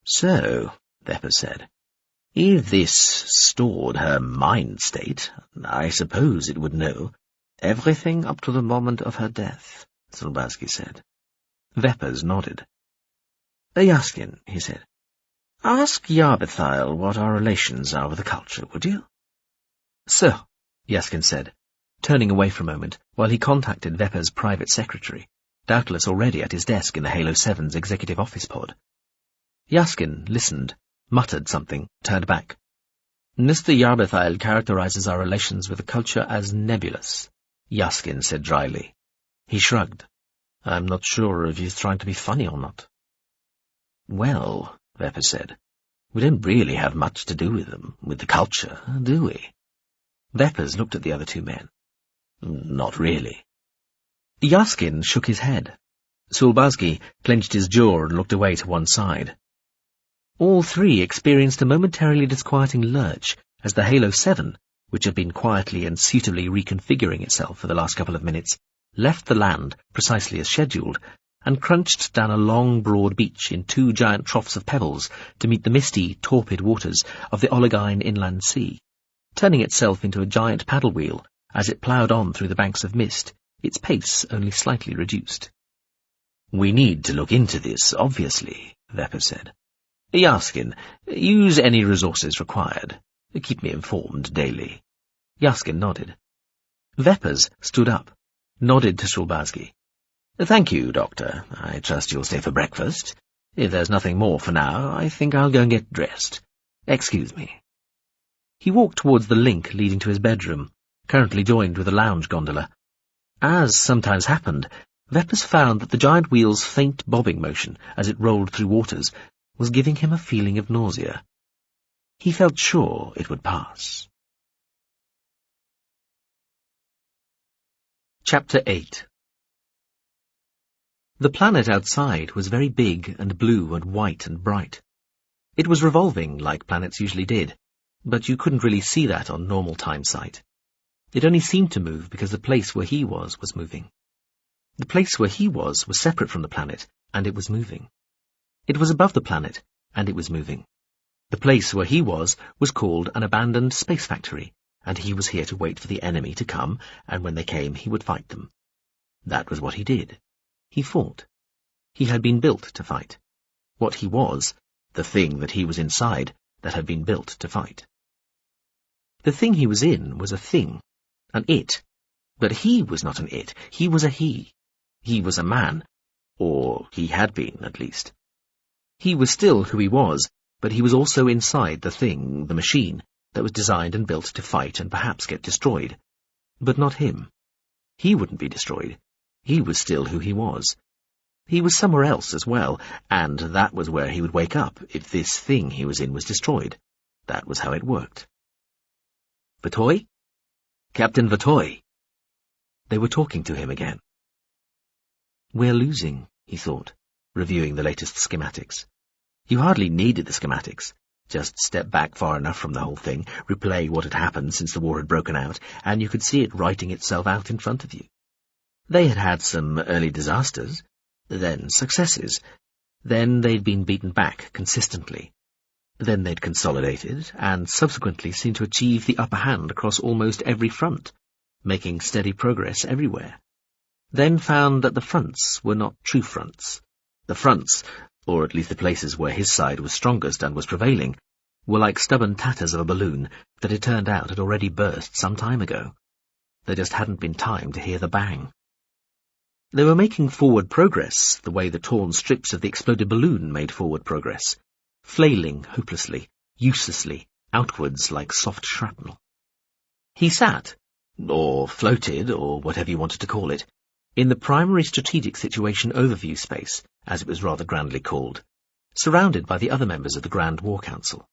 So, Vepper said, if this stored her mind state, I suppose it would know everything up to the moment of her death, Zulbazki said. Veppers nodded. Yaskin, he said, ask Yarbethile what our relations are with the culture, would you? Sir, Yaskin said, turning away for a moment while he contacted Vepper's private secretary, doubtless already at his desk in the Halo 7's executive office pod. Yaskin listened, muttered something, turned back. Mr. Yarbethile characterizes our relations with the culture as nebulous, Yaskin said dryly. He shrugged. I'm not sure if he's trying to be funny or not. Well, Vepper said, we don't really have much to do with them, with the culture, do we? Veppers looked at the other two men. Not really. Yaskin shook his head. Zulbazki clenched his jaw and looked away to one side. All three experienced a momentarily disquieting lurch as the Halo 7, which had been quietly and suitably reconfiguring itself for the last couple of minutes, left the land precisely as scheduled and crunched down a long, broad beach in two giant troughs of pebbles to meet the misty, torpid waters of the Ologine Inland Sea, turning itself into a giant paddle wheel as it ploughed on through the banks of mist, its pace only slightly reduced. We need to look into this, obviously, Vepper said. Yaskin, use any resources required. Keep me informed daily. Yaskin nodded. Veppers stood up, nodded to Zulbazki. Thank you, Doctor. I trust you'll stay for breakfast. If there's nothing more for now, I think I'll go and get dressed. Excuse me. He walked towards the link leading to his bedroom, currently joined with a lounge gondola. As sometimes happened, Veppers found that the giant wheel's faint bobbing motion as it rolled through waters was giving him a feeling of nausea. He felt sure it would pass. Chapter 8. The planet outside was very big and blue and white and bright. It was revolving like planets usually did, but you couldn't really see that on normal time sight. It only seemed to move because the place where he was moving. The place where he was separate from the planet, and it was moving. It was above the planet, and it was moving. The place where he was called an abandoned space factory, and he was here to wait for the enemy to come, and when they came he would fight them. That was what he did. He fought. He had been built to fight. What he was, the thing that he was inside, that had been built to fight. The thing he was in was a thing, an it, but he was not an it, he was a he. He was a man, or he had been, at least. He was still who he was, but he was also inside the thing, the machine, that was designed and built to fight and perhaps get destroyed. But not him. He wouldn't be destroyed. He was still who he was. He was somewhere else as well, and that was where he would wake up if this thing he was in was destroyed. That was how it worked. Vatoy? Captain Vatoy. They were talking to him again. We're losing, he thought, reviewing the latest schematics. You hardly needed the schematics. Just step back far enough from the whole thing, replay what had happened since the war had broken out, and you could see it writing itself out in front of you. They had had some early disasters, then successes. Then they'd been beaten back consistently. Then they'd consolidated, and subsequently seemed to achieve the upper hand across almost every front, making steady progress everywhere. Then found that the fronts were not true fronts. The fronts, or at least the places where his side was strongest and was prevailing, were like stubborn tatters of a balloon that it turned out had already burst some time ago. There just hadn't been time to hear the bang. They were making forward progress the way the torn strips of the exploded balloon made forward progress, flailing hopelessly, uselessly, outwards like soft shrapnel. He sat, or floated, or whatever you wanted to call it, in the primary strategic situation overview space, as it was rather grandly called, surrounded by the other members of the Grand War Council.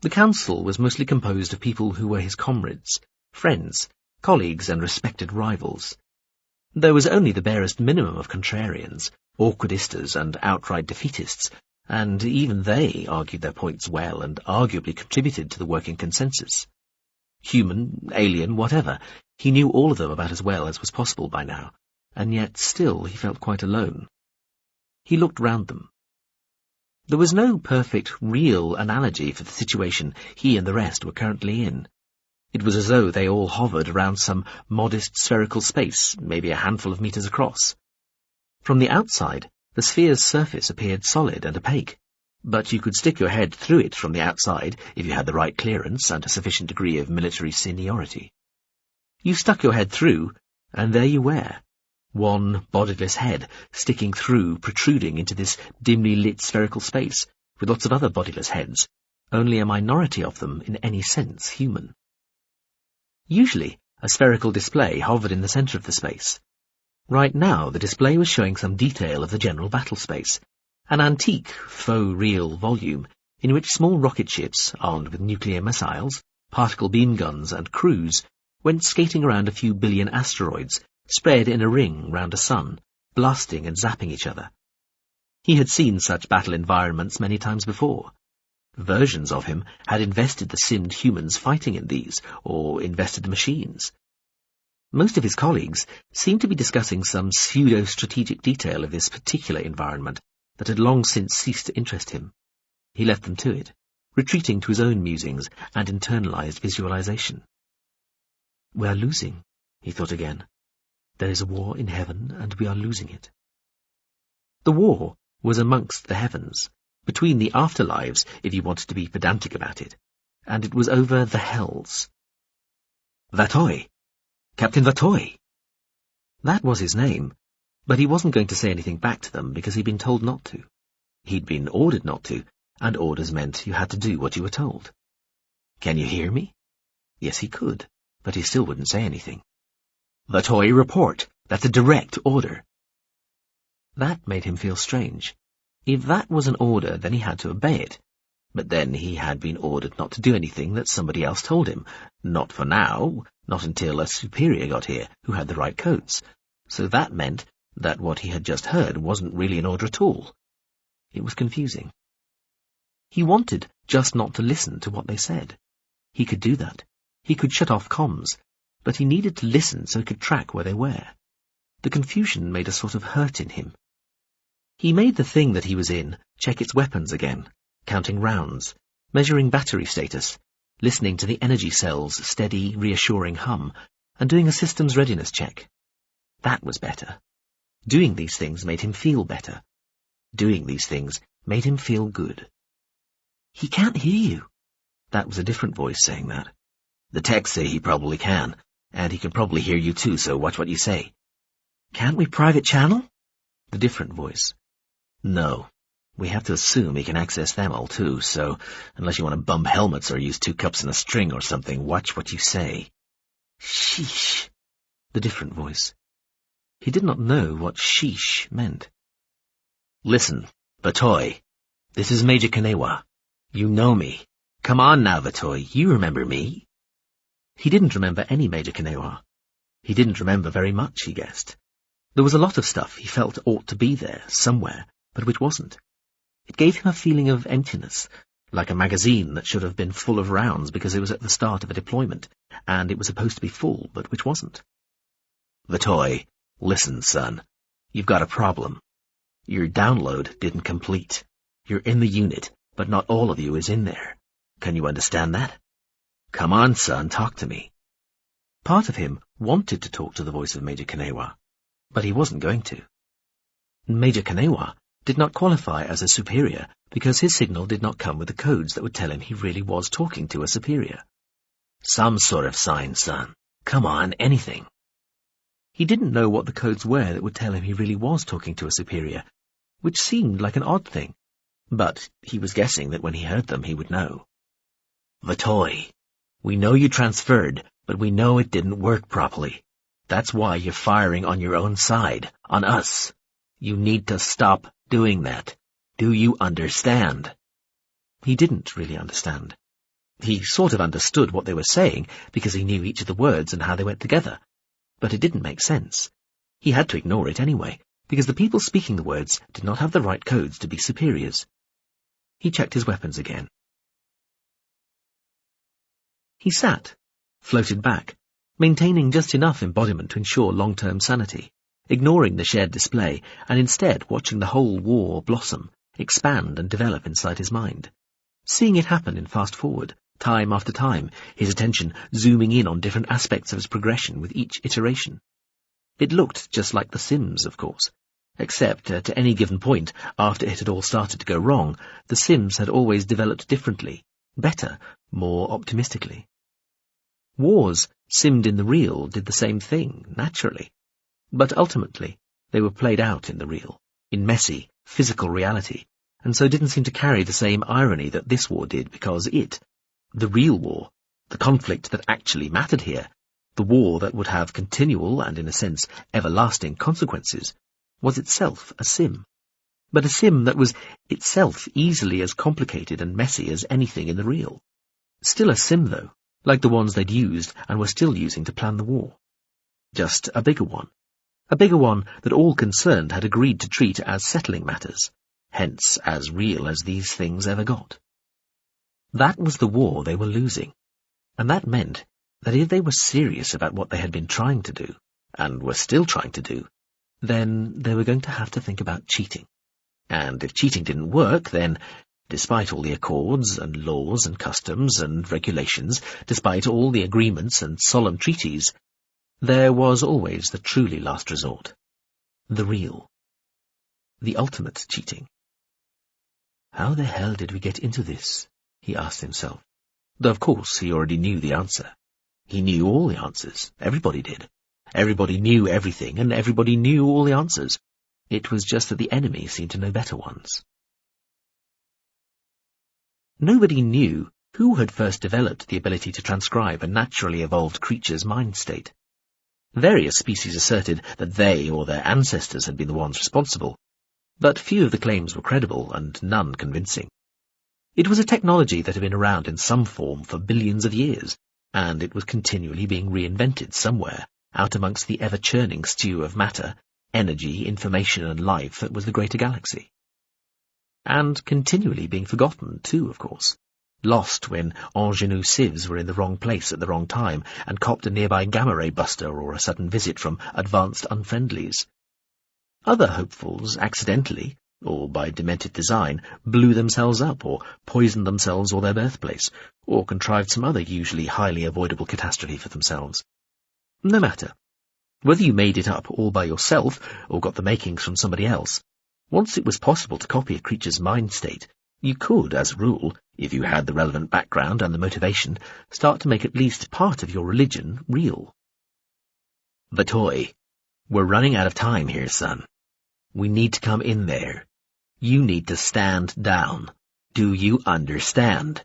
The council was mostly composed of people who were his comrades, friends, colleagues and respected rivals. There was only the barest minimum of contrarians, awkwardistas and outright defeatists, and even they argued their points well and arguably contributed to the working consensus. Human, alien, whatever, he knew all of them about as well as was possible by now, and yet still he felt quite alone. He looked round them. There was no perfect, real analogy for the situation he and the rest were currently in. It was as though they all hovered around some modest spherical space, maybe a handful of meters across. From the outside, the sphere's surface appeared solid and opaque, but you could stick your head through it from the outside if you had the right clearance and a sufficient degree of military seniority. You stuck your head through, and there you were, one bodiless head sticking through, protruding into this dimly lit spherical space, with lots of other bodiless heads, only a minority of them in any sense human. Usually, a spherical display hovered in the centre of the space. Right now, the display was showing some detail of the general battle space, an antique, faux-real volume in which small rocket ships, armed with nuclear missiles, particle beam guns and crews, went skating around a few billion asteroids, spread in a ring round a sun, blasting and zapping each other. He had seen such battle environments many times before. Versions of him had invested the simmed humans fighting in these, or invested the machines. Most of his colleagues seemed to be discussing some pseudo-strategic detail of this particular environment that had long since ceased to interest him. He left them to it, retreating to his own musings and internalized visualization. "We are losing," he thought again. "There is a war in heaven, and we are losing it." The war was amongst the heavens, between the afterlives, if you wanted to be pedantic about it, and it was over the hells. Vatoy! Captain Vatoy! That was his name, but he wasn't going to say anything back to them because he'd been told not to. He'd been ordered not to, and orders meant you had to do what you were told. "Can you hear me?" Yes, he could, but he still wouldn't say anything. "Vatoy, report. That's a direct order." That made him feel strange. If that was an order, then he had to obey it. But then he had been ordered not to do anything that somebody else told him. Not for now, not until a superior got here who had the right codes. So that meant that what he had just heard wasn't really an order at all. It was confusing. He wanted just not to listen to what they said. He could do that. He could shut off comms, but he needed to listen so he could track where they were. The confusion made a sort of hurt in him. He made the thing that he was in check its weapons again, counting rounds, measuring battery status, listening to the energy cell's steady, reassuring hum, and doing a systems readiness check. That was better. Doing these things made him feel better. Doing these things made him feel good. "He can't hear you." That was a different voice saying that. "The techs say he probably can, and he can probably hear you too, so watch what you say." "Can't we private channel?" The different voice. "No. We have to assume he can access them all too, so unless you want to bump helmets or use 2 cups and a string or something, watch what you say." "Sheesh." The different voice. He did not know what sheesh meant. "Listen, Vatoy. This is Major Kanewa. You know me. Come on now, Vatoy. You remember me." He didn't remember any Major Kanewa. He didn't remember very much, he guessed. There was a lot of stuff he felt ought to be there, somewhere, but which wasn't. It gave him a feeling of emptiness, like a magazine that should have been full of rounds because it was at the start of a deployment, and it was supposed to be full, but which wasn't. "Vatoy, listen, son. You've got a problem. Your download didn't complete. You're in the unit, but not all of you is in there. Can you understand that? Come on, son, talk to me." Part of him wanted to talk to the voice of Major Kanewa, but he wasn't going to. Major Kanewa did not qualify as a superior because his signal did not come with the codes that would tell him he really was talking to a superior. "Some sort of sign, son. Come on, anything." He didn't know what the codes were that would tell him he really was talking to a superior, which seemed like an odd thing, but he was guessing that when he heard them he would know. "Vatoy, we know you transferred, but we know it didn't work properly. That's why you're firing on your own side, on us. You need to stop doing that. Do you understand?" He didn't really understand. He sort of understood what they were saying because he knew each of the words and how they went together, but it didn't make sense. He had to ignore it anyway, because the people speaking the words did not have the right codes to be superiors. He checked his weapons again. He sat, floated back, maintaining just enough embodiment to ensure long-term sanity, ignoring the shared display and instead watching the whole war blossom, expand and develop inside his mind. Seeing it happen in fast forward, time after time, his attention zooming in on different aspects of his progression with each iteration. It looked just like The Sims, of course, except at any given point, after it had all started to go wrong, The Sims had always developed differently, better, more optimistically. Wars, simmed in the real, did the same thing, naturally. But ultimately, they were played out in the real, in messy, physical reality, and so didn't seem to carry the same irony that this war did because it, the real war, the conflict that actually mattered here, the war that would have continual and, in a sense, everlasting consequences, was itself a sim. But a sim that was itself easily as complicated and messy as anything in the real. Still a sim, though, like the ones they'd used and were still using to plan the war. Just a bigger one. A bigger one that all concerned had agreed to treat as settling matters, hence as real as these things ever got. That was the war they were losing, and that meant that if they were serious about what they had been trying to do, and were still trying to do, then they were going to have to think about cheating. And if cheating didn't work, then, despite all the accords and laws and customs and regulations, despite all the agreements and solemn treaties, there was always the truly last resort. The real. The ultimate cheating. How the hell did we get into this? He asked himself. Though of course he already knew the answer. He knew all the answers. Everybody did. Everybody knew everything, and everybody knew all the answers. It was just that the enemy seemed to know better ones. Nobody knew who had first developed the ability to transcribe a naturally evolved creature's mind state. Various species asserted that they or their ancestors had been the ones responsible, but few of the claims were credible and none convincing. It was a technology that had been around in some form for billions of years, and it was continually being reinvented somewhere, out amongst the ever-churning stew of matter, energy, information, and life that was the greater galaxy. And continually being forgotten, too, of course. Lost when ingenue civs were in the wrong place at the wrong time and copped a nearby gamma-ray buster or a sudden visit from advanced unfriendlies. Other hopefuls accidentally, or by demented design, blew themselves up or poisoned themselves or their birthplace, or contrived some other usually highly avoidable catastrophe for themselves. No matter. Whether you made it up all by yourself or got the makings from somebody else, once it was possible to copy a creature's mind state, you could, as a rule, if you had the relevant background and the motivation, start to make at least part of your religion real. Vatoy, we're running out of time here, son. We need to come in there. You need to stand down. Do you understand?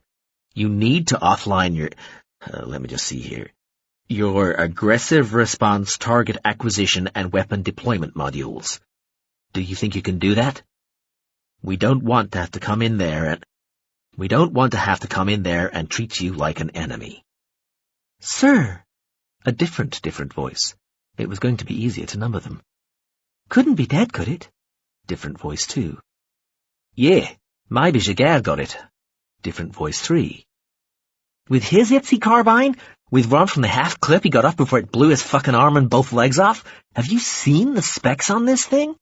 You need to offline your... let me just see here. Your aggressive response target acquisition and weapon deployment modules. Do you think you can do that? We don't want to have to come in there and treat you like an enemy. Sir! A different voice. It was going to be easier to number them. Couldn't be dead, could it? Different voice 2. Yeah, maybe Jagar got it. Different voice 3. With his Ipsy carbine? With run from the half clip he got up before it blew his fucking arm and both legs off? Have you seen the specs on this thing?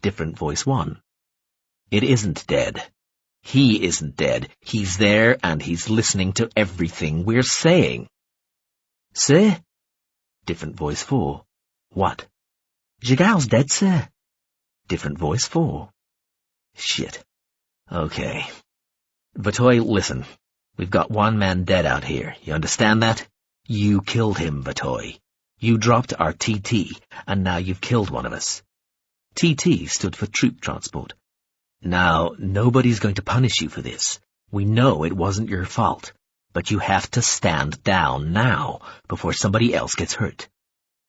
Different voice 1. It isn't dead. He isn't dead. He's there and he's listening to everything we're saying. Sir? Different voice 4. What? Jagal's dead, sir. Different voice 4. Shit. Okay. Vatoy, listen. We've got one man dead out here. You understand that? You killed him, Vatoy. You dropped our TT, and now you've killed one of us. TT stood for troop transport. Now, nobody's going to punish you for this. We know it wasn't your fault. But you have to stand down now, before somebody else gets hurt.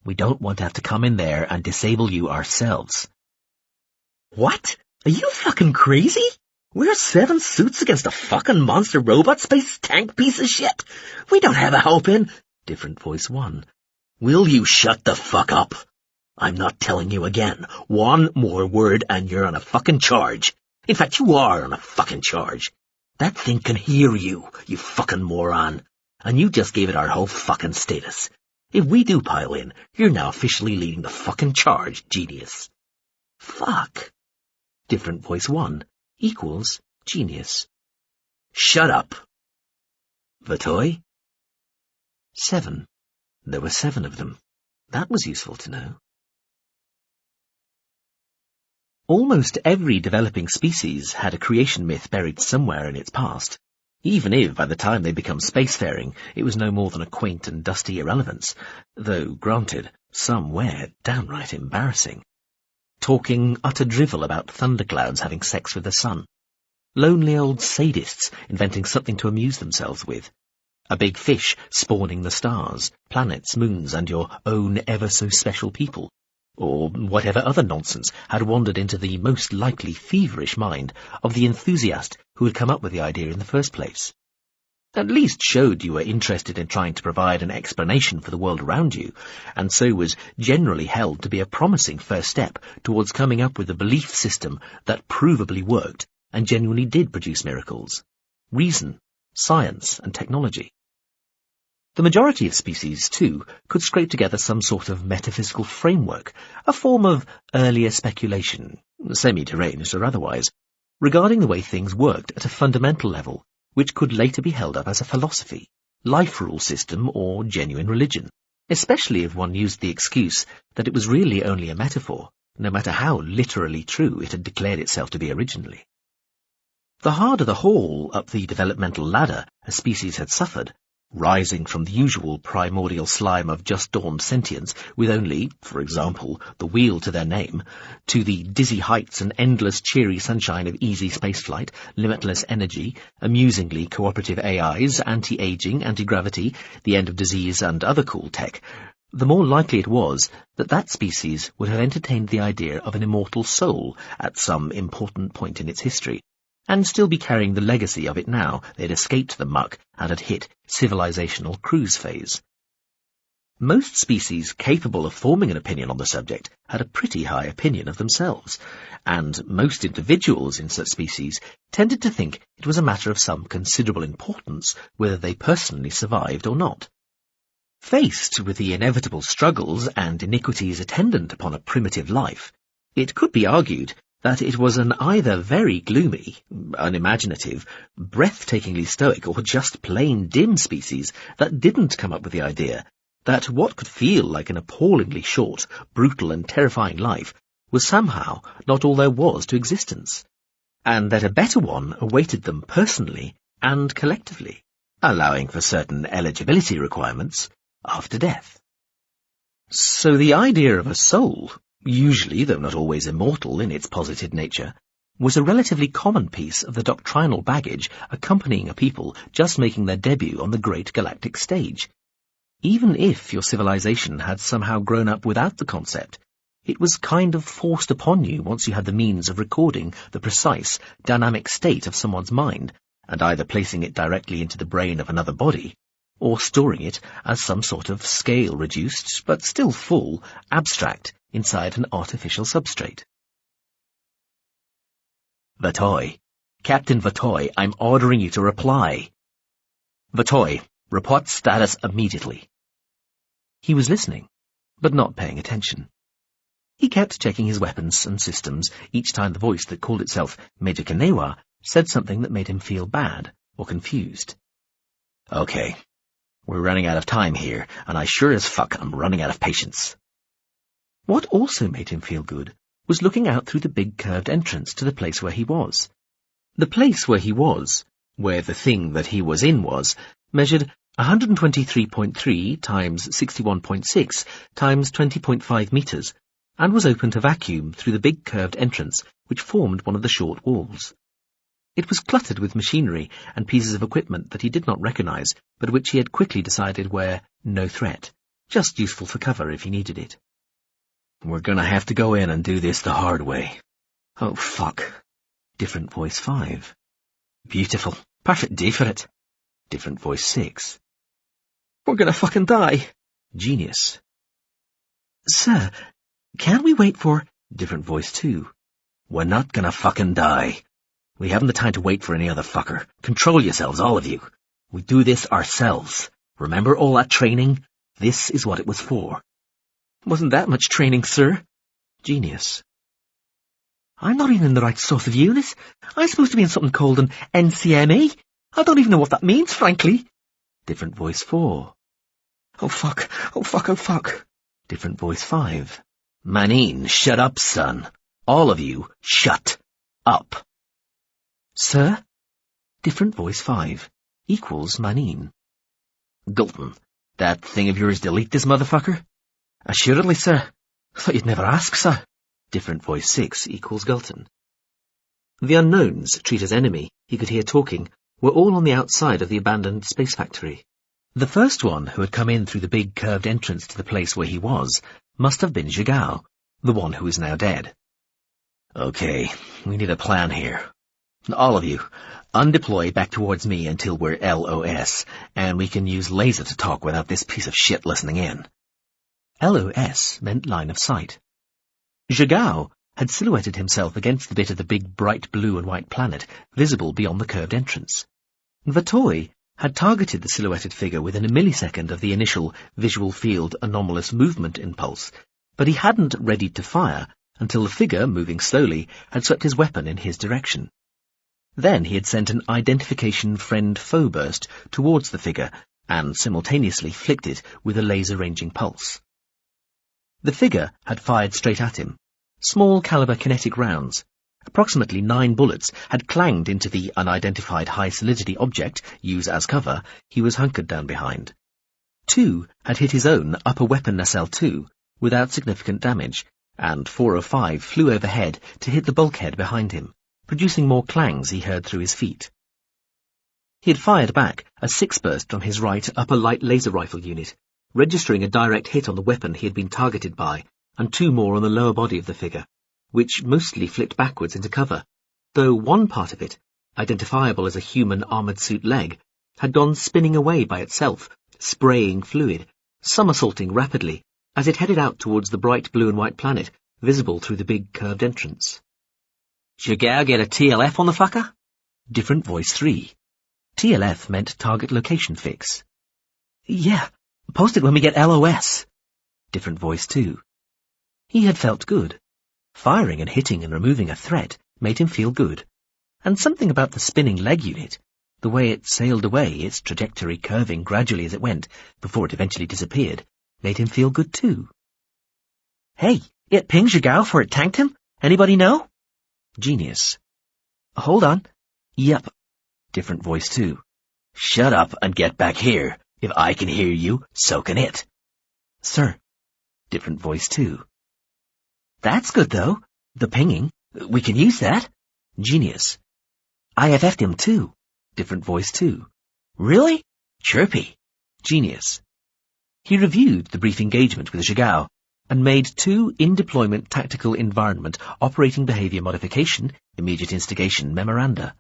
We don't want to have to come in there and disable you ourselves. What? Are you fucking crazy? We're 7 suits against a fucking monster robot space tank piece of shit. We don't have a hope in... Different voice 1. Will you shut the fuck up? I'm not telling you again. One more word and you're on a fucking charge. In fact, you are on a fucking charge. That thing can hear you, you fucking moron. And you just gave it our whole fucking status. If we do pile in, you're now officially leading the fucking charge, genius. Fuck. Different voice 1. equals genius. Shut up. Pt.2. 7. There were 7 of them. That was useful to know. Almost every developing species had a creation myth buried somewhere in its past, even if by the time they become spacefaring it was no more than a quaint and dusty irrelevance, though, granted, some were downright embarrassing. Talking utter drivel about thunderclouds having sex with the sun. Lonely old sadists inventing something to amuse themselves with. A big fish spawning the stars, planets, moons, and your own ever-so-special people. Or whatever other nonsense had wandered into the most likely feverish mind of the enthusiast who had come up with the idea in the first place. At least showed you were interested in trying to provide an explanation for the world around you, and so was generally held to be a promising first step towards coming up with a belief system that provably worked and genuinely did produce miracles. Reason, science, and technology. The majority of species, too, could scrape together some sort of metaphysical framework, a form of earlier speculation, semi-deranged or otherwise, regarding the way things worked at a fundamental level, which could later be held up as a philosophy, life rule system, or genuine religion, especially if one used the excuse that it was really only a metaphor, no matter how literally true it had declared itself to be originally. The harder the haul up the developmental ladder a species had suffered, rising from the usual primordial slime of just-dawned sentience with only, for example, the wheel to their name, to the dizzy heights and endless cheery sunshine of easy spaceflight, limitless energy, amusingly cooperative AIs, anti-aging, anti-gravity, the end of disease and other cool tech, the more likely it was that that species would have entertained the idea of an immortal soul at some important point in its history, and still be carrying the legacy of it now they'd escaped the muck and had hit civilizational cruise phase. Most species capable of forming an opinion on the subject had a pretty high opinion of themselves, and most individuals in such species tended to think it was a matter of some considerable importance whether they personally survived or not. Faced with the inevitable struggles and iniquities attendant upon a primitive life, it could be argued that it was an either very gloomy, unimaginative, breathtakingly stoic, or just plain dim species that didn't come up with the idea that what could feel like an appallingly short, brutal, and terrifying life was somehow not all there was to existence, and that a better one awaited them personally and collectively, allowing for certain eligibility requirements after death. So the idea of a soul, usually, though not always immortal in its posited nature, was a relatively common piece of the doctrinal baggage accompanying a people just making their debut on the great galactic stage. Even if your civilization had somehow grown up without the concept, it was kind of forced upon you once you had the means of recording the precise, dynamic state of someone's mind, and either placing it directly into the brain of another body, or storing it as some sort of scale-reduced, but still full, abstract, inside an artificial substrate. Pt.2. Captain Pt.2, I'm ordering you to reply. Pt.2, report status immediately. He was listening, but not paying attention. He kept checking his weapons and systems each time the voice that called itself Major Kanewa said something that made him feel bad or confused. Okay, we're running out of time here, and I sure as fuck am running out of patience. What also made him feel good was looking out through the big curved entrance to the place where he was. The place where he was, where the thing that he was in was, measured 123.3 times 61.6 times 20.5 meters, and was open to vacuum through the big curved entrance which formed one of the short walls. It was cluttered with machinery and pieces of equipment that he did not recognize, but which he had quickly decided were no threat, just useful for cover if he needed it. We're gonna have to go in and do this the hard way. Oh, fuck. Different voice 5. Beautiful. Perfect day for it. Different voice 6. We're gonna fucking die. Genius. Sir, can we wait for... Different voice 2. We're not gonna fucking die. We haven't the time to wait for any other fucker. Control yourselves, all of you. We do this ourselves. Remember all that training? This is what it was for. Wasn't that much training, sir. Genius. I'm not even in the right sort of unit. I'm supposed to be in something called an NCME. I don't even know what that means, frankly. Different voice 4. Oh fuck, oh fuck, oh fuck. Different voice 5. Manine, shut up, son. All of you, shut up. Sir? Different voice 5. Equals Manine. Gulton, that thing of yours delete this motherfucker? Assuredly, sir. Thought you'd never ask, sir. Different voice 6 equals Gulton. The unknowns, treat as enemy, he could hear talking, were all on the outside of the abandoned space factory. The first one who had come in through the big curved entrance to the place where he was must have been Zhigao, the one who is now dead. Okay, we need a plan here. All of you, undeploy back towards me until we're LOS, and we can use laser to talk without this piece of shit listening in. LOS meant line of sight. Zhigao had silhouetted himself against the bit of the big bright blue and white planet visible beyond the curved entrance. The toy had targeted the silhouetted figure within a millisecond of the initial visual field anomalous movement impulse, but he hadn't readied to fire until the figure, moving slowly, had swept his weapon in his direction. Then he had sent an identification friend-foe burst towards the figure and simultaneously flicked it with a laser-ranging pulse. The figure had fired straight at him. Small-caliber kinetic rounds. Approximately 9 bullets had clanged into the unidentified high-solidity object, used as cover, he was hunkered down behind. 2 had hit his own upper weapon SL2 without significant damage, and 4 or 5 flew overhead to hit the bulkhead behind him, producing more clangs he heard through his feet. He had fired back a 6 burst from his right upper light laser rifle unit, registering a direct hit on the weapon he had been targeted by, and 2 more on the lower body of the figure, which mostly flicked backwards into cover, though one part of it, identifiable as a human armoured suit leg, had gone spinning away by itself, spraying fluid, somersaulting rapidly, as it headed out towards the bright blue and white planet, visible through the big curved entrance. Zhigao get a TLF on the fucker? Different voice 3. TLF meant target location fix. Yeah, post it when we get LOS. Different voice 2. He had felt good. Firing and hitting and removing a threat made him feel good. And something about the spinning leg unit, the way it sailed away, its trajectory curving gradually as it went, before it eventually disappeared, made him feel good too. Hey, it pinged Zhigao for it tanked him? Anybody know? Genius. Hold on. Yep. Different voice 2. Shut up and get back here. If I can hear you, so can it. Sir. Different voice 2. That's good, though. The pinging. We can use that. Genius. IFF'd him, too. Different voice 2. Really? Chirpy. Genius. He reviewed the brief engagement with Zhigao and made 2 in-deployment tactical environment operating behavior modification, immediate instigation memoranda.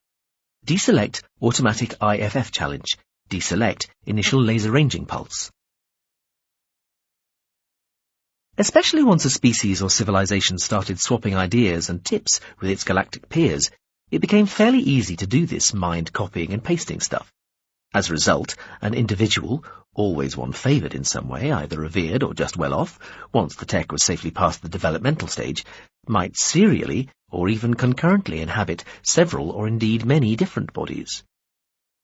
Deselect automatic IFF challenge. Deselect initial laser ranging pulse. Especially once a species or civilization started swapping ideas and tips with its galactic peers, it became fairly easy to do this mind-copying and pasting stuff. As a result, an individual, always one favoured in some way, either revered or just well off, once the tech was safely past the developmental stage, might serially or even concurrently inhabit several or indeed many different bodies.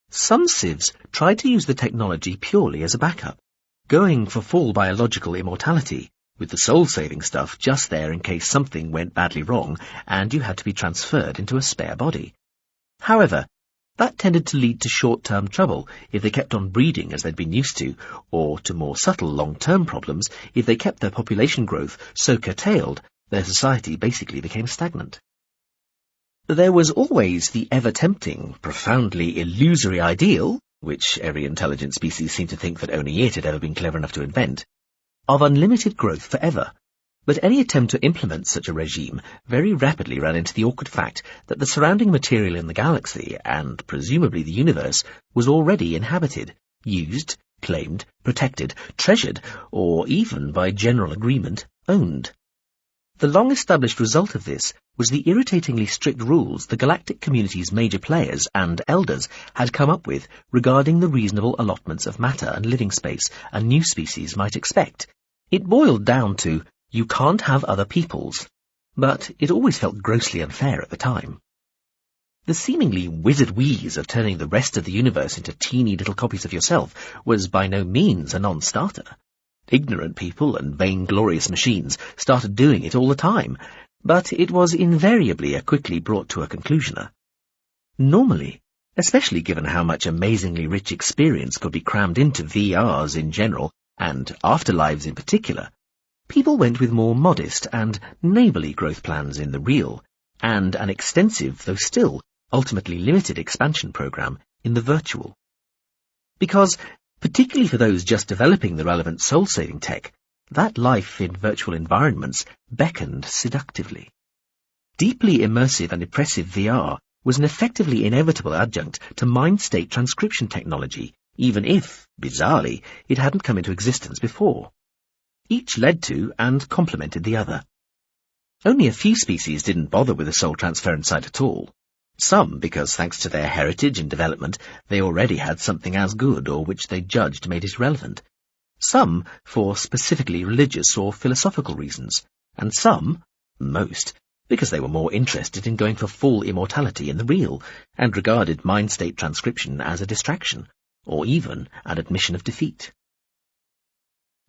Some civs tried to use the technology purely as a backup, going for full biological immortality, with the soul-saving stuff just there in case something went badly wrong and you had to be transferred into a spare body. However, that tended to lead to short-term trouble if they kept on breeding as they'd been used to, or to more subtle long-term problems if they kept their population growth so curtailed their society basically became stagnant. There was always the ever-tempting, profoundly illusory ideal, which every intelligent species seemed to think that only it had ever been clever enough to invent, of unlimited growth forever. But any attempt to implement such a regime very rapidly ran into the awkward fact that the surrounding material in the galaxy, and presumably the universe, was already inhabited, used, claimed, protected, treasured, or even, by general agreement, owned. The long-established result of this was the irritatingly strict rules the galactic community's major players and elders had come up with regarding the reasonable allotments of matter and living space a new species might expect. It boiled down to, you can't have other peoples. but it always felt grossly unfair at the time. The seemingly wizard wheeze of turning the rest of the universe into teeny little copies of yourself was by no means a non-starter. Ignorant people and vainglorious machines started doing it all the time, but it was invariably a quickly brought to a conclusioner. Normally, especially given how much amazingly rich experience could be crammed into VRs in general, and afterlives in particular, people went with more modest and neighbourly growth plans in the real, and an extensive, though still ultimately limited expansion program in the virtual. Because, particularly for those just developing the relevant soul-saving tech, that life in virtual environments beckoned seductively. Deeply immersive and impressive VR was an effectively inevitable adjunct to mind-state transcription technology, even if, bizarrely, it hadn't come into existence before. Each led to and complemented the other. Only a few species didn't bother with the soul transference side at all. Some because, thanks to their heritage and development, they already had something as good or which they judged made it relevant. Some for specifically religious or philosophical reasons, and some, most, because they were more interested in going for full immortality in the real, and regarded mind-state transcription as a distraction, or even an admission of defeat.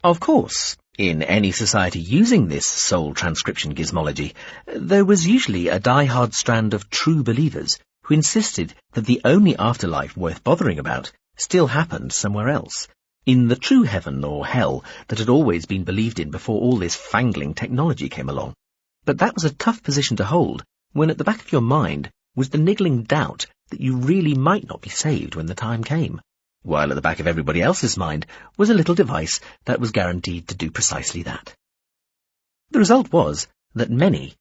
Of course, in any society using this soul transcription gizmology, there was usually a die-hard strand of true believers who insisted that the only afterlife worth bothering about still happened somewhere else, in the true heaven or hell that had always been believed in before all this fangling technology came along. But that was a tough position to hold when at the back of your mind was the niggling doubt that you really might not be saved when the time came, while at the back of everybody else's mind was a little device that was guaranteed to do precisely that. The result was that many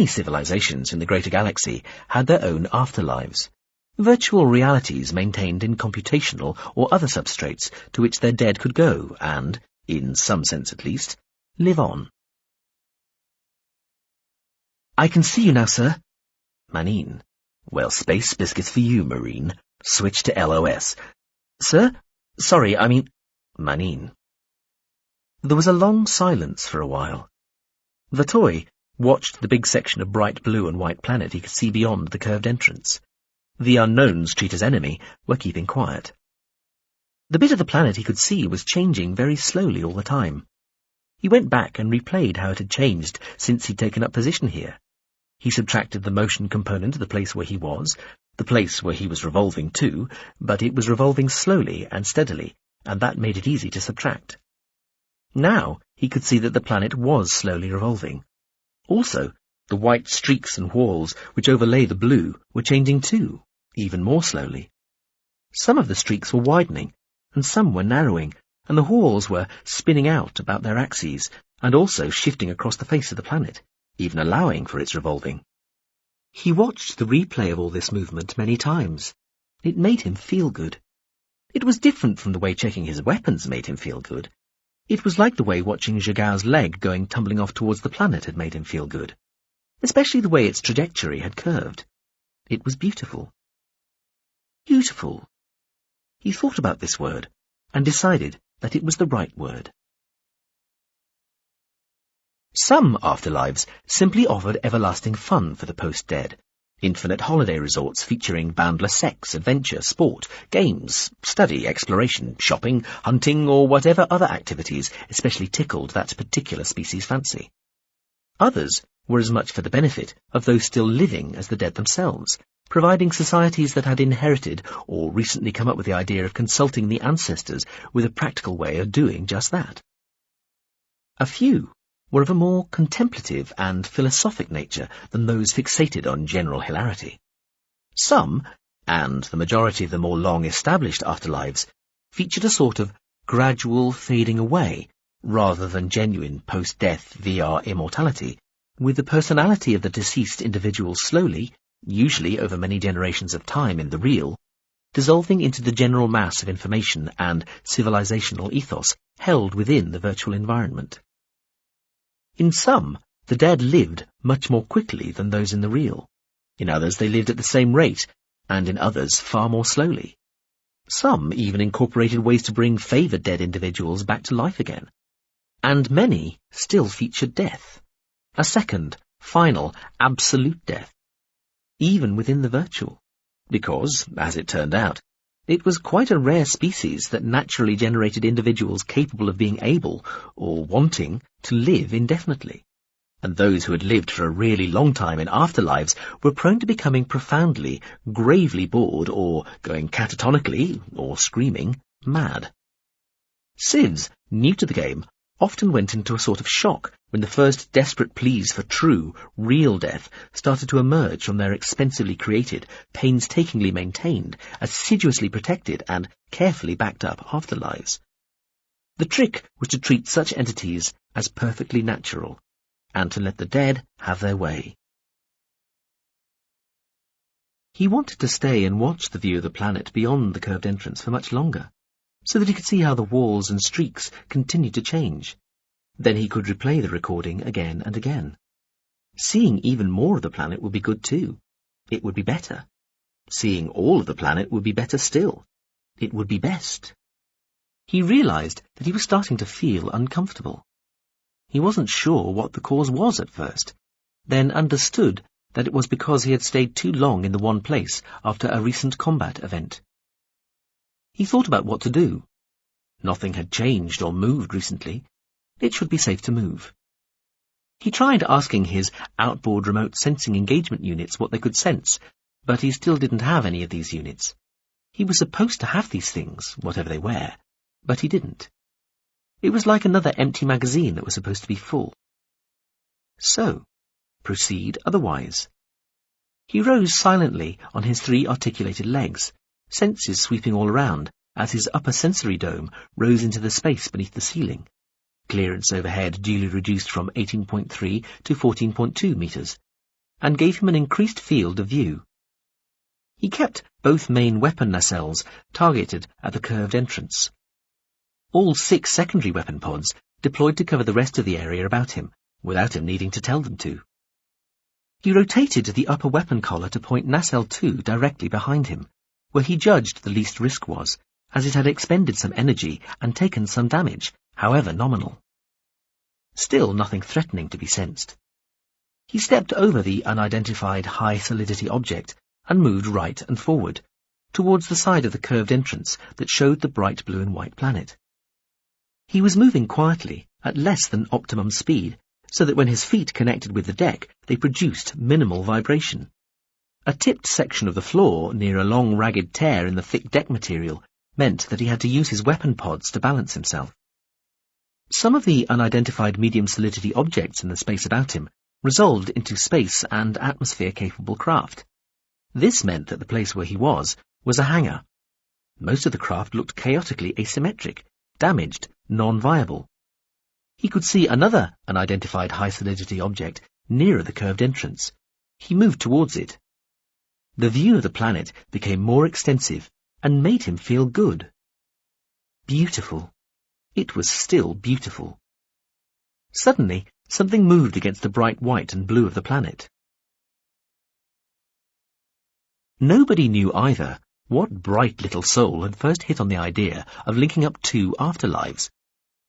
civilizations in the greater galaxy had their own afterlives, virtual realities maintained in computational or other substrates to which their dead could go and, in some sense at least, live on. "I can see you now, sir." Manine. "Well, space biscuits for you, Marine. Switch to LOS. "Sir? Sorry, I mean—" Manine. There was a long silence for a while. The toy watched the big section of bright blue and white planet he could see beyond the curved entrance. The unknowns Cheetah's enemy were keeping quiet. The bit of the planet he could see was changing very slowly all the time. He went back and replayed how it had changed since he'd taken up position here. He subtracted the motion component of the place where he was, the place where he was revolving too, but it was revolving slowly and steadily, and that made it easy to subtract. Now he could see that the planet was slowly revolving. Also, the white streaks and whorls which overlay the blue were changing too, even more slowly. Some of the streaks were widening, and some were narrowing, and the whorls were spinning out about their axes, and also shifting across the face of the planet, even allowing for its revolving. He watched the replay of all this movement many times. It made him feel good. It was different from the way checking his weapons made him feel good. It was like the way watching Zhagao's leg going tumbling off towards the planet had made him feel good, especially the way its trajectory had curved. It was beautiful. Beautiful. He thought about this word, and decided that it was the right word. Some afterlives simply offered everlasting fun for the post-dead. Infinite holiday resorts featuring boundless sex, adventure, sport, games, study, exploration, shopping, hunting, or whatever other activities especially tickled that particular species' fancy. Others were as much for the benefit of those still living as the dead themselves, providing societies that had inherited or recently come up with the idea of consulting the ancestors with a practical way of doing just that. A few were of a more contemplative and philosophic nature than those fixated on general hilarity. Some, and the majority of the more long-established afterlives, featured a sort of gradual fading away, rather than genuine post-death VR immortality, with the personality of the deceased individual slowly, usually over many generations of time in the real, dissolving into the general mass of information and civilizational ethos held within the virtual environment. In some, the dead lived much more quickly than those in the real. In others, they lived at the same rate, and in others far more slowly. Some even incorporated ways to bring favoured dead individuals back to life again. And many still featured death, a second, final, absolute death, even within the virtual, because, as it turned out, it was quite a rare species that naturally generated individuals capable of being able, or wanting, to live indefinitely. And those who had lived for a really long time in afterlives were prone to becoming profoundly, gravely bored, or going catatonically, or screaming, mad. Civs, new to the game, often went into a sort of shock when the first desperate pleas for true, real death started to emerge from their expensively created, painstakingly maintained, assiduously protected, and carefully backed up afterlives. The trick was to treat such entities as perfectly natural, and to let the dead have their way. He wanted to stay and watch the view of the planet beyond the curved entrance for much longer, so that he could see how the walls and streaks continued to change. Then he could replay the recording again and again. Seeing even more of the planet would be good too. It would be better. Seeing all of the planet would be better still. It would be best. He realized that he was starting to feel uncomfortable. He wasn't sure what the cause was at first, then understood that it was because he had stayed too long in the one place after a recent combat event. He thought about what to do. Nothing had changed or moved recently. It should be safe to move. He tried asking his outboard remote sensing engagement units what they could sense, but he still didn't have any of these units. He was supposed to have these things, whatever they were, but he didn't. It was like another empty magazine that was supposed to be full. So, proceed otherwise. He rose silently on his 3 articulated legs, senses sweeping all around as his upper sensory dome rose into the space beneath the ceiling. Clearance overhead duly reduced from 18.3 to 14.2 meters, and gave him an increased field of view. He kept both main weapon nacelles targeted at the curved entrance. All 6 secondary weapon pods deployed to cover the rest of the area about him, without him needing to tell them to. He rotated the upper weapon collar to point nacelle 2 directly behind him, where he judged the least risk was, as it had expended some energy and taken some damage, however nominal. Still nothing threatening to be sensed. He stepped over the unidentified high-solidity object and moved right and forward, towards the side of the curved entrance that showed the bright blue and white planet. He was moving quietly, at less than optimum speed, so that when his feet connected with the deck, they produced minimal vibration. A tipped section of the floor, near a long ragged tear in the thick deck material, meant that he had to use his weapon pods to balance himself. Some of the unidentified medium-solidity objects in the space about him resolved into space and atmosphere-capable craft. This meant that the place where he was a hangar. Most of the craft looked chaotically asymmetric, damaged, non-viable. He could see another unidentified high-solidity object nearer the curved entrance. He moved towards it. The view of the planet became more extensive and made him feel good. Beautiful. It was still beautiful. Suddenly, something moved against the bright white and blue of the planet. Nobody knew either what bright little soul had first hit on the idea of linking up 2 afterlives.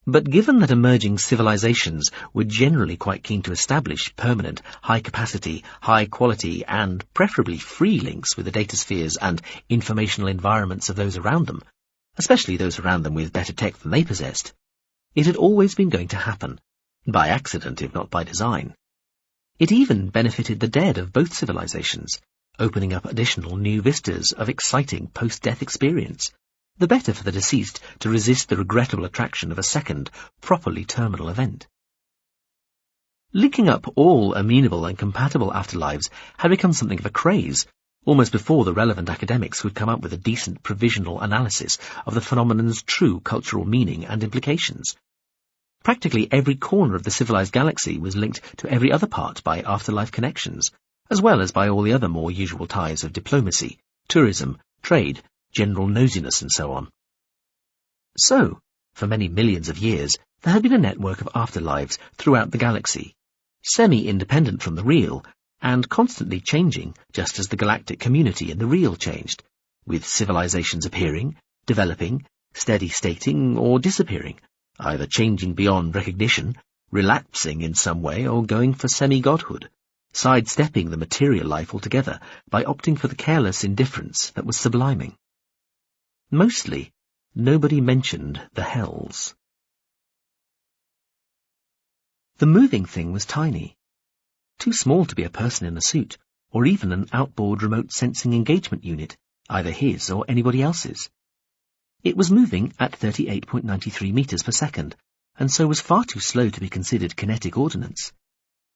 But given that emerging civilizations were generally quite keen to establish permanent, high-capacity, high-quality, and preferably free links with the data spheres and informational environments of those around them, especially those around them with better tech than they possessed, it had always been going to happen, by accident if not by design. It even benefited the dead of both civilizations, opening up additional new vistas of exciting post-death experience, the better for the deceased to resist the regrettable attraction of a second, properly terminal event. Linking up all amenable and compatible afterlives had become something of a craze, almost before the relevant academics could come up with a decent provisional analysis of the phenomenon's true cultural meaning and implications. Practically every corner of the civilized galaxy was linked to every other part by afterlife connections, as well as by all the other more usual ties of diplomacy, tourism, trade, general nosiness, and so on. So, for many millions of years, there had been a network of afterlives throughout the galaxy, semi-independent from the real, and constantly changing just as the galactic community in the real changed, with civilizations appearing, developing, steady-stating, or disappearing, either changing beyond recognition, relapsing in some way, or going for semi-godhood, sidestepping the material life altogether by opting for the careless indifference that was subliming. Mostly, nobody mentioned the hells. The moving thing was tiny, too small to be a person in a suit, or even an outboard remote sensing engagement unit, either his or anybody else's. It was moving at 38.93 meters per second, and so was far too slow to be considered kinetic ordnance.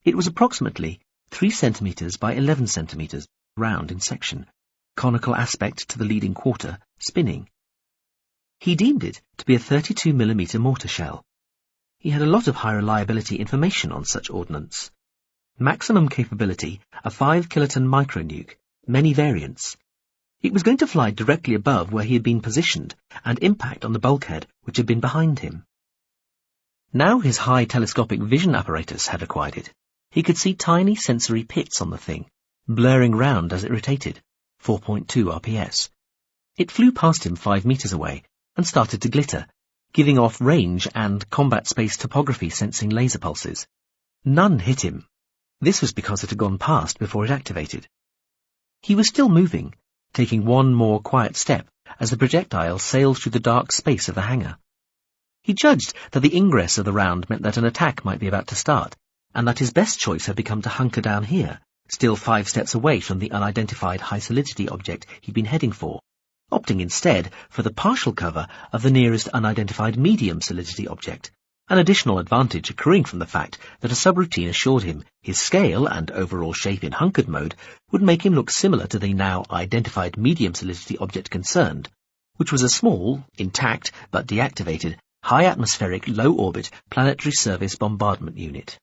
It was approximately 3 centimeters by 11 centimeters round in section, conical aspect to the leading quarter, spinning. He deemed it to be a 32mm mortar shell. He had a lot of high reliability information on such ordnance. Maximum capability, a 5 kiloton micronuke, many variants. It was going to fly directly above where he had been positioned and impact on the bulkhead which had been behind him. Now his high telescopic vision apparatus had acquired it. He could see tiny sensory pits on the thing, blurring round as it rotated, 4.2 RPS. It flew past him 5 meters away and started to glitter, giving off range and combat space topography sensing laser pulses. None hit him. This was because it had gone past before it activated. He was still moving, taking one more quiet step as the projectile sailed through the dark space of the hangar. He judged that the ingress of the round meant that an attack might be about to start, and that his best choice had become to hunker down here, still 5 steps away from the unidentified high-solidity object he'd been heading for, opting instead for the partial cover of the nearest unidentified medium-solidity object, an additional advantage accruing from the fact that a subroutine assured him his scale and overall shape in hunkered mode would make him look similar to the now identified medium-solidity object concerned, which was a small, intact but deactivated, high-atmospheric, low-orbit planetary service bombardment unit.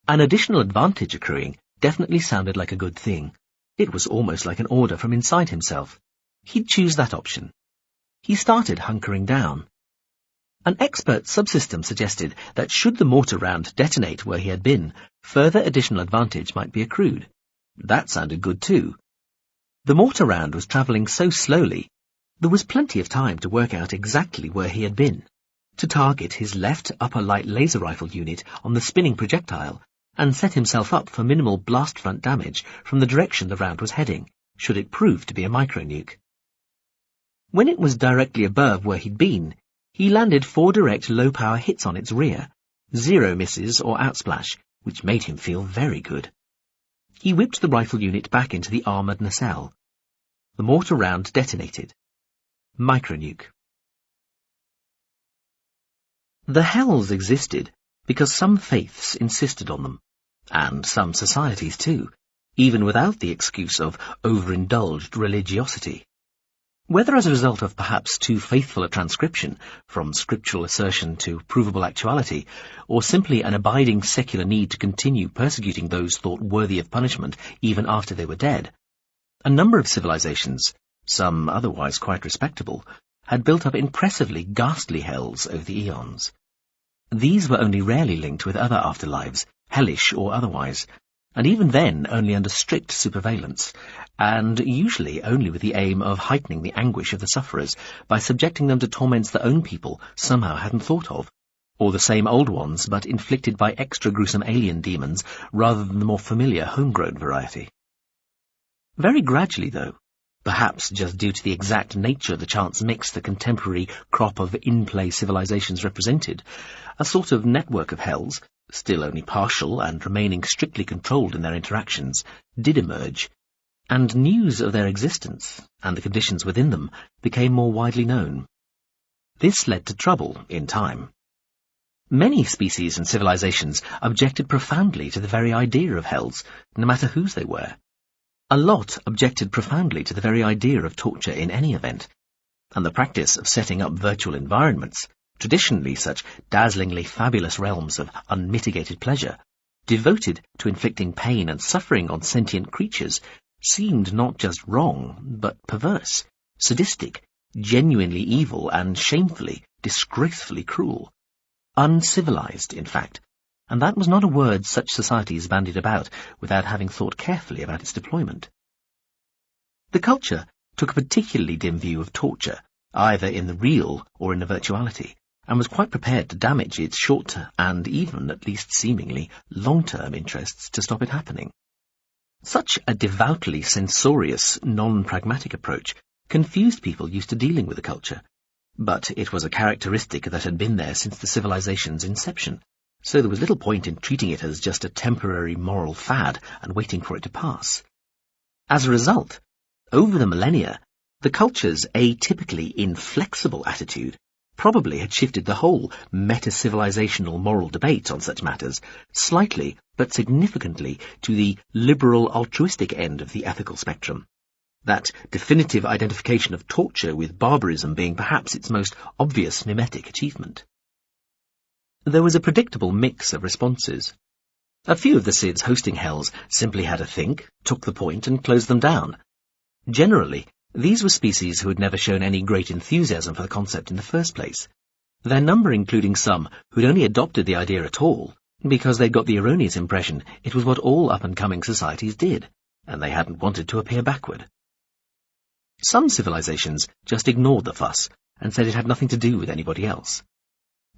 An additional advantage accruing definitely sounded like a good thing. It was almost like an order from inside himself. He'd choose that option. He started hunkering down. An expert subsystem suggested that should the mortar round detonate where he had been, further additional advantage might be accrued. That sounded good too. The mortar round was travelling so slowly, there was plenty of time to work out exactly where he had been, to target his left upper light laser rifle unit on the spinning projectile, and set himself up for minimal blast front damage from the direction the round was heading, should it prove to be a micronuke. When it was directly above where he'd been, he landed 4 direct low-power hits on its rear, 0 misses or outsplash, which made him feel very good. He whipped the rifle unit back into the armoured nacelle. The mortar round detonated. Micronuke. The hells existed because some faiths insisted on them, and some societies too, even without the excuse of overindulged religiosity. Whether as a result of perhaps too faithful a transcription, from scriptural assertion to provable actuality, or simply an abiding secular need to continue persecuting those thought worthy of punishment even after they were dead, a number of civilizations, some otherwise quite respectable, had built up impressively ghastly hells over the eons. These were only rarely linked with other afterlives, hellish or otherwise, and even then only under strict surveillance, and usually only with the aim of heightening the anguish of the sufferers by subjecting them to torments their own people somehow hadn't thought of, or the same old ones but inflicted by extra gruesome alien demons rather than the more familiar homegrown variety. Very gradually, though, perhaps just due to the exact nature of the chance mix the contemporary crop of in-play civilizations represented, a sort of network of hells, still only partial and remaining strictly controlled in their interactions, did emerge, and news of their existence and the conditions within them became more widely known. This led to trouble in time. Many species and civilizations objected profoundly to the very idea of hells, no matter whose they were. A lot objected profoundly to the very idea of torture in any event, and the practice of setting up virtual environments, traditionally such dazzlingly fabulous realms of unmitigated pleasure, devoted to inflicting pain and suffering on sentient creatures, seemed not just wrong, but perverse, sadistic, genuinely evil, and shamefully, disgracefully cruel. Uncivilized, in fact, and that was not a word such societies bandied about without having thought carefully about its deployment. The culture took a particularly dim view of torture, either in the real or in the virtuality, and was quite prepared to damage its short and even, at least seemingly, long-term interests to stop it happening. Such a devoutly censorious, non-pragmatic approach confused people used to dealing with the culture, but it was a characteristic that had been there since the civilization's inception, so there was little point in treating it as just a temporary moral fad and waiting for it to pass. As a result, over the millennia, the culture's atypically inflexible attitude probably had shifted the whole meta-civilizational moral debate on such matters slightly but significantly to the liberal altruistic end of the ethical spectrum, that definitive identification of torture with barbarism being perhaps its most obvious mimetic achievement. There was a predictable mix of responses. A few of the Siths hosting hells simply had a think, took the point, and closed them down. Generally, these were species who had never shown any great enthusiasm for the concept in the first place, their number including some who'd only adopted the idea at all because they'd got the erroneous impression it was what all up-and-coming societies did, and they hadn't wanted to appear backward. Some civilizations just ignored the fuss and said it had nothing to do with anybody else.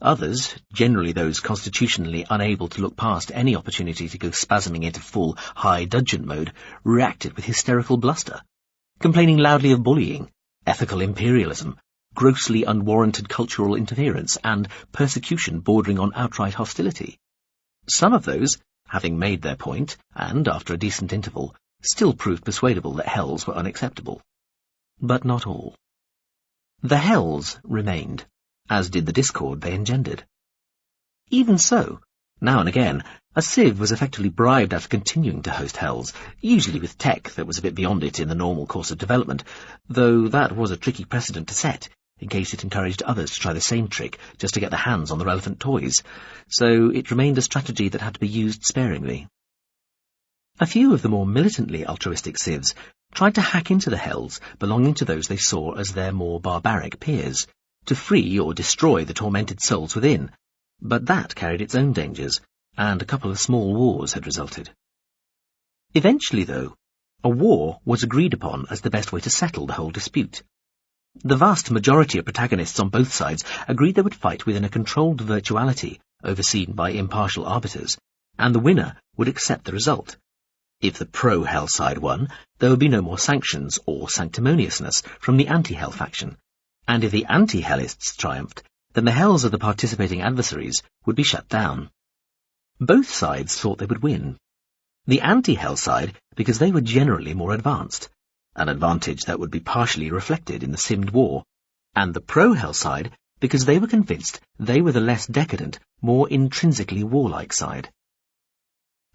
Others, generally those constitutionally unable to look past any opportunity to go spasming into full high dudgeon mode, reacted with hysterical bluster, complaining loudly of bullying, ethical imperialism, grossly unwarranted cultural interference, and persecution bordering on outright hostility. Some of those, having made their point, and after a decent interval, still proved persuadable that hells were unacceptable. But not all. The hells remained, as did the discord they engendered. Even so, now and again, a civ was effectively bribed out of continuing to host hells, usually with tech that was a bit beyond it in the normal course of development, though that was a tricky precedent to set, in case it encouraged others to try the same trick just to get their hands on the relevant toys, so it remained a strategy that had to be used sparingly. A few of the more militantly altruistic civs tried to hack into the hells belonging to those they saw as their more barbaric peers, to free or destroy the tormented souls within, but that carried its own dangers, and a couple of small wars had resulted. Eventually, though, a war was agreed upon as the best way to settle the whole dispute. The vast majority of protagonists on both sides agreed they would fight within a controlled virtuality overseen by impartial arbiters, and the winner would accept the result. If the pro-Hell side won, there would be no more sanctions or sanctimoniousness from the anti-Hell faction, and if the anti-Hellists triumphed, then the hells of the participating adversaries would be shut down. Both sides thought they would win. The anti-Hell side because they were generally more advanced, an advantage that would be partially reflected in the simmed war, and the pro-Hell side because they were convinced they were the less decadent, more intrinsically warlike side.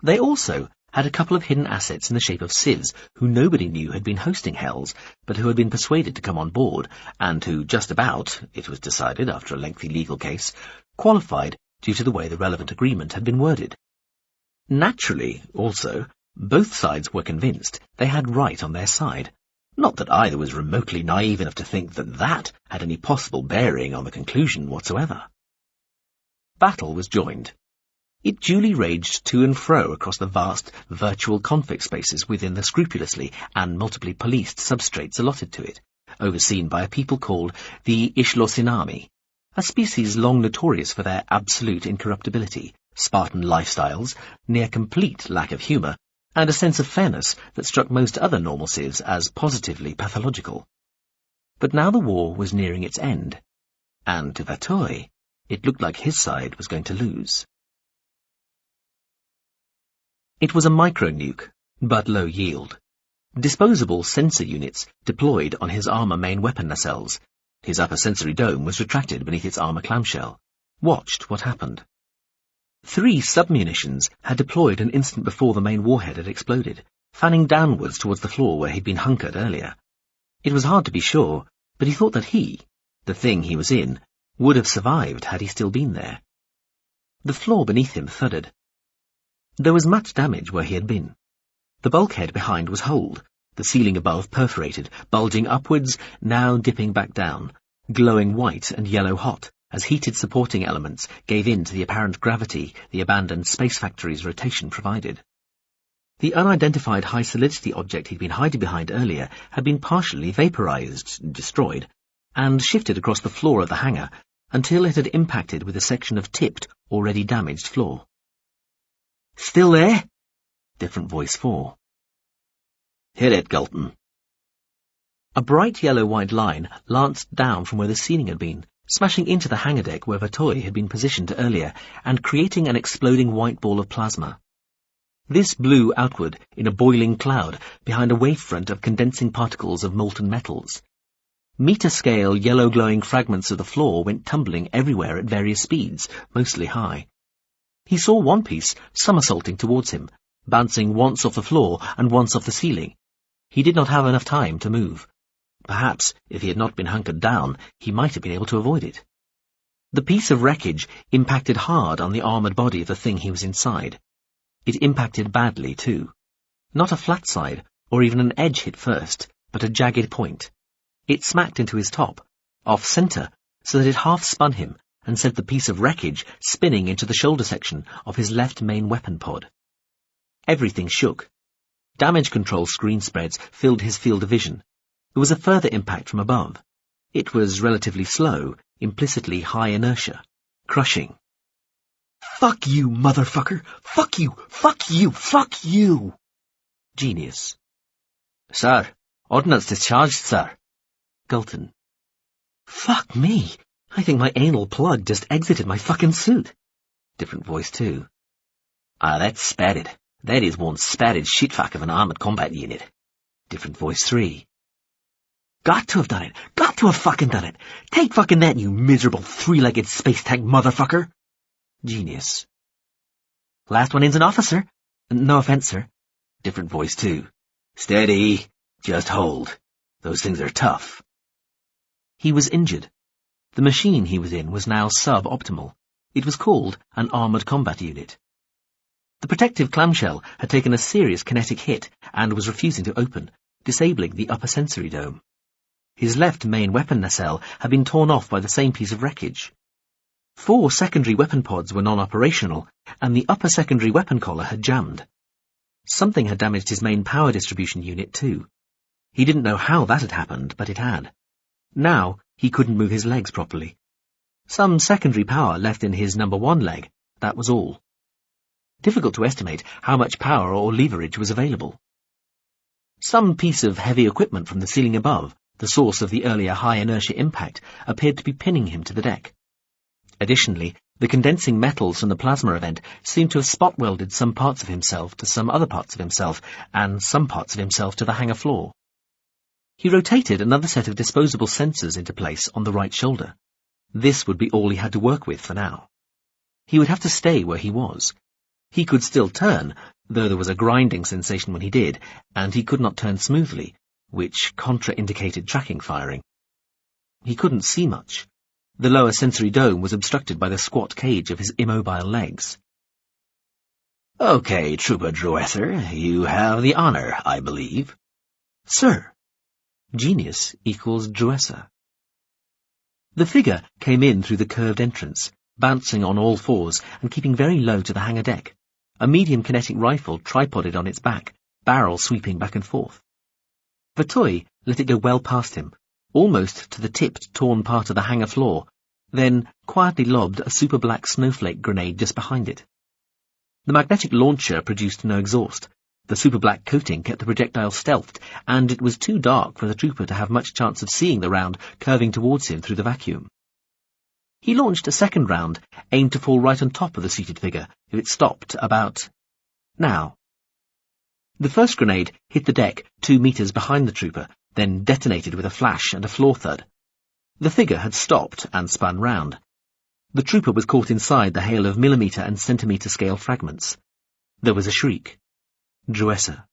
They also had a couple of hidden assets in the shape of civs who nobody knew had been hosting hells, but who had been persuaded to come on board, and who just about, it was decided after a lengthy legal case, qualified due to the way the relevant agreement had been worded. Naturally, also, both sides were convinced they had right on their side, not that either was remotely naive enough to think that that had any possible bearing on the conclusion whatsoever. Battle was joined. It duly raged to and fro across the vast virtual conflict spaces within the scrupulously and multiply policed substrates allotted to it, overseen by a people called the Ishlosinami, a species long notorious for their absolute incorruptibility, Spartan lifestyles, near-complete lack of humour, and a sense of fairness that struck most other normal civs as positively pathological. But now the war was nearing its end, and to Vatoi, it looked like his side was going to lose. It was a micro-nuke, but low yield. Disposable sensor units deployed on his armour main weapon nacelles. His upper sensory dome was retracted beneath its armour clamshell. Watched what happened. 3 submunitions had deployed an instant before the main warhead had exploded, fanning downwards towards the floor where he'd been hunkered earlier. It was hard to be sure, but he thought that he, the thing he was in, would have survived had he still been there. The floor beneath him thudded. There was much damage where he had been. The bulkhead behind was holed, the ceiling above perforated, bulging upwards, now dipping back down, glowing white and yellow-hot as heated supporting elements gave in to the apparent gravity the abandoned space factory's rotation provided. The unidentified high-solidity object he'd been hiding behind earlier had been partially vaporized, destroyed, and shifted across the floor of the hangar until it had impacted with a section of tipped, already damaged floor. "Still there?" Different voice 4. "Hit it, Galton." A bright yellow-white line lanced down from where the ceiling had been, smashing into the hangar deck where Pt.2 had been positioned earlier, and creating an exploding white ball of plasma. This blew outward in a boiling cloud behind a wavefront of condensing particles of molten metals. Meter-scale yellow-glowing fragments of the floor went tumbling everywhere at various speeds, mostly high. He saw one piece somersaulting towards him, bouncing once off the floor and once off the ceiling. He did not have enough time to move. Perhaps, if he had not been hunkered down, he might have been able to avoid it. The piece of wreckage impacted hard on the armoured body of the thing he was inside. It impacted badly, too. Not a flat side, or even an edge hit first, but a jagged point. It smacked into his top, off-centre, so that it half-spun him and sent the piece of wreckage spinning into the shoulder section of his left main weapon pod. Everything shook. Damage control screen spreads filled his field of vision. There was a further impact from above. It was relatively slow, implicitly high inertia. Crushing. "Fuck you, motherfucker! Fuck you! Fuck you! Fuck you!" Genius. "Sir, ordnance discharged, sir." Galton. "Fuck me! I think my anal plug just exited my fucking suit." Different voice 2. That's spatted. That is one spatted shitfuck of an armoured combat unit." Different voice 3. "Got to have done it! Got to have fucking done it! Take fucking that, you miserable three-legged space tank motherfucker!" Genius. "Last one in's an officer. No offence, sir." Different voice 2. "Steady. Just hold. Those things are tough." He was injured. The machine he was in was now sub-optimal. It was called an armoured combat unit. The protective clamshell had taken a serious kinetic hit and was refusing to open, disabling the upper sensory dome. His left main weapon nacelle had been torn off by the same piece of wreckage. 4 secondary weapon pods were non-operational, and the upper secondary weapon collar had jammed. Something had damaged his main power distribution unit too. He didn't know how that had happened, but it had. Now he couldn't move his legs properly. Some secondary power left in his number 1 leg, that was all. Difficult to estimate how much power or leverage was available. Some piece of heavy equipment from the ceiling above, the source of the earlier high-inertia impact, appeared to be pinning him to the deck. Additionally, the condensing metals from the plasma event seemed to have spot-welded some parts of himself to some other parts of himself, and some parts of himself to the hangar floor. He rotated another set of disposable sensors into place on the right shoulder. This would be all he had to work with for now. He would have to stay where he was. He could still turn, though there was a grinding sensation when he did, and he could not turn smoothly, which contraindicated tracking firing. He couldn't see much. The lower sensory dome was obstructed by the squat cage of his immobile legs. "Okay, Trooper Droesser, you have the honour, I believe." "Sir." Genius equals Droesser. The figure came in through the curved entrance, bouncing on all fours and keeping very low to the hangar deck, a medium kinetic rifle tripoded on its back, barrel sweeping back and forth. Pt.2 let it go well past him, almost to the tipped, torn part of the hangar floor, then quietly lobbed a super-black snowflake grenade just behind it. The magnetic launcher produced no exhaust. The super-black coating kept the projectile stealthed, and it was too dark for the trooper to have much chance of seeing the round curving towards him through the vacuum. He launched a second round, aimed to fall right on top of the seated figure, if it stopped about now. The first grenade hit the deck 2 meters behind the trooper, then detonated with a flash and a floor thud. The figure had stopped and spun round. The trooper was caught inside the hail of millimetre and centimetre scale fragments. There was a shriek. Droesser.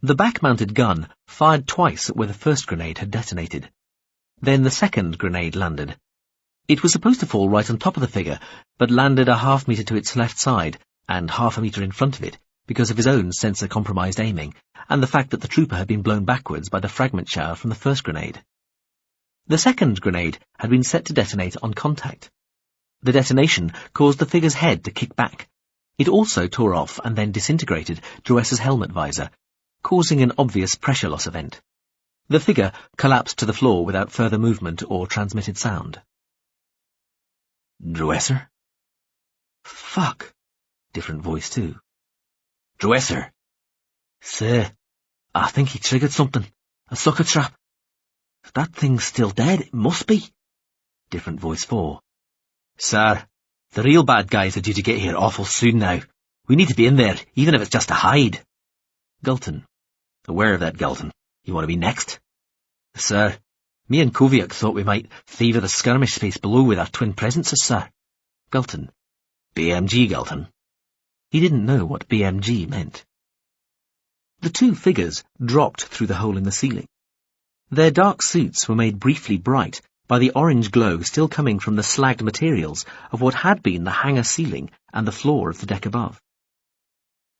The back-mounted gun fired twice at where the first grenade had detonated. Then the second grenade landed. It was supposed to fall right on top of the figure, but landed a half-metre to its left side, and half a metre in front of it, because of his own sensor-compromised aiming, and the fact that the trooper had been blown backwards by the fragment shower from the first grenade. The second grenade had been set to detonate on contact. The detonation caused the figure's head to kick back. It also tore off and then disintegrated Droesser's helmet visor, causing an obvious pressure loss event. The figure collapsed to the floor without further movement or transmitted sound. Dresser? Fuck. Different voice too. Dresser. Sir, I think he triggered something. A sucker trap. If that thing's still dead, it must be. Different voice 4. Sir, the real bad guys are due to get here awful soon now. We need to be in there, even if it's just to hide. Gulton. Aware of that, Gulton. You want to be next? Sir, me and Koviak thought we might favour the skirmish space below with our twin presences, sir. Gulton. BMG, Gulton. He didn't know what BMG meant. The two figures dropped through the hole in the ceiling. Their dark suits were made briefly bright by the orange glow still coming from the slagged materials of what had been the hangar ceiling and the floor of the deck above.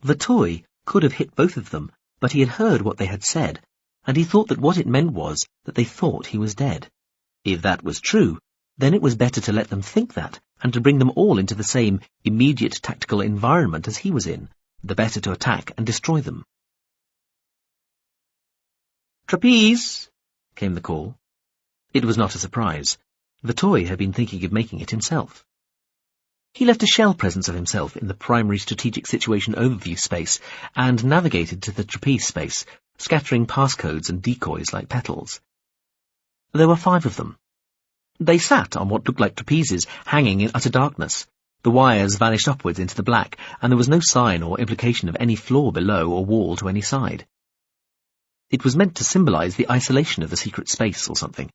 The toy could have hit both of them, but he had heard what they had said, and he thought that what it meant was that they thought he was dead. If that was true, then it was better to let them think that, and to bring them all into the same immediate tactical environment as he was in, the better to attack and destroy them. Trapeze! Came the call. It was not a surprise. The toy had been thinking of making it himself. He left a shell presence of himself in the primary strategic situation overview space and navigated to the trapeze space, scattering passcodes and decoys like petals. There were 5 of them. They sat on what looked like trapezes, hanging in utter darkness. The wires vanished upwards into the black, and there was no sign or implication of any floor below or wall to any side. It was meant to symbolize the isolation of the secret space or something.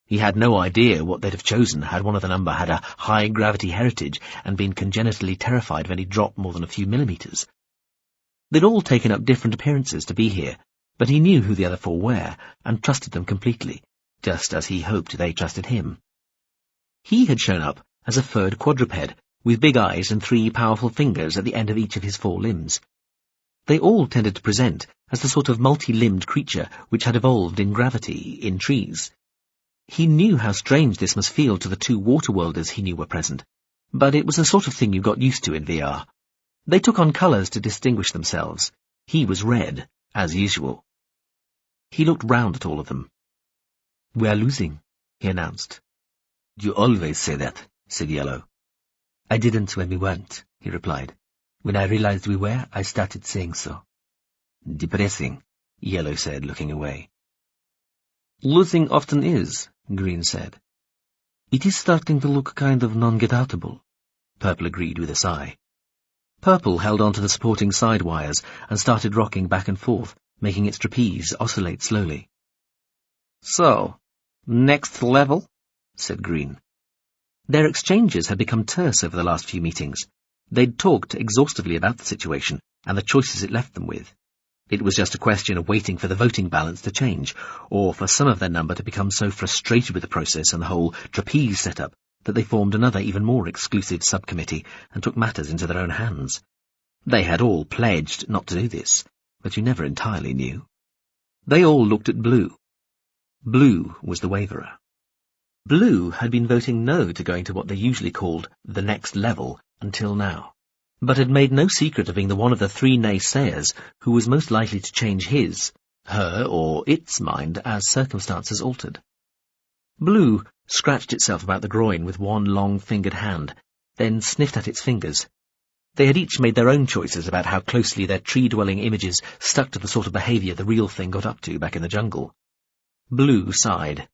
He had no idea what they'd have chosen had one of the number had a high-gravity heritage and been congenitally terrified of any drop more than a few millimeters. They'd all taken up different appearances to be here, but he knew who the other 4 were and trusted them completely, just as he hoped they trusted him. He had shown up as a furred quadruped, with big eyes and 3 powerful fingers at the end of each of his 4 limbs. They all tended to present as the sort of multi-limbed creature which had evolved in gravity, in trees. He knew how strange this must feel to the 2 water-worlders he knew were present, but it was the sort of thing you got used to in VR. They took on colours to distinguish themselves. He was red, as usual. He looked round at all of them. "We are losing," he announced. "You always say that," said Yellow. "I didn't when we weren't," he replied. "When I realized we were, I started saying so." "Depressing," Yellow said, looking away. "Losing often is," Green said. "It is starting to look kind of non-get-outable," Purple agreed with a sigh. Purple held on to the supporting side wires and started rocking back and forth, making its trapeze oscillate slowly. "So, next level?" said Green. Their exchanges had become terse over the last few meetings. They'd talked exhaustively about the situation and the choices it left them with. It was just a question of waiting for the voting balance to change, or for some of their number to become so frustrated with the process and the whole trapeze setup that they formed another even more exclusive subcommittee and took matters into their own hands. They had all pledged not to do this, but you never entirely knew. They all looked at Blue. Blue was the waverer. Blue had been voting no to going to what they usually called the next level until now, but had made no secret of being the one of the 3 naysayers who was most likely to change his, her, or its mind as circumstances altered. Blue scratched itself about the groin with one long-fingered hand, then sniffed at its fingers. They had each made their own choices about how closely their tree-dwelling images stuck to the sort of behaviour the real thing got up to back in the jungle. Blue sighed.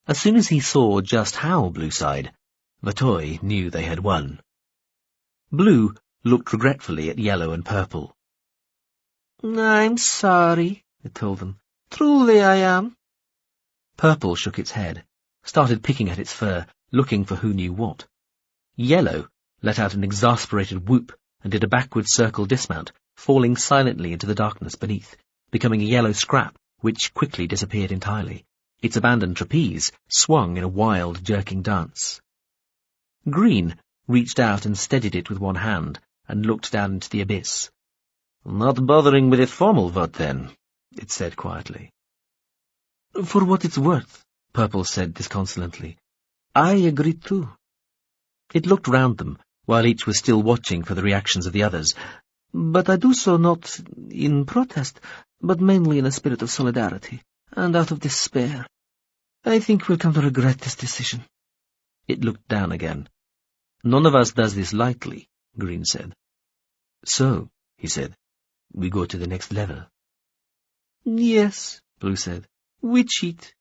As soon as he saw just how Blue sighed, the toy knew they had won. Blue looked regretfully at Yellow and Purple. "I'm sorry," it told them. "Truly I am." Purple shook its head, started picking at its fur, looking for who knew what. Yellow let out an exasperated whoop and did a backward circle dismount, falling silently into the darkness beneath, becoming a yellow scrap which quickly disappeared entirely. Its abandoned trapeze swung in a wild, jerking dance. Green reached out and steadied it with one hand, and looked down into the abyss. "Not bothering with a formal vote, then," it said quietly. "For what it's worth," Purple said disconsolately. "I agree too." It looked round them, while each was still watching for the reactions of the others, "but I do so not in protest, but mainly in a spirit of solidarity, and out of despair. I think we'll come to regret this decision." It looked down again. None of us does this lightly, Green said. So, he said, we go to the next level. Yes, Blue said. We cheat.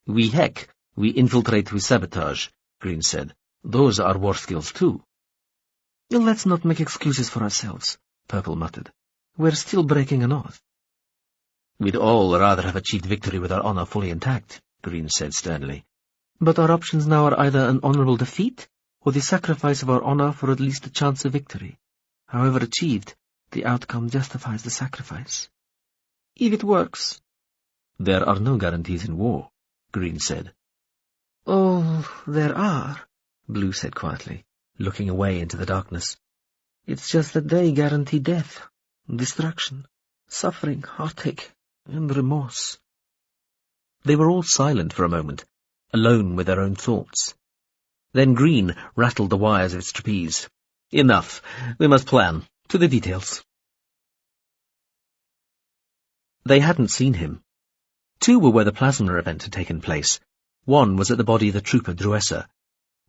We hack, we infiltrate with sabotage, Green said. Those are war skills too. Let's not make excuses for ourselves, Purple muttered. We're still breaking an oath. We'd all rather have achieved victory with our honour fully intact, Green said sternly. But our options now are either an honourable defeat, or the sacrifice of our honour for at least a chance of victory. However achieved, the outcome justifies the sacrifice. If it works. There are no guarantees in war, Green said. Oh, there are, Blue said quietly, looking away into the darkness. It's just that they guarantee death, destruction, suffering, heartache, and remorse. They were all silent for a moment, alone with their own thoughts. Then Green rattled the wires of its trapeze. Enough. We must plan. To the details. They hadn't seen him. 2 were where the plasma event had taken place. 1 was at the body of the trooper Druessa.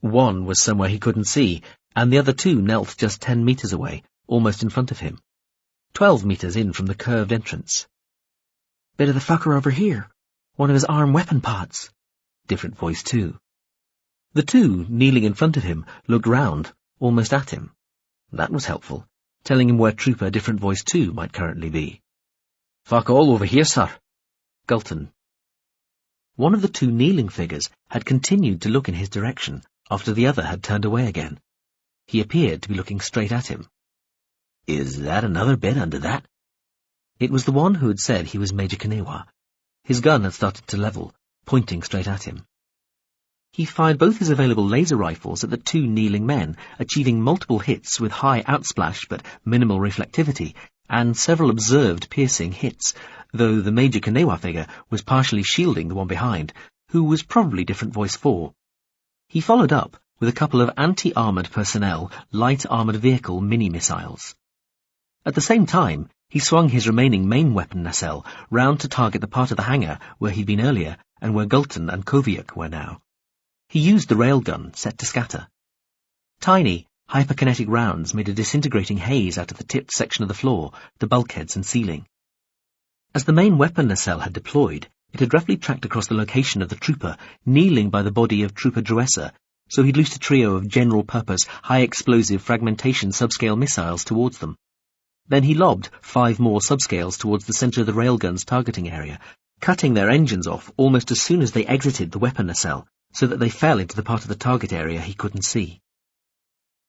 1 was somewhere he couldn't see, and the other 2 knelt just 10 meters away, almost in front of him. 12 meters in from the curved entrance. Bit of the fucker over here. One of his arm weapon pods. Different voice too. The 2, kneeling in front of him, looked round, almost at him. That was helpful, telling him where Trooper Different Voice 2 might currently be. Fuck all over here, sir. Gulton. One of the 2 kneeling figures had continued to look in his direction after the other had turned away again. He appeared to be looking straight at him. Is that another bed under that? It was the one who had said he was Major Kanewa. His gun had started to level, pointing straight at him. He fired both his available laser rifles at the 2 kneeling men, achieving multiple hits with high outsplash but minimal reflectivity, and several observed piercing hits, though the Major Kanewa figure was partially shielding the one behind, who was probably Different Voice 4. He followed up with a couple of anti-armoured personnel, light armoured vehicle mini-missiles. At the same time, he swung his remaining main weapon nacelle round to target the part of the hangar where he'd been earlier and where Gulton and Koviak were now. He used the railgun, set to scatter. Tiny, hyperkinetic rounds made a disintegrating haze out of the tipped section of the floor, the bulkheads and ceiling. As the main weapon nacelle had deployed, it had roughly tracked across the location of the trooper, kneeling by the body of Trooper Druessa, so he'd loosed a trio of general-purpose, high-explosive fragmentation subscale missiles towards them. Then he lobbed 5 more subscales towards the centre of the railgun's targeting area, cutting their engines off almost as soon as they exited the weapon nacelle, so that they fell into the part of the target area he couldn't see.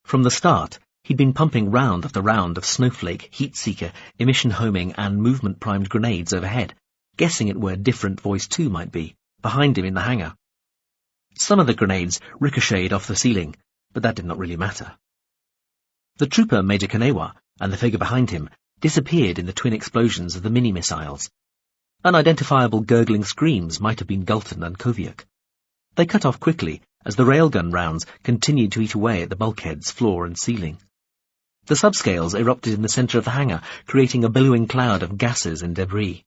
From the start, he'd been pumping round after round of snowflake, heat-seeker, emission-homing and movement-primed grenades overhead, guessing at where Different Voice 2 might be, behind him in the hangar. Some of the grenades ricocheted off the ceiling, but that did not really matter. The trooper Major Kanewa and the figure behind him disappeared in the twin explosions of the mini-missiles. Unidentifiable gurgling screams might have been Gulton and Koviak. They cut off quickly as the railgun rounds continued to eat away at the bulkheads, floor and ceiling. The subscales erupted in the centre of the hangar, creating a billowing cloud of gases and debris.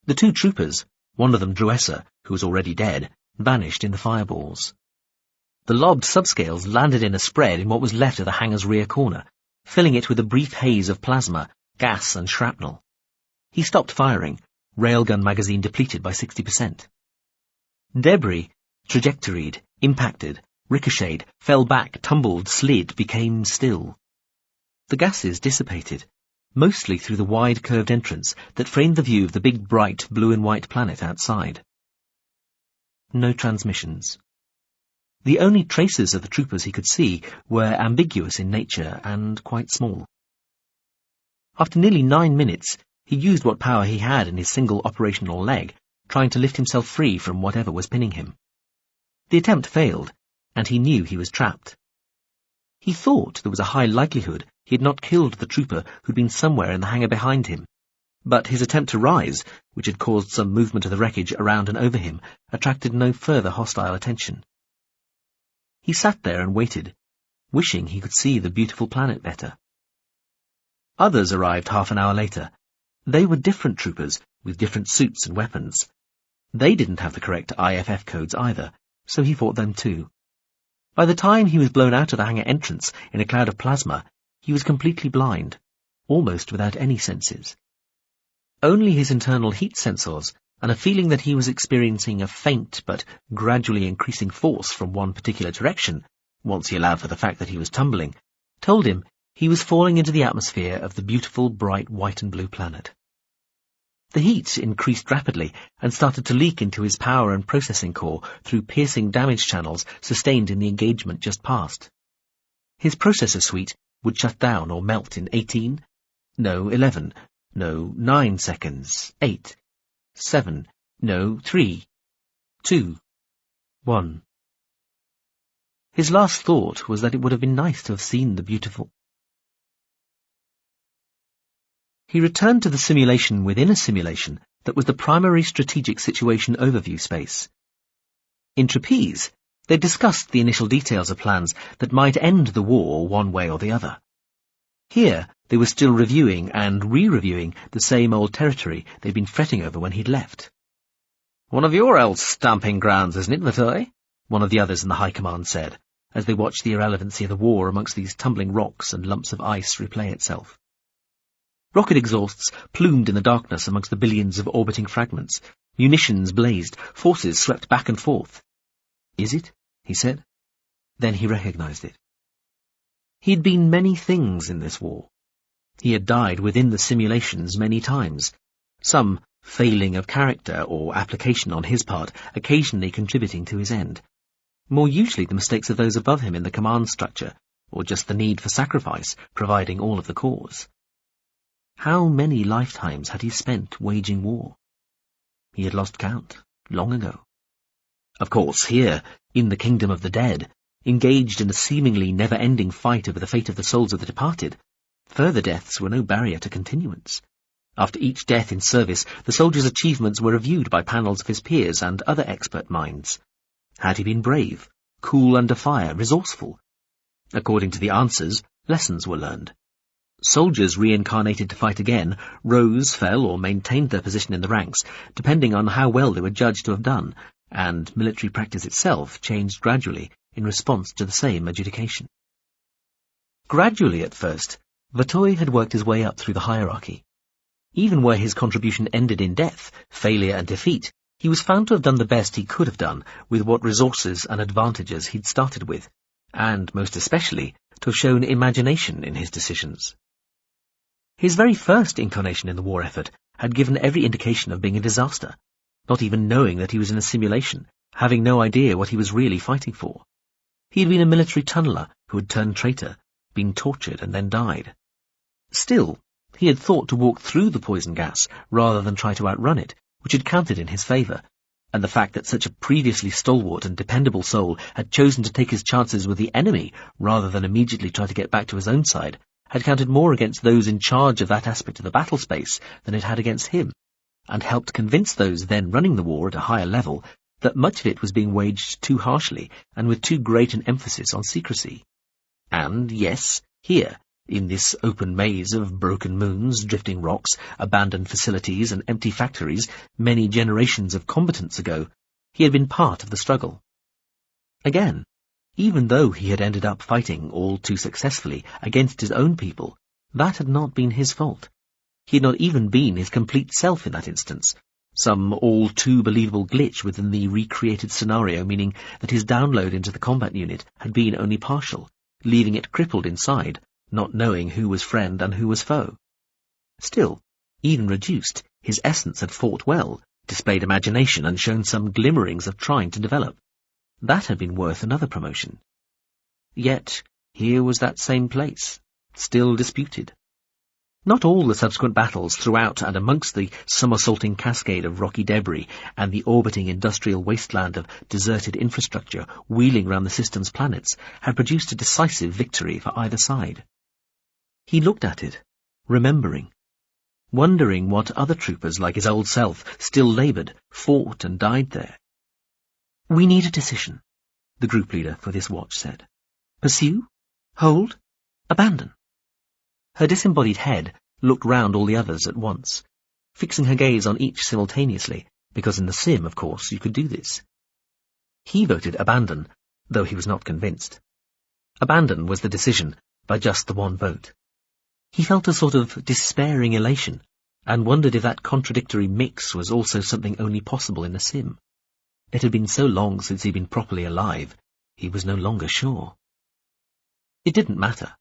The 2 troopers, one of them Druessa, who was already dead, vanished in the fireballs. The lobbed subscales landed in a spread in what was left of the hangar's rear corner, filling it with a brief haze of plasma, gas and shrapnel. He stopped firing, railgun magazine depleted by 60%. Debris trajectoried, impacted, ricocheted, fell back, tumbled, slid, became still. The gases dissipated, mostly through the wide curved entrance that framed the view of the big bright blue and white planet outside. No transmissions. The only traces of the troopers he could see were ambiguous in nature and quite small. After nearly 9 minutes, he used what power he had in his single operational leg, trying to lift himself free from whatever was pinning him. The attempt failed, and he knew he was trapped. He thought there was a high likelihood he had not killed the trooper who'd been somewhere in the hangar behind him, but his attempt to rise, which had caused some movement of the wreckage around and over him, attracted no further hostile attention. He sat there and waited, wishing he could see the beautiful planet better. Others arrived half an hour later. They were different troopers, with different suits and weapons. They didn't have the correct IFF codes either, so he fought them too. By the time he was blown out of the hangar entrance in a cloud of plasma, he was completely blind, almost without any senses. Only his internal heat sensors and a feeling that he was experiencing a faint but gradually increasing force from one particular direction, once he allowed for the fact that he was tumbling, told him he was falling into the atmosphere of the beautiful, bright white and blue planet. The heat increased rapidly and started to leak into his power and processing core through piercing damage channels sustained in the engagement just past. His processor suite would shut down or melt in 18, no 11, no 9 seconds, 8, 7, no 3, 2, 1. His last thought was that it would have been nice to have seen the beautiful. He returned to the simulation within a simulation that was the primary strategic situation overview space. In Trapeze, they discussed the initial details of plans that might end the war one way or the other. Here, they were still reviewing and re-reviewing the same old territory they'd been fretting over when he'd left. "One of your old stamping grounds, isn't it, Vatoy?" one of the others in the High Command said, as they watched the irrelevancy of the war amongst these tumbling rocks and lumps of ice replay itself. Rocket exhausts plumed in the darkness amongst the billions of orbiting fragments. Munitions blazed, forces swept back and forth. "Is it?" he said. Then he recognized it. He'd been many things in this war. He had died within the simulations many times, some failing of character or application on his part occasionally contributing to his end. More usually the mistakes of those above him in the command structure, or just the need for sacrifice, providing all of the cause. How many lifetimes had he spent waging war? He had lost count, long ago. Of course, here, in the kingdom of the dead, engaged in a seemingly never-ending fight over the fate of the souls of the departed, further deaths were no barrier to continuance. After each death in service, the soldier's achievements were reviewed by panels of his peers and other expert minds. Had he been brave, cool under fire, resourceful? According to the answers, lessons were learned. Soldiers reincarnated to fight again rose, fell, or maintained their position in the ranks, depending on how well they were judged to have done, and military practice itself changed gradually in response to the same adjudication. Gradually at first, Vatoy had worked his way up through the hierarchy. Even where his contribution ended in death, failure and defeat, he was found to have done the best he could have done with what resources and advantages he'd started with, and, most especially, to have shown imagination in his decisions. His very first incarnation in the war effort had given every indication of being a disaster, not even knowing that he was in a simulation, having no idea what he was really fighting for. He had been a military tunneler who had turned traitor, been tortured and then died. Still, he had thought to walk through the poison gas rather than try to outrun it, which had counted in his favour, and the fact that such a previously stalwart and dependable soul had chosen to take his chances with the enemy rather than immediately try to get back to his own side had counted more against those in charge of that aspect of the battle space than it had against him, and helped convince those then running the war at a higher level that much of it was being waged too harshly and with too great an emphasis on secrecy. And, yes, here, in this open maze of broken moons, drifting rocks, abandoned facilities and empty factories many generations of combatants ago, he had been part of the struggle. Again, even though he had ended up fighting all too successfully against his own people, that had not been his fault. He had not even been his complete self in that instance, some all-too-believable glitch within the recreated scenario, meaning that his download into the combat unit had been only partial, leaving it crippled inside, not knowing who was friend and who was foe. Still, even reduced, his essence had fought well, displayed imagination and shown some glimmerings of trying to develop. That had been worth another promotion. Yet, here was that same place, still disputed. Not all the subsequent battles throughout and amongst the somersaulting cascade of rocky debris and the orbiting industrial wasteland of deserted infrastructure wheeling round the system's planets had produced a decisive victory for either side. He looked at it, remembering, wondering what other troopers like his old self still laboured, fought and died there. "We need a decision," the group leader for this watch said. "Pursue? Hold? Abandon?" Her disembodied head looked round all the others at once, fixing her gaze on each simultaneously, because in the sim, of course, you could do this. He voted abandon, though he was not convinced. Abandon was the decision, by just the one vote. He felt a sort of despairing elation, and wondered if that contradictory mix was also something only possible in a sim. It had been so long since he'd been properly alive, he was no longer sure. It didn't matter.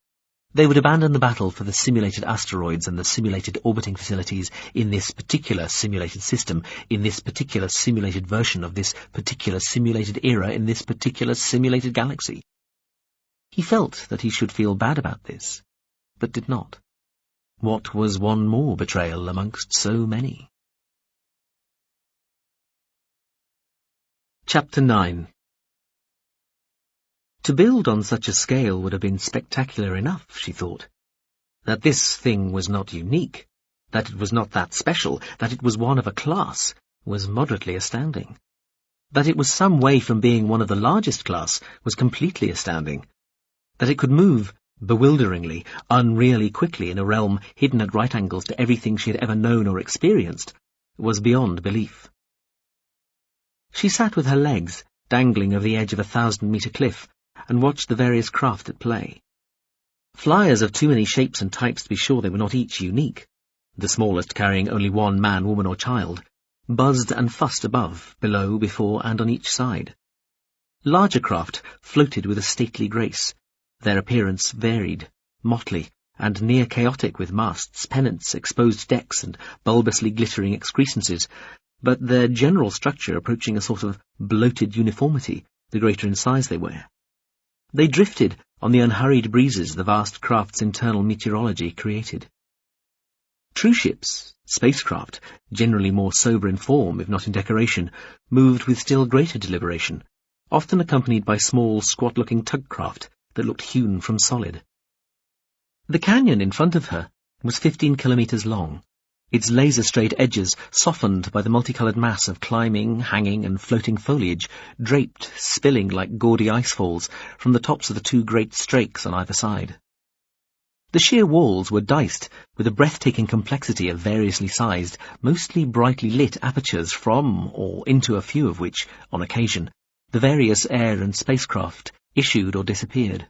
They would abandon the battle for the simulated asteroids and the simulated orbiting facilities in this particular simulated system, in this particular simulated version of this particular simulated era, in this particular simulated galaxy. He felt that he should feel bad about this, but did not. What was one more betrayal amongst so many? Chapter 9. To build on such a scale would have been spectacular enough, she thought. That this thing was not unique, that it was not that special, that it was one of a class, was moderately astounding. That it was some way from being one of the largest class was completely astounding. That it could move bewilderingly, unreally quickly in a realm hidden at right angles to everything she had ever known or experienced was beyond belief. She sat with her legs dangling over the edge of a 1,000-metre cliff and watched the various craft at play. Flyers of too many shapes and types to be sure they were not each unique, the smallest carrying only one man, woman or child, buzzed and fussed above, below, before and on each side. Larger craft floated with a stately grace. Their appearance varied, motley, and near chaotic with masts, pennants, exposed decks, and bulbously glittering excrescences, but their general structure approaching a sort of bloated uniformity, the greater in size they were. They drifted on the unhurried breezes the vast craft's internal meteorology created. True ships, spacecraft, generally more sober in form, if not in decoration, moved with still greater deliberation, often accompanied by small, squat-looking tug craft that looked hewn from solid. The canyon in front of her was 15 kilometres long, its laser-straight edges softened by the multicoloured mass of climbing, hanging and floating foliage, draped, spilling like gaudy icefalls from the tops of the two great strakes on either side. The sheer walls were diced with a breathtaking complexity of variously sized, mostly brightly lit apertures from, or into a few of which, on occasion, the various air and spacecraft issued or disappeared.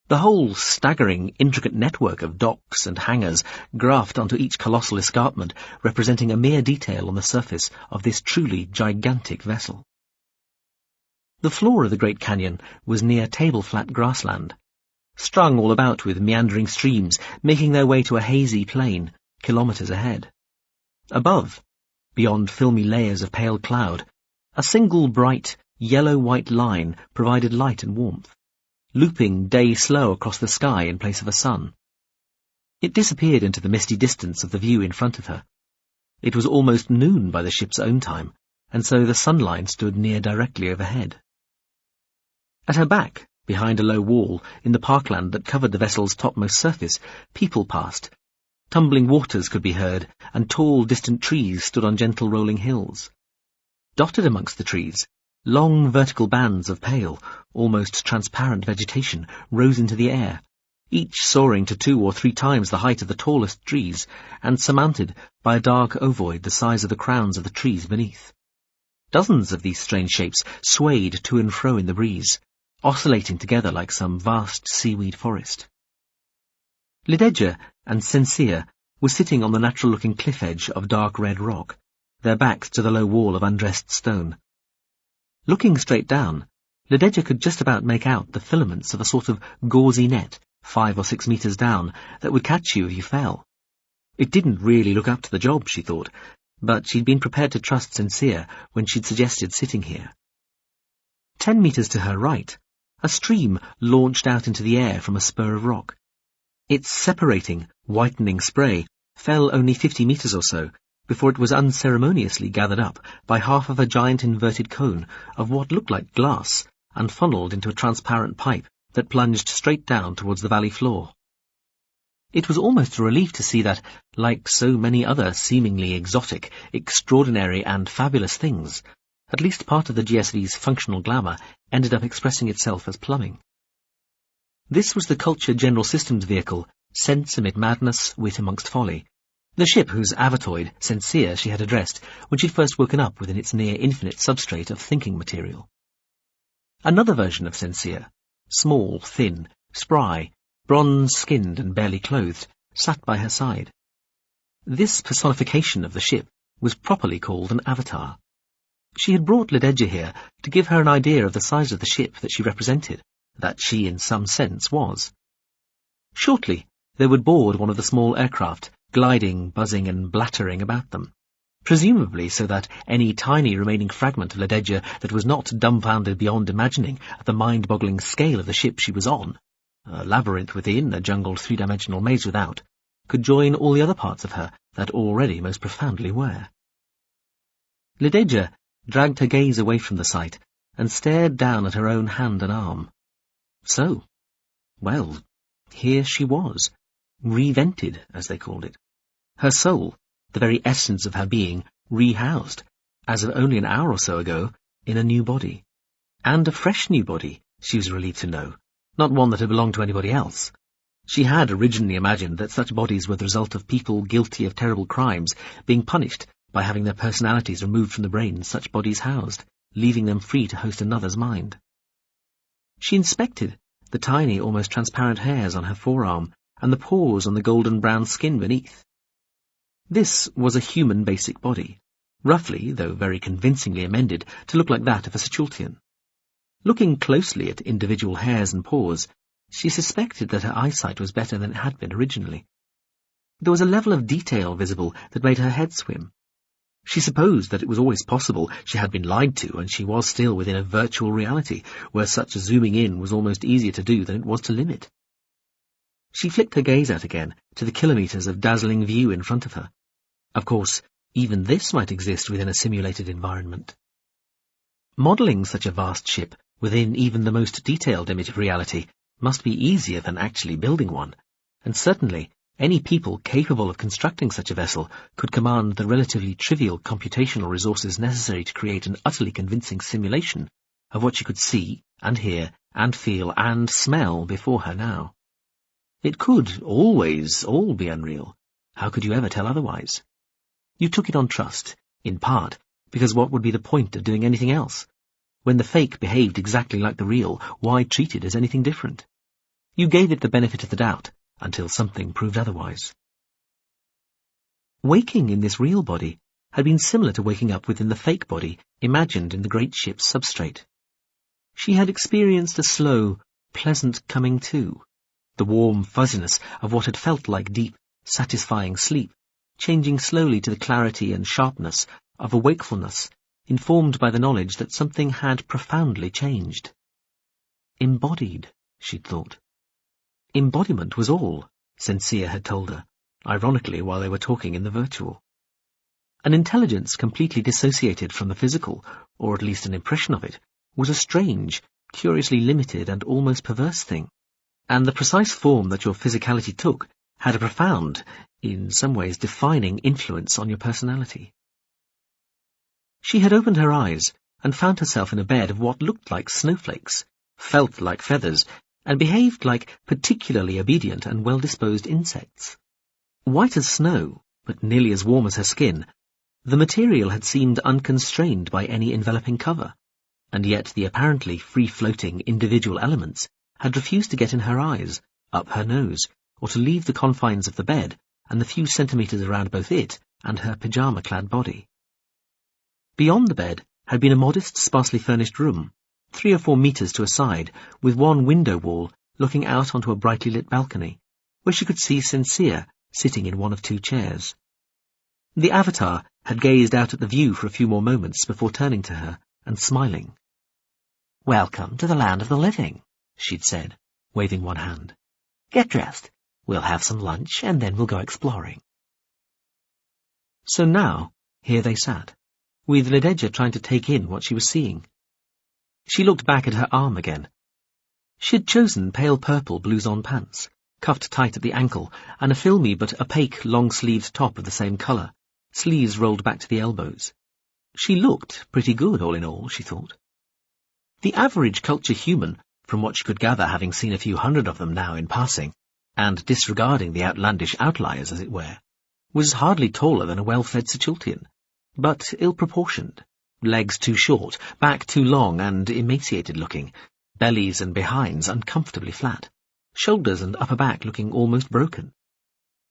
The whole staggering, intricate network of docks and hangars graphed onto each colossal escarpment, representing a mere detail on the surface of this truly gigantic vessel. The floor of the Great Canyon was near table-flat grassland, strung all about with meandering streams, making their way to a hazy plain, kilometres ahead. Above, beyond filmy layers of pale cloud, a single bright, yellow-white line provided light and warmth, looping day slow across the sky in place of a sun. It disappeared into the misty distance of the view in front of her. It was almost noon by the ship's own time, and so the sun line stood near directly overhead. At her back, behind a low wall, in the parkland that covered the vessel's topmost surface, people passed. Tumbling waters could be heard, and tall, distant trees stood on gentle rolling hills. Dotted amongst the trees, long vertical bands of pale, almost transparent vegetation rose into the air, each soaring to 2 or 3 times the height of the tallest trees, and surmounted by a dark ovoid the size of the crowns of the trees beneath. Dozens of these strange shapes swayed to and fro in the breeze, oscillating together like some vast seaweed forest. Lideja and Sensia were sitting on the natural-looking cliff edge of dark red rock, their backs to the low wall of undressed stone. Looking straight down, Lideja could just about make out the filaments of a sort of gauzy net, 5 or 6 metres down, that would catch you if you fell. It didn't really look up to the job, she thought, but she'd been prepared to trust Sincere when she'd suggested sitting here. 10 metres to her right, a stream launched out into the air from a spur of rock. Its separating, whitening spray fell only 50 metres or so, before it was unceremoniously gathered up by half of a giant inverted cone of what looked like glass and funneled into a transparent pipe that plunged straight down towards the valley floor. It was almost a relief to see that, like so many other seemingly exotic, extraordinary and fabulous things, at least part of the GSV's functional glamour ended up expressing itself as plumbing. This was the Culture General Systems vehicle, Sense amid madness, wit amongst folly, the ship whose avatoid, Sincere, she had addressed when she'd first woken up within its near-infinite substrate of thinking material. Another version of Sincere, small, thin, spry, bronze-skinned and barely clothed, sat by her side. This personification of the ship was properly called an avatar. She had brought Lededja here to give her an idea of the size of the ship that she represented, that she in some sense was. Shortly, they would board one of the small aircraft, gliding, buzzing and blattering about them, presumably so that any tiny remaining fragment of Lededja that was not dumbfounded beyond imagining at the mind-boggling scale of the ship she was on, a labyrinth within, a jungled three-dimensional maze without, could join all the other parts of her that already most profoundly were. Lededja dragged her gaze away from the sight and stared down at her own hand and arm. So, well, here she was, revented, as they called it. Her soul, the very essence of her being, rehoused, as of only an hour or so ago, in a new body. And a fresh new body, she was relieved to know, not one that had belonged to anybody else. She had originally imagined that such bodies were the result of people guilty of terrible crimes being punished by having their personalities removed from the brains such bodies housed, leaving them free to host another's mind. She inspected the tiny, almost transparent hairs on her forearm and the pores on the golden-brown skin beneath. This was a human basic body, roughly, though very convincingly amended, to look like that of a Sechultian. Looking closely at individual hairs and pores, she suspected that her eyesight was better than it had been originally. There was a level of detail visible that made her head swim. She supposed that it was always possible she had been lied to and she was still within a virtual reality, where such zooming in was almost easier to do than it was to limit. She flicked her gaze out again to the kilometres of dazzling view in front of her. Of course, even this might exist within a simulated environment. Modelling such a vast ship within even the most detailed image of reality must be easier than actually building one, and certainly any people capable of constructing such a vessel could command the relatively trivial computational resources necessary to create an utterly convincing simulation of what she could see and hear and feel and smell before her now. It could always all be unreal. How could you ever tell otherwise? You took it on trust, in part, because what would be the point of doing anything else? When the fake behaved exactly like the real, why treat it as anything different? You gave it the benefit of the doubt, until something proved otherwise. Waking in this real body had been similar to waking up within the fake body imagined in the great ship's substrate. She had experienced a slow, pleasant coming to, the warm fuzziness of what had felt like deep, satisfying sleep, changing slowly to the clarity and sharpness of a wakefulness informed by the knowledge that something had profoundly changed. Embodied, she'd thought. Embodiment was all, Sincere had told her, ironically while they were talking in the virtual. An intelligence completely dissociated from the physical, or at least an impression of it, was a strange, curiously limited and almost perverse thing, and the precise form that your physicality took had a profound, in some ways defining influence on your personality. She had opened her eyes and found herself in a bed of what looked like snowflakes, felt like feathers, and behaved like particularly obedient and well-disposed insects. White as snow, but nearly as warm as her skin, the material had seemed unconstrained by any enveloping cover, and yet the apparently free-floating individual elements had refused to get in her eyes, up her nose, or to leave the confines of the bed and the few centimetres around both it and her pyjama-clad body. Beyond the bed had been a modest, sparsely furnished room, 3 or 4 metres to a side, with one window wall looking out onto a brightly lit balcony, where she could see Sincere sitting in one of 2 chairs. The avatar had gazed out at the view for a few more moments before turning to her and smiling. "Welcome to the land of the living," she'd said, waving one hand. "Get dressed. We'll have some lunch and then we'll go exploring." So now, here they sat, with Lededja trying to take in what she was seeing. She looked back at her arm again. She had chosen pale purple blouson pants, cuffed tight at the ankle, and a filmy but opaque long-sleeved top of the same colour, sleeves rolled back to the elbows. She looked pretty good, all in all, she thought. The average culture human, from what she could gather having seen a few hundred of them now in passing, and disregarding the outlandish outliers, as it were, was hardly taller than a well-fed Sechultian, but ill-proportioned, Legs too short, back too long and emaciated looking, bellies and behinds uncomfortably flat, shoulders and upper back looking almost broken.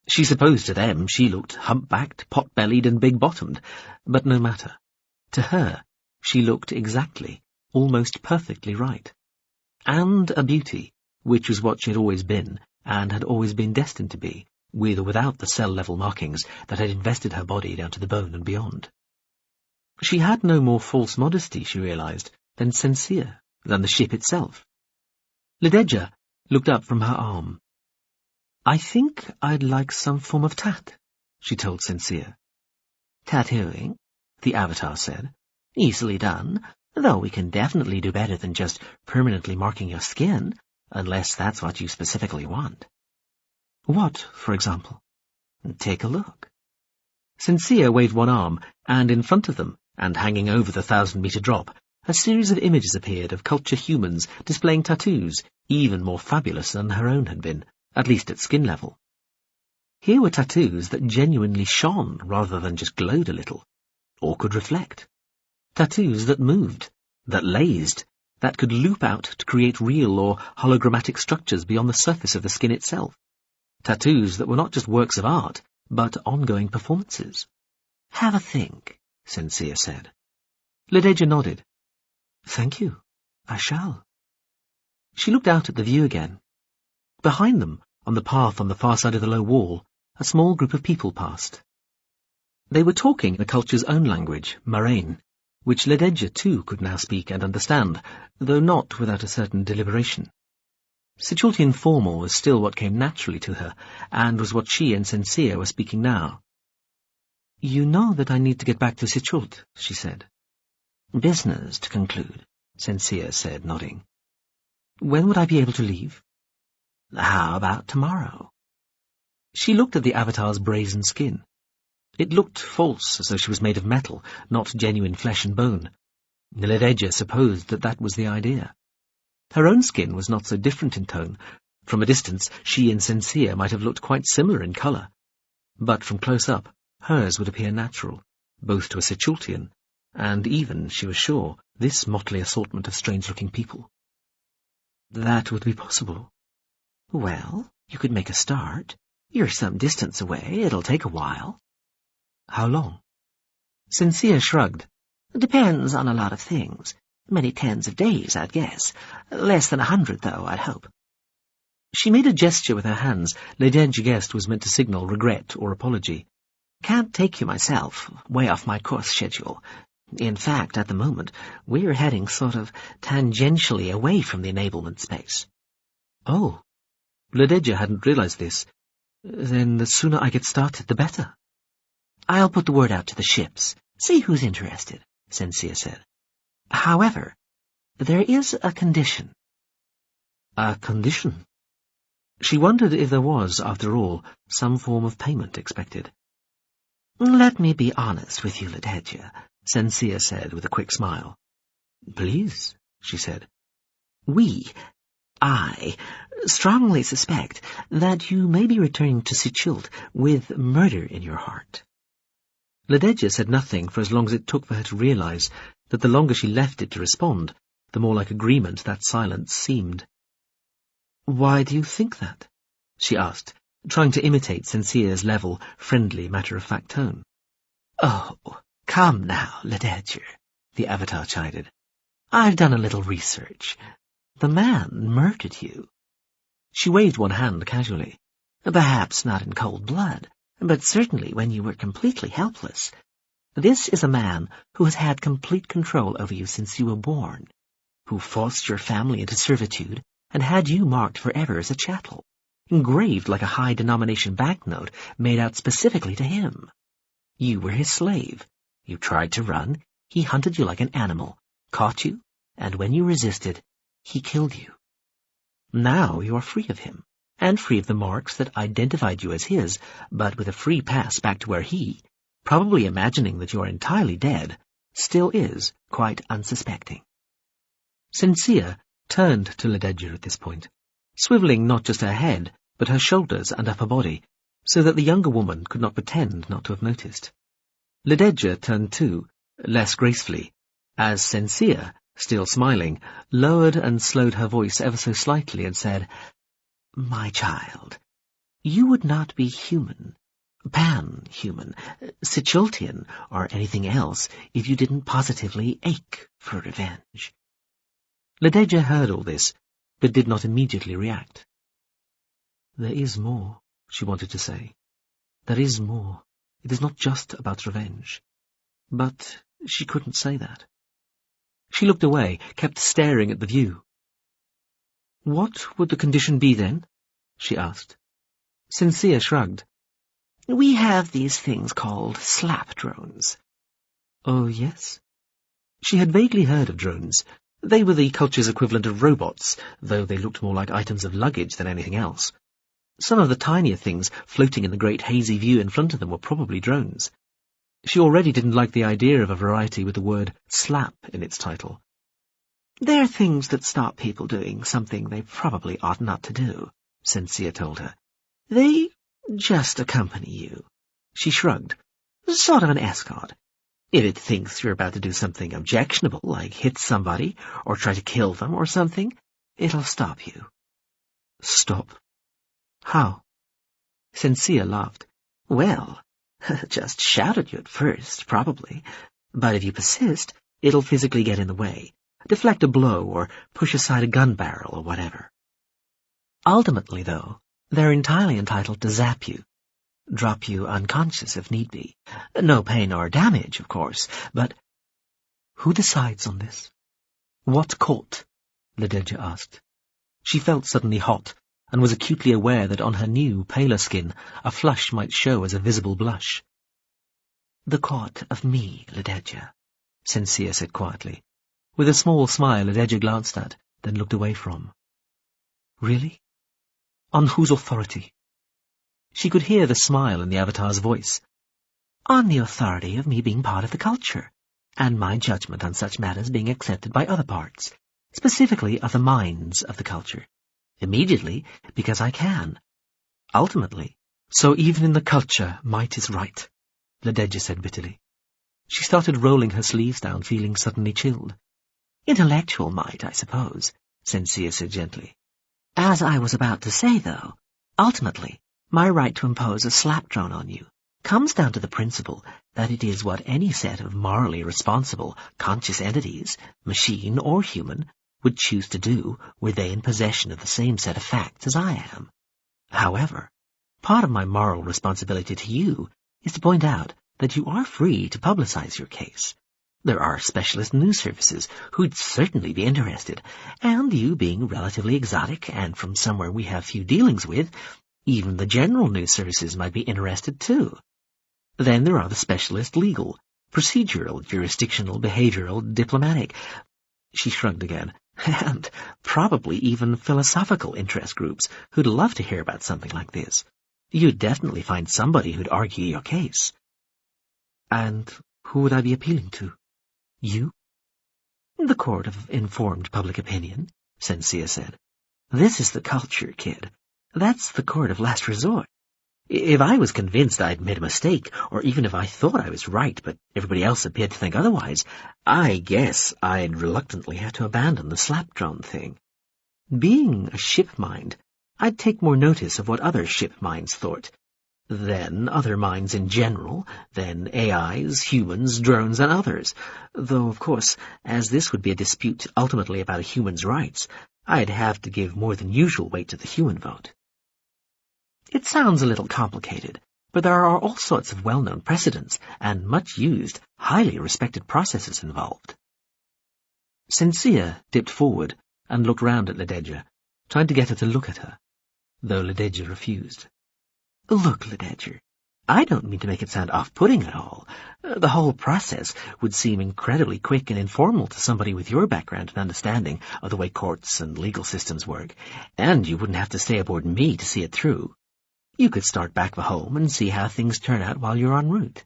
She supposed to them she looked hump-backed, pot-bellied and big-bottomed, but no matter. To her, she looked exactly, almost perfectly right. And a beauty, which was what she had always been, and had always been destined to be, with or without the cell-level markings that had invested her body down to the bone and beyond. She had no more false modesty, she realized, than sincere, than the ship itself. Lededja looked up from her arm. "I think I'd like some form of tat," she told Sincere. "Tattooing," the Avatar said. "Easily done, though we can definitely do better than just permanently marking your skin, unless that's what you specifically want." "What, for example?" "Take a look." Sincere waved one arm, and in front of them, and hanging over the 1,000-meter drop, a series of images appeared of culture humans displaying tattoos even more fabulous than her own had been, at least at skin level. Here were tattoos that genuinely shone rather than just glowed a little, or could reflect. Tattoos that moved, that lased, that could loop out to create real or hologrammatic structures beyond the surface of the skin itself. Tattoos that were not just works of art, but ongoing performances. "Have a think," Sincere said. Lededja nodded. "Thank you. I shall." She looked out at the view again. Behind them, on the path on the far side of the low wall, a small group of people passed. They were talking in a culture's own language, Marain, which Lededja too could now speak and understand, though not without a certain deliberation. Sichultian formal was still what came naturally to her, and was what she and Sincere were speaking now. "You know that I need to get back to Sichult," she said. "Business to conclude," Sincere said, nodding. "When would I be able to leave?" "How about tomorrow?" She looked at the Avatar's brazen skin. It looked false, as though she was made of metal, not genuine flesh and bone. Lededja supposed that that was the idea. Her own skin was not so different in tone. From a distance, she and Sincere might have looked quite similar in colour. But from close up, hers would appear natural, both to a Sichultian, and even, she was sure, this motley assortment of strange-looking people. "That would be possible." "Well, you could make a start. You're some distance away. It'll take a while." "How long?" Sincere shrugged. "Depends on a lot of things. Many tens of days, I'd guess. Less than 100, though, I'd hope." She made a gesture with her hands Lededja guessed was meant to signal regret or apology. "Can't take you myself. Way off my course schedule. In fact, at the moment, we're heading sort of tangentially away from the enablement space." "Oh." Lededja hadn't realized this. "Then the sooner I get started, the better." "I'll put the word out to the ships. See who's interested," Sincere said. "However, there is a condition." "A condition?" She wondered if there was, after all, some form of payment expected. "Let me be honest with you, Lededja," Sincere said with a quick smile. "Please," she said. I strongly suspect that you may be returning to Sichult with murder in your heart." Lededja said nothing for as long as it took for her to realize that the longer she left it to respond, the more like agreement that silence seemed. "Why do you think that?" she asked, trying to imitate Sincere's level, friendly, matter-of-fact tone. "Oh, come now, Lededja," the Avatar chided. "I've done a little research. The man murdered you." She waved one hand casually. "Perhaps not in cold blood, but certainly when you were completely helpless. This is a man who has had complete control over you since you were born, who forced your family into servitude and had you marked forever as a chattel, engraved like a high-denomination banknote made out specifically to him. You were his slave. You tried to run. He hunted you like an animal, caught you, and when you resisted, he killed you. Now you are free of him, and free of the marks that identified you as his, but with a free pass back to where he, probably imagining that you are entirely dead, still is quite unsuspecting." Sincere turned to Lededja at this point, swivelling not just her head, but her shoulders and upper body, so that the younger woman could not pretend not to have noticed. Lededja turned too, less gracefully, as Sensia, still smiling, lowered and slowed her voice ever so slightly and said, "My child, you would not be human, pan-human, Sitcholtian, or anything else if you didn't positively ache for revenge." Lededja heard all this, but did not immediately react. "There is more," she wanted to say. "There is more. It is not just about revenge." But she couldn't say that. She looked away, kept staring at the view. "What would the condition be then?" she asked. Sensia shrugged. "We have these things called slap drones." "Oh, yes?" She had vaguely heard of drones. They were the culture's equivalent of robots, though they looked more like items of luggage than anything else. Some of the tinier things floating in the great hazy view in front of them were probably drones. She already didn't like the idea of a variety with the word slap in its title. "They're things that stop people doing something they probably ought not to do," Sensia told her. "They just accompany you." She shrugged. "Sort of an escort. If it thinks you're about to do something objectionable, like hit somebody or try to kill them or something, it'll stop you." "Stop? How?" Sensia laughed. "Well, just shout at you at first, probably. But if you persist, it'll physically get in the way, deflect a blow or push aside a gun barrel or whatever. Ultimately, though, they're entirely entitled to zap you, drop you unconscious if need be. No pain or damage, of course, but—" "Who decides on this? What court?" Lededja asked. She felt suddenly hot, and was acutely aware that on her new, paler skin a flush might show as a visible blush. "The court of me, Lededja," Sensia said quietly. With a small smile Lededja glanced at, then looked away from. "Really? On whose authority?" She could hear the smile in the Avatar's voice. "On the authority of me being part of the culture, and my judgment on such matters being accepted by other parts, specifically other minds of the culture. Immediately, because I can. Ultimately." "So even in the culture, might is right," Lededja said bitterly. She started rolling her sleeves down, feeling suddenly chilled. "Intellectual might, I suppose," Sensia said gently. "As I was about to say, though, ultimately, my right to impose a slap drone on you comes down to the principle that it is what any set of morally responsible, conscious entities, machine or human, would choose to do were they in possession of the same set of facts as I am. However, part of my moral responsibility to you is to point out that you are free to publicize your case. There are specialist news services who'd certainly be interested, and you being relatively exotic and from somewhere we have few dealings with, even the general news services might be interested too. Then there are the specialist legal, procedural, jurisdictional, behavioral, diplomatic—" She shrugged again. "And probably even philosophical interest groups who'd love to hear about something like this. You'd definitely find somebody who'd argue your case." "And who would I be appealing to? You?" "The court of informed public opinion," Sensia said. "This is the culture, kid. That's the court of last resort. If I was convinced I'd made a mistake, or even if I thought I was right but everybody else appeared to think otherwise, I guess I'd reluctantly have to abandon the slap drone thing. Being a ship mind, I'd take more notice of what other ship minds thought. Then other minds in general, then AIs, humans, drones, and others. Though, of course, as this would be a dispute ultimately about a human's rights, I'd have to give more than usual weight to the human vote. It sounds a little complicated, but there are all sorts of well-known precedents and much-used, highly respected processes involved." Sensia dipped forward and looked round at Lededja, trying to get her to look at her, though Lededja refused. "Look, Lededja, I don't mean to make it sound off-putting at all. The whole process would seem incredibly quick and informal to somebody with your background and understanding of the way courts and legal systems work, and you wouldn't have to stay aboard me to see it through. You could start back home and see how things turn out while you're en route.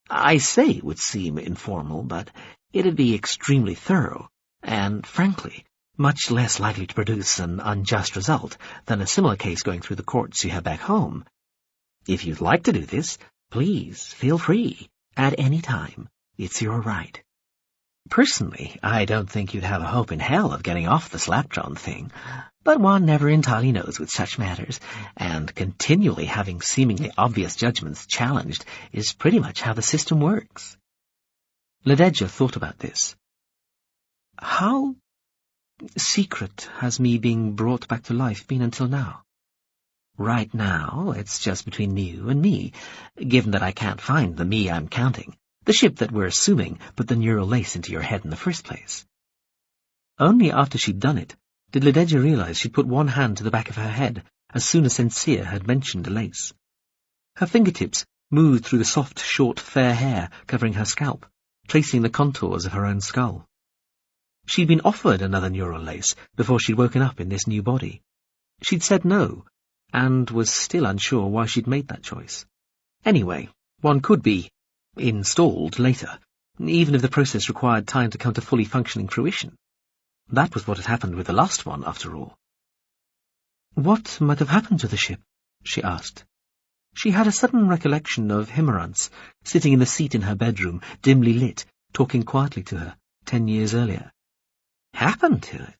I say it would seem informal, but it'd be extremely thorough, and, frankly, much less likely to produce an unjust result than a similar case going through the courts you have back home. If you'd like to do this, please feel free, at any time. It's your right." Personally, I don't think you'd have a hope in hell of getting off the slapdrawn thing, but one never entirely knows with such matters, and continually having seemingly obvious judgments challenged is pretty much how the system works. Lededja thought about this. How secret has me being brought back to life been until now? Right now, it's just between you and me, given that I can't find the me I'm counting, the ship that we're assuming put the neural lace into your head in the first place. Only after she'd done it did Lededja realize she'd put one hand to the back of her head as soon as Sincere had mentioned the lace. Her fingertips moved through the soft, short, fair hair covering her scalp, tracing the contours of her own skull. She'd been offered another neural lace before she'd woken up in this new body. She'd said no, and was still unsure why she'd made that choice. Anyway, one could be installed later, even if the process required time to come to fully functioning fruition. That was what had happened with the last one, after all. What might have happened to the ship? She asked. She had a sudden recollection of Himmerance, sitting in the seat in her bedroom, dimly lit, talking quietly to her, 10 years earlier. Happened to it?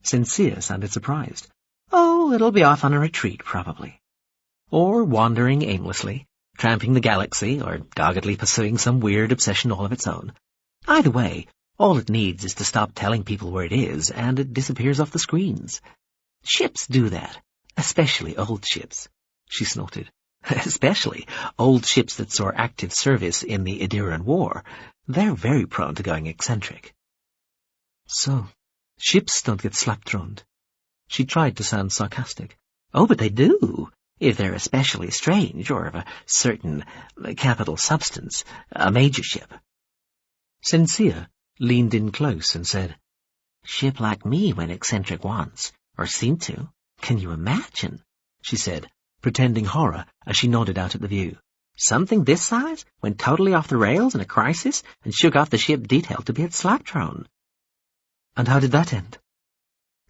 Sincere sounded surprised. Oh, it'll be off on a retreat, probably. Or wandering aimlessly, tramping the galaxy, or doggedly pursuing some weird obsession all of its own. Either way, all it needs is to stop telling people where it is, and it disappears off the screens. Ships do that, especially old ships, she snorted. Especially old ships that saw active service in the Idiran War. They're very prone to going eccentric. So, ships don't get slap-droned. She tried to sound sarcastic. Oh, but they do, if they're especially strange, or of a certain capital substance, a major ship. Sincere leaned in close and said, Ship like me went eccentric once, or seemed to. Can you imagine? She said, pretending horror as she nodded out at the view. Something this size went totally off the rails in a crisis and shook off the ship detailed to be at slap-drone. And how did that end?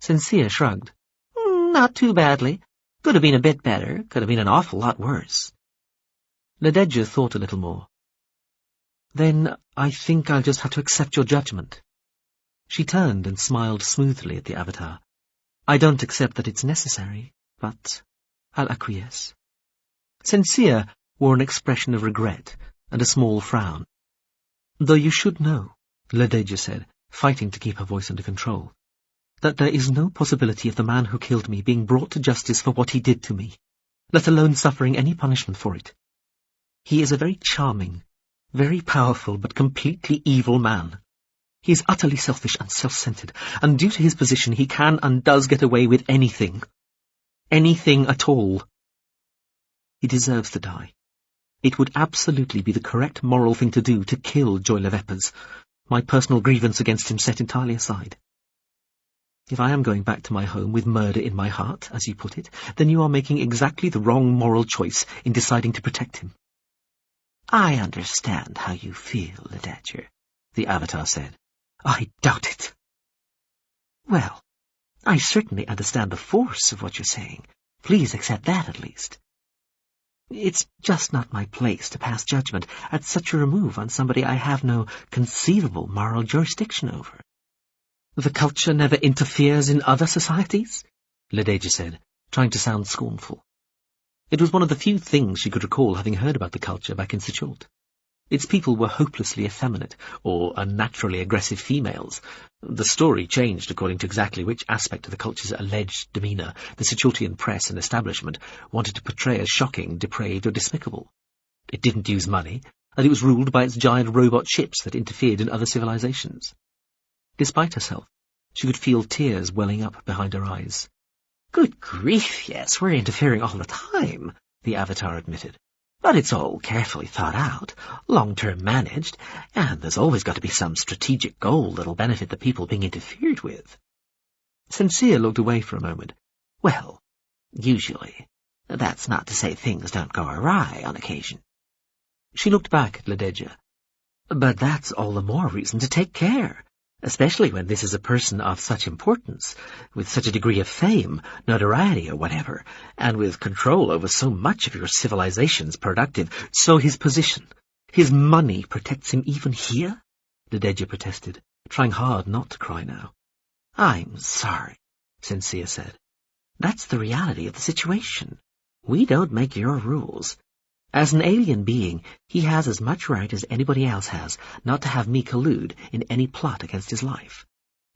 Sincere shrugged. Not too badly. Could have been a bit better, could have been an awful lot worse. Lededja thought a little more. Then I think I'll just have to accept your judgment. She turned and smiled smoothly at the Avatar. I don't accept that it's necessary, but I'll acquiesce. Sincere wore an expression of regret and a small frown. Though you should know, Lededja said, fighting to keep her voice under control, that there is no possibility of the man who killed me being brought to justice for what he did to me, let alone suffering any punishment for it. He is a very charming, very powerful, but completely evil man. He is utterly selfish and self-centered, and due to his position he can and does get away with anything. Anything at all. He deserves to die. It would absolutely be the correct moral thing to do to kill Joy Leveppers, my personal grievance against him set entirely aside. If I am going back to my home with murder in my heart, as you put it, then you are making exactly the wrong moral choice in deciding to protect him. I understand how you feel, Lededja, the Avatar said. I doubt it. Well, I certainly understand the force of what you're saying. Please accept that at least. It's just not my place to pass judgment at such a remove on somebody I have no conceivable moral jurisdiction over. The culture never interferes in other societies? Lededja said, trying to sound scornful. It was one of the few things she could recall having heard about the culture back in Sichult. Its people were hopelessly effeminate, or unnaturally aggressive females. The story changed according to exactly which aspect of the culture's alleged demeanour the Sichultian press and establishment wanted to portray as shocking, depraved, or despicable. It didn't use money, and it was ruled by its giant robot ships that interfered in other civilizations. Despite herself, she could feel tears welling up behind her eyes. Good grief, yes, we're interfering all the time, the Avatar admitted. But it's all carefully thought out, long-term managed, and there's always got to be some strategic goal that'll benefit the people being interfered with. Sincere looked away for a moment. Well, usually. That's not to say things don't go awry on occasion. She looked back at Lededja. But that's all the more reason to take care, especially when this is a person of such importance, with such a degree of fame, notoriety, or whatever, and with control over so much of your civilization's productive. So his position, his money protects him even here? Lededja protested, trying hard not to cry now. I'm sorry, Sensia said. That's the reality of the situation. We don't make your rules. As an alien being, he has as much right as anybody else has not to have me collude in any plot against his life.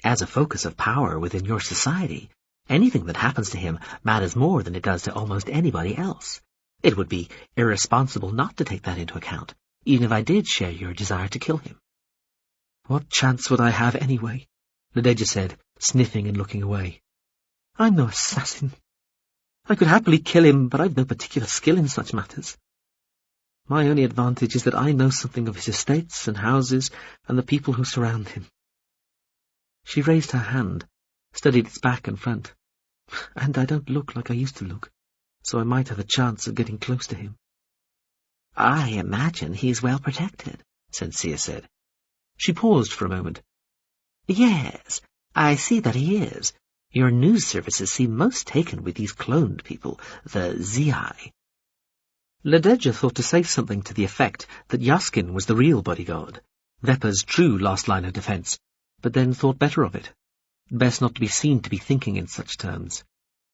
As a focus of power within your society, anything that happens to him matters more than it does to almost anybody else. It would be irresponsible not to take that into account, even if I did share your desire to kill him. What chance would I have anyway? Lededja said, sniffing and looking away. I'm no assassin. I could happily kill him, but I've no particular skill in such matters. My only advantage is that I know something of his estates and houses and the people who surround him. She raised her hand, studied its back and front, and I don't look like I used to look, so I might have a chance of getting close to him. I imagine he's well protected, Sensia said. She paused for a moment. Yes, I see that he is. Your news services seem most taken with these cloned people, the Zi. Lededja thought to say something to the effect that Yaskin was the real bodyguard, Vepa's true last line of defence, but then thought better of it. Best not to be seen to be thinking in such terms.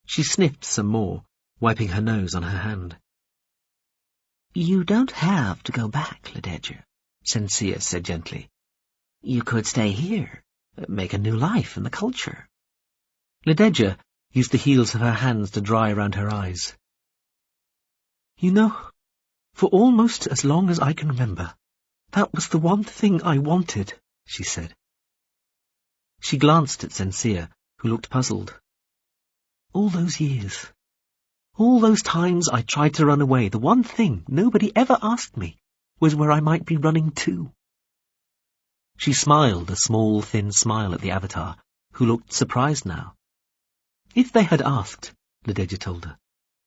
She sniffed some more, wiping her nose on her hand. You don't have to go back, Lededja, Sensia said gently. You could stay here, make a new life in the culture. Lededja used the heels of her hands to dry around her eyes. You know, for almost as long as I can remember, that was the one thing I wanted, she said. She glanced at Sensia, who looked puzzled. All those years, all those times I tried to run away, the one thing nobody ever asked me was where I might be running to. She smiled a small, thin smile at the Avatar, who looked surprised now. If they had asked, Lededja told her,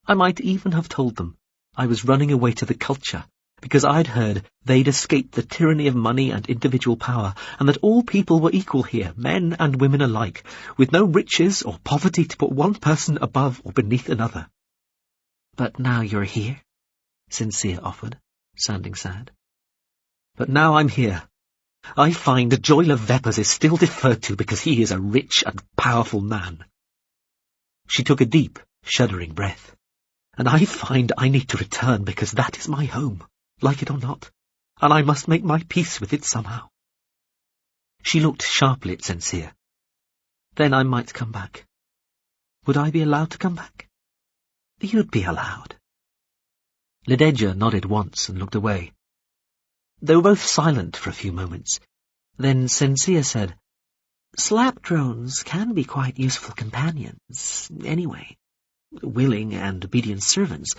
I might even have told them I was running away to the culture, because I'd heard they'd escaped the tyranny of money and individual power, and that all people were equal here, men and women alike, with no riches or poverty to put one person above or beneath another. But now you're here, Sensia offered, sounding sad. But now I'm here. I find Joyla Vepas is still deferred to because he is a rich and powerful man. She took a deep, shuddering breath. And I find I need to return because that is my home, like it or not, and I must make my peace with it somehow. She looked sharply at Sensia. Then I might come back. Would I be allowed to come back? You'd be allowed. Lededja nodded once and looked away. They were both silent for a few moments. Then Sensia said, Slap drones can be quite useful companions, anyway. Willing and obedient servants,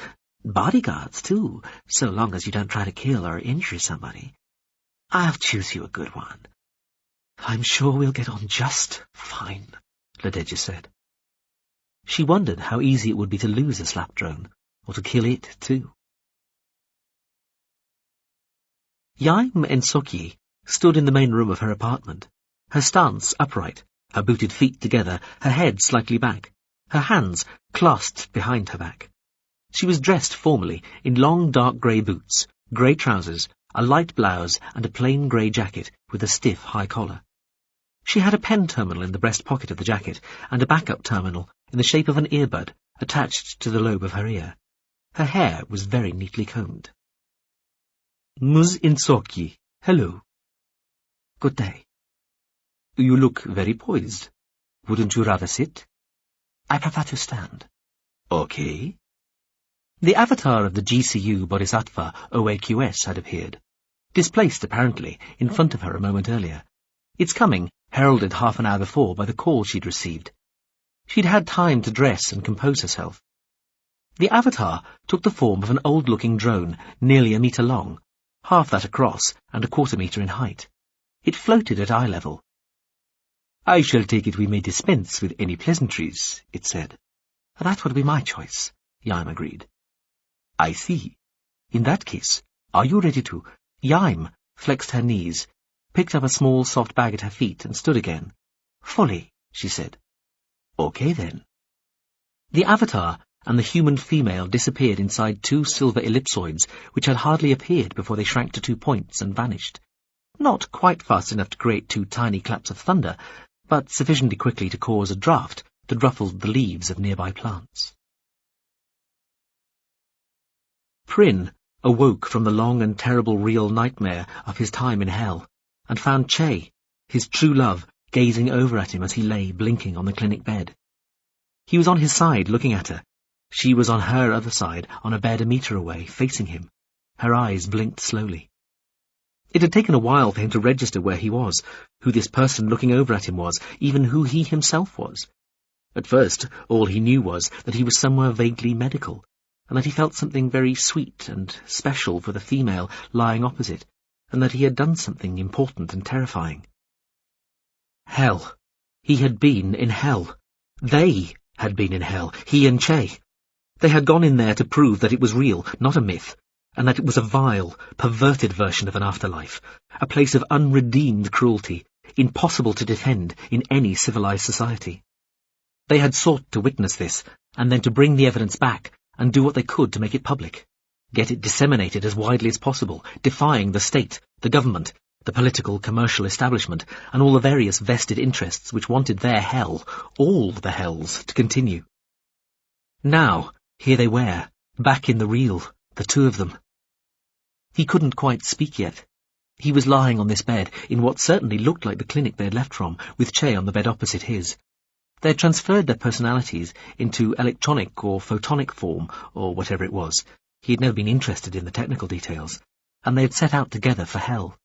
bodyguards too, so long as you don't try to kill or injure somebody. I'll choose you a good one. I'm sure we'll get on just fine, Lededja said. She wondered how easy it would be to lose a slap drone, or to kill it too. Iain Ensokyi stood in the main room of her apartment, her stance upright, her booted feet together, her head slightly back, her hands clasped behind her back. She was dressed formally in long dark grey boots, grey trousers, a light blouse and a plain grey jacket with a stiff high collar. She had a pen terminal in the breast pocket of the jacket and a backup terminal in the shape of an earbud attached to the lobe of her ear. Her hair was very neatly combed. Ms. Ensokyi, hello. Good day. You look very poised. Wouldn't you rather sit? I prefer to stand. Okay. The avatar of the GCU Bodhisattva OAQS had appeared, displaced apparently in front of her a moment earlier. Its coming heralded half an hour before by the call she'd received. She'd had time to dress and compose herself. The avatar took the form of an old-looking drone nearly 1 metre long, half that across and 1/4 metre in height. It floated at eye level. I shall take it we may dispense with any pleasantries, it said. That would be my choice, Iain agreed. I see. In that case, are you ready to? Iain flexed her knees, picked up a small soft bag at her feet and stood again. Fully, she said. Okay then. The avatar and the human female disappeared inside 2 silver ellipsoids which had hardly appeared before they shrank to 2 points and vanished. Not quite fast enough to create 2 tiny claps of thunder, but sufficiently quickly to cause a draught that ruffled the leaves of nearby plants. Prynne awoke from the long and terrible real nightmare of his time in hell, and found Che, his true love, gazing over at him as he lay blinking on the clinic bed. He was on his side, looking at her. She was on her other side, on a bed a metre away, facing him. Her eyes blinked slowly. It had taken a while for him to register where he was, who this person looking over at him was, even who he himself was. At first, all he knew was that he was somewhere vaguely medical, and that he felt something very sweet and special for the female lying opposite, and that he had done something important and terrifying. Hell. He had been in hell. They had been in hell, he and Che. They had gone in there to prove that it was real, not a myth, and that it was a vile, perverted version of an afterlife, a place of unredeemed cruelty, impossible to defend in any civilized society. They had sought to witness this, and then to bring the evidence back, and do what they could to make it public, get it disseminated as widely as possible, defying the state, the government, the political, commercial establishment, and all the various vested interests which wanted their hell, all the hells, to continue. Now, here they were, back in the real, the 2 of them. He couldn't quite speak yet. He was lying on this bed, in what certainly looked like the clinic they had left from, with Che on the bed opposite his. They had transferred their personalities into electronic or photonic form, or whatever it was. He had never been interested in the technical details, and they had set out together for hell.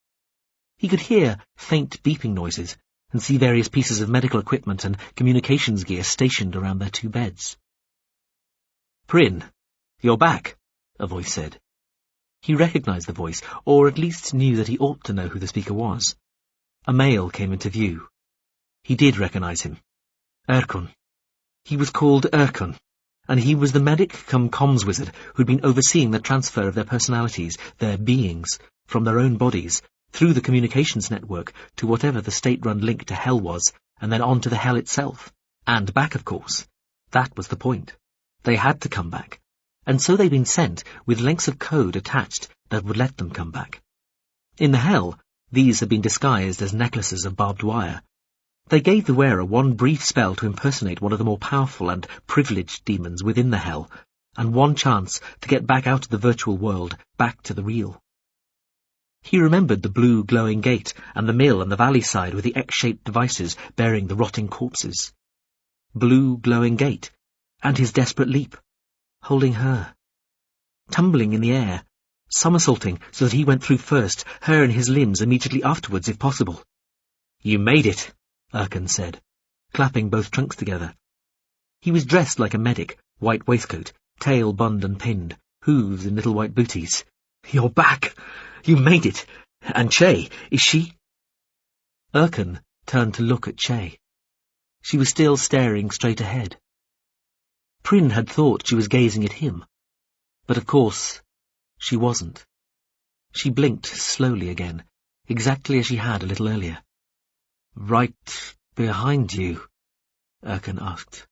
He could hear faint beeping noises, and see various pieces of medical equipment and communications gear stationed around their 2 beds. "Prynne, you're back," a voice said. He recognized the voice, or at least knew that he ought to know who the speaker was. A male came into view. He did recognize him. Erkun. He was called Erkun, and he was the medic-cum-comms wizard who'd been overseeing the transfer of their personalities, their beings, from their own bodies, through the communications network to whatever the state-run link to hell was, and then on to the hell itself. And back, of course. That was the point. They had to come back. And so they'd been sent with links of code attached that would let them come back. In the hell, these had been disguised as necklaces of barbed wire. They gave the wearer one brief spell to impersonate one of the more powerful and privileged demons within the hell, and one chance to get back out of the virtual world, back to the real. He remembered the blue glowing gate, and the mill and the valley side with the X-shaped devices bearing the rotting corpses. Blue glowing gate, and his desperate leap, holding her. Tumbling in the air, somersaulting so that he went through first, her and his limbs immediately afterwards if possible. "You made it," Erkun said, clapping both trunks together. He was dressed like a medic, white waistcoat, tail bunned and pinned, hooves in little white booties. "You're back! You made it! And Che, is she—" Erkun turned to look at Che. She was still staring straight ahead. Prynne had thought she was gazing at him, but of course she wasn't. She blinked slowly again, exactly as she had a little earlier. "Right behind you?" Erkun asked,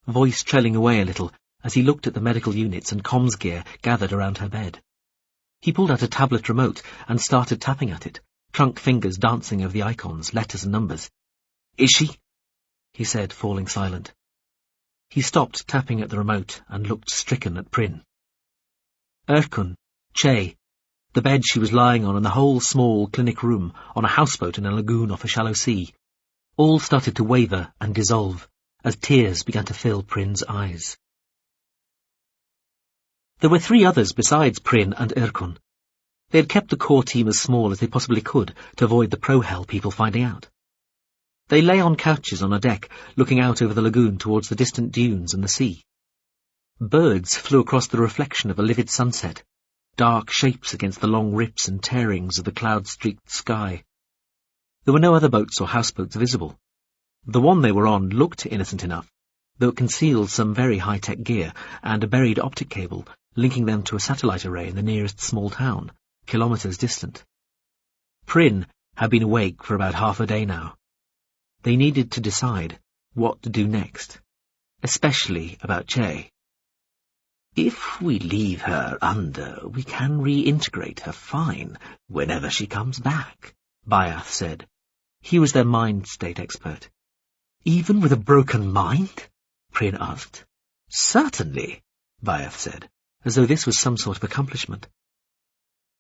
voice trailing away a little as he looked at the medical units and comms gear gathered around her bed. He pulled out a tablet remote and started tapping at it, trunk fingers dancing over the icons, letters and numbers. "Is she?" he said, falling silent. He stopped tapping at the remote and looked stricken at Prynne. Erkun, Che, the bed she was lying on, and the whole small clinic room on a houseboat in a lagoon off a shallow sea, all started to waver and dissolve as tears began to fill Prynne's eyes. There were 3 others besides Prynne and Erkun. They had kept the core team as small as they possibly could to avoid the pro-hell people finding out. They lay on couches on a deck, looking out over the lagoon towards the distant dunes and the sea. Birds flew across the reflection of a livid sunset, dark shapes against the long rips and tearings of the cloud-streaked sky. There were no other boats or houseboats visible. The one they were on looked innocent enough, though it concealed some very high-tech gear and a buried optic cable linking them to a satellite array in the nearest small town, kilometres distant. Prynne had been awake for about half a day now. They needed to decide what to do next, especially about Che. "If we leave her under, we can reintegrate her fine whenever she comes back," Byath said. He was their mind state expert. Even with a broken mind? Pryn asked. Certainly, Byath said, as though this was some sort of accomplishment.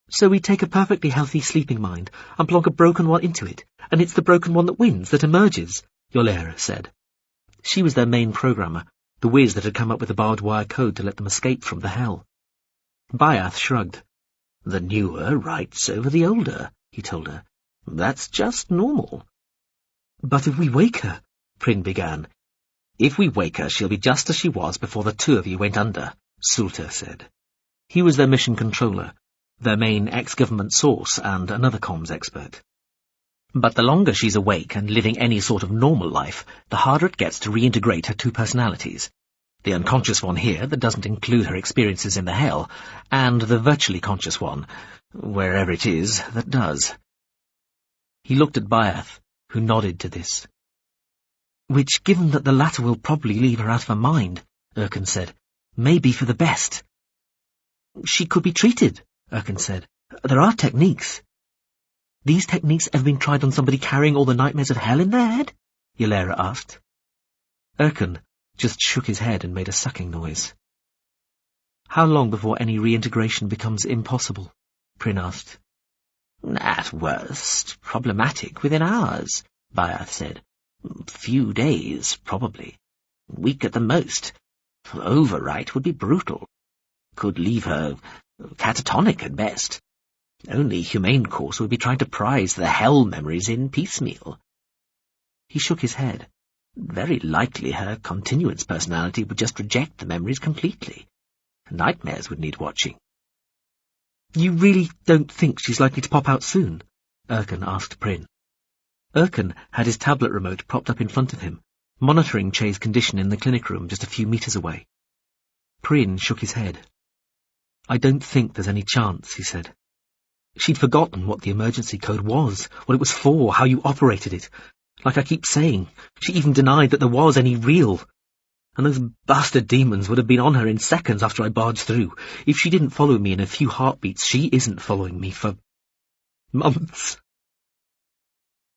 So we take a perfectly healthy sleeping mind and plonk a broken one into it, and it's the broken one that wins, that emerges, Yolera said. She was their main programmer, the whiz that had come up with the barbed wire code to let them escape from the hell. Byath shrugged. The newer writes over the older, he told her. That's just normal. But if we wake her, Pryn began. If we wake her, she'll be just as she was before the two of you went under, Sulta said. He was their mission controller, their main ex-government source and another comms expert. But the longer she's awake and living any sort of normal life, the harder it gets to reintegrate her two personalities. The unconscious one here that doesn't include her experiences in the hell, and the virtually conscious one, wherever it is, that does. He looked at Byath, who nodded to this. Which, given that the latter will probably leave her out of her mind, Erkin said, may be for the best. She could be treated, Erkin said. There are techniques. These techniques have been tried on somebody carrying all the nightmares of hell in their head? Yolera asked. Erkin just shook his head and made a sucking noise. How long before any reintegration becomes impossible? Pryn asked. At worst, problematic within hours, Byath said. Few days, probably. Week at the most. Overwrite would be brutal. Could leave her catatonic at best. Only humane course would be trying to prize the hell memories in piecemeal. He shook his head. Very likely her continuance personality would just reject the memories completely. Nightmares would need watching. You really don't think she's likely to pop out soon? Erkin asked Pryn. Erkin had his tablet remote propped up in front of him, monitoring Che's condition in the clinic room just a few meters away. Pryn shook his head. I don't think there's any chance, he said. She'd forgotten what the emergency code was, what it was for, how you operated it. Like I keep saying, she even denied that there was any real. And those bastard demons would have been on her in seconds after I barged through. If she didn't follow me in a few heartbeats, she isn't following me for months.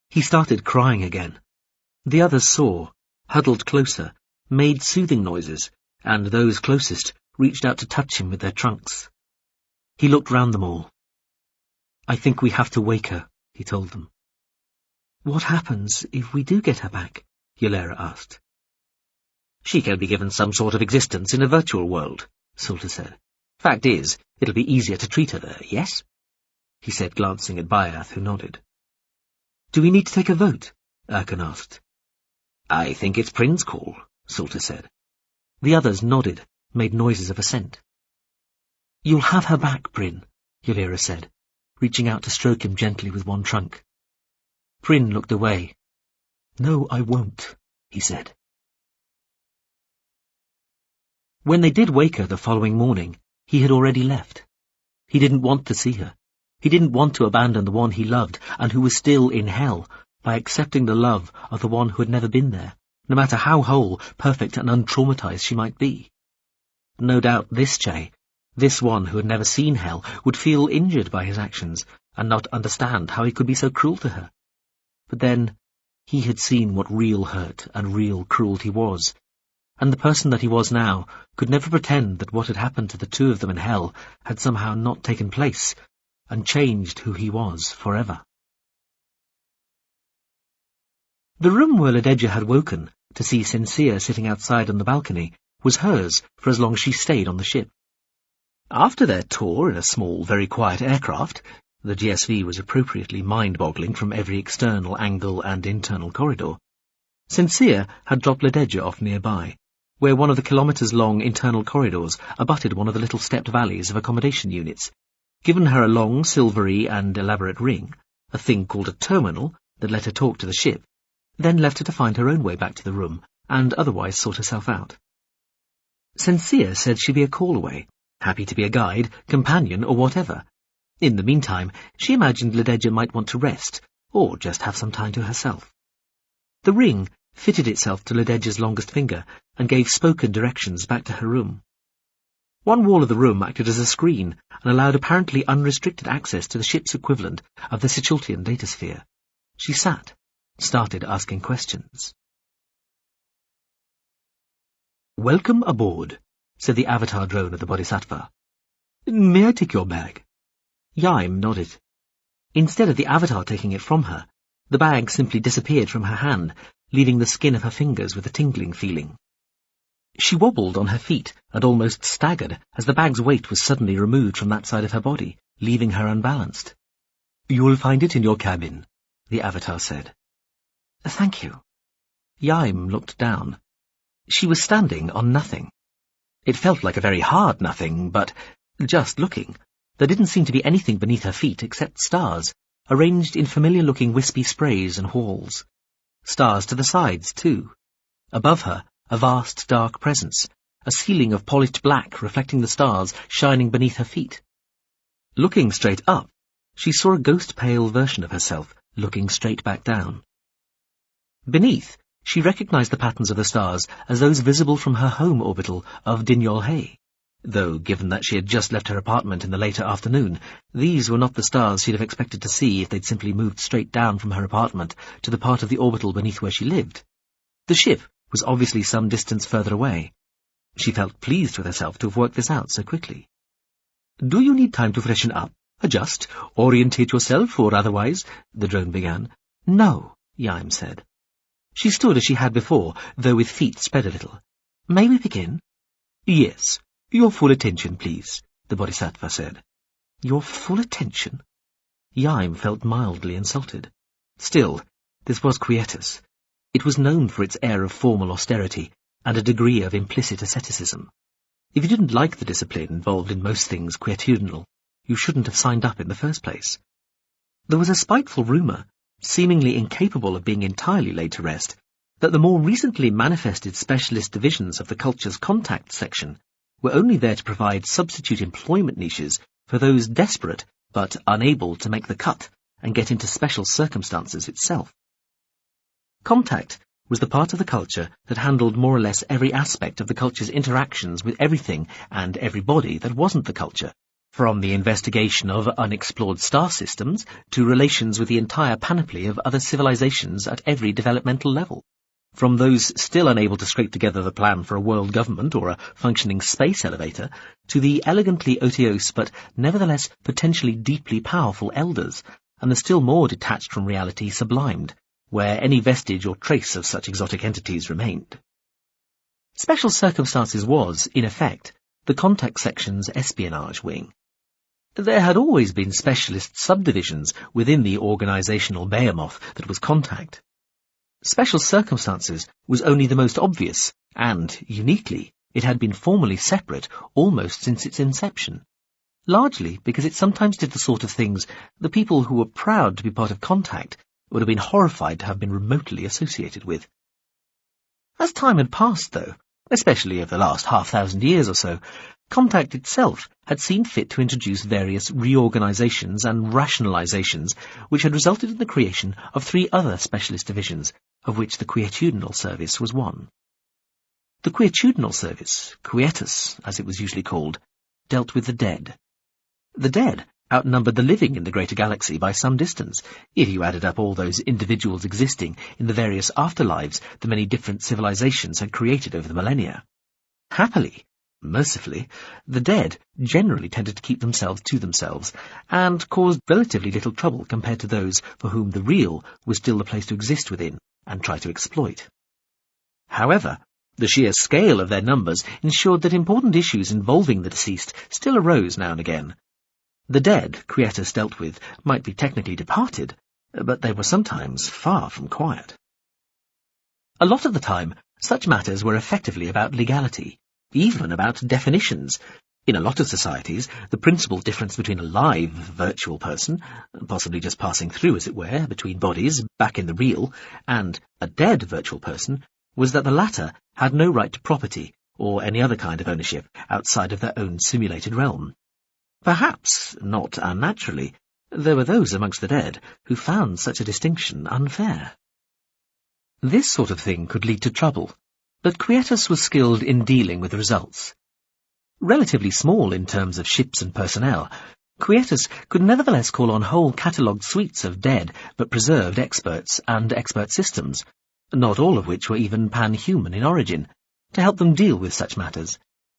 He started crying again. The others saw, huddled closer, made soothing noises, and those closest reached out to touch him with their trunks. He looked round them all. I think we have to wake her, he told them. What happens if we do get her back? Yolera asked. She can be given some sort of existence in a virtual world, Sulta said. Fact is, it'll be easier to treat her there, yes? He said, glancing at Byath, who nodded. Do we need to take a vote? Erkin asked. I think it's Pryn's call, Sulta said. The others nodded, made noises of assent. You'll have her back, Pryn, Yolera said, reaching out to stroke him gently with one trunk. Pryn looked away. No, I won't, he said. When they did wake her the following morning, he had already left. He didn't want to see her. He didn't want to abandon the one he loved and who was still in hell by accepting the love of the one who had never been there, no matter how whole, perfect and untraumatized she might be. No doubt this Che, this one who had never seen hell, would feel injured by his actions and not understand how he could be so cruel to her. But then, he had seen what real hurt and real cruelty was, and the person that he was now could never pretend that what had happened to the two of them in hell had somehow not taken place and changed who he was forever. The room where Lededja had woken to see Sincere sitting outside on the balcony was hers for as long as she stayed on the ship. After their tour in a small, very quiet aircraft, the GSV was appropriately mind-boggling from every external angle and internal corridor, Sincere had dropped Lededja off nearby, where one of the kilometres-long internal corridors abutted one of the little stepped valleys of accommodation units, given her a long, silvery and elaborate ring, a thing called a terminal that let her talk to the ship, then left her to find her own way back to the room and otherwise sort herself out. Sincere said she'd be a call away, happy to be a guide, companion, or whatever. In the meantime, she imagined Lededja might want to rest, or just have some time to herself. The ring fitted itself to Lededja's longest finger and gave spoken directions back to her room. One wall of the room acted as a screen and allowed apparently unrestricted access to the ship's equivalent of the Sichultian datasphere. She sat, started asking questions. "Welcome aboard," said the avatar drone of the Bodhisattva. "May I take your bag?" Iain nodded. Instead of the avatar taking it from her, the bag simply disappeared from her hand, leaving the skin of her fingers with a tingling feeling. She wobbled on her feet and almost staggered as the bag's weight was suddenly removed from that side of her body, leaving her unbalanced. "You'll find it in your cabin," the avatar said. "Thank you." Iain looked down. She was standing on nothing. It felt like a very hard nothing, but, just looking, there didn't seem to be anything beneath her feet except stars, arranged in familiar-looking wispy sprays and whorls. Stars to the sides, too. Above her, a vast dark presence, a ceiling of polished black reflecting the stars shining beneath her feet. Looking straight up, she saw a ghost-pale version of herself, looking straight back down. Beneath, she recognized the patterns of the stars as those visible from her home orbital of Dinyol-Hay, though, given that she had just left her apartment in the later afternoon, these were not the stars she'd have expected to see if they'd simply moved straight down from her apartment to the part of the orbital beneath where she lived. The ship was obviously some distance further away. She felt pleased with herself to have worked this out so quickly. "Do you need time to freshen up, adjust, orientate yourself, or otherwise?" the drone began. "No," Iain said. She stood as she had before, though with feet spread a little. "May we begin?" "Yes. Your full attention, please," the Bodhisattva said. Your full attention? Iain felt mildly insulted. Still, this was Quietus. It was known for its air of formal austerity and a degree of implicit asceticism. If you didn't like the discipline involved in most things quietudinal, you shouldn't have signed up in the first place. There was a spiteful rumour, seemingly incapable of being entirely laid to rest, that the more recently manifested specialist divisions of the culture's contact section were only there to provide substitute employment niches for those desperate but unable to make the cut and get into special circumstances itself. Contact was the part of the culture that handled more or less every aspect of the culture's interactions with everything and everybody that wasn't the culture, from the investigation of unexplored star systems to relations with the entire panoply of other civilizations at every developmental level. From those still unable to scrape together the plan for a world government or a functioning space elevator, to the elegantly otiose but nevertheless potentially deeply powerful elders, and the still more detached from reality sublimed, where any vestige or trace of such exotic entities remained. Special Circumstances was, in effect, the contact section's espionage wing. There had always been specialist subdivisions within the organizational behemoth that was Contact. Special Circumstances was only the most obvious, and, uniquely, it had been formally separate almost since its inception, largely because it sometimes did the sort of things the people who were proud to be part of Contact would have been horrified to have been remotely associated with. As time had passed, though, especially over the last 500 years or so, Contact itself had seen fit to introduce various reorganizations and rationalizations which had resulted in the creation of 3 other specialist divisions, of which the Quietudinal Service was one. The Quietudinal Service, Quietus, as it was usually called, dealt with the dead. The dead outnumbered the living in the greater galaxy by some distance, if you added up all those individuals existing in the various afterlives the many different civilizations had created over the millennia. Happily, mercifully, the dead generally tended to keep themselves to themselves, and caused relatively little trouble compared to those for whom the real was still the place to exist within and try to exploit. However, the sheer scale of their numbers ensured that important issues involving the deceased still arose now and again. The dead Quietus dealt with might be technically departed, but they were sometimes far from quiet. A lot of the time, such matters were effectively about legality, even about definitions. In a lot of societies, the principal difference between a live virtual person, possibly just passing through, as it were, between bodies, back in the real, and a dead virtual person, was that the latter had no right to property or any other kind of ownership outside of their own simulated realm. Perhaps, not unnaturally, there were those amongst the dead who found such a distinction unfair. This sort of thing could lead to trouble, but Quietus was skilled in dealing with the results. Relatively small in terms of ships and personnel, Quietus could nevertheless call on whole catalogued suites of dead but preserved experts and expert systems, not all of which were even pan-human in origin, to help them deal with such matters,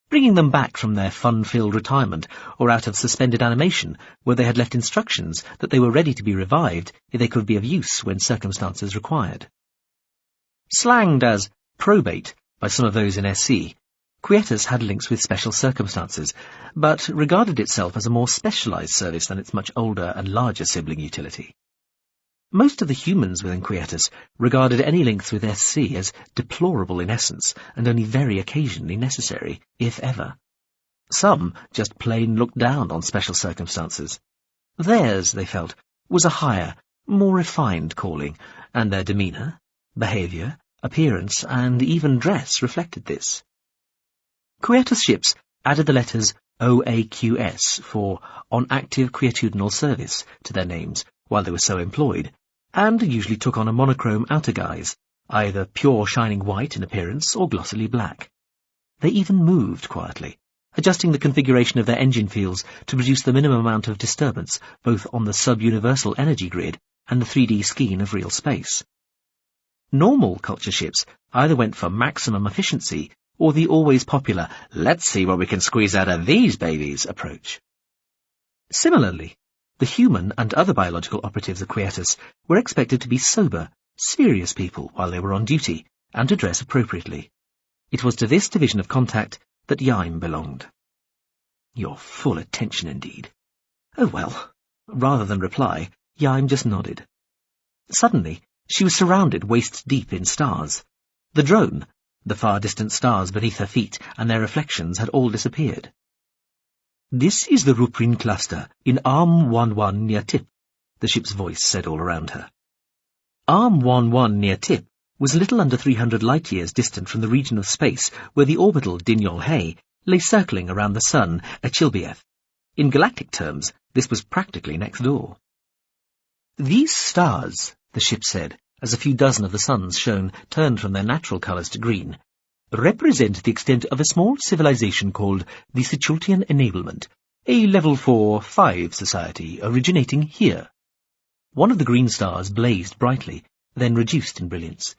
bringing them back from their fun-filled retirement or out of suspended animation where they had left instructions that they were ready to be revived if they could be of use when circumstances required. Slanged as probate by some of those in SC, Quietus had links with special circumstances, but regarded itself as a more specialized service than its much older and larger sibling utility. Most of the humans within Quietus regarded any links with SC as deplorable in essence and only very occasionally necessary, if ever. Some just plain looked down on special circumstances. Theirs, they felt, was a higher, more refined calling, and their demeanour, behaviour, appearance, and even dress reflected this. Quietus ships added the letters OAQS for On Active Quietudinal Service to their names while they were so employed, and usually took on a monochrome outer guise, either pure shining white in appearance or glossily black. They even moved quietly, adjusting the configuration of their engine fields to produce the minimum amount of disturbance both on the sub-universal energy grid and the 3D skein of real space. Normal culture ships either went for maximum efficiency or the always popular, let's see what we can squeeze out of these babies approach. Similarly, the human and other biological operatives of Quietus were expected to be sober, serious people while they were on duty, and to dress appropriately. It was to this division of contact that Iain belonged. Your full attention indeed. Oh well. Rather than reply, Iain just nodded. Suddenly, she was surrounded waist-deep in stars. The drone, the far-distant stars beneath her feet and their reflections had all disappeared. This is the Ruprin cluster in Arm 11 near Tip, the ship's voice said all around her. Arm 11 near Tip was a little under 300 light-years distant from the region of space where the orbital Dinyol Hay lay circling around the sun at Chilbieth. In galactic terms, this was practically next door. These stars, the ship said, as a few dozen of the suns shone turned from their natural colours to green, represent the extent of a small civilization called the Sichultian Enablement, a Level 4-5 society originating here. One of the green stars blazed brightly, then reduced in brilliance.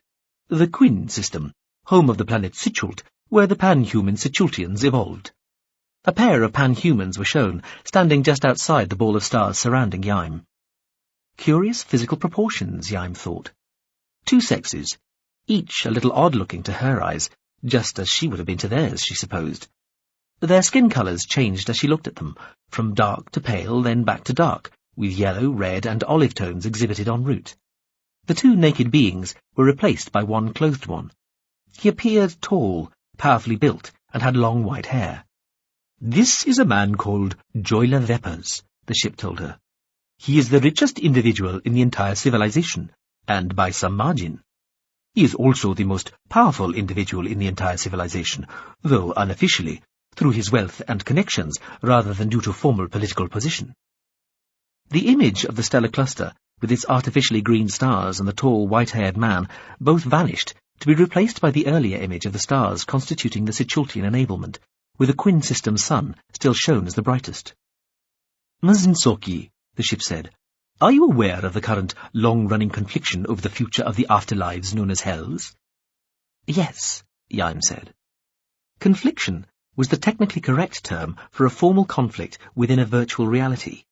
The Quinn system, home of the planet Sichult, where the pan-human Sichultians evolved. A pair of pan-humans were shown, standing just outside the ball of stars surrounding Iain. Curious physical proportions, Iain thought. Two sexes, each a little odd-looking to her eyes, just as she would have been to theirs, she supposed. Their skin colours changed as she looked at them, from dark to pale, then back to dark, with yellow, red, and olive tones exhibited en route. The two naked beings were replaced by one clothed one. He appeared tall, powerfully built, and had long white hair. This is a man called Joyla Vepers, the ship told her. He is the richest individual in the entire civilization, and by some margin. He is also the most powerful individual in the entire civilization, though unofficially, through his wealth and connections rather than due to formal political position. The image of the stellar cluster, with its artificially green stars and the tall white-haired man, both vanished, to be replaced by the earlier image of the stars constituting the Sichultian enablement, with the Quinn system sun still shown as the brightest. Mazinsoki, the ship said, are you aware of the current long-running confliction over the future of the afterlives known as hells? Yes, Iain said. Confliction was the technically correct term for a formal conflict within a virtual reality,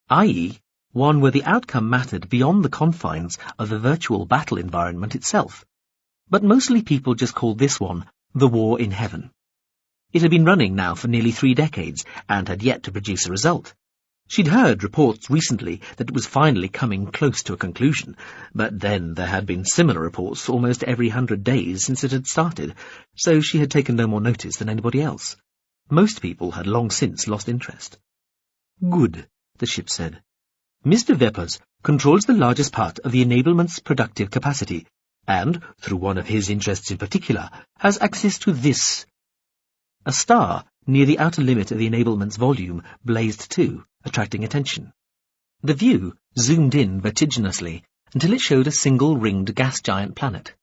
i.e., one where the outcome mattered beyond the confines of the virtual battle environment itself. But mostly people just called this one the War in Heaven. It had been running now for nearly 3 decades and had yet to produce a result. She'd heard reports recently that it was finally coming close to a conclusion, but then there had been similar reports almost every 100 days since it had started, so she had taken no more notice than anybody else. Most people had long since lost interest. Good, the ship said. Mr. Vepers controls the largest part of the enablement's productive capacity, and, through one of his interests in particular, has access to this. A star near the outer limit of the enablement's volume blazed too, attracting attention. The view zoomed in vertiginously until it showed a single ringed gas giant planet.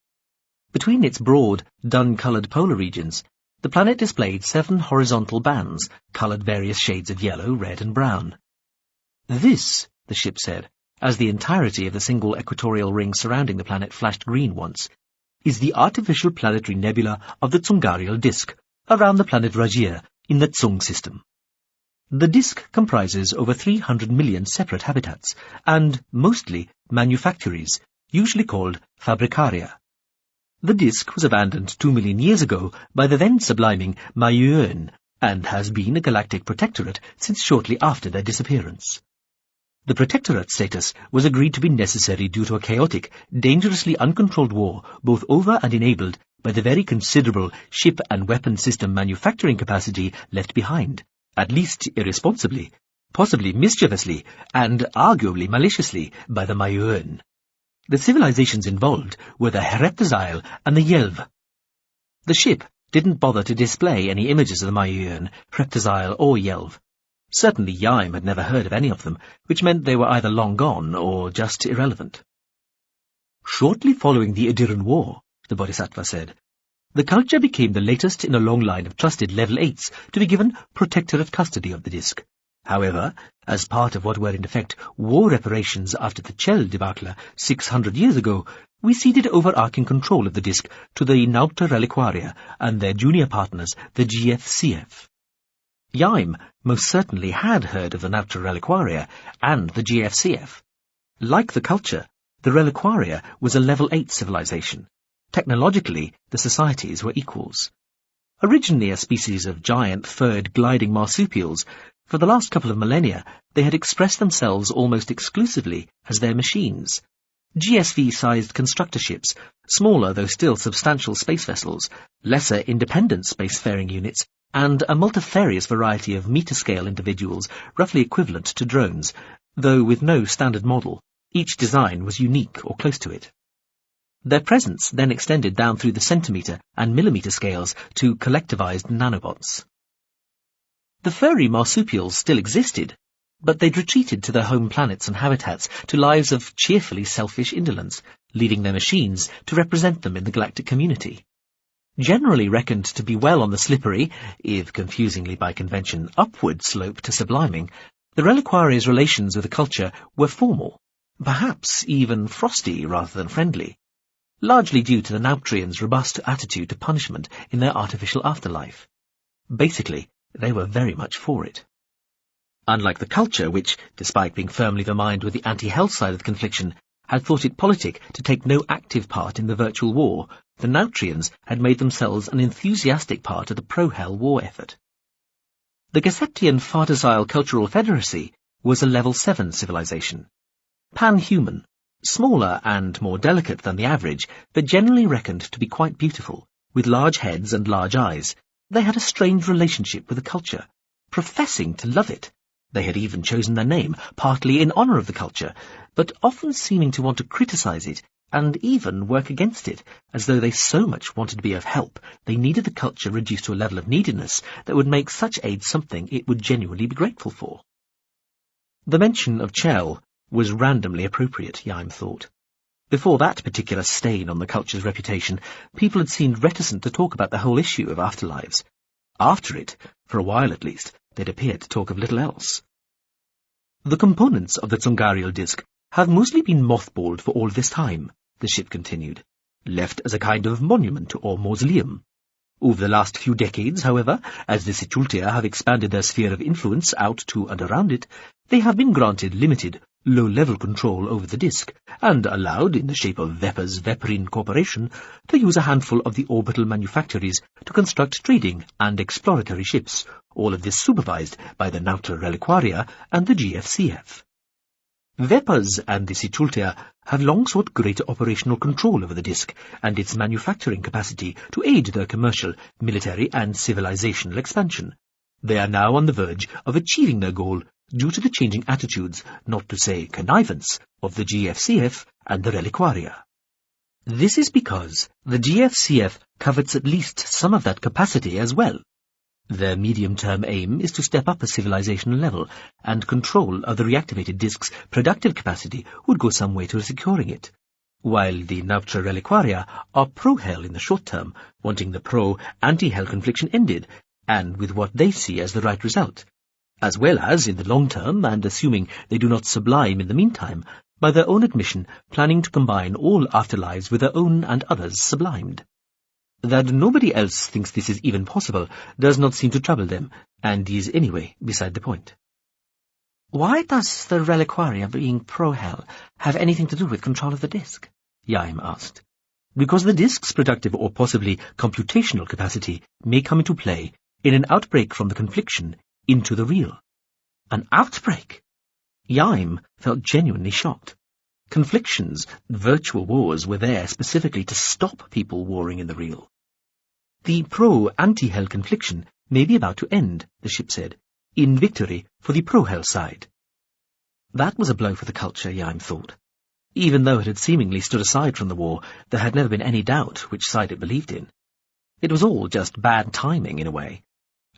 Between its broad, dun-coloured polar regions, The planet displayed 7 horizontal bands, coloured various shades of yellow, red and brown. "This," the ship said, as the entirety of the single equatorial ring surrounding the planet flashed green once, "is the artificial planetary nebula of the Zungarial disk, around the planet Rajir, in the Zung system. The disk comprises over 300 million separate habitats, and, mostly, manufactories, usually called fabricaria. The disk was abandoned 2 million years ago by the then subliming Iain, and has been a galactic protectorate since shortly after their disappearance. The protectorate status was agreed to be necessary due to a chaotic, dangerously uncontrolled war, both over and enabled by the very considerable ship and weapon system manufacturing capacity left behind, at least irresponsibly, possibly mischievously, and arguably maliciously by the Iain. The civilizations involved were the Hereptizile and the Yelv. The ship didn't bother to display any images of the Iain, Hereptizile or Yelv. Certainly Iain had never heard of any of them, which meant they were either long gone or just irrelevant. "Shortly following the Adiran War," the Bodhisattva said, "the culture became the latest in a long line of trusted Level 8s to be given protectorate custody of the disk. However, as part of what were in effect war reparations after the Chell debacle 600 years ago, we ceded overarching control of the disk to the Nauta Reliquaria and their junior partners, the GFCF. Iain most certainly had heard of the Nauta Reliquaria and the GFCF. Like the culture, the Reliquaria was a Level 8 civilization. Technologically, the societies were equals. Originally a species of giant, furred, gliding marsupials, for the last couple of millennia they had expressed themselves almost exclusively as their machines. GSV-sized constructor ships, smaller though still substantial space vessels, lesser independent spacefaring units, and a multifarious variety of meter-scale individuals roughly equivalent to drones, though with no standard model. Each design was unique or close to it. Their presence then extended down through the centimetre and millimetre scales to collectivized nanobots. The furry marsupials still existed, but they'd retreated to their home planets and habitats to lives of cheerfully selfish indolence, leaving their machines to represent them in the galactic community. Generally reckoned to be well on the slippery, if confusingly by convention, upward slope to subliming, the Reliquaria's relations with the culture were formal, perhaps even frosty rather than friendly, largely due to the Nautrians' robust attitude to punishment in their artificial afterlife. Basically, they were very much for it. Unlike the culture, which, despite being firmly of a mind with the anti-health side of the confliction, had thought it politic to take no active part in the virtual war, the Nautrians had made themselves an enthusiastic part of the pro-hell war effort. The Geseptian Fartazile Cultural Federacy was a Level 7 civilization. Pan-human, smaller and more delicate than the average, but generally reckoned to be quite beautiful, with large heads and large eyes. They had a strange relationship with the culture, professing to love it. They had even chosen their name, partly in honour of the culture, but often seeming to want to criticise it, and even work against it, as though they so much wanted to be of help, they needed the culture reduced to a level of neediness that would make such aid something it would genuinely be grateful for. The mention of Chell was randomly appropriate, Iain thought. Before that particular stain on the culture's reputation, people had seemed reticent to talk about the whole issue of afterlives. After it, for a while at least, they'd appeared to talk of little else. "The components of the Zungarial disk have mostly been mothballed for all this time," the ship continued, "left as a kind of monument or mausoleum. Over the last few decades, however, as the Sichultia have expanded their sphere of influence out to and around it, they have been granted limited, low-level control over the disk, and allowed, in the shape of Vepper's Vepperin Corporation, to use a handful of the orbital manufactories to construct trading and exploratory ships, all of this supervised by the Nauta Reliquaria and the GFCF. Vepers and the Sichultia have long sought greater operational control over the disk and its manufacturing capacity to aid their commercial, military and civilizational expansion. They are now on the verge of achieving their goal due to the changing attitudes, not to say connivance, of the GFCF and the Reliquaria. This is because the GFCF covets at least some of that capacity as well. Their medium-term aim is to step up a civilizational level, and control of the reactivated disk's productive capacity would go some way to securing it. while the Nautra Reliquaria are pro-hell in the short term, wanting the pro-anti-hell confliction ended, and with what they see as the right result, as well as, in the long term, and assuming they do not sublime in the meantime, by their own admission planning to combine all afterlives with their own and others sublimed. That nobody else thinks this is even possible does not seem to trouble them, and is anyway beside the point. Why does the Reliquaria being pro-hell have anything to do with control of the disk? Iain asked. Because the disk's productive or possibly computational capacity may come into play in an outbreak from the confliction into the real. An outbreak? Iain felt genuinely shocked. Conflictions, virtual wars, were there specifically to stop people warring in the real. The pro-anti-hell confliction may be about to end, the ship said, in victory for the pro-hell side. That was a blow for the culture, Iain thought. Even though it had seemingly stood aside from the war, there had never been any doubt which side it believed in. It was all just bad timing, in a way.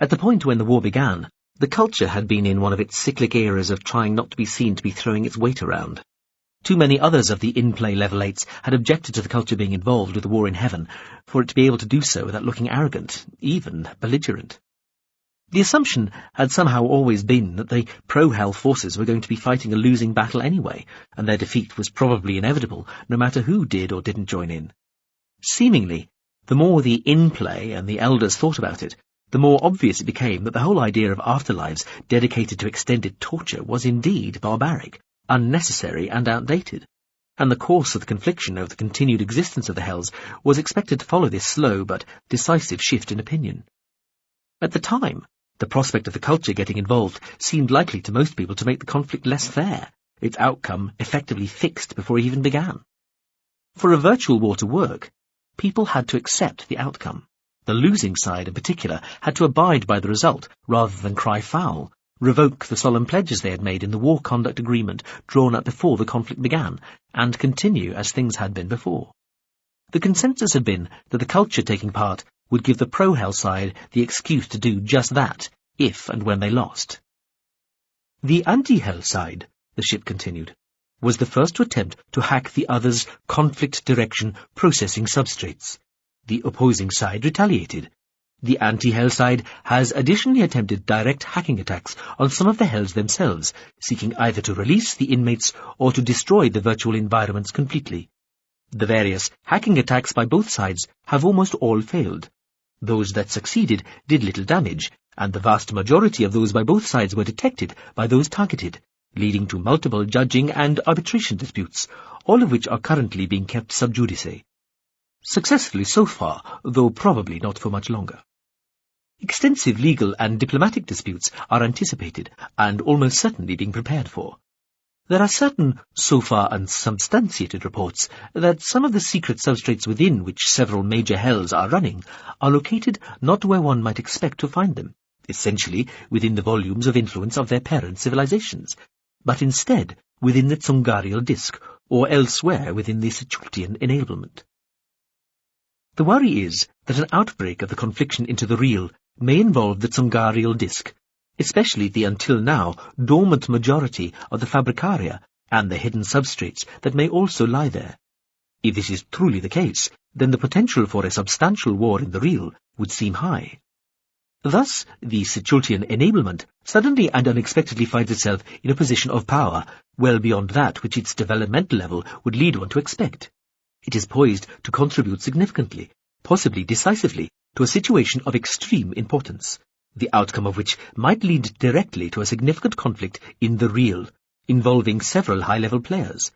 At the point when the war began, the culture had been in one of its cyclic eras of trying not to be seen to be throwing its weight around. Too many others of the in-play level 8s had objected to the culture being involved with the war in heaven, for it to be able to do so without looking arrogant, even belligerent. The assumption had somehow always been that the pro-hell forces were going to be fighting a losing battle anyway, and their defeat was probably inevitable, no matter who did or didn't join in. Seemingly, the more the in-play and the elders thought about it, the more obvious it became that the whole idea of afterlives dedicated to extended torture was indeed barbaric, unnecessary and outdated, and the course of the confliction over the continued existence of the hells was expected to follow this slow but decisive shift in opinion. At the time, the prospect of the culture getting involved seemed likely to most people to make the conflict less fair, its outcome effectively fixed before it even began. For a virtual war to work, people had to accept the outcome. The losing side in particular had to abide by the result rather than cry foul, revoke the solemn pledges they had made in the war conduct agreement drawn up before the conflict began, and continue as things had been before. The consensus had been that the culture taking part would give the pro-hell side the excuse to do just that, if and when they lost. The anti-hell side, the ship continued, was the first to attempt to hack the other's conflict direction processing substrates. The opposing side retaliated. The anti-hell side has additionally attempted direct hacking attacks on some of the hells themselves, seeking either to release the inmates or to destroy the virtual environments completely. The various hacking attacks by both sides have almost all failed. Those that succeeded did little damage, and the vast majority of those by both sides were detected by those targeted, leading to multiple judging and arbitration disputes, all of which are currently being kept sub judice. Successfully so far, though probably not for much longer. Extensive legal and diplomatic disputes are anticipated, and almost certainly being prepared for. There are certain, so far unsubstantiated reports that some of the secret substrates within which several major hells are running are located not where one might expect to find them, essentially within the volumes of influence of their parent civilizations, but instead within the Tsungarial disk, or elsewhere within the Sichultian enablement. The worry is that an outbreak of the confliction into the real may involve the Tsungarial disk, especially the until now dormant majority of the Fabricaria and the hidden substrates that may also lie there. If this is truly the case, then the potential for a substantial war in the real would seem high. Thus, the Sichultian enablement suddenly and unexpectedly finds itself in a position of power well beyond that which its developmental level would lead one to expect. It is poised to contribute significantly, possibly decisively, to a situation of extreme importance, the outcome of which might lead directly to a significant conflict in the real, involving several high-level players.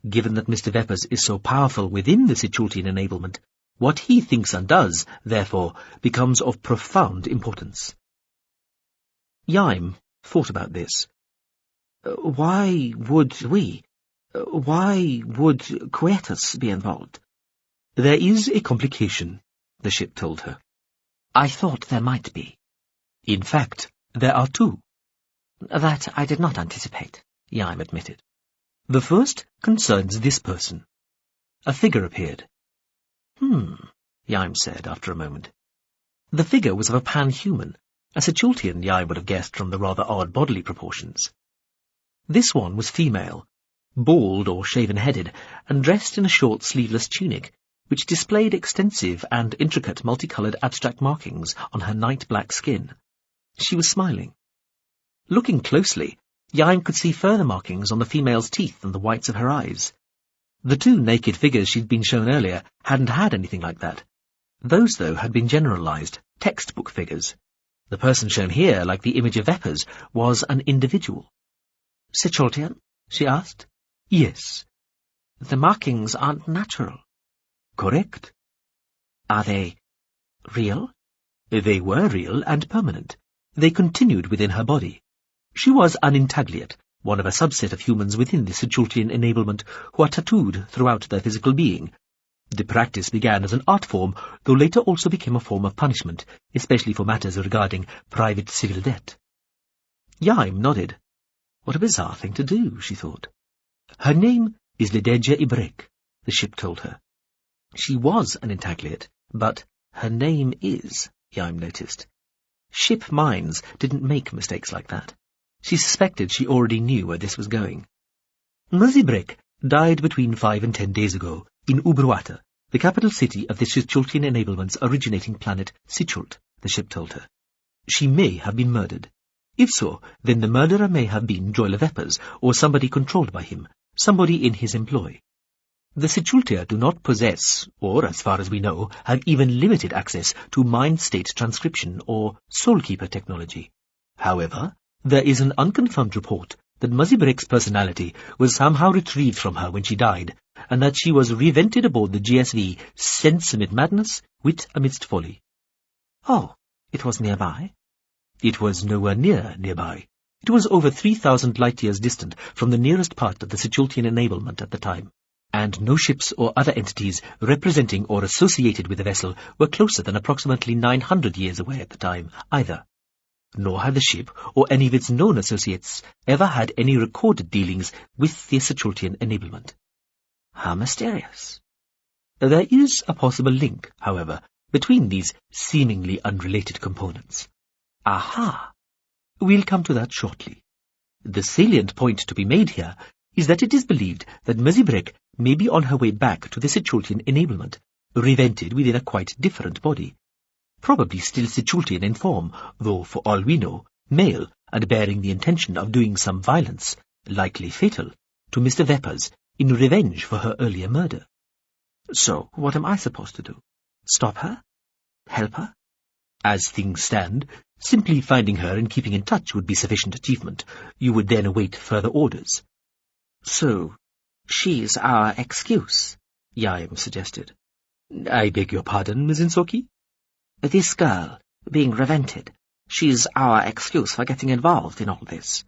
Given that Mr. Veppers is so powerful within the Sichultian enablement, what he thinks and does, therefore, becomes of profound importance. Iain thought about this. Why would Quietus be involved? There is a complication, the ship told her. I thought there might be. In fact, there are two. That I did not anticipate, Iain admitted. The first concerns this person. A figure appeared. Iain said after a moment. The figure was of a pan-human, a Sichultian Iain would have guessed from the rather odd bodily proportions. This one was female, bald or shaven-headed, and dressed in a short sleeveless tunic, which displayed extensive and intricate multicoloured abstract markings on her night-black skin. She was smiling. Looking closely, Iain could see further markings on the female's teeth and the whites of her eyes. The two naked figures she'd been shown earlier hadn't had anything like that. Those, though, had been generalised, textbook figures. The person shown here, like the image of Veppers, was an individual. "Sichultian?" she asked. Yes. "The markings aren't natural." Correct. "Are they real?" They were real and permanent. They continued within her body. She was an intagliate, one of a subset of humans within the Sichultian enablement who are tattooed throughout their physical being. The practice began as an art form, though later also became a form of punishment, especially for matters regarding private civil debt. Iain nodded. What a bizarre thing to do, she thought. Her name is Lideja Ibrek, the ship told her. She was an intagliate, but her name is, Iain noticed. Ship minds didn't make mistakes like that. She suspected she already knew where this was going. Ibrek died between 5 and 10 days ago in Ubruata, the capital city of the Sichultian enablement's originating planet Sichult, the ship told her. She may have been murdered. If so, then the murderer may have been Joyle Veppers, or somebody controlled by him, somebody in his employ. The Sichultia do not possess, or, as far as we know, have even limited access to mind-state transcription or soul-keeper technology. However, there is an unconfirmed report that Muzibrek's personality was somehow retrieved from her when she died, and that she was revented aboard the GSV Sense Amid Madness, Wit Amidst Folly. Oh, it was nearby? It was nowhere near nearby. It was over 3,000 light-years distant from the nearest part of the Sichultian enablement at the time, and no ships or other entities representing or associated with the vessel were closer than approximately 900 years away at the time, either. Nor had the ship or any of its known associates ever had any recorded dealings with the Sichultian enablement. How mysterious. There is a possible link, however, between these seemingly unrelated components. Aha! We'll come to that shortly. The salient point to be made here is that it is believed that Muzibrak may be on her way back to the Sichultian enablement, revented within a quite different body. Probably still Sichultian in form, though, for all we know, male and bearing the intention of doing some violence, likely fatal, to Mr. Veppers in revenge for her earlier murder. So, what am I supposed to do? Stop her? Help her? As things stand, simply finding her and keeping in touch would be sufficient achievement. You would then await further orders. So, she's our excuse, Iain suggested. I beg your pardon, Ms. Insoki? This girl, being revented, she's our excuse for getting involved in all this.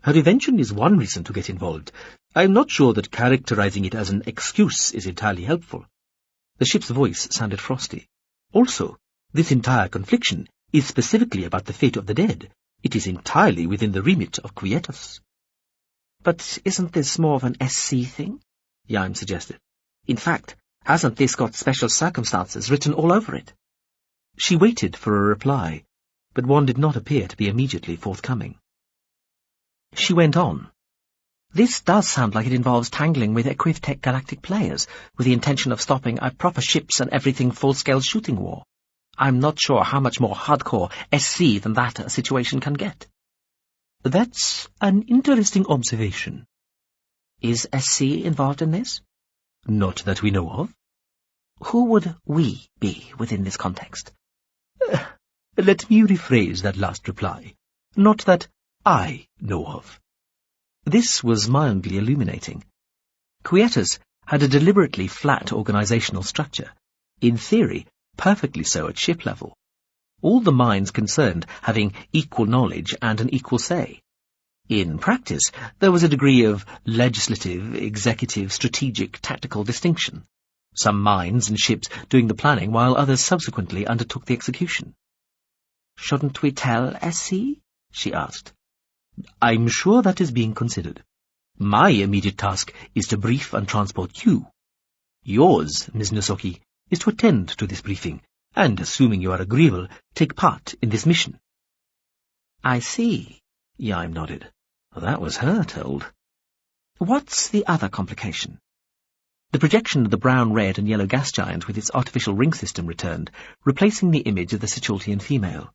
Her revention is one reason to get involved. I'm not sure that characterizing it as an excuse is entirely helpful. The ship's voice sounded frosty. Also, this entire confliction is specifically about the fate of the dead. It is entirely within the remit of Quietus. But isn't this more of an SC thing? Iain suggested. In fact, hasn't this got special circumstances written all over it? She waited for a reply, but one did not appear to be immediately forthcoming. She went on. This does sound like it involves tangling with Equivtech galactic players, with the intention of stopping a proper ships and everything full-scale shooting war. I'm not sure how much more hardcore SC than that a situation can get. That's an interesting observation. Is SC involved in this? Not that we know of. Who would we be within this context? Let me rephrase that last reply. Not that I know of. This was mildly illuminating. Quietus had a deliberately flat organizational structure, in theory perfectly so at ship level, all the minds concerned having equal knowledge and an equal say. In practice, there was a degree of legislative, executive, strategic, tactical distinction, some minds and ships doing the planning while others subsequently undertook the execution. Shouldn't we tell SC? She asked. I'm sure that is being considered. My immediate task is to brief and transport you. Yours, Ms. Nosoki, is to attend to this briefing, and, assuming you are agreeable, take part in this mission. I see, Iain nodded. That was her told. What's the other complication? The projection of the brown, red and yellow gas giant with its artificial ring system returned, replacing the image of the Sichultian female.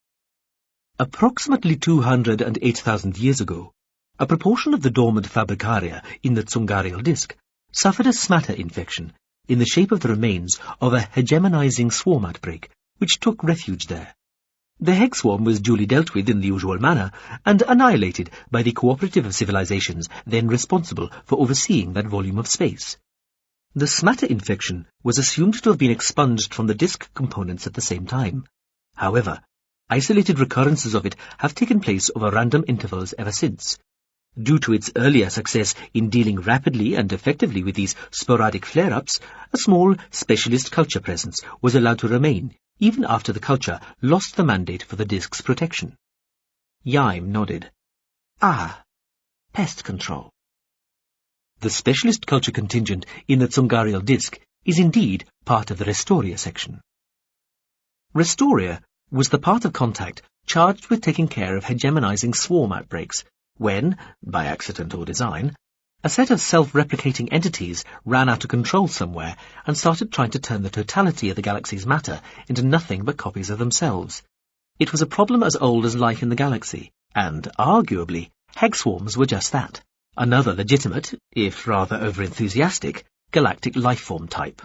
Approximately 208,000 years ago, a proportion of the dormant Fabricaria in the Tsungarial disk suffered a smatter infection in the shape of the remains of a hegemonizing swarm outbreak, which took refuge there. The heg swarm was duly dealt with in the usual manner and annihilated by the cooperative of civilizations then responsible for overseeing that volume of space. The smatter infection was assumed to have been expunged from the disk components at the same time. However, isolated recurrences of it have taken place over random intervals ever since. Due to its earlier success in dealing rapidly and effectively with these sporadic flare-ups, a small specialist culture presence was allowed to remain, even after the culture lost the mandate for the disk's protection. Iain nodded. Ah, pest control. The specialist culture contingent in the Tsungarial disk is indeed part of the Restoria section. Restoria was the part of contact charged with taking care of hegemonizing swarm outbreaks when, by accident or design, a set of self-replicating entities ran out of control somewhere and started trying to turn the totality of the galaxy's matter into nothing but copies of themselves. It was a problem as old as life in the galaxy, and, arguably, heg swarms were just that, another legitimate, if rather over-enthusiastic, galactic lifeform type.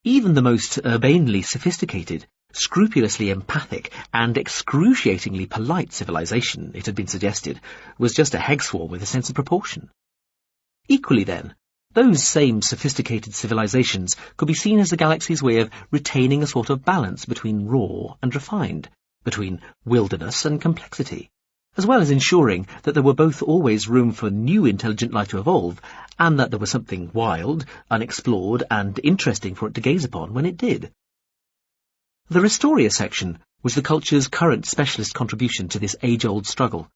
Even the most urbanely sophisticated, scrupulously empathic and excruciatingly polite civilization, it had been suggested, was just a heg swarm with a sense of proportion. Equally then, those same sophisticated civilizations could be seen as the galaxy's way of retaining a sort of balance between raw and refined, between wilderness and complexity, as well as ensuring that there were both always room for new intelligent life to evolve, and that there was something wild, unexplored, and interesting for it to gaze upon when it did. The Restoria section was the culture's current specialist contribution to this age-old struggle,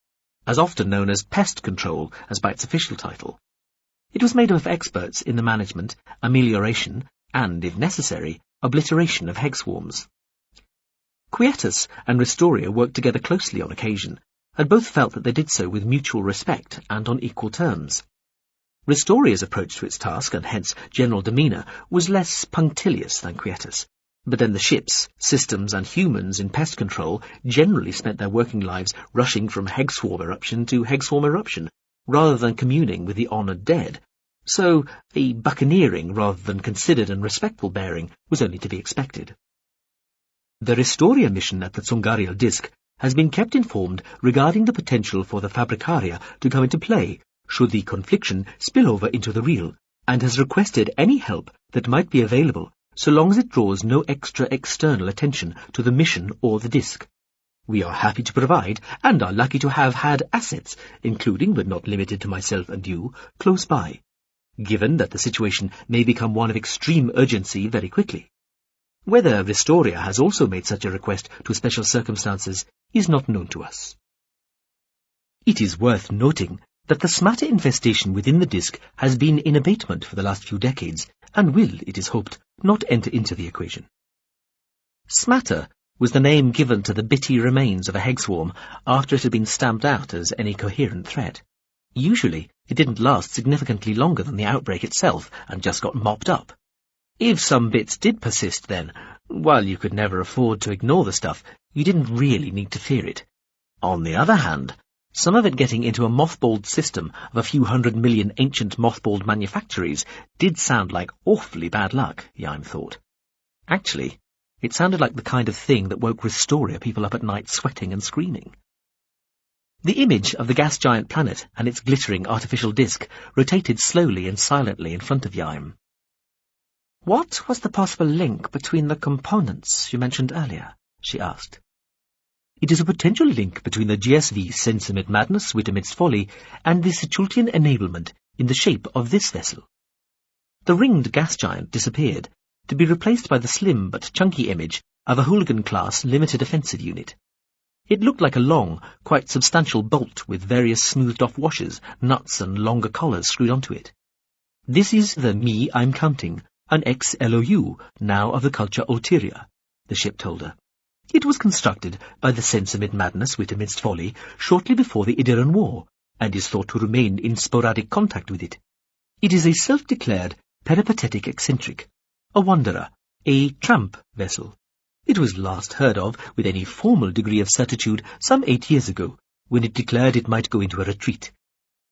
as often known as pest control as by its official title. It was made up of experts in the management, amelioration, and, if necessary, obliteration of heg swarms. Quietus and Restoria worked together closely on occasion, and both felt that they did so with mutual respect and on equal terms. Restoria's approach to its task, and hence general demeanour, was less punctilious than Quietus. But then the ships, systems and humans in pest control generally spent their working lives rushing from heg swarm eruption to heg swarm eruption, rather than communing with the honoured dead. So a buccaneering rather than considered and respectful bearing was only to be expected. The Restoria mission at the Tsungarial disk has been kept informed regarding the potential for the Fabricaria to come into play should the confliction spill over into the real, and has requested any help that might be available so long as it draws no extra external attention to the mission or the disk. We are happy to provide, and are lucky to have had assets, including but not limited to myself and you, close by, given that the situation may become one of extreme urgency very quickly. Whether Restoria has also made such a request to special circumstances is not known to us. It is worth noting that the smatter infestation within the disk has been in abatement for the last few decades, and will, it is hoped, not enter into the equation. Smatter was the name given to the bitty remains of a heg swarm after it had been stamped out as any coherent threat. Usually, it didn't last significantly longer than the outbreak itself, and just got mopped up. If some bits did persist then, while you could never afford to ignore the stuff, you didn't really need to fear it. On the other hand, some of it getting into a mothballed system of a few 100 million ancient mothballed manufactories did sound like awfully bad luck, Iain thought. Actually, it sounded like the kind of thing that woke Restoria people up at night sweating and screaming. The image of the gas giant planet and its glittering artificial disk rotated slowly and silently in front of Iain. What was the possible link between the components you mentioned earlier? She asked. It is a potential link between the GSV Sense Amid Madness, Wit Amidst Folly, and the Sichultian enablement in the shape of this vessel. The ringed gas giant disappeared, to be replaced by the slim but chunky image of a Hooligan-class limited offensive unit. It looked like a long, quite substantial bolt with various smoothed-off washers, nuts and longer collars screwed onto it. This is the Me I'm Counting, an ex-LOU, now of the culture Ulteria, the ship told her. It was constructed by the Sense Amid Madness, Wit Amidst Folly, shortly before the Idiran War, and is thought to remain in sporadic contact with it. It is a self-declared peripatetic eccentric, a wanderer, a tramp vessel. It was last heard of with any formal degree of certitude some 8 years ago, when it declared it might go into a retreat.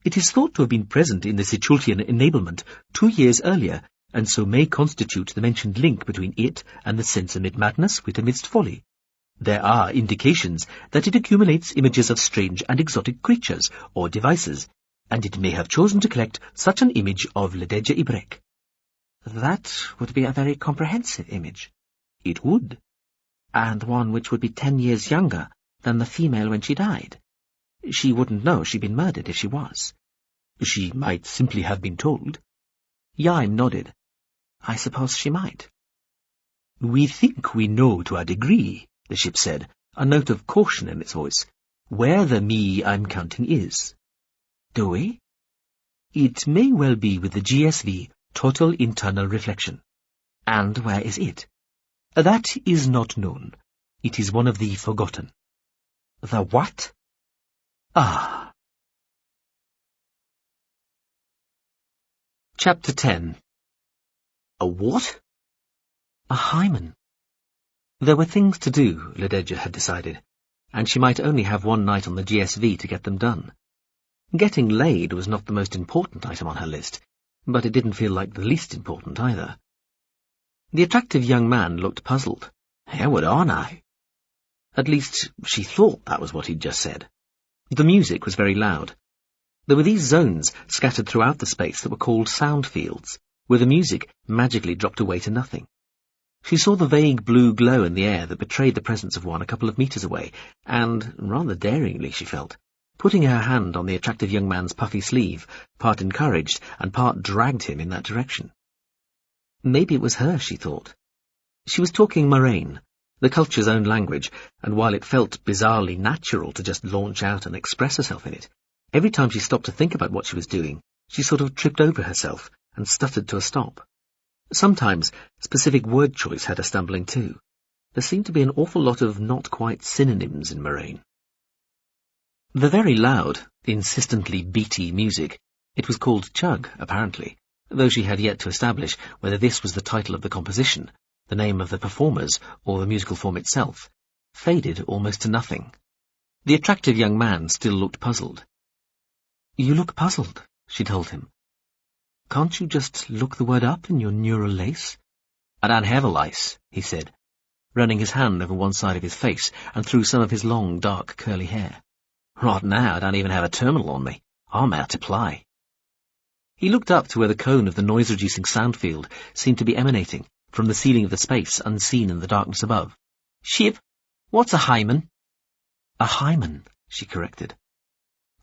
It is thought to have been present in the Sichultian enablement 2 years earlier, and so may constitute the mentioned link between it and the sense amid madness, wit amidst folly. There are indications that it accumulates images of strange and exotic creatures or devices, and it may have chosen to collect such an image of Ledeja Ibrek. That would be a very comprehensive image. It would. And one which would be 10 years younger than the female when she died. She wouldn't know she'd been murdered if she was. She might simply have been told. Iain nodded. I suppose she might. We think we know to a degree, the ship said, a note of caution in its voice, where the me I'm counting is. Do we? It may well be with the GSV, Total Internal Reflection. And where is it? That is not known. It is one of the forgotten. The what? Ah. Chapter 10. A what? A hymen. There were things to do, Ledeja had decided, and she might only have one night on the GSV to get them done. Getting laid was not the most important item on her list, but it didn't feel like the least important either. The attractive young man looked puzzled. How would I know? At least, she thought that was what he'd just said. The music was very loud. There were these zones scattered throughout the space that were called sound fields, where the music magically dropped away to nothing. She saw the vague blue glow in the air that betrayed the presence of one a couple of meters away, and, rather daringly she felt, putting her hand on the attractive young man's puffy sleeve, part encouraged and part dragged him in that direction. Maybe it was her, she thought. She was talking Moraine, the culture's own language, and while it felt bizarrely natural to just launch out and express herself in it, every time she stopped to think about what she was doing, she sort of tripped over herself and stuttered to a stop. Sometimes specific word choice had her stumbling too. There seemed to be an awful lot of not quite synonyms in Moraine. The very loud, insistently beaty music, it was called Chug, apparently, though she had yet to establish whether this was the title of the composition, the name of the performers, or the musical form itself, faded almost to nothing. The attractive young man still looked puzzled. You look puzzled, she told him. Can't you just look the word up in your neural lace? I don't have a lace, he said, running his hand over one side of his face and through some of his long, dark, curly hair. Right now I don't even have a terminal on me. I'm out to play. He looked up to where the cone of the noise-reducing sound field seemed to be emanating from the ceiling of the space unseen in the darkness above. Ship, what's a hymen? A hymen, she corrected.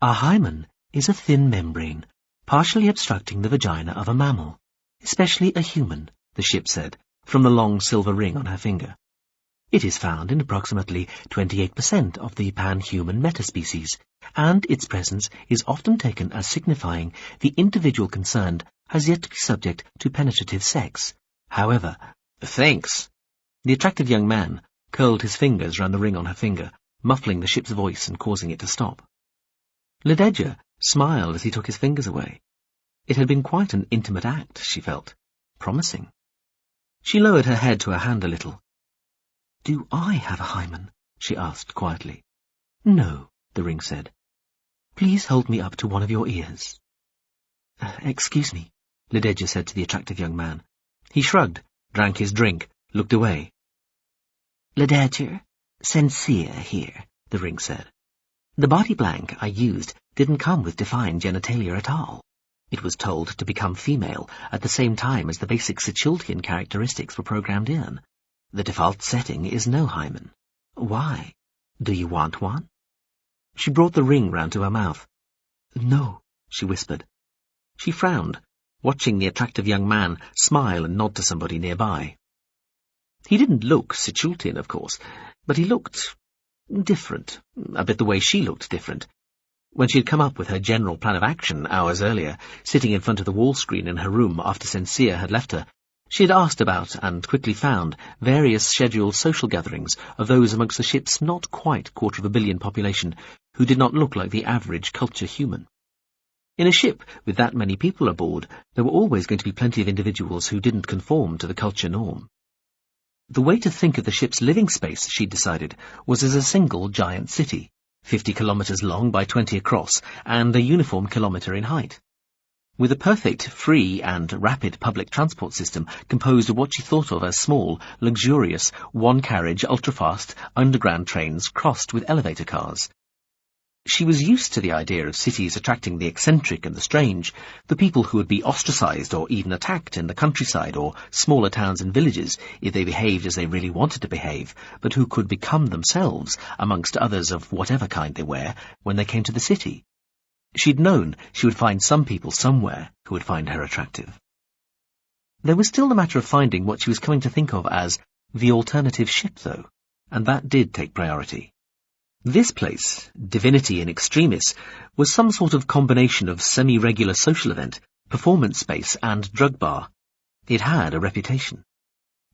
A hymen is a thin membrane, partially obstructing the vagina of a mammal, especially a human, the ship said, from the long silver ring on her finger. It is found in approximately 28% of the pan-human metaspecies, and its presence is often taken as signifying the individual concerned has yet to be subject to penetrative sex. However, thanks. The attractive young man curled his fingers round the ring on her finger, muffling the ship's voice and causing it to stop. Ledeja smiled as he took his fingers away. It had been quite an intimate act, she felt. Promising. She lowered her head to her hand a little. Do I have a hymen? She asked quietly. No, the ring said. Please hold me up to one of your ears. Excuse me, Ledeja said to the attractive young man. He shrugged, drank his drink, looked away. Ledeja, sincere here, the ring said. The body blank I used didn't come with defined genitalia at all. It was told to become female at the same time as the basic Sichultian characteristics were programmed in. The default setting is no hymen. Why? Do you want one? She brought the ring round to her mouth. No, she whispered. She frowned, watching the attractive young man smile and nod to somebody nearby. He didn't look Sichultian, of course, but he looked different, a bit the way she looked different. When she had come up with her general plan of action hours earlier, sitting in front of the wall screen in her room after Sincere had left her, she had asked about and quickly found various scheduled social gatherings of those amongst the ship's not quite 250 million population who did not look like the average culture human. In a ship with that many people aboard, there were always going to be plenty of individuals who didn't conform to the culture norm. The way to think of the ship's living space, she'd decided, was as a single giant city, 50 kilometres long by 20 across, and a uniform kilometre in height. With a perfect, free and rapid public transport system composed of what she thought of as small, luxurious, one-carriage, ultra-fast, underground trains crossed with elevator cars. She was used to the idea of cities attracting the eccentric and the strange, the people who would be ostracised or even attacked in the countryside or smaller towns and villages if they behaved as they really wanted to behave, but who could become themselves, amongst others of whatever kind they were, when they came to the city. She'd known she would find some people somewhere who would find her attractive. There was still the matter of finding what she was coming to think of as the alternative ship, though, and that did take priority. This place, Divinity in Extremis, was some sort of combination of semi-regular social event, performance space and drug bar. It had a reputation.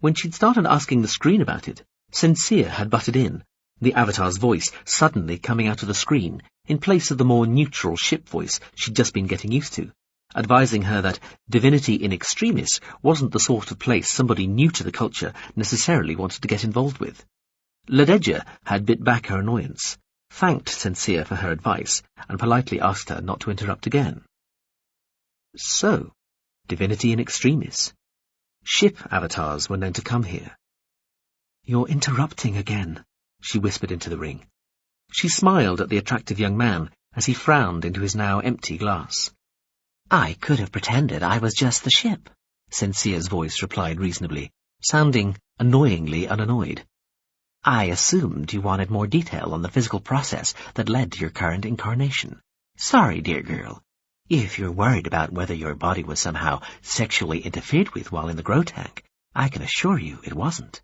When she'd started asking the screen about it, Sincere had butted in, the avatar's voice suddenly coming out of the screen in place of the more neutral ship voice she'd just been getting used to, advising her that Divinity in Extremis wasn't the sort of place somebody new to the culture necessarily wanted to get involved with. Lededja had bit back her annoyance, thanked Sincere for her advice, and politely asked her not to interrupt again. So, Divinity in Extremis. Ship avatars were known to come here. "You're interrupting again," she whispered into the ring. She smiled at the attractive young man as he frowned into his now empty glass. "I could have pretended I was just the ship," Sincere's voice replied reasonably, sounding annoyingly unannoyed. "I assumed you wanted more detail on the physical process that led to your current incarnation. Sorry, dear girl. If you're worried about whether your body was somehow sexually interfered with while in the grow tank, I can assure you it wasn't."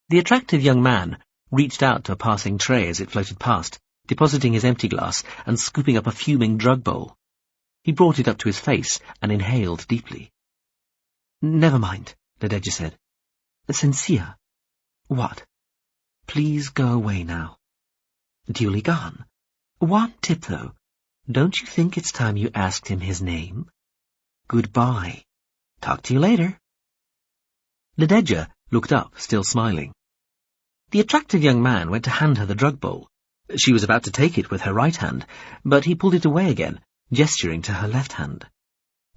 The attractive young man reached out to a passing tray as it floated past, depositing his empty glass and scooping up a fuming drug bowl. He brought it up to his face and inhaled deeply. "Never mind," Lededja said. "Sincere." "What?" "Please go away now." "Duly gone. One tip, though. Don't you think it's time you asked him his name? Goodbye. Talk to you later." Lededja looked up, still smiling. The attractive young man went to hand her the drug bowl. She was about to take it with her right hand, but he pulled it away again, gesturing to her left hand.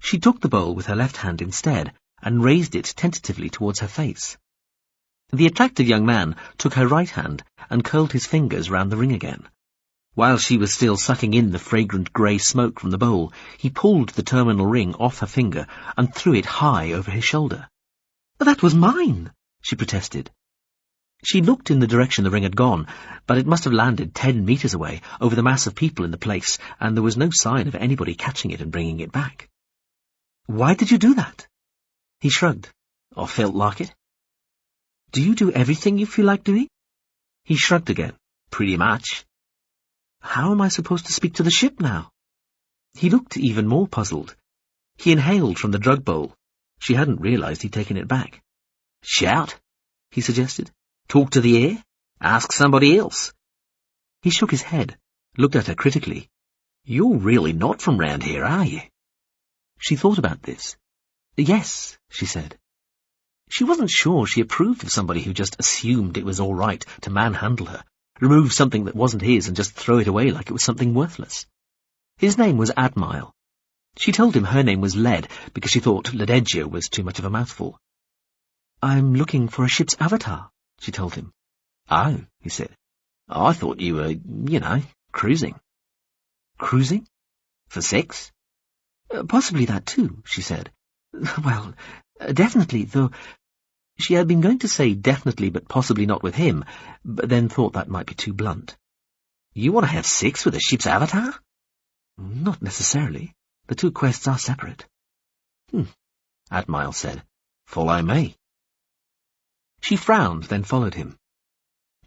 She took the bowl with her left hand instead and raised it tentatively towards her face. The attractive young man took her right hand and curled his fingers round the ring again. While she was still sucking in the fragrant grey smoke from the bowl, he pulled the terminal ring off her finger and threw it high over his shoulder. "That was mine," she protested. She looked in the direction the ring had gone, but it must have landed 10 metres away over the mass of people in the place, and there was no sign of anybody catching it and bringing it back. "Why did you do that?" He shrugged. "I felt like it." "Do you do everything you feel like doing?" He shrugged again. "Pretty much." "How am I supposed to speak to the ship now?" He looked even more puzzled. He inhaled from the drug bowl. She hadn't realised he'd taken it back. "Shout," he suggested. "Talk to the air? Ask somebody else." He shook his head, looked at her critically. "You're really not from round here, are you?" She thought about this. "Yes," she said. She wasn't sure she approved of somebody who just assumed it was all right to manhandle her, remove something that wasn't his and just throw it away like it was something worthless. His name was Admile. She told him her name was Led because she thought Lededja was too much of a mouthful. "I'm looking for a ship's avatar," she told him. "Oh," he said. "I thought you were, cruising." "Cruising? For sex?" Possibly that too," she said. "Well, definitely, though." She had been going to say definitely but possibly not with him, but then thought that might be too blunt. "You want to have sex with a ship's avatar?" "Not necessarily. The two quests are separate." Admile said. "Follow me." She frowned, then followed him.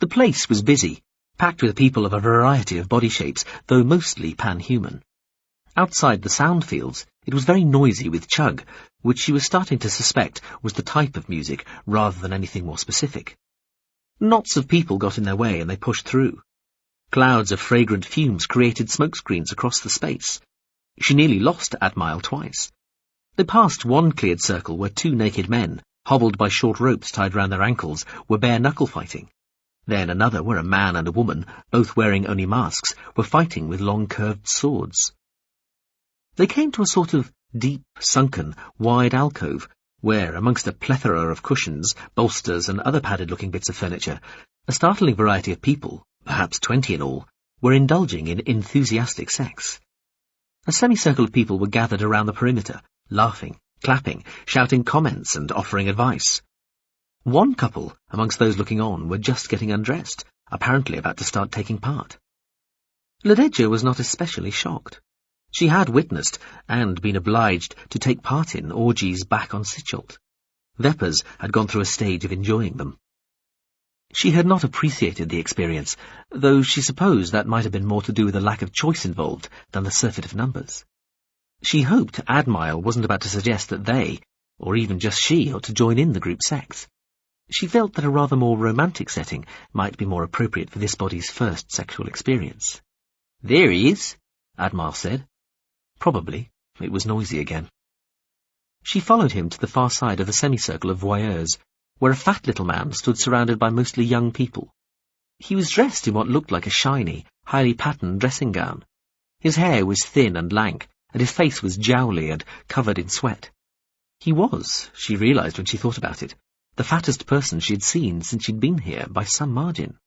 The place was busy, packed with people of a variety of body shapes, though mostly pan-human. Outside the sound fields, it was very noisy with chug, which she was starting to suspect was the type of music rather than anything more specific. Knots of people got in their way and they pushed through. Clouds of fragrant fumes created smokescreens across the space. She nearly lost Admile twice. They passed one cleared circle where two naked men, hobbled by short ropes tied round their ankles, were bare-knuckle fighting. Then another where a man and a woman, both wearing only masks, were fighting with long curved swords. They came to a sort of deep, sunken, wide alcove, where, amongst a plethora of cushions, bolsters, and other padded-looking bits of furniture, a startling variety of people, perhaps 20 in all, were indulging in enthusiastic sex. A semicircle of people were gathered around the perimeter, laughing, clapping, shouting comments and offering advice. One couple, amongst those looking on, were just getting undressed, apparently about to start taking part. Lededja was not especially shocked. She had witnessed, and been obliged, to take part in orgies back on Sitchelt. Veppers had gone through a stage of enjoying them. She had not appreciated the experience, though she supposed that might have been more to do with the lack of choice involved than the surfeit of numbers. She hoped Admile wasn't about to suggest that they, or even just she, ought to join in the group sex. She felt that a rather more romantic setting might be more appropriate for this body's first sexual experience. "There he is," Admile said. Probably. It was noisy again. She followed him to the far side of the semicircle of voyeurs, where a fat little man stood surrounded by mostly young people. He was dressed in what looked like a shiny, highly patterned dressing gown. His hair was thin and lank, and his face was jowly and covered in sweat. He was, she realized when she thought about it, the fattest person she had seen since she'd been here by some margin.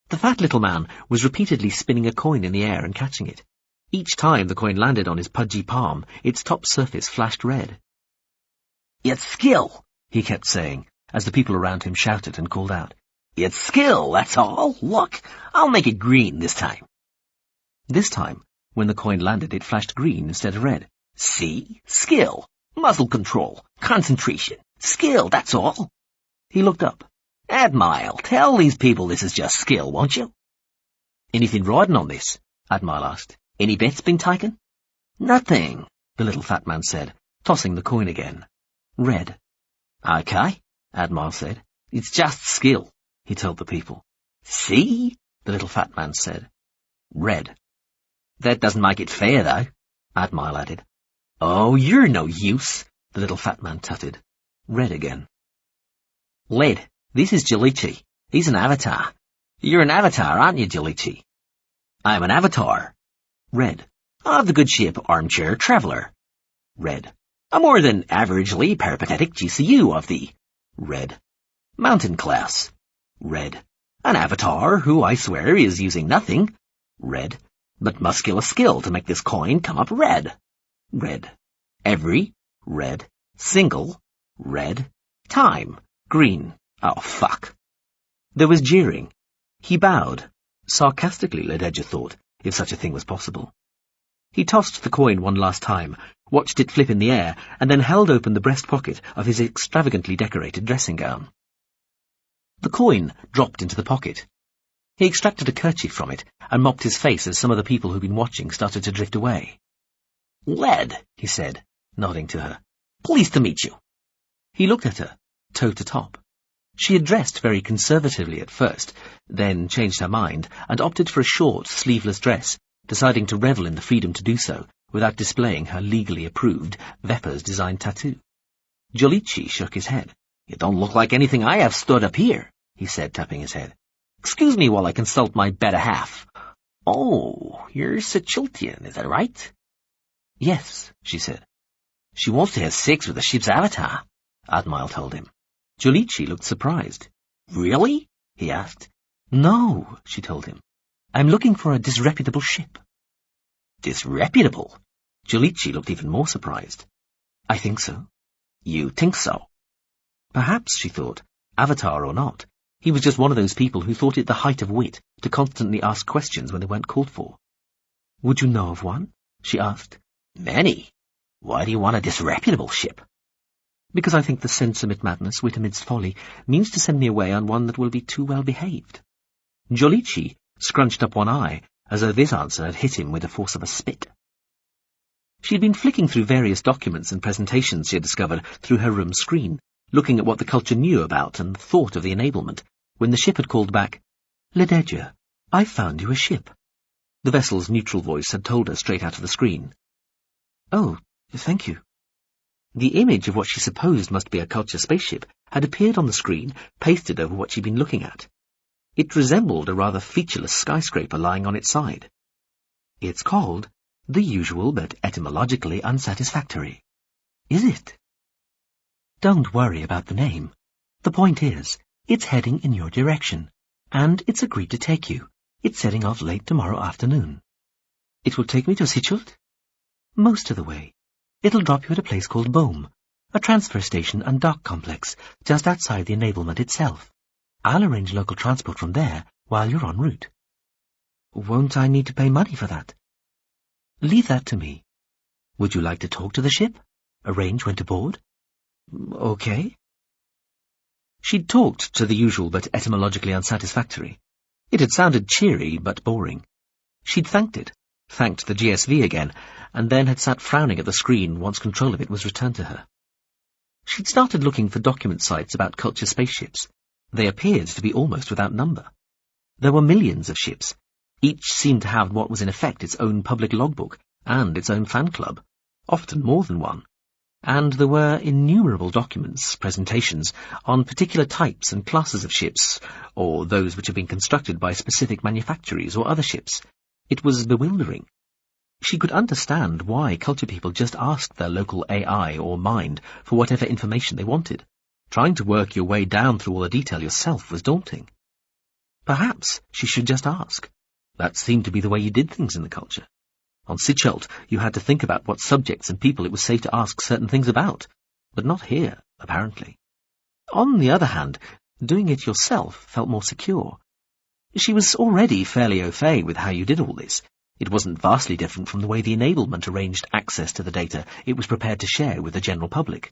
The fat little man was repeatedly spinning a coin in the air and catching it. Each time the coin landed on his pudgy palm, its top surface flashed red. "It's skill," he kept saying, as the people around him shouted and called out. "It's skill, that's all. Look, I'll make it green this time." This time, when the coin landed, it flashed green instead of red. "See? Skill. Muscle control. Concentration. Skill, that's all." He looked up. "Admile, tell these people this is just skill, won't you?" "Anything riding on this?" Admile asked. "Any bets been taken?" "Nothing," the little fat man said, tossing the coin again. "Red." "Okay," Admile said. "It's just skill," he told the people. "See?" the little fat man said. "Red." "That doesn't make it fair, though," Admile added. "Oh, you're no use," the little fat man tutted. Red again. "Led, this is Jalichi. He's an avatar. You're an avatar, aren't you, Jalichi?" "I'm an avatar." Red. "Of the good ship Armchair Traveller." Red. "A more than averagely peripatetic GCU of the..." Red. "Mountain class." Red. "An avatar who, I swear, is using nothing." Red. "But muscular skill to make this coin come up red." Red. "Every." Red. "Single." Red. "Time." Green. Oh, fuck. There was jeering. He bowed. Sarcastically, Lededja thought, if such a thing was possible. He tossed the coin one last time, watched it flip in the air, and then held open the breast pocket of his extravagantly decorated dressing gown. The coin dropped into the pocket. He extracted a kerchief from it and mopped his face as some of the people who'd been watching started to drift away. "Led," he said, nodding to her. "Pleased to meet you." He looked at her, toe to top. She had dressed very conservatively at first, then changed her mind and opted for a short, sleeveless dress, deciding to revel in the freedom to do so without displaying her legally approved Veppers designed tattoo. Jalichi shook his head. "You don't look like anything I have stood up here," he said, tapping his head. "Excuse me while I consult my better half." "Oh, you're Sitcheltian, is that right?" "Yes," she said. "She wants to have sex with the ship's avatar," Admile told him. Jalichi looked surprised. "Really?" he asked. "No," she told him. "I'm looking for a disreputable ship." "Disreputable?" Jalichi looked even more surprised. "I think so." "You think so?" Perhaps, she thought, avatar or not, he was just one of those people who thought it the height of wit to constantly ask questions when they weren't called for. "Would you know of one?" she asked. "Many. Why do you want a disreputable ship?" "Because I think the sense amid madness, wit amidst folly, means to send me away on one that will be too well behaved." Jalichi scrunched up one eye, as though this answer had hit him with the force of a spit. She had been flicking through various documents and presentations she had discovered through her room screen, looking at what the culture knew about and thought of the enablement, when the ship had called back, "Lededja, I've found you a ship." The vessel's neutral voice had told her straight out of the screen. Oh, thank you. The image of what she supposed must be a culture spaceship had appeared on the screen, pasted over what she'd been looking at. It resembled a rather featureless skyscraper lying on its side. It's called the usual but etymologically unsatisfactory. Is it? Don't worry about the name. The point is, it's heading in your direction, and it's agreed to take you. It's setting off late tomorrow afternoon. It will take me to Sichult? Most of the way. It'll drop you at a place called Bohm, a transfer station and dock complex just outside the enablement itself. I'll arrange local transport from there while you're en route. Won't I need to pay money for that? Leave that to me. Would you like to talk to the ship? Arrange when to board? Okay. She'd talked to the usual but etymologically unsatisfactory. It had sounded cheery but boring. She'd thanked the GSV again, and then had sat frowning at the screen once control of it was returned to her. She'd started looking for document sites about culture spaceships. They appeared to be almost without number. There were millions of ships. Each seemed to have what was in effect its own public logbook and its own fan club, often more than one. And there were innumerable documents, presentations, on particular types and classes of ships, or those which had been constructed by specific manufactories or other ships. It was bewildering. She could understand why culture people just asked their local AI or mind for whatever information they wanted. Trying to work your way down through all the detail yourself was daunting. Perhaps she should just ask. That seemed to be the way you did things in the culture. On Sichult, you had to think about what subjects and people it was safe to ask certain things about, but not here, apparently. On the other hand, doing it yourself felt more secure. She was already fairly au fait with how you did all this. It wasn't vastly different from the way the enablement arranged access to the data it was prepared to share with the general public.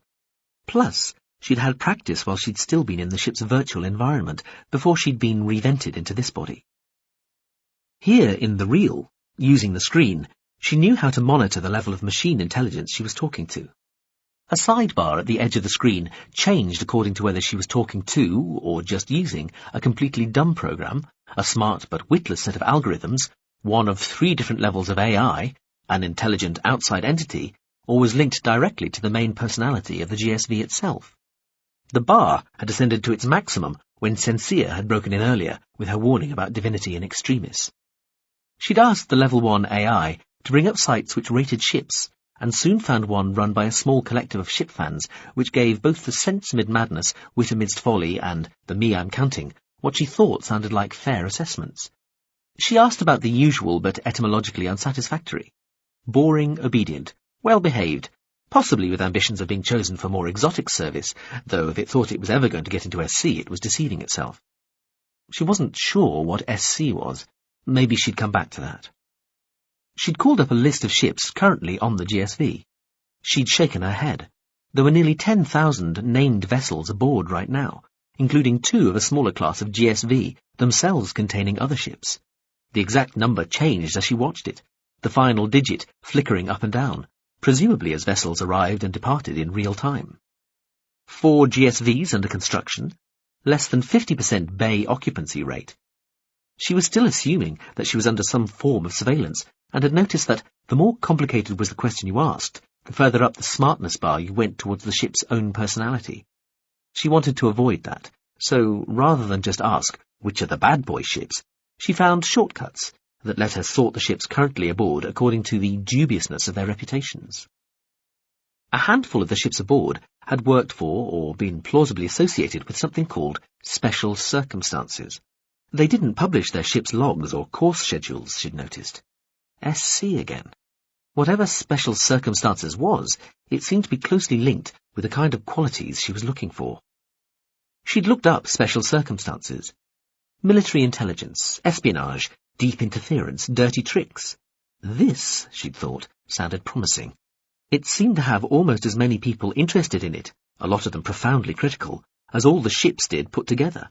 Plus, she'd had practice while she'd still been in the ship's virtual environment before she'd been revented into this body. Here in the real, using the screen, she knew how to monitor the level of machine intelligence she was talking to. A sidebar at the edge of the screen changed according to whether she was talking to, or just using, a completely dumb program, a smart but witless set of algorithms, one of 3 different levels of AI, an intelligent outside entity, or was linked directly to the main personality of the GSV itself. The bar had ascended to its maximum when Sensia had broken in earlier with her warning about divinity in extremis. She'd asked the Level 1 AI to bring up sites which rated ships, and soon found one run by a small collective of ship fans which gave both the sense amid madness, wit amidst folly, and the me I'm counting what she thought sounded like fair assessments. She asked about the usual but etymologically unsatisfactory. Boring, obedient, well-behaved, possibly with ambitions of being chosen for more exotic service, though if it thought it was ever going to get into SC it was deceiving itself. She wasn't sure what SC was. Maybe she'd come back to that. She'd called up a list of ships currently on the GSV. She'd shaken her head. There were nearly 10,000 named vessels aboard right now, including 2 of a smaller class of GSV, themselves containing other ships. The exact number changed as she watched it, the final digit flickering up and down, presumably as vessels arrived and departed in real time. 4 GSVs under construction, less than 50% bay occupancy rate. She was still assuming that she was under some form of surveillance, and had noticed that the more complicated was the question you asked, the further up the smartness bar you went towards the ship's own personality. She wanted to avoid that, so rather than just ask, which are the bad boy ships, she found shortcuts that let her sort the ships currently aboard according to the dubiousness of their reputations. A handful of the ships aboard had worked for or been plausibly associated with something called special circumstances. They didn't publish their ship's logs or course schedules, she'd noticed. SC again. Whatever special circumstances was, it seemed to be closely linked with the kind of qualities she was looking for. She'd looked up special circumstances. Military intelligence, espionage, deep interference, dirty tricks. This, she'd thought, sounded promising. It seemed to have almost as many people interested in it, a lot of them profoundly critical, as all the ships did put together.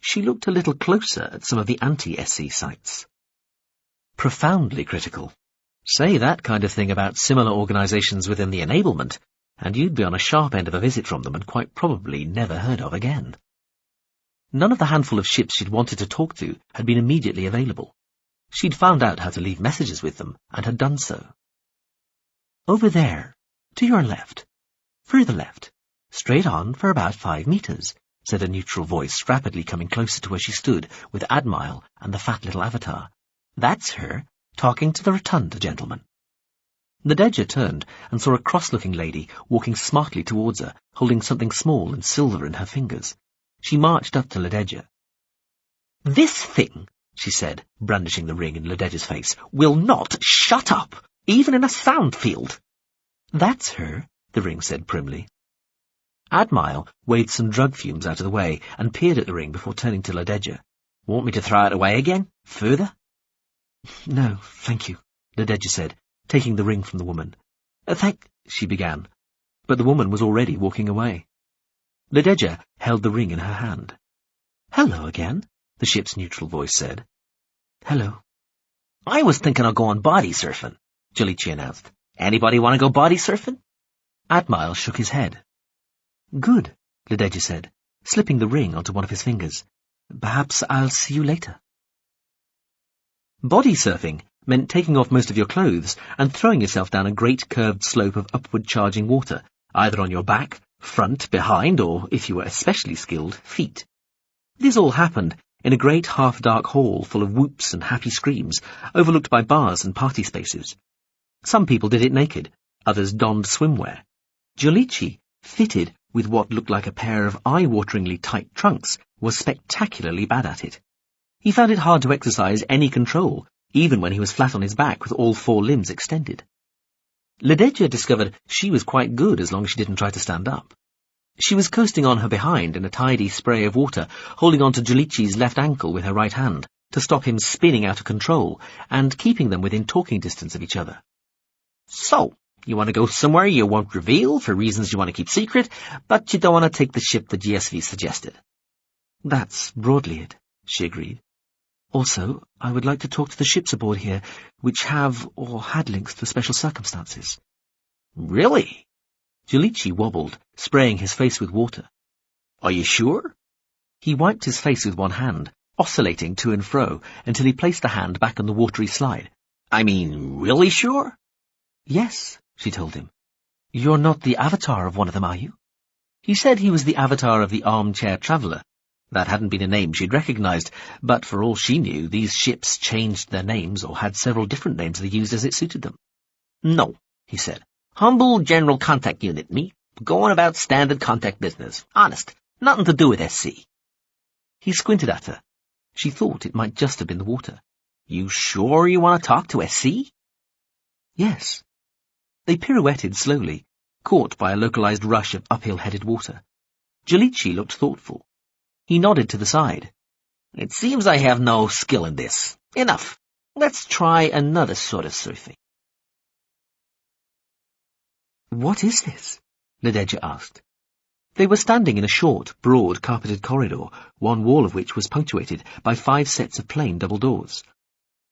She looked a little closer at some of the anti-SC sites. Profoundly critical. Say that kind of thing about similar organisations within the enablement, and you'd be on a sharp end of a visit from them and quite probably never heard of again. None of the handful of ships she'd wanted to talk to had been immediately available. She'd found out how to leave messages with them, and had done so. Over there, to your left. Further left. Straight on for about 5 meters, said a neutral voice, rapidly coming closer to where she stood, with Admire and the fat little avatar. That's her, talking to the rotunda gentleman. Nadejda turned and saw a cross-looking lady walking smartly towards her, holding something small and silver in her fingers. She marched up to Nadejda. This thing, she said, brandishing the ring in Nadejda's face, will not shut up, even in a sound field. That's her, the ring said primly. Admire waved some drug fumes out of the way and peered at the ring before turning to Nadejda. Want me to throw it away again? Further? No, thank you, Nadejda said, taking the ring from the woman. She began, but the woman was already walking away. Nadejda held the ring in her hand. Hello again, the ship's neutral voice said. Hello. I was thinking of going body surfing, Jalichi announced. Anybody want to go body surfing? Admire shook his head. Good, Nadejda said, slipping the ring onto one of his fingers. Perhaps I'll see you later. Body surfing meant taking off most of your clothes and throwing yourself down a great curved slope of upward charging water, either on your back, front, behind, or, if you were especially skilled, feet. This all happened in a great half-dark hall full of whoops and happy screams, overlooked by bars and party spaces. Some people did it naked, others donned swimwear. Jalichi, fitted with what looked like a pair of eye-wateringly tight trunks, was spectacularly bad at it. He found it hard to exercise any control, even when he was flat on his back with all 4 limbs extended. Nadejda discovered she was quite good as long as she didn't try to stand up. She was coasting on her behind in a tidy spray of water, holding on to Jalichi's left ankle with her right hand to stop him spinning out of control and keeping them within talking distance of each other. So, you want to go somewhere you won't reveal for reasons you want to keep secret, but you don't want to take the ship the GSV suggested. That's broadly it, she agreed. Also, I would like to talk to the ships aboard here, which have or had links to special circumstances. Really? Jalichi wobbled, spraying his face with water. Are you sure? He wiped his face with one hand, oscillating to and fro until he placed the hand back on the watery slide. I mean, really sure? Yes, she told him. You're not the avatar of one of them, are you? He said he was the avatar of the armchair traveller. That hadn't been a name she'd recognized, but for all she knew, these ships changed their names or had several different names they used as it suited them. No, he said. Humble general contact unit, me. Going about standard contact business. Honest. Nothing to do with SC. He squinted at her. She thought it might just have been the water. You sure you want to talk to SC? Yes. They pirouetted slowly, caught by a localized rush of uphill-headed water. Jalichi looked thoughtful. He nodded to the side. It seems I have no skill in this. Enough. Let's try another sort of surfing. What is this? Nadejda asked. They were standing in a short, broad, carpeted corridor, one wall of which was punctuated by 5 sets of plain double doors.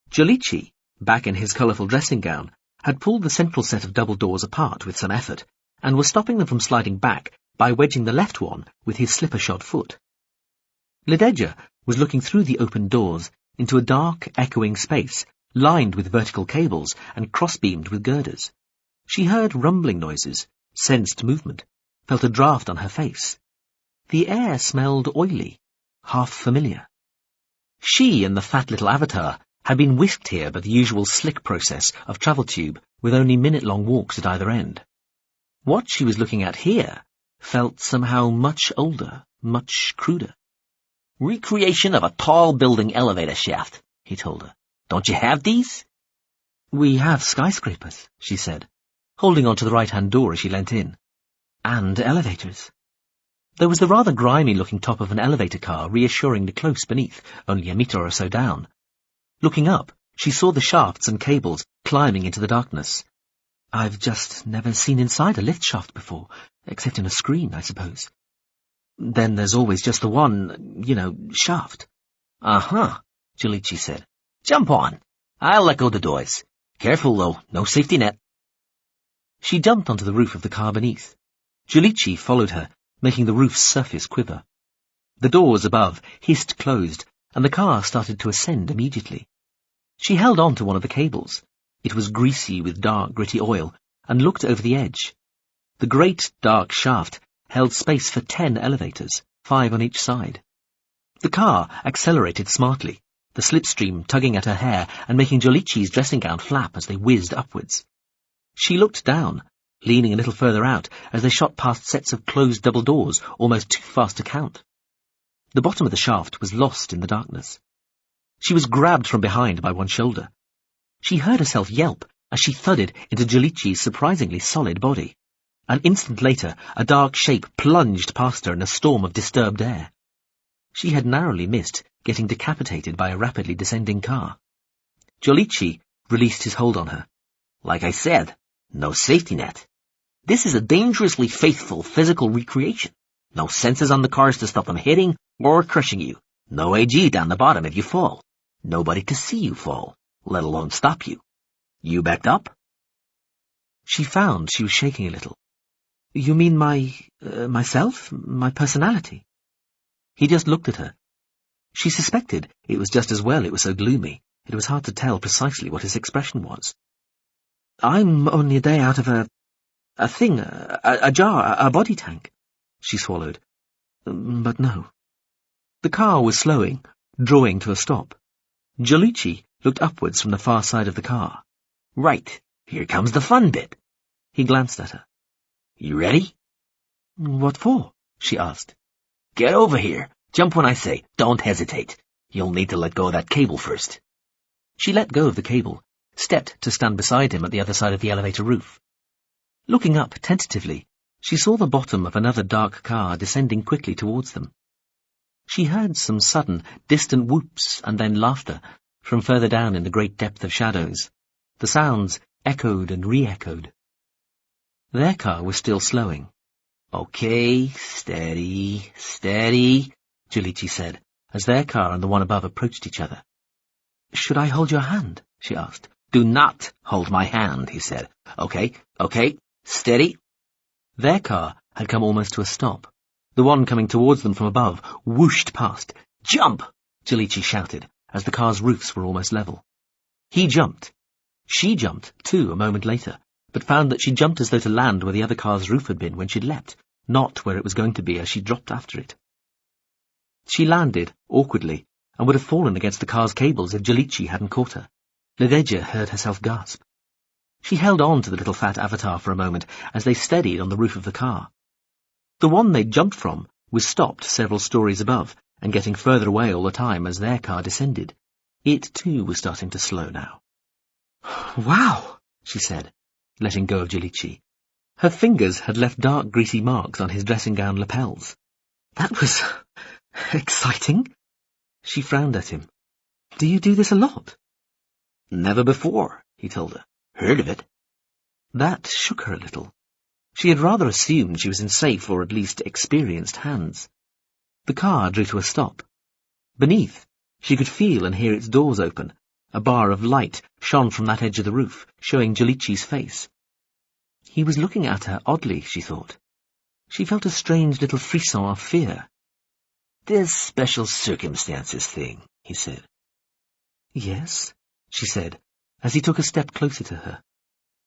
Jalichi, back in his colourful dressing gown, had pulled the central set of double doors apart with some effort, and was stopping them from sliding back by wedging the left one with his slipper-shod foot. Nadejda was looking through the open doors into a dark, echoing space, lined with vertical cables and cross-beamed with girders. She heard rumbling noises, sensed movement, felt a draft on her face. The air smelled oily, half familiar. She and the fat little avatar had been whisked here by the usual slick process of travel tube with only minute-long walks at either end. What she was looking at here felt somehow much older, much cruder. Recreation of a tall building elevator shaft, he told her. Don't you have these? We have skyscrapers, she said, holding on to the right-hand door as she leant in. And elevators. There was the rather grimy-looking top of an elevator car reassuringly close beneath, only a metre or so down. Looking up, she saw the shafts and cables climbing into the darkness. I've just never seen inside a lift shaft before, except in a screen, I suppose. Then there's always just the one, shaft. Uh-huh, Jalichi said. Jump on. I'll let go the doors. Careful, though. No safety net. She jumped onto the roof of the car beneath. Jalichi followed her, making the roof's surface quiver. The doors above hissed closed, and the car started to ascend immediately. She held on to one of the cables. It was greasy with dark, gritty oil, and looked over the edge. The great, dark shaft held space for 10 elevators, 5 on each side. The car accelerated smartly, the slipstream tugging at her hair and making Jolici's dressing gown flap as they whizzed upwards. She looked down, leaning a little further out as they shot past sets of closed double doors almost too fast to count. The bottom of the shaft was lost in the darkness. She was grabbed from behind by one shoulder. She heard herself yelp as she thudded into Jolici's surprisingly solid body. An instant later, a dark shape plunged past her in a storm of disturbed air. She had narrowly missed getting decapitated by a rapidly descending car. Jolici released his hold on her. Like I said, no safety net. This is a dangerously faithful physical recreation. No sensors on the cars to stop them hitting or crushing you. No AG down the bottom if you fall. Nobody to see you fall, let alone stop you. You backed up? She found she was shaking a little. You mean myself? My personality? He just looked at her. She suspected it was just as well it was so gloomy. It was hard to tell precisely what his expression was. I'm only a day out of a jar, a body tank, she swallowed. But no. The car was slowing, drawing to a stop. Jolici looked upwards from the far side of the car. Right, here comes the fun bit. He glanced at her. You ready? What for? She asked. Get over here. Jump when I say. Don't hesitate. You'll need to let go of that cable first. She let go of the cable, stepped to stand beside him at the other side of the elevator roof. Looking up tentatively, she saw the bottom of another dark car descending quickly towards them. She heard some sudden, distant whoops and then laughter from further down in the great depth of shadows. The sounds echoed and re-echoed. Their car was still slowing. Okay, steady, steady, Jolici said, as their car and the one above approached each other. Should I hold your hand? She asked. Do not hold my hand, he said. Okay, steady. Their car had come almost to a stop. The one coming towards them from above whooshed past. Jump! Jolici shouted, as the car's roofs were almost level. He jumped. She jumped, too, a moment later, but found that she jumped as though to land where the other car's roof had been when she'd leapt, not where it was going to be as she dropped after it. She landed, awkwardly, and would have fallen against the car's cables if Jolici hadn't caught her. Nedeja heard herself gasp. She held on to the little fat avatar for a moment as they steadied on the roof of the car. The one they'd jumped from was stopped several stories above and getting further away all the time as their car descended. It, too, was starting to slow now. Wow, she said, letting go of Jolici. Her fingers had left dark, greasy marks on his dressing gown lapels. That was exciting. She frowned at him. Do you do this a lot? Never before, he told her. Heard of it? That shook her a little. She had rather assumed she was in safe or at least experienced hands. The car drew to a stop. Beneath, she could feel and hear its doors open. A bar of light shone from that edge of the roof, showing Jolici's face. He was looking at her oddly, she thought. She felt a strange little frisson of fear. This special circumstances thing, he said. Yes, she said, as he took a step closer to her.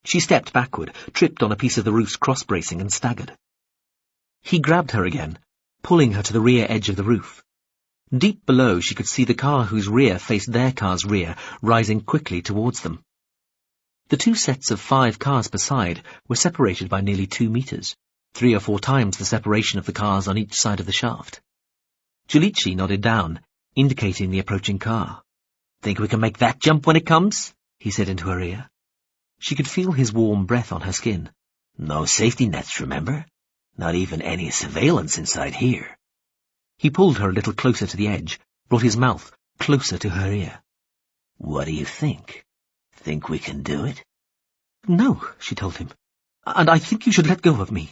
She stepped backward, tripped on a piece of the roof's cross-bracing and staggered. He grabbed her again, pulling her to the rear edge of the roof. Deep below she could see the car whose rear faced their car's rear, rising quickly towards them. The 2 sets of 5 cars per side were separated by nearly 2 meters, 3 or 4 times the separation of the cars on each side of the shaft. Jolici nodded down, indicating the approaching car. Think we can make that jump when it comes? He said into her ear. She could feel his warm breath on her skin. No safety nets, remember? Not even any surveillance inside here. He pulled her a little closer to the edge, brought his mouth closer to her ear. What do you think? Think we can do it? No, she told him. And I think you should let go of me.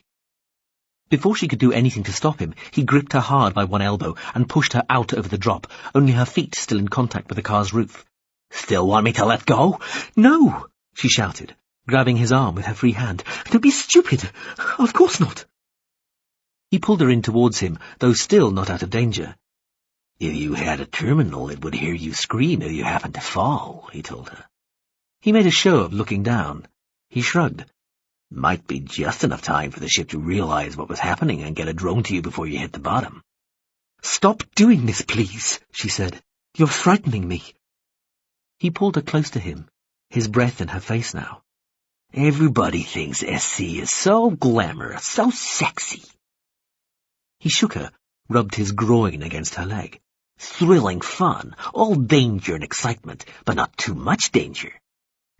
Before she could do anything to stop him, he gripped her hard by one elbow and pushed her out over the drop, only her feet still in contact with the car's roof. Still want me to let go? No, she shouted, grabbing his arm with her free hand. Don't be stupid. Of course not. He pulled her in towards him, though still not out of danger. If you had a terminal, it would hear you scream if you happened to fall, he told her. He made a show of looking down. He shrugged. Might be just enough time for the ship to realize what was happening and get a drone to you before you hit the bottom. "Stop doing this, please," she said. "You're frightening me." He pulled her close to him, his breath in her face now. Everybody thinks SC is so glamorous, so sexy. He shook her, rubbed his groin against her leg. Thrilling fun, all danger and excitement, but not too much danger.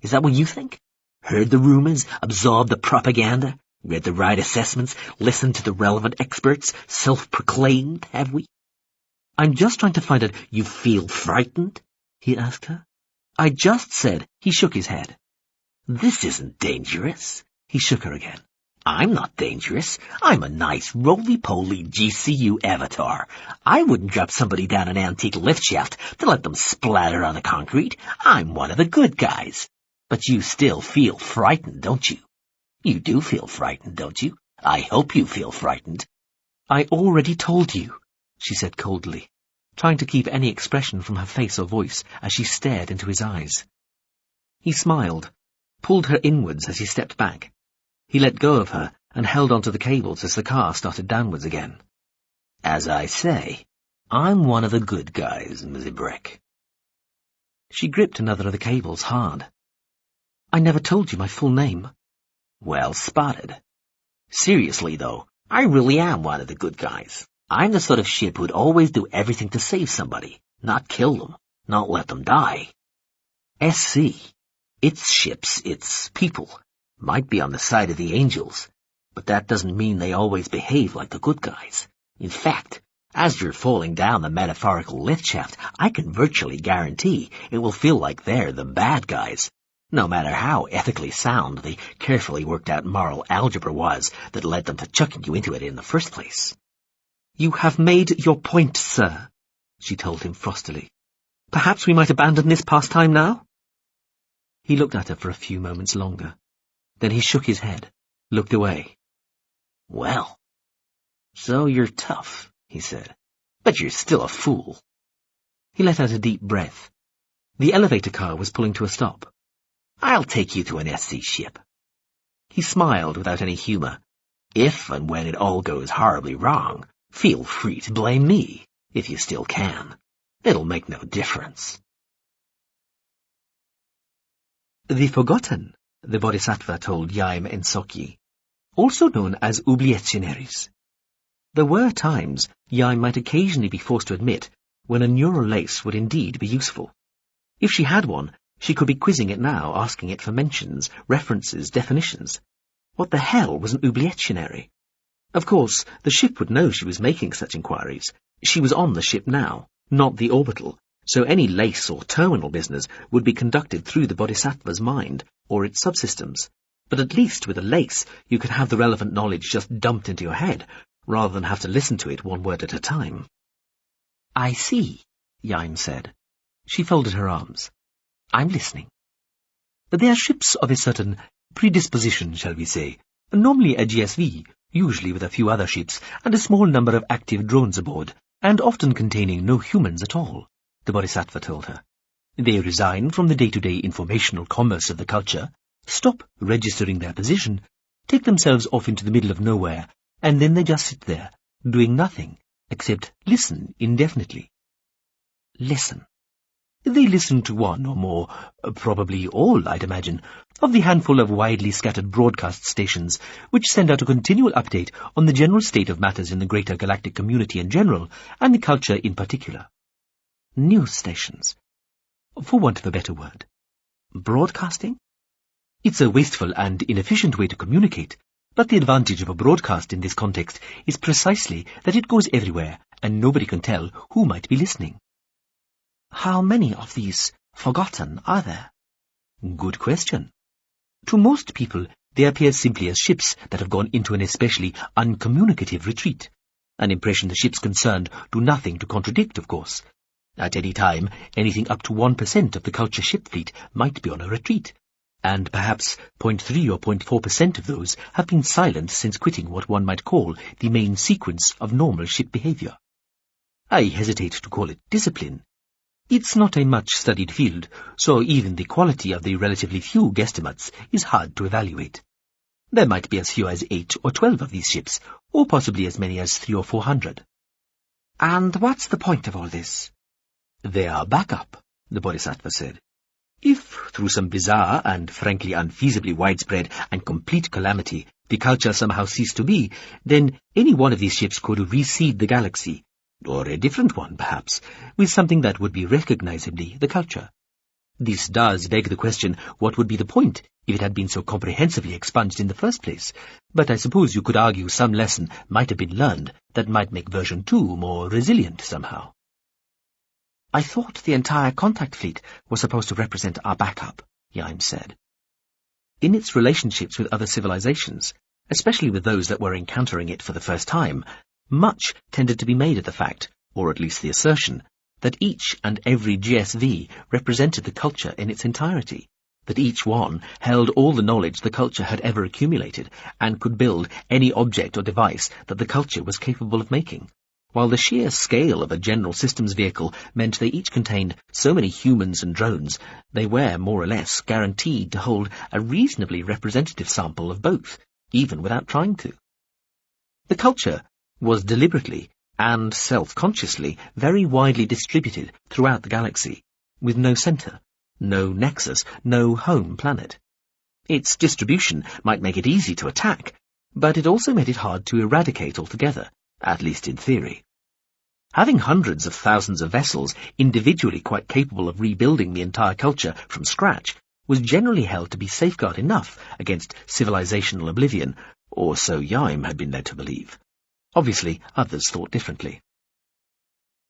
Is that what you think? Heard the rumors, absorbed the propaganda, read the right assessments, listened to the relevant experts, self-proclaimed, have we? "I'm just trying to find out." "You feel frightened?" he asked her. "I just said." He shook his head. "This isn't dangerous." He shook her again. "I'm not dangerous. I'm a nice roly-poly GCU avatar. I wouldn't drop somebody down an antique lift shaft to let them splatter on the concrete. I'm one of the good guys. But you still feel frightened, don't you? You do feel frightened, don't you? I hope you feel frightened." "I already told you," she said coldly, trying to keep any expression from her face or voice as she stared into his eyes. He smiled, pulled her inwards as he stepped back. He let go of her and held onto the cables as the car started downwards again. "As I say, I'm one of the good guys, Mrs. Breck." She gripped another of the cables hard. "I never told you my full name." "Well spotted. Seriously, though, I really am one of the good guys. I'm the sort of ship who'd always do everything to save somebody, not kill them, not let them die. SC, its ships, its people, might be on the side of the angels, but that doesn't mean they always behave like the good guys. In fact, as you're falling down the metaphorical lift shaft, I can virtually guarantee it will feel like they're the bad guys, no matter how ethically sound the carefully worked-out moral algebra was that led them to chucking you into it in the first place." "You have made your point, sir," she told him frostily. "Perhaps we might abandon this pastime now?" He looked at her for a few moments longer. Then he shook his head, looked away. "Well, so you're tough," he said, "but you're still a fool." He let out a deep breath. The elevator car was pulling to a stop. "I'll take you to an SC ship." He smiled without any humor. "If and when it all goes horribly wrong, feel free to blame me, if you still can. It'll make no difference." The Forgotten, the Bodhisattva told Iain and Sokyi, also known as oubliettionaires. There were times Iain might occasionally be forced to admit when a neural lace would indeed be useful. If she had one, she could be quizzing it now, asking it for mentions, references, definitions. What the hell was an oubliettionaire? Of course, the ship would know she was making such inquiries. She was on the ship now, not the orbital, so any lace or terminal business would be conducted through the Bodhisattva's mind or its subsystems. But at least with a lace, you could have the relevant knowledge just dumped into your head, rather than have to listen to it one word at a time. "I see," Iain said. She folded her arms. "I'm listening." But they are ships of a certain predisposition, shall we say, normally a GSV, usually with a few other ships and a small number of active drones aboard, and often containing no humans at all, the Bodhisattva told her. They resign from the day-to-day informational commerce of the culture, stop registering their position, take themselves off into the middle of nowhere, and then they just sit there, doing nothing, except listen indefinitely. Listen. They listen to one or more, probably all, I'd imagine, of the handful of widely scattered broadcast stations which send out a continual update on the general state of matters in the greater galactic community in general, and the culture in particular. News stations, for want of a better word. Broadcasting? It's a wasteful and inefficient way to communicate, but the advantage of a broadcast in this context is precisely that it goes everywhere, and nobody can tell who might be listening. How many of these forgotten are there? Good question. To most people, they appear simply as ships that have gone into an especially uncommunicative retreat, an impression the ships concerned do nothing to contradict, of course. At any time, anything up to 1% of the culture ship fleet might be on a retreat, and perhaps 0.3 or 0.4% of those have been silent since quitting what one might call the main sequence of normal ship behavior. I hesitate to call it discipline. It's not a much-studied field, so even the quality of the relatively few guesstimates is hard to evaluate. There might be as few as 8 or 12 of these ships, or possibly as many as 300 or 400. And what's the point of all this? They are backup, the Bodhisattva said. If, through some bizarre and frankly unfeasibly widespread and complete calamity, the culture somehow ceased to be, then any one of these ships could reseed the galaxy, or a different one, perhaps, with something that would be recognizably the culture. This does beg the question, what would be the point if it had been so comprehensively expunged in the first place? But I suppose you could argue some lesson might have been learned that might make version 2 more resilient somehow. I thought the entire contact fleet was supposed to represent our backup, Iain said. In its relationships with other civilizations, especially with those that were encountering it for the first time, much tended to be made of the fact, or at least the assertion, that each and every GSV represented the culture in its entirety, that each one held all the knowledge the culture had ever accumulated, and could build any object or device that the culture was capable of making, while the sheer scale of a general systems vehicle meant they each contained so many humans and drones, they were more or less guaranteed to hold a reasonably representative sample of both, even without trying to. The culture was deliberately and self-consciously very widely distributed throughout the galaxy, with no center, no nexus, no home planet. Its distribution might make it easy to attack, but it also made it hard to eradicate altogether, at least in theory. Having hundreds of thousands of vessels individually quite capable of rebuilding the entire culture from scratch was generally held to be safeguard enough against civilizational oblivion, or so Iain had been led to believe. Obviously, others thought differently.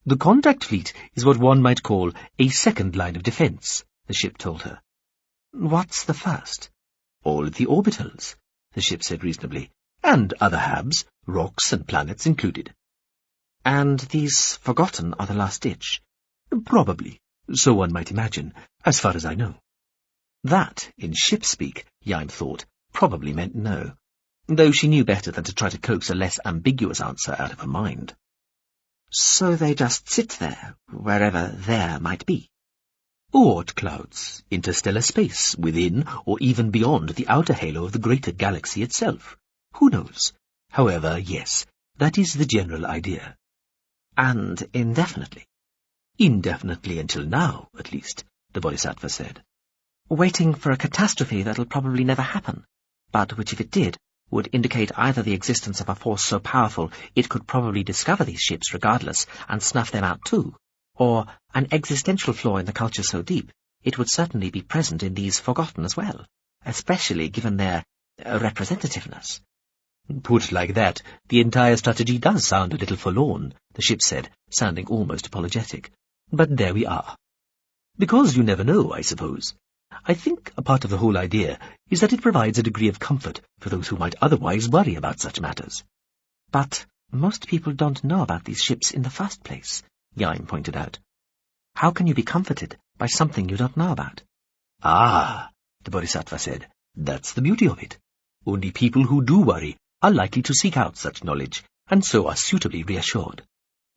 The contact fleet is what one might call a second line of defense, the ship told her. What's the first? All of the orbitals, the ship said reasonably, and other habs, rocks and planets included. And these forgotten are the last ditch? Probably, so one might imagine, as far as I know. That, in ship speak, Iain thought, probably meant no, though she knew better than to try to coax a less ambiguous answer out of her mind. So they just sit there, wherever there might be? Oort clouds, interstellar space, within or even beyond the outer halo of the greater galaxy itself. Who knows? However, yes, that is the general idea. And indefinitely? Indefinitely until now, at least, the Bodhisattva said. Waiting for a catastrophe that'll probably never happen, but which, if it did, would indicate either the existence of a force so powerful it could probably discover these ships regardless and snuff them out too, or an existential flaw in the culture so deep it would certainly be present in these forgotten as well, especially given their representativeness. Put like that, the entire strategy does sound a little forlorn, the ship said, sounding almost apologetic. But there we are. Because you never know, I suppose. I think a part of the whole idea is that it provides a degree of comfort for those who might otherwise worry about such matters. But most people don't know about these ships in the first place, Iain pointed out. How can you be comforted by something you don't know about? Ah, the Bodhisattva said, that's the beauty of it. Only people who do worry are likely to seek out such knowledge, and so are suitably reassured.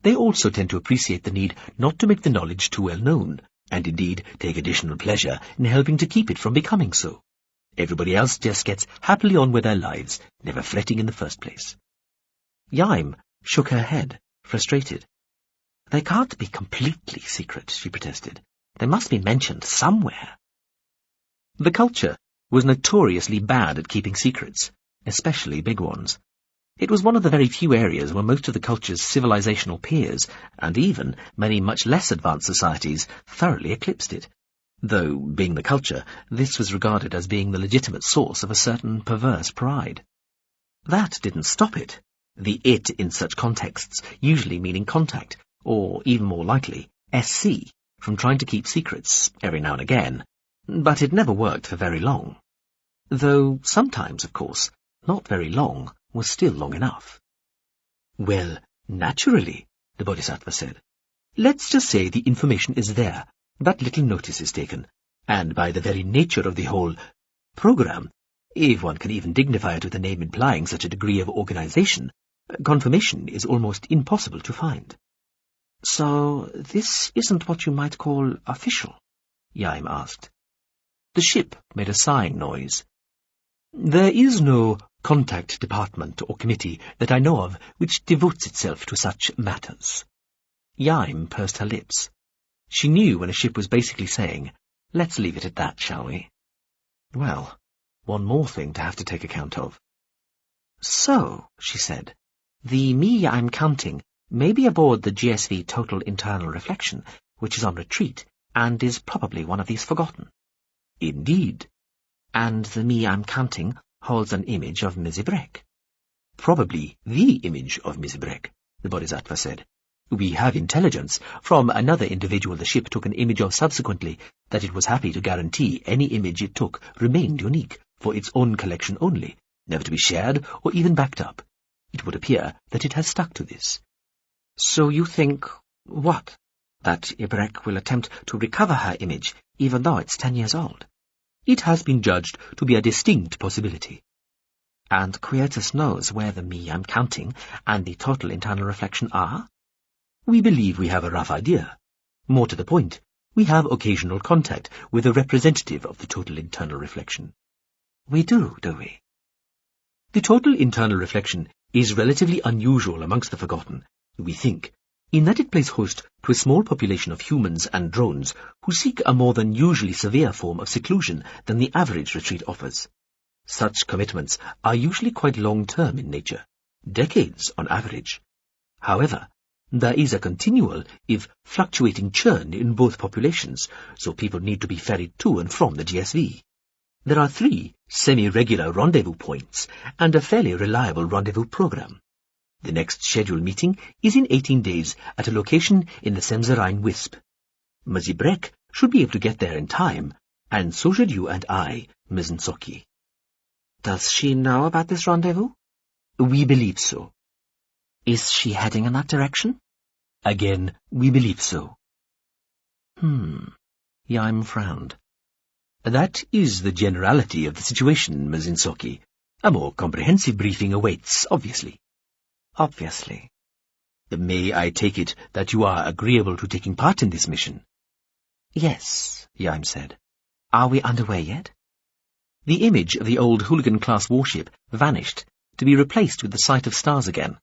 They also tend to appreciate the need not to make the knowledge too well known, and indeed take additional pleasure in helping to keep it from becoming so. Everybody else just gets happily on with their lives, never fretting in the first place. Iain shook her head, frustrated. They can't be completely secret, she protested. They must be mentioned somewhere. The culture was notoriously bad at keeping secrets, especially big ones. It was one of the very few areas where most of the culture's civilizational peers, and even many much less advanced societies, thoroughly eclipsed it. Though, being the culture, this was regarded as being the legitimate source of a certain perverse pride. That didn't stop it. The it in such contexts usually meaning contact, or even more likely, SC, from trying to keep secrets every now and again. But it never worked for very long. Though sometimes, of course, not very long was still long enough. Well, naturally, the Bodhisattva said. Let's just say the information is there, but little notice is taken, and by the very nature of the whole program, if one can even dignify it with a name implying such a degree of organization, confirmation is almost impossible to find. So this isn't what you might call official? Iain asked. The ship made a sighing noise. There is no contact department or committee that I know of which devotes itself to such matters. Iain pursed her lips. She knew when a ship was basically saying, "Let's leave it at that, shall we?" Well, one more thing to have to take account of. "So," she said, "the me I'm counting may be aboard the GSV Total Internal Reflection, which is on retreat, and is probably one of these forgotten." Indeed. "And the me I'm counting holds an image of Mizibrek." Probably the image of Mizibrek, the Bodhisattva said. We have intelligence from another individual the ship took an image of subsequently that it was happy to guarantee any image it took remained unique for its own collection only, never to be shared or even backed up. It would appear that it has stuck to this. "So you think, what? That Ibrek will attempt to recover her image, even though it's 10 years old?" It has been judged to be a distinct possibility. "And Quietus knows where the me I'm counting and the Total Internal Reflection are?" We believe we have a rough idea. More to the point, we have occasional contact with a representative of the Total Internal Reflection. We do we? The Total Internal Reflection is relatively unusual amongst the Forgotten, we think, in that it plays host to a small population of humans and drones who seek a more than usually severe form of seclusion than the average retreat offers. Such commitments are usually quite long-term in nature, decades on average. However, there is a continual, if fluctuating churn in both populations, so people need to be ferried to and from the GSV. There are 3 semi-regular rendezvous points and a fairly reliable rendezvous program. The next scheduled meeting is in 18 days at a location in the Semzerine Wisp. Mizibrek should be able to get there in time, and so should you and I, Mizansoki. Does she know about this rendezvous? We believe so. Is she heading in that direction? Again, we believe so. Iain frowned. That is the generality of the situation, Mizansoki. A more comprehensive briefing awaits, obviously. Obviously. May I take it that you are agreeable to taking part in this mission? Yes, Iain said. Are we underway yet? The image of the old Hooligan-class warship vanished, to be replaced with the sight of stars again.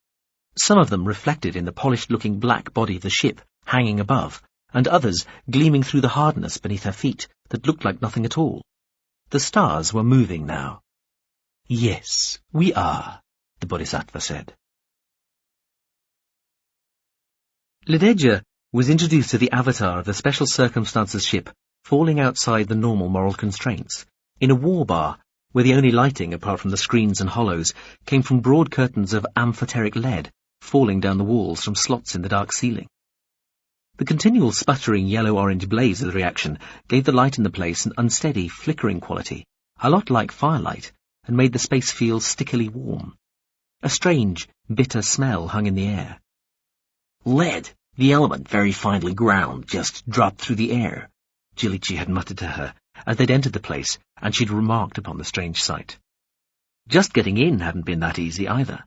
Some of them reflected in the polished-looking black body of the ship, hanging above, and others gleaming through the hardness beneath her feet that looked like nothing at all. The stars were moving now. Yes, we are, the Bodhisattva said. Lideja was introduced to the avatar of the Special Circumstances ship, falling outside the normal moral constraints, in a war bar, where the only lighting, apart from the screens and hollows, came from broad curtains of amphoteric lead, falling down the walls from slots in the dark ceiling. The continual sputtering yellow-orange blaze of the reaction gave the light in the place an unsteady, flickering quality, a lot like firelight, and made the space feel stickily warm. A strange, bitter smell hung in the air. "Lead, the element very finely ground, just dropped through the air," Jilichi had muttered to her as they'd entered the place, and she'd remarked upon the strange sight. Just getting in hadn't been that easy either.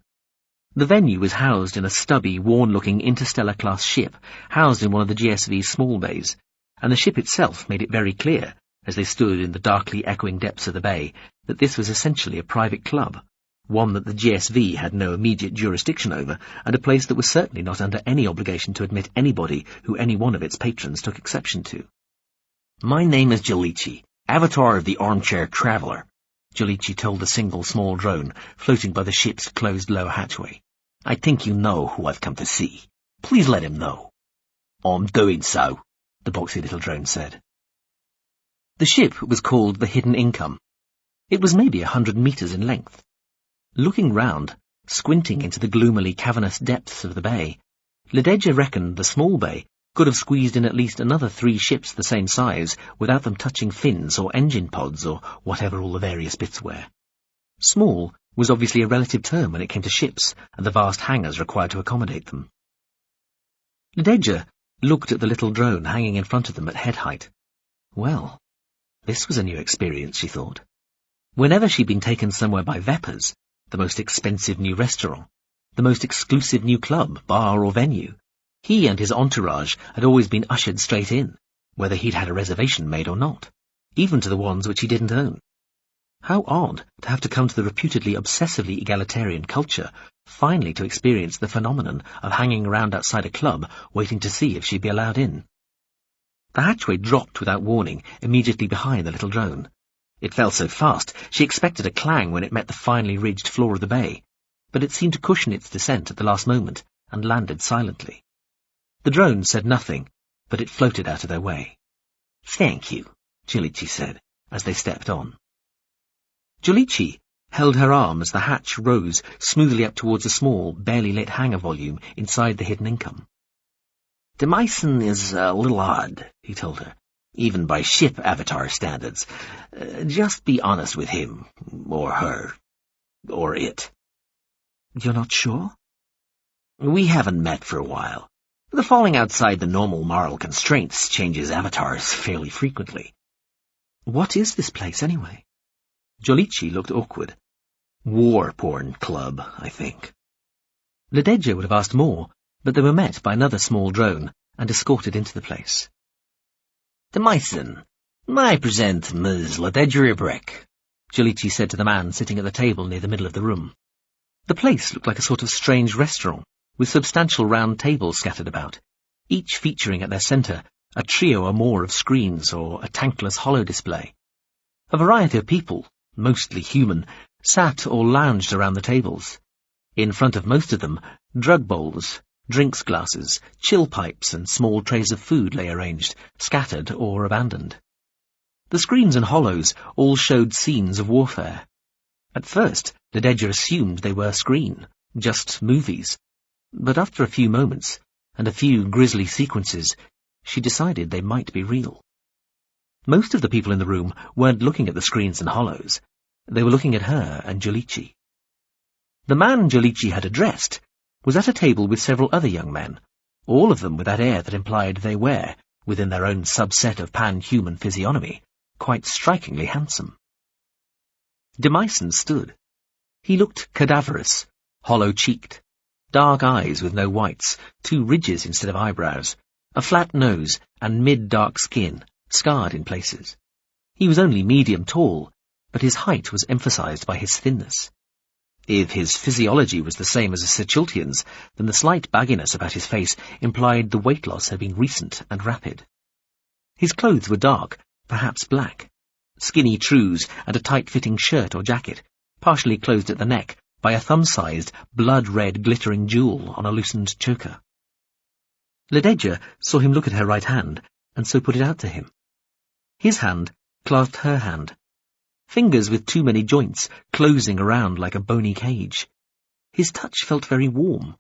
The venue was housed in a stubby, worn-looking interstellar-class ship, housed in one of the GSV's small bays, and the ship itself made it very clear, as they stood in the darkly echoing depths of the bay, that this was essentially a private club, one that the GSV had no immediate jurisdiction over, and a place that was certainly not under any obligation to admit anybody who any one of its patrons took exception to. "My name is Jilichi, avatar of the armchair traveler," Jilichi told the single small drone floating by the ship's closed lower hatchway. "I think you know who I've come to see. Please let him know." "I'm doing so," the boxy little drone said. The ship was called the Hidden Income. It was maybe 100 meters in length. Looking round, squinting into the gloomily cavernous depths of the bay, Lideja reckoned the small bay could have squeezed in at least another 3 ships the same size without them touching fins or engine pods or whatever all the various bits were. Small was obviously a relative term when it came to ships and the vast hangars required to accommodate them. Lideja looked at the little drone hanging in front of them at head height. Well, this was a new experience, she thought. Whenever she'd been taken somewhere by Veppers, the most expensive new restaurant, the most exclusive new club, bar or venue, he and his entourage had always been ushered straight in, whether he'd had a reservation made or not, even to the ones which he didn't own. How odd to have to come to the reputedly obsessively egalitarian culture, finally to experience the phenomenon of hanging around outside a club, waiting to see if she'd be allowed in. The hatchway dropped without warning, immediately behind the little drone. It fell so fast, she expected a clang when it met the finely ridged floor of the bay, but it seemed to cushion its descent at the last moment, and landed silently. The drone said nothing, but it floated out of their way. "Thank you," Giulici said, as they stepped on. Giulici held her arm as the hatch rose smoothly up towards a small, barely lit hangar volume inside the hidden income. "Demyson is a little odd," he told her, "even by ship avatar standards. Just be honest with him, or her, or it." "You're not sure?" "We haven't met for a while. The falling outside the normal moral constraints changes avatars fairly frequently." "What is this place, anyway?" Giulici looked awkward. "War porn club, I think." Lededja would have asked more, but they were met by another small drone and escorted into the place. "Demyson, I present Ms. Lededja Breck," Giulici said to the man sitting at the table near the middle of the room. The place looked like a sort of strange restaurant, with substantial round tables scattered about, each featuring at their centre a trio or more of screens or a tankless hollow display. A variety of people, mostly human, sat or lounged around the tables. In front of most of them, drug bowls, drinks glasses, chill pipes and small trays of food lay arranged, scattered or abandoned. The screens and hollows all showed scenes of warfare. At first, Lededja assumed they were screen, just movies, but after a few moments, and a few grisly sequences, she decided they might be real. Most of the people in the room weren't looking at the screens and hollows. They were looking at her and Giulici. The man Giulici had addressed was at a table with several other young men, all of them with that air that implied they were, within their own subset of pan-human physiognomy, quite strikingly handsome. Demyson stood. He looked cadaverous, hollow-cheeked, dark eyes with no whites, 2 ridges instead of eyebrows, a flat nose and mid-dark skin, scarred in places. He was only medium tall, but his height was emphasized by his thinness. If his physiology was the same as a Siciltian's, then the slight bagginess about his face implied the weight loss had been recent and rapid. His clothes were dark, perhaps black, skinny trews and a tight-fitting shirt or jacket, partially closed at the neck by a thumb-sized, blood-red glittering jewel on a loosened choker. Lededja saw him look at her right hand, and so put it out to him. His hand clasped her hand, fingers with too many joints closing around like a bony cage. His touch felt very warm,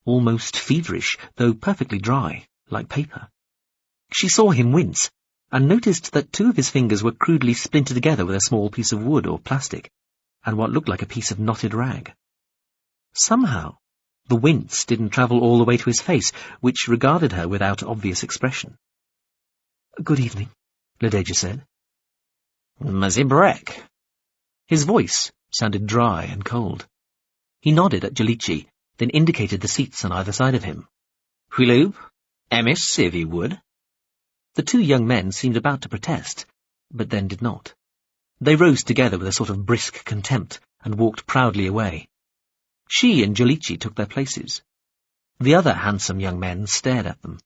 almost feverish, though perfectly dry, like paper. She saw him wince, and noticed that 2 of his fingers were crudely splintered together with a small piece of wood or plastic, and what looked like a piece of knotted rag. Somehow, the wince didn't travel all the way to his face, which regarded her without obvious expression. "Good evening," Lededja said. "Ms. Breck." His voice sounded dry and cold. He nodded at Giulici, then indicated the seats on either side of him. "Hwiloop, Emis, if you would." The 2 young men seemed about to protest, but then did not. They rose together with a sort of brisk contempt and walked proudly away. She and Giulici took their places. The other handsome young men stared at them.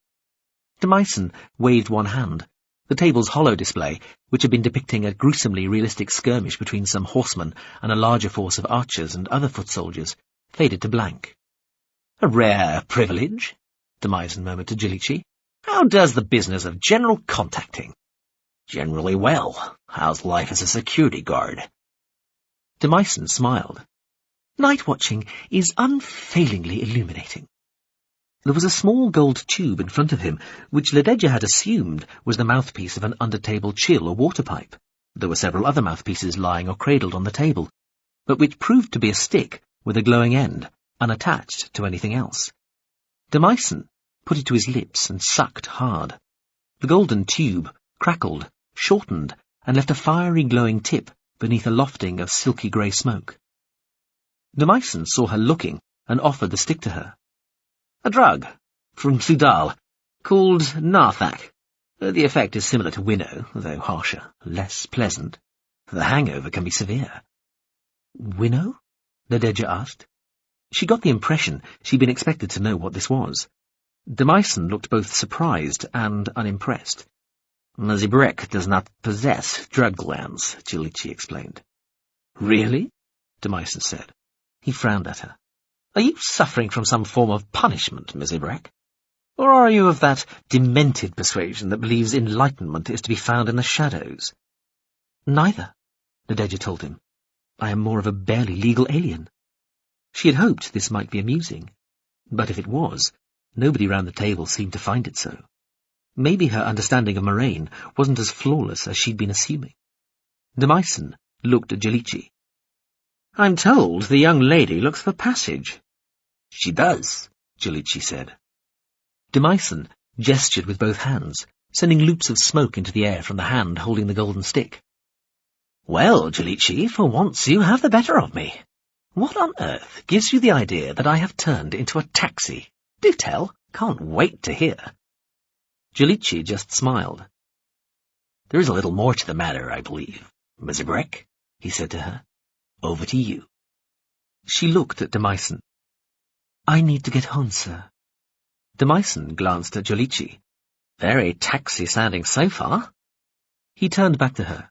Demyson waved one hand. The table's hollow display, which had been depicting a gruesomely realistic skirmish between some horsemen and a larger force of archers and other foot soldiers, faded to blank. "A rare privilege," Demyson murmured to Giulici. "How does the business of general contacting?" "Generally well. How's life as a security guard?" Demyson smiled. "Night watching is unfailingly illuminating." There was a small gold tube in front of him, which Lededja had assumed was the mouthpiece of an under-table chill or water pipe. There were several other mouthpieces lying or cradled on the table, but which proved to be a stick with a glowing end, unattached to anything else. Demyson put it to his lips and sucked hard. The golden tube crackled, shortened, and left a fiery glowing tip beneath a lofting of silky grey smoke. Demyson saw her looking and offered the stick to her. "A drug, from Sudal, called Narthak. The effect is similar to Winnow, though harsher, less pleasant." The hangover can be severe. Winnow? Nadejda asked. She got the impression she'd been expected to know what this was. De Meissen looked both surprised and unimpressed. Mzibrek does not possess drug glands, Jalichi explained. Really? De Meissen said. He frowned at her. Are you suffering from some form of punishment, Mzibrek? Or are you of that demented persuasion that believes enlightenment is to be found in the shadows? Neither, Nadejda told him. I am more of a barely legal alien. She had hoped this might be amusing, but if it was, nobody round the table seemed to find it so. Maybe her understanding of Moraine wasn't as flawless as she'd been assuming. De Meissen looked at Jalichi. I'm told the young lady looks for passage. She does, Jalichi said. De Meissen gestured with both hands, sending loops of smoke into the air from the hand holding the golden stick. Well, Jalichi, for once you have the better of me. What on earth gives you the idea that I have turned into a taxi? Do tell. Can't wait to hear. Jalichi just smiled. There is a little more to the matter, I believe. Mzibrek, he said to her. Over to you. She looked at De Meissen. I need to get home, sir. De Meissen glanced at Jalichi. Very taxi-sounding so far. He turned back to her.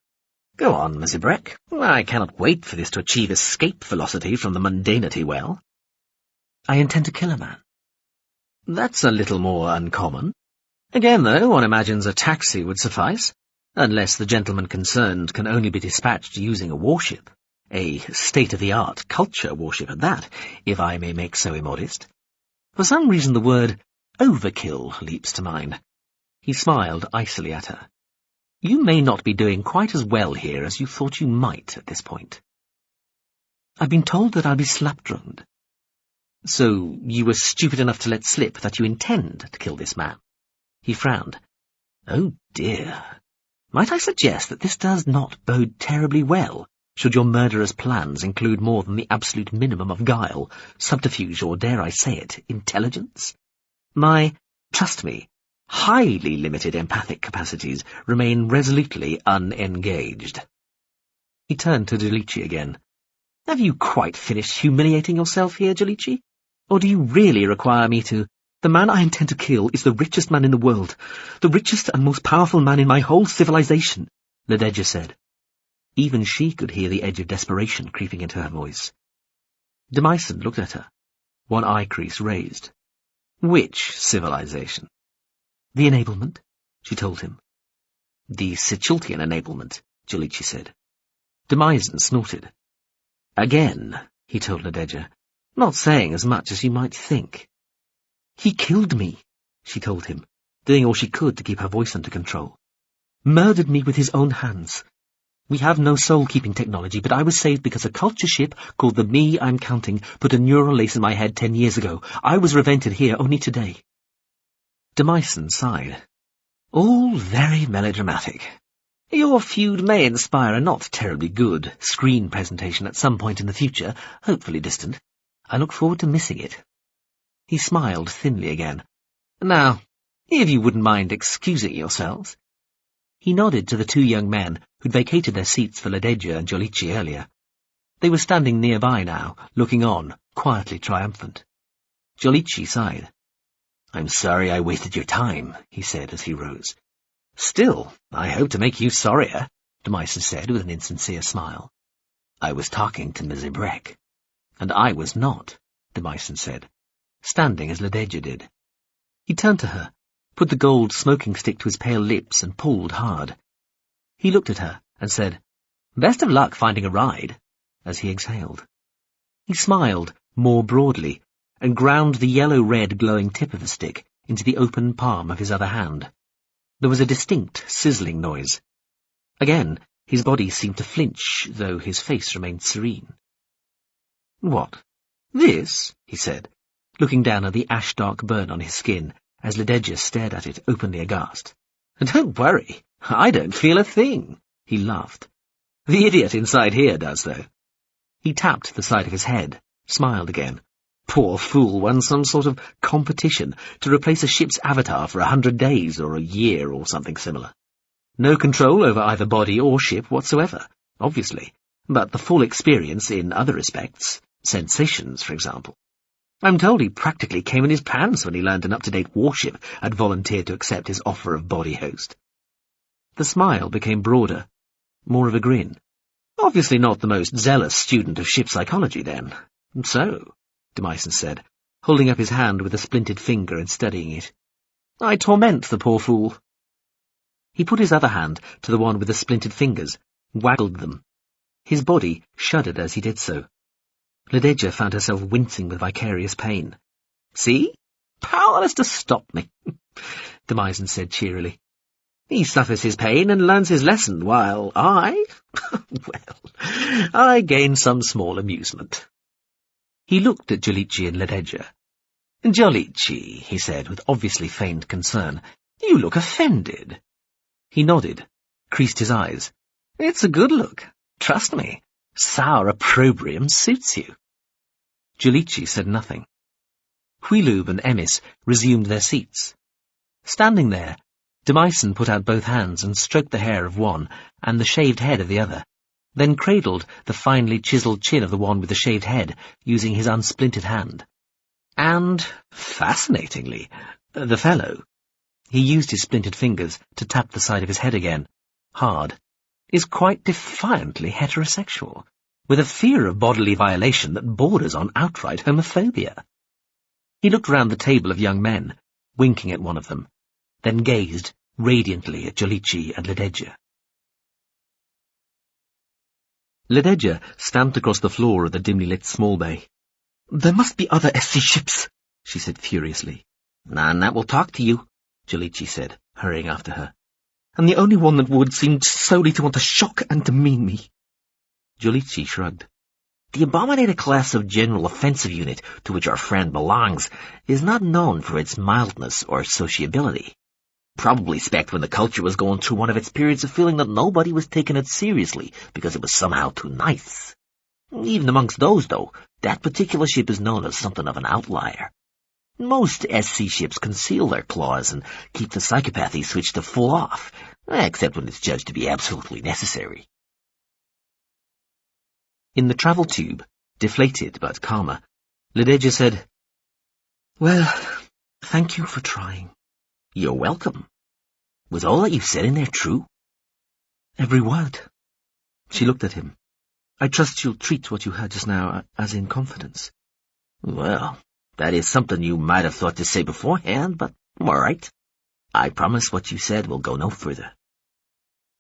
Go on, Mzibrek. I cannot wait for this to achieve escape velocity from the mundanity well. I intend to kill a man. That's a little more uncommon. Again, though, one imagines a taxi would suffice, unless the gentleman concerned can only be dispatched using a warship. A state-of-the-art culture warship at that, if I may make so immodest. For some reason the word overkill leaps to mind. He smiled icily at her. You may not be doing quite as well here as you thought you might at this point. I've been told that I'll be slap-drugged. So you were stupid enough to let slip that you intend to kill this man? He frowned. Oh dear. Might I suggest that this does not bode terribly well, should your murderous plans include more than the absolute minimum of guile, subterfuge, or, dare I say it, intelligence? My, trust me, highly limited empathic capacities remain resolutely unengaged. He turned to Jalichi again. Have you quite finished humiliating yourself here, Jalichi? Or do you really require me to— The man I intend to kill is the richest man in the world, the richest and most powerful man in my whole civilization, Nadejda said. Even she could hear the edge of desperation creeping into her voice. De Meissen looked at her, one eye crease raised. Which civilization? The enablement, she told him. The Siciltian enablement, Jalichi said. De Meissen snorted. Again, he told Nadejda, not saying as much as you might think. He killed me, she told him, doing all she could to keep her voice under control. Murdered me with his own hands. We have no soul-keeping technology, but I was saved because a culture ship called the Me I'm Counting put a neural lace in my head 10 years ago. I was revented here only today. De Meissen sighed. All very melodramatic. Your feud may inspire a not terribly good screen presentation at some point in the future, hopefully distant. I look forward to missing it. He smiled thinly again. Now, if you wouldn't mind excusing yourselves. He nodded to the two young men who'd vacated their seats for Nadejda and Jalichi earlier. They were standing nearby now, looking on, quietly triumphant. Jalichi sighed. I'm sorry I wasted your time, he said as he rose. Still, I hope to make you sorrier, De Meissen said with an insincere smile. I was talking to Mzibrek. And I was not, De Meissen said, standing as Nadejda did. He turned to her, put the gold smoking stick to his pale lips and pulled hard. He looked at her and said, Best of luck finding a ride, as he exhaled. He smiled more broadly and ground the yellow-red glowing tip of the stick into the open palm of his other hand. There was a distinct sizzling noise. Again, his body seemed to flinch, though his face remained serene. What? This? He said, looking down at the ash-dark burn on his skin as Nadejda stared at it openly aghast. Don't worry, I don't feel a thing, he laughed. The idiot inside here does, though. He tapped the side of his head, smiled again. Poor fool won some sort of competition to replace a ship's avatar for 100 days or a year or something similar. No control over either body or ship whatsoever, obviously, but the full experience in other respects, sensations, for example. I'm told he practically came in his pants when he learned an up-to-date warship had volunteered to accept his offer of body host. The smile became broader, more of a grin. Obviously not the most zealous student of ship psychology, then. So, Demyson said, holding up his hand with a splintered finger and studying it. I torment the poor fool. He put his other hand to the one with the splintered fingers, waggled them. His body shuddered as he did so. Lededja found herself wincing with vicarious pain. See? Powerless to stop me, Demyson said cheerily. He suffers his pain and learns his lesson, while I, I gain some small amusement. He looked at Jolichi and Lededja. Jolichi, he said with obviously feigned concern, you look offended. He nodded, creased his eyes. It's a good look. Trust me. Sour opprobrium suits you. Jolichi said nothing. Huilub and Emis resumed their seats. Standing there, Demyson put out both hands and stroked the hair of one and the shaved head of the other, then cradled the finely chiselled chin of the one with the shaved head using his unsplintered hand. And, fascinatingly, the fellow, he used his splintered fingers to tap the side of his head again, hard, is quite defiantly heterosexual, with a fear of bodily violation that borders on outright homophobia. He looked round the table of young men, winking at one of them, then gazed radiantly at Jolichi and Lededja. Lededja stamped across the floor of the dimly lit small bay. There must be other SC ships, she said furiously. None that will talk to you, Jolichi said, hurrying after her. And the only one that would seemed solely to want to shock and demean me. Jolichi shrugged. The abominated class of general offensive unit to which our friend belongs is not known for its mildness or sociability. Probably spec when the culture was going through one of its periods of feeling that nobody was taking it seriously because it was somehow too nice. Even amongst those, though, that particular ship is known as something of an outlier. Most SC ships conceal their claws and keep the psychopathy switch to full off, except when it's judged to be absolutely necessary. In the travel tube, deflated but calmer, Lededja said, Well, thank you for trying. You're welcome. Was all that you said in there true? Every word. She looked at him. I trust you'll treat what you heard just now as in confidence. Well, that is something you might have thought to say beforehand, but all right. I promise what you said will go no further.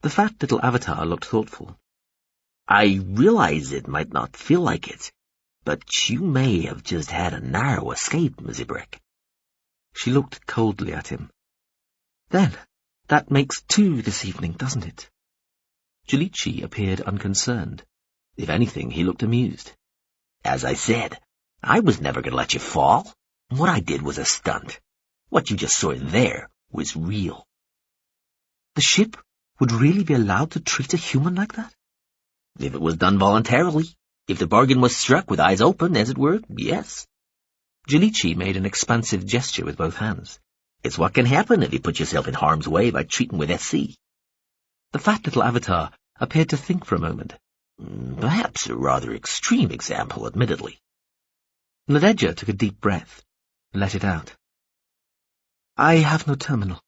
The fat little avatar looked thoughtful. I realize it might not feel like it, but you may have just had a narrow escape, Mizzy Brick. She looked coldly at him. Then, that makes 2 this evening, doesn't it? Jolichi appeared unconcerned. If anything, he looked amused. As I said, I was never going to let you fall. What I did was a stunt. What you just saw there was real. The ship would really be allowed to treat a human like that? If it was done voluntarily, if the bargain was struck with eyes open, as it were, yes. Jolichi made an expansive gesture with both hands. It's what can happen if you put yourself in harm's way by treating with SC. The fat little avatar appeared to think for a moment. Perhaps a rather extreme example, admittedly. Lededja took a deep breath, let it out. I have no terminal.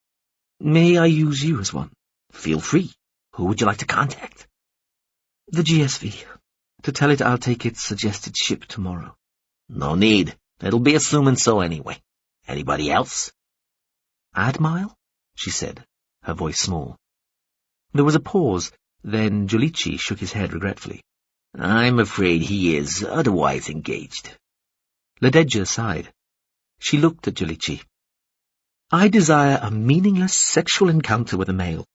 May I use you as one? Feel free. Who would you like to contact? The GSV. To tell it I'll take its suggested ship tomorrow. No need. It'll be assuming so anyway. Anybody else? Admile? She said, her voice small. There was a pause, then Jolichi shook his head regretfully. I'm afraid he is otherwise engaged. Lededja sighed. She looked at Jolichi. I desire a meaningless sexual encounter with a male,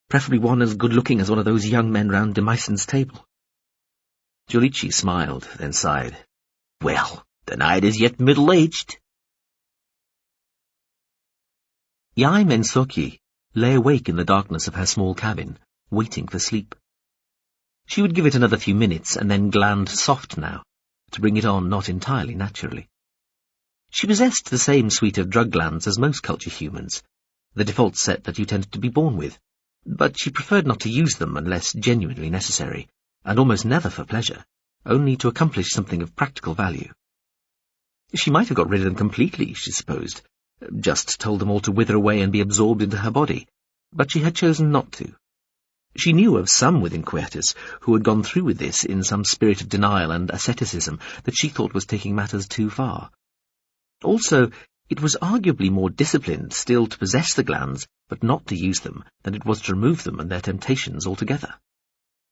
preferably one as good-looking as one of those young men round Demyson's table. Jolichi smiled, then sighed. Well, the night is yet middle-aged. Iain Mensoki lay awake in the darkness of her small cabin, waiting for sleep. She would give it another few minutes and then gland soft now, to bring it on not entirely naturally. She possessed the same suite of drug glands as most culture humans, the default set that you tended to be born with, But she preferred not to use them unless genuinely necessary, and almost never for pleasure, only to accomplish something of practical value. She might have got rid of them completely, she supposed, just told them all to wither away and be absorbed into her body, but she had chosen not to. She knew of some within Quietus who had gone through with this in some spirit of denial and asceticism that she thought was taking matters too far. Also, it was arguably more disciplined still to possess the glands, but not to use them, than it was to remove them and their temptations altogether.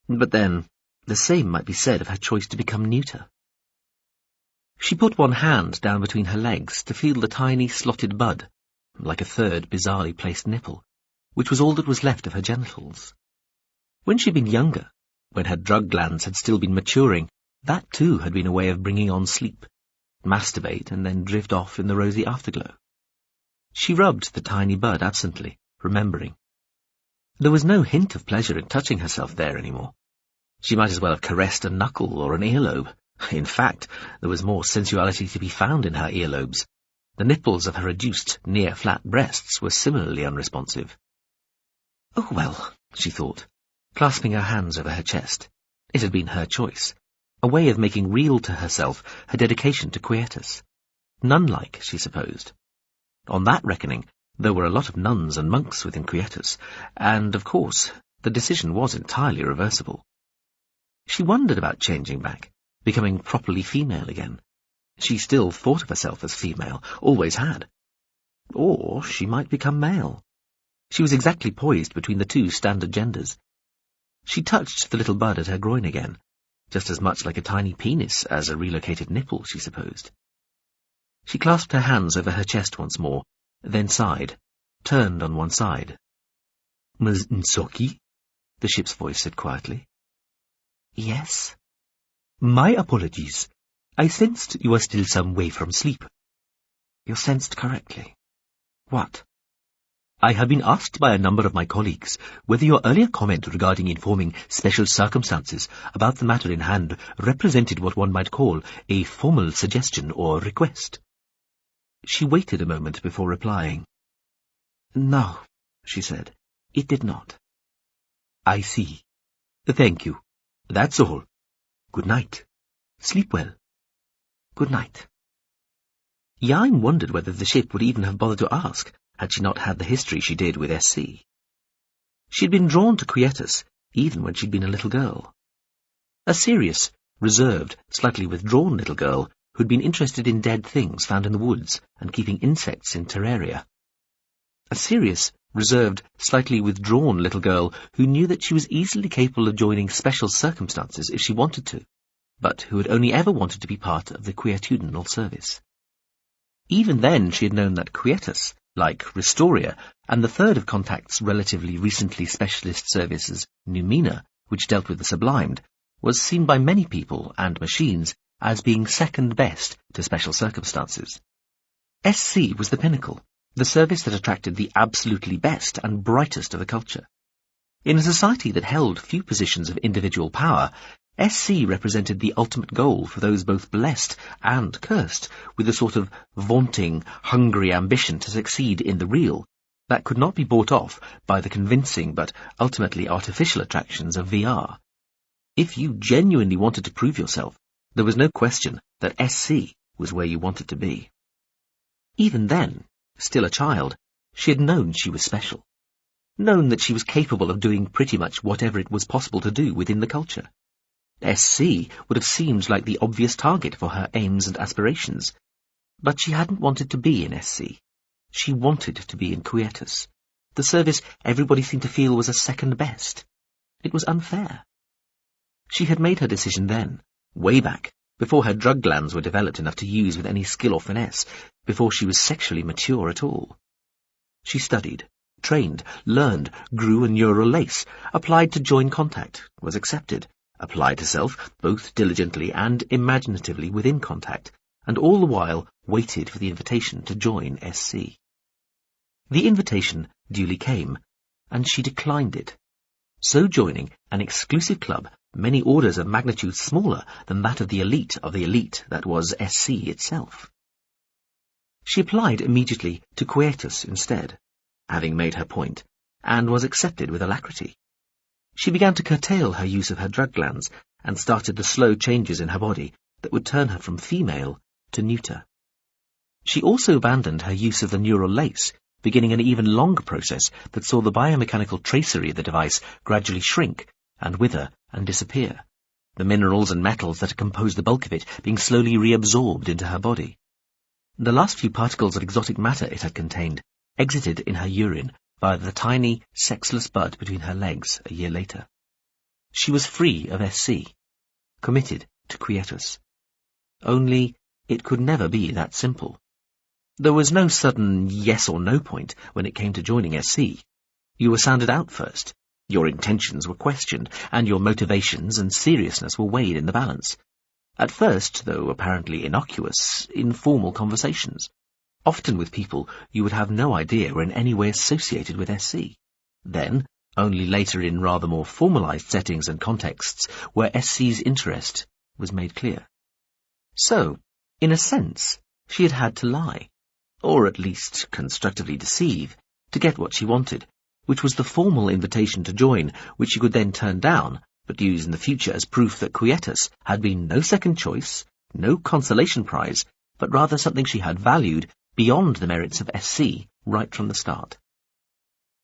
But then, the same might be said of her choice to become neuter. She put one hand down between her legs to feel the tiny slotted bud, like a third bizarrely placed nipple, which was all that was left of her genitals. When she'd been younger, when her drug glands had still been maturing, that too had been a way of bringing on sleep, masturbate and then drift off in the rosy afterglow. She rubbed the tiny bud absently, remembering. There was no hint of pleasure in touching herself there any more. She might as well have caressed a knuckle or an earlobe. In fact, there was more sensuality to be found in her earlobes. The nipples of her reduced, near-flat breasts were similarly unresponsive. Oh well, she thought, clasping her hands over her chest. It had been her choice, a way of making real to herself her dedication to Quietus. Nun-like, she supposed. On that reckoning, there were a lot of nuns and monks within Quietus, and, of course, the decision was entirely reversible. She wondered about changing back, becoming properly female again. She still thought of herself as female, always had. Or she might become male. She was exactly poised between the two standard genders. She touched the little bud at her groin again, just as much like a tiny penis as a relocated nipple, she supposed. She clasped her hands over her chest once more, then sighed, turned on one side. "Ms. Nsoki?" the ship's voice said quietly. "Yes." "My apologies. I sensed you were still some way from sleep." "You sensed correctly." "What?" "I have been asked by a number of my colleagues whether your earlier comment regarding informing special circumstances about the matter in hand represented what one might call a formal suggestion or request." She waited a moment before replying. "No," she said, "it did not." "I see. Thank you. That's all. Good night. Sleep well." "Good night." Iain wondered whether the ship would even have bothered to ask, had she not had the history she did with SC. She'd been drawn to Quietus, even when she'd been a little girl. A serious, reserved, slightly withdrawn little girl who'd been interested in dead things found in the woods and keeping insects in terraria. A serious, reserved, slightly withdrawn little girl who knew that she was easily capable of joining special circumstances if she wanted to, but who had only ever wanted to be part of the quietudinal service. Even then she had known that Quietus, like Restoria, and the third of Contact's relatively recently specialist services, Numina, which dealt with the sublimed, was seen by many people and machines as being second best to special circumstances. SC was the pinnacle, the service that attracted the absolutely best and brightest of the culture. In a society that held few positions of individual power, SC represented the ultimate goal for those both blessed and cursed with a sort of vaunting, hungry ambition to succeed in the real that could not be bought off by the convincing but ultimately artificial attractions of VR. If you genuinely wanted to prove yourself, there was no question that SC was where you wanted to be. Even then, still a child, she had known she was special, known that she was capable of doing pretty much whatever it was possible to do within the culture. SC would have seemed like the obvious target for her aims and aspirations, but she hadn't wanted to be in SC. She wanted to be in Quietus, the service everybody seemed to feel was a second best. It was unfair. She had made her decision then, way back, before her drug glands were developed enough to use with any skill or finesse, before she was sexually mature at all. She studied, trained, learned, grew a neural lace, applied to join Contact, was accepted, applied herself both diligently and imaginatively within Contact, and all the while waited for the invitation to join SC. The invitation duly came, and she declined it, so joining an exclusive club many orders of magnitude smaller than that of the elite that was SC itself. She applied immediately to Quietus instead, having made her point, and was accepted with alacrity. She began to curtail her use of her drug glands and started the slow changes in her body that would turn her from female to neuter. She also abandoned her use of the neural lace, beginning an even longer process that saw the biomechanical tracery of the device gradually shrink and wither and disappear, the minerals and metals that had composed the bulk of it being slowly reabsorbed into her body. The last few particles of exotic matter it had contained exited in her urine via the tiny, sexless bud between her legs a year later. She was free of SC, committed to Quietus. Only it could never be that simple. There was no sudden yes or no point when it came to joining SC. You were sounded out first. Your intentions were questioned, and your motivations and seriousness were weighed in the balance. At first, though apparently innocuous, informal conversations, often with people you would have no idea were in any way associated with SC. Then, only later in rather more formalized settings and contexts where SC's interest was made clear. So, in a sense, she had had to lie, or at least constructively deceive, to get what she wanted, which was the formal invitation to join, which she could then turn down, but use in the future as proof that Quietus had been no second choice, no consolation prize, but rather something she had valued beyond the merits of SC right from the start.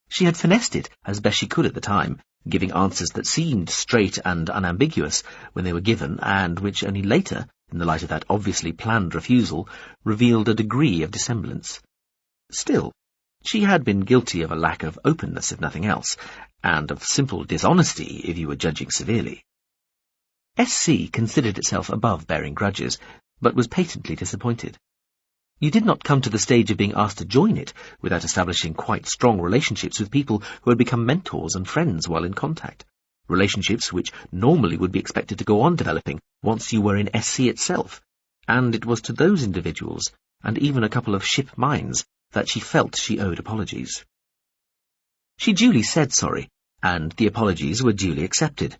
She had finessed it as best she could at the time, giving answers that seemed straight and unambiguous when they were given, and which only later, in the light of that obviously planned refusal, revealed a degree of dissemblance. Still, she had been guilty of a lack of openness, if nothing else, and of simple dishonesty, if you were judging severely. SC considered itself above bearing grudges, but was patently disappointed. You did not come to the stage of being asked to join it without establishing quite strong relationships with people who had become mentors and friends while in contact, relationships which normally would be expected to go on developing once you were in SC itself, and it was to those individuals, and even a couple of ship minds, that she felt she owed apologies. She duly said sorry, and the apologies were duly accepted.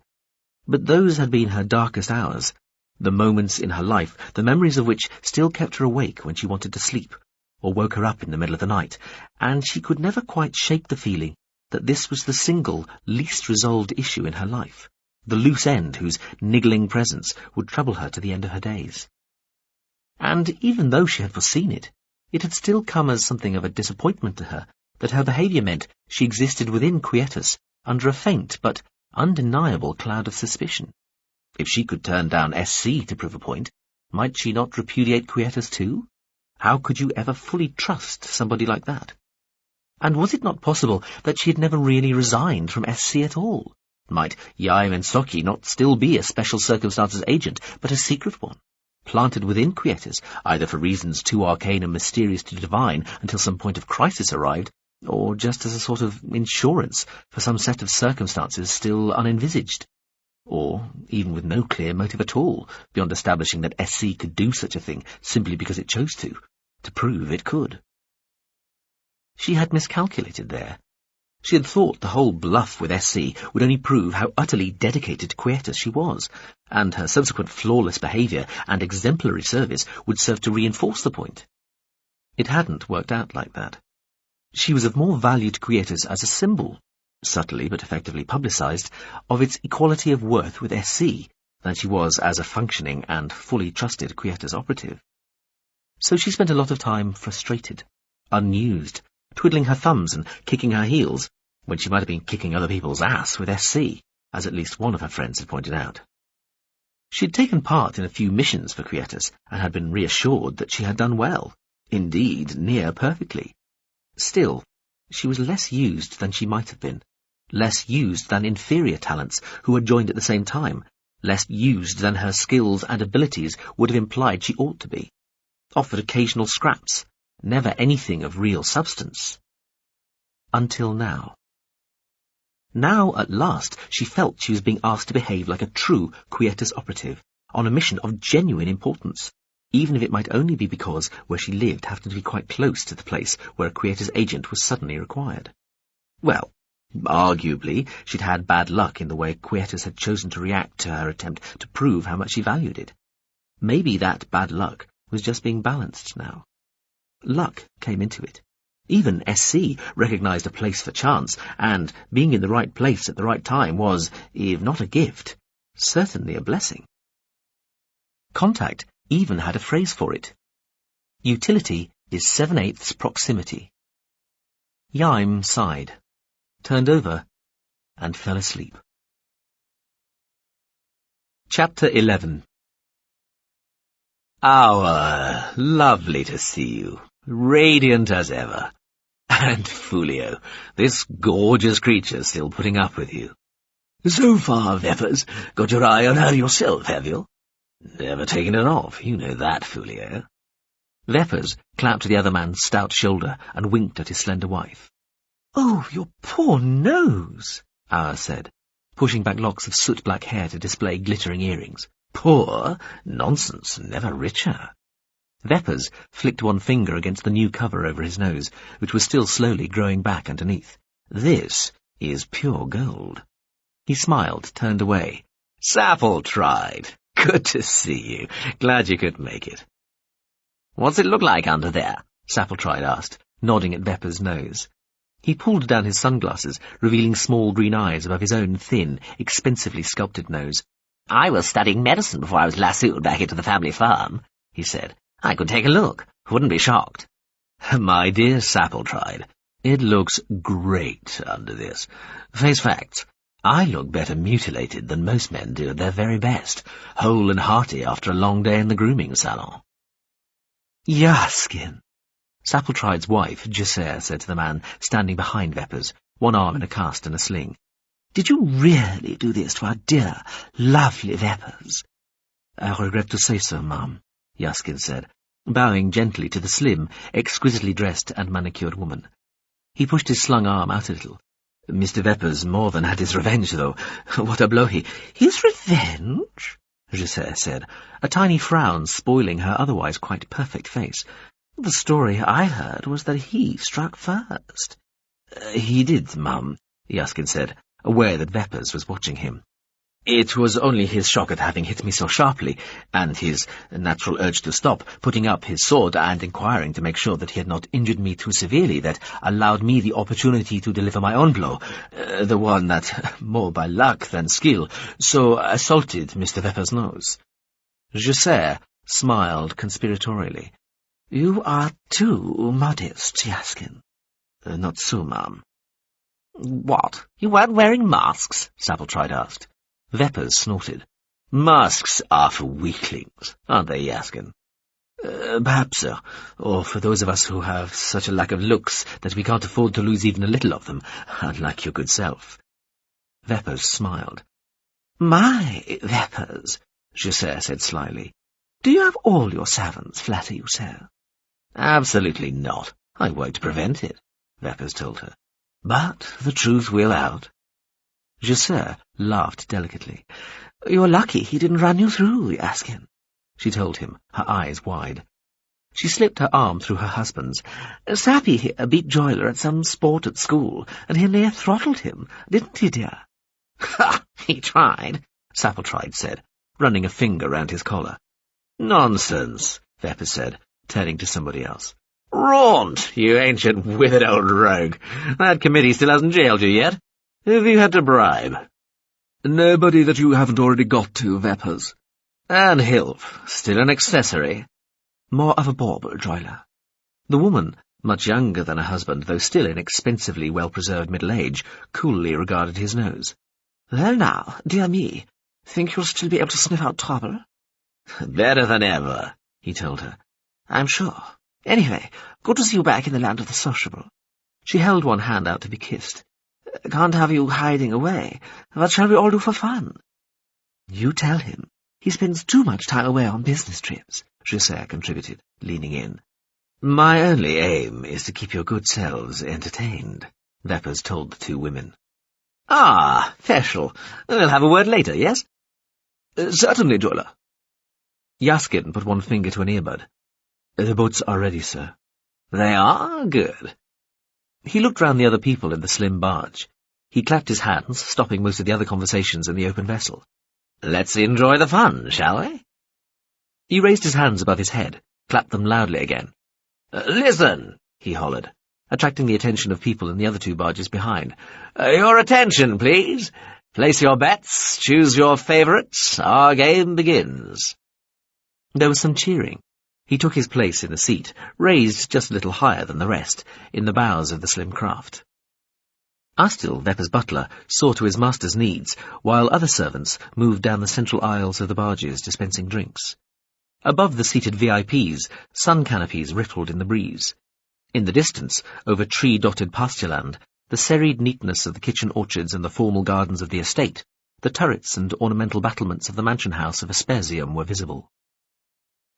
But those had been her darkest hours, the moments in her life, the memories of which still kept her awake when she wanted to sleep, or woke her up in the middle of the night, and she could never quite shake the feeling that this was the single, least resolved issue in her life, the loose end whose niggling presence would trouble her to the end of her days. And even though she had foreseen it, it had still come as something of a disappointment to her that her behaviour meant she existed within Quietus under a faint but undeniable cloud of suspicion. If she could turn down SC to prove a point, might she not repudiate Quietus too? How could you ever fully trust somebody like that? And was it not possible that she had never really resigned from SC at all? Might Iain and Soki not still be a special circumstances agent, but a secret one, planted within Quietus, either for reasons too arcane and mysterious to divine until some point of crisis arrived, or just as a sort of insurance for some set of circumstances still unenvisaged? Or even with no clear motive at all, beyond establishing that SC could do such a thing simply because it chose to prove it could. She had miscalculated there. She had thought the whole bluff with SC would only prove how utterly dedicated to Quietus she was, and her subsequent flawless behaviour and exemplary service would serve to reinforce the point. It hadn't worked out like that. She was of more value to Quietus as a symbol, subtly but effectively publicised, of its equality of worth with SC than she was as a functioning and fully trusted Quietus operative. So she spent a lot of time frustrated, unused, twiddling her thumbs and kicking her heels, when she might have been kicking other people's ass with SC, as at least one of her friends had pointed out. She had taken part in a few missions for Quietus, and had been reassured that she had done well, indeed near perfectly. Still, she was less used than she might have been, less used than inferior talents who had joined at the same time, less used than her skills and abilities would have implied she ought to be. Offered occasional scraps, never anything of real substance. Until now. Now, at last, she felt she was being asked to behave like a true Quietus operative, on a mission of genuine importance, even if it might only be because where she lived happened to be quite close to the place where a Quietus agent was suddenly required. Well, arguably, she'd had bad luck in the way Quietus had chosen to react to her attempt to prove how much she valued it. Maybe that bad luck was just being balanced now. Luck came into it. Even SC recognised a place for chance, and being in the right place at the right time was, if not a gift, certainly a blessing. Contact even had a phrase for it. Utility is 7/8 proximity. Iain sighed, turned over, and fell asleep. Chapter 11. Lovely to see you, radiant as ever. And Fulio, this gorgeous creature still putting up with you. So far, Veppers, got your eye on her yourself, have you? Never taken it off, you know that, Fulio. Veppers clapped the other man's stout shoulder and winked at his slender wife. Oh, your poor nose, Our said, pushing back locks of soot-black hair to display glittering earrings. Poor? Nonsense, never richer. Veppers flicked one finger against the new cover over his nose, which was still slowly growing back underneath. This is pure gold. He smiled, turned away. Sapple tried. Good to see you. Glad you could make it. What's it look like under there? Sapple-Tried asked, nodding at Veppers' nose. He pulled down his sunglasses, revealing small green eyes above his own thin, expensively sculpted nose. I was studying medicine before I was lassoed back into the family farm, he said. I could take a look. Wouldn't be shocked. My dear Sapple-Tried, it looks great under this. Face facts. I look better mutilated than most men do at their very best, whole and hearty after a long day in the grooming salon. Jaskin, Sapple-Tried's wife, Giselle, said to the man standing behind Veppers, one arm in a cast and a sling. Did you really do this to our dear, lovely Veppers? I regret to say so, ma'am, Jaskin said, bowing gently to the slim, exquisitely dressed and manicured woman. He pushed his slung arm out a little. Mr. Veppers more than had his revenge, though. What a blow he— His revenge? Giselle said, a tiny frown spoiling her otherwise quite perfect face. The story I heard was that he struck first. He did, ma'am, Jaskin said, aware that Veppers was watching him. It was only his shock at having hit me so sharply, and his natural urge to stop, putting up his sword and inquiring to make sure that he had not injured me too severely, that allowed me the opportunity to deliver my own blow, the one that, more by luck than skill, so assaulted Mr. Veppers' nose. Giselle smiled conspiratorially. You are too modest, Jaskin. Not so, ma'am. What? You weren't wearing masks? Sapple-Tried asked. Veppers snorted. Masks are for weaklings, aren't they, Jaskin? Perhaps, sir. Or for those of us who have such a lack of looks that we can't afford to lose even a little of them, unlike your good self. Veppers smiled. My Veppers, Giselle said slyly. Do you have all your servants flatter you so? Absolutely not. I work to prevent it, Veppers told her. But the truth will out. Giselle laughed delicately. You're lucky he didn't run you through, Jaskin, she told him, her eyes wide. She slipped her arm through her husband's. Sappy here beat Joyler at some sport at school, and he near throttled him, didn't he, dear? Ha! He tried, Sapple-Tried said, running a finger round his collar. Nonsense, Veppers said, turning to somebody else. Raunt, you ancient withered old rogue. That committee still hasn't jailed you yet. Who have you had to bribe? Nobody that you haven't already got to, Veppers. And Hilf, still an accessory. More of a bauble, Joyler. The woman, much younger than her husband, though still in expensively well-preserved middle age, coolly regarded his nose. Well now, dear me, think you'll still be able to sniff out trouble? Better than ever, he told her. I'm sure. Anyway, good to see you back in the land of the sociable. She held one hand out to be kissed. Can't have you hiding away. What shall we all do for fun? You tell him. He spends too much time away on business trips, Giselle contributed, leaning in. My only aim is to keep your good selves entertained, Veppers told the two women. Ah, Feschel. We'll have a word later, yes? Certainly, Joyler. Jaskin put one finger to an earbud. The boats are ready, sir. They are? Good. He looked round the other people in the slim barge. He clapped his hands, stopping most of the other conversations in the open vessel. Let's enjoy the fun, shall we? He raised his hands above his head, clapped them loudly again. Listen, he hollered. attracting the attention of people in the other two barges behind. "Your attention, please. Place your bets, choose your favourites. Our game begins." There was some cheering. He took his place in the seat, raised just a little higher than the rest, in the bows of the slim craft. Astil, Vepper's butler, saw to his master's needs, while other servants moved down the central aisles of the barges dispensing drinks. Above the seated VIPs, sun canopies rippled in the breeze. In the distance, over tree-dotted pastureland, the serried neatness of the kitchen orchards and the formal gardens of the estate, the turrets and ornamental battlements of the mansion house of Aspersium were visible.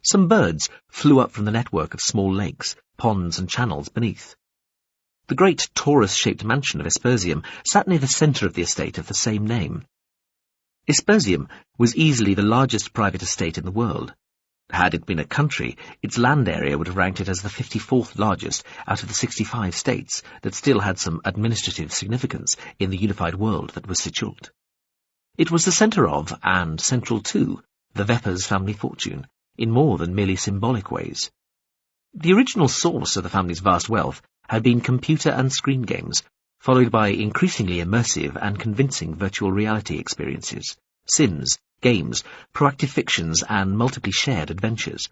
Some birds flew up from the network of small lakes, ponds and channels beneath. The great torus-shaped mansion of Aspersium sat near the centre of the estate of the same name. Aspersium was easily the largest private estate in the world. Had it been a country, its land area would have ranked it as the 54th largest out of the 65 states that still had some administrative significance in the unified world that was Sichult. It was the centre of, and central to, the Veppers' family fortune, in more than merely symbolic ways. The original source of the family's vast wealth had been computer and screen games, followed by increasingly immersive and convincing virtual reality experiences, sims, games, proactive fictions and multiply shared adventures,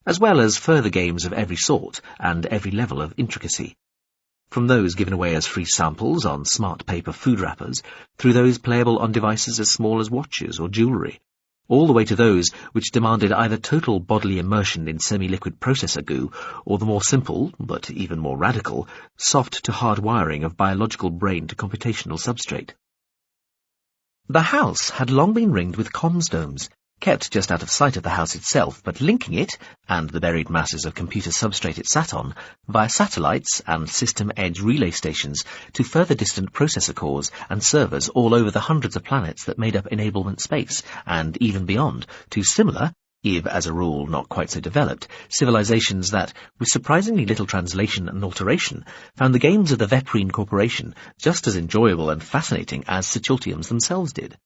as well as further games of every sort and every level of intricacy. From those given away as free samples on smart paper food wrappers, through those playable on devices as small as watches or jewellery, all the way to those which demanded either total bodily immersion in semi-liquid processor goo, or the more simple, but even more radical, soft-to-hard wiring of biological brain to computational substrate. The house had long been ringed with comms domes, kept just out of sight of the house itself, but linking it, and the buried masses of computer substrate it sat on, via satellites and system edge relay stations to further distant processor cores and servers all over the hundreds of planets that made up enablement space, and even beyond, to similar, if as a rule not quite so developed, civilizations that, with surprisingly little translation and alteration, found the games of the Veprine Corporation just as enjoyable and fascinating as Sichultians themselves did.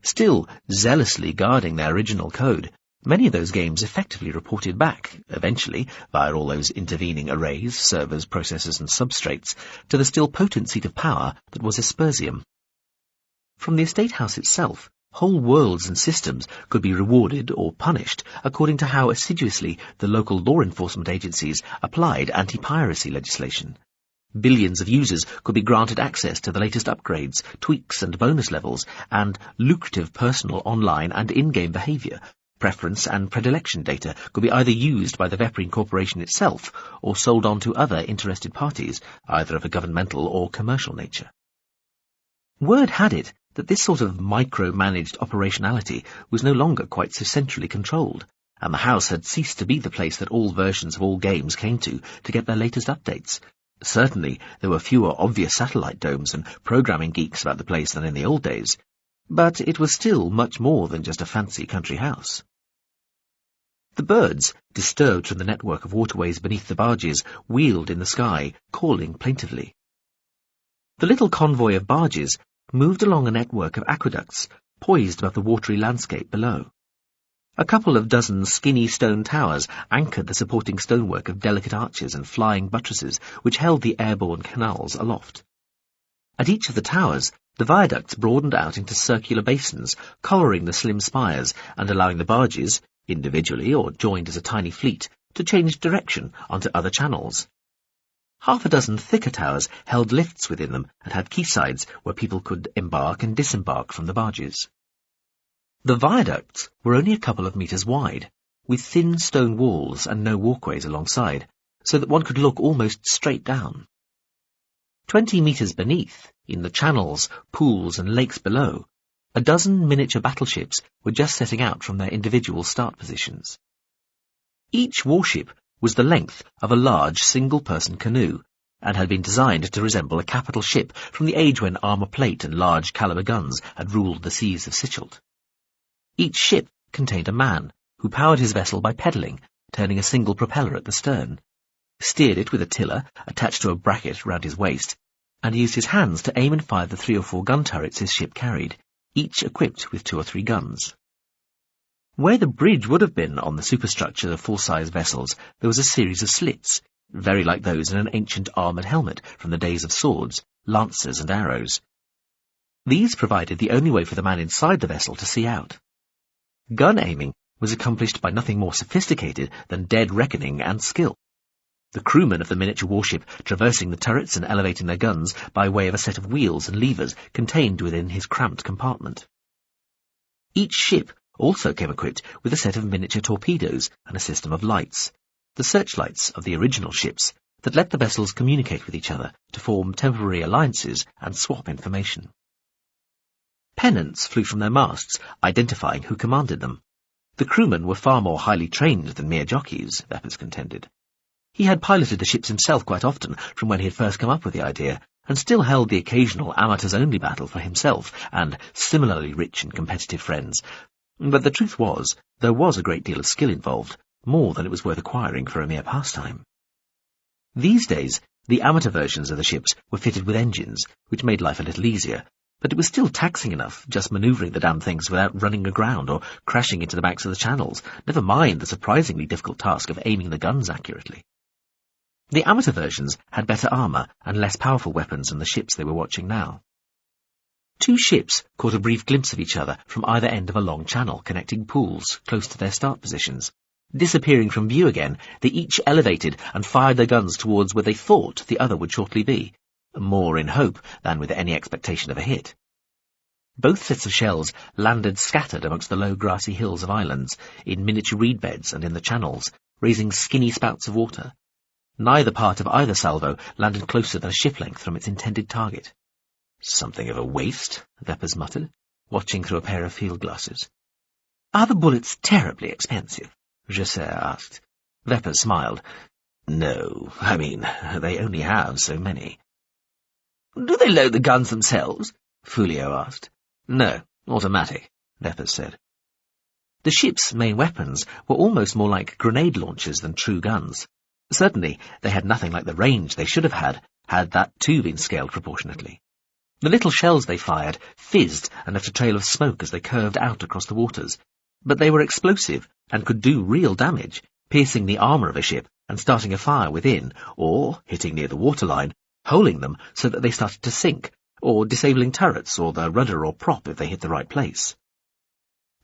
Still zealously guarding their original code, many of those games effectively reported back, eventually, via all those intervening arrays, servers, processors and substrates, to the still potent seat of power that was Aspersium. From the estate house itself, whole worlds and systems could be rewarded or punished according to how assiduously the local law enforcement agencies applied anti-piracy legislation. Billions of users could be granted access to the latest upgrades, tweaks and bonus levels, and lucrative personal online and in-game behaviour, preference and predilection data could be either used by the Veprine Corporation itself or sold on to other interested parties, either of a governmental or commercial nature. Word had it that this sort of micro-managed operationality was no longer quite so centrally controlled, and the house had ceased to be the place that all versions of all games came to get their latest updates. Certainly, there were fewer obvious satellite domes and programming geeks about the place than in the old days, but it was still much more than just a fancy country house. The birds, disturbed from the network of waterways beneath the barges, wheeled in the sky, calling plaintively. The little convoy of barges moved along a network of aqueducts, poised above the watery landscape below. A couple of dozen skinny stone towers anchored the supporting stonework of delicate arches and flying buttresses which held the airborne canals aloft. At each of the towers, the viaducts broadened out into circular basins, collaring the slim spires and allowing the barges, individually or joined as a tiny fleet, to change direction onto other channels. Half a dozen thicker towers held lifts within them and had quaysides where people could embark and disembark from the barges. The viaducts were only a couple of metres wide, with thin stone walls and no walkways alongside, so that one could look almost straight down. 20 metres beneath, in the channels, pools and lakes below, a dozen miniature battleships were just setting out from their individual start positions. Each warship was the length of a large single-person canoe, and had been designed to resemble a capital ship from the age when armour plate and large caliber guns had ruled the seas of Sichult. Each ship contained a man, who powered his vessel by pedalling, turning a single propeller at the stern, steered it with a tiller attached to a bracket round his waist, and used his hands to aim and fire the 3 or 4 gun turrets his ship carried, each equipped with 2 or 3 guns. Where the bridge would have been on the superstructure of full-size vessels, there was a series of slits, very like those in an ancient armoured helmet from the days of swords, lances and arrows. These provided the only way for the man inside the vessel to see out. Gun aiming was accomplished by nothing more sophisticated than dead reckoning and skill. The crewmen of the miniature warship traversing the turrets and elevating their guns by way of a set of wheels and levers contained within his cramped compartment. Each ship also came equipped with a set of miniature torpedoes and a system of lights, the searchlights of the original ships, that let the vessels communicate with each other to form temporary alliances and swap information. Pennants flew from their masts, identifying who commanded them. The crewmen were far more highly trained than mere jockeys, Veppers contended. He had piloted the ships himself quite often from when he had first come up with the idea, and still held the occasional amateurs-only battle for himself and similarly rich and competitive friends. But the truth was, there was a great deal of skill involved, more than it was worth acquiring for a mere pastime. These days, the amateur versions of the ships were fitted with engines, which made life a little easier, but it was still taxing enough just manoeuvring the damn things without running aground or crashing into the banks of the channels, never mind the surprisingly difficult task of aiming the guns accurately. The amateur versions had better armour and less powerful weapons than the ships they were watching now. Two ships caught a brief glimpse of each other from either end of a long channel connecting pools close to their start positions. Disappearing from view again, they each elevated and fired their guns towards where they thought the other would shortly be, more in hope than with any expectation of a hit. Both sets of shells landed scattered amongst the low grassy hills of islands, in miniature reed beds and in the channels, raising skinny spouts of water. Neither part of either salvo landed closer than a ship length from its intended target. "Something of a waste," Veppers muttered, watching through a pair of field glasses. "Are the bullets terribly expensive?" Jesser asked. Veppers smiled. "No, I mean, they only have so many." "Do they load the guns themselves?" Fulio asked. "No, automatic," Veppers said. The ship's main weapons were almost more like grenade launchers than true guns. Certainly, they had nothing like the range they should have had that too been scaled proportionately. The little shells they fired fizzed and left a trail of smoke as they curved out across the waters, but they were explosive and could do real damage, piercing the armour of a ship and starting a fire within, or, hitting near the waterline, holing them so that they started to sink, or disabling turrets or the rudder or prop if they hit the right place.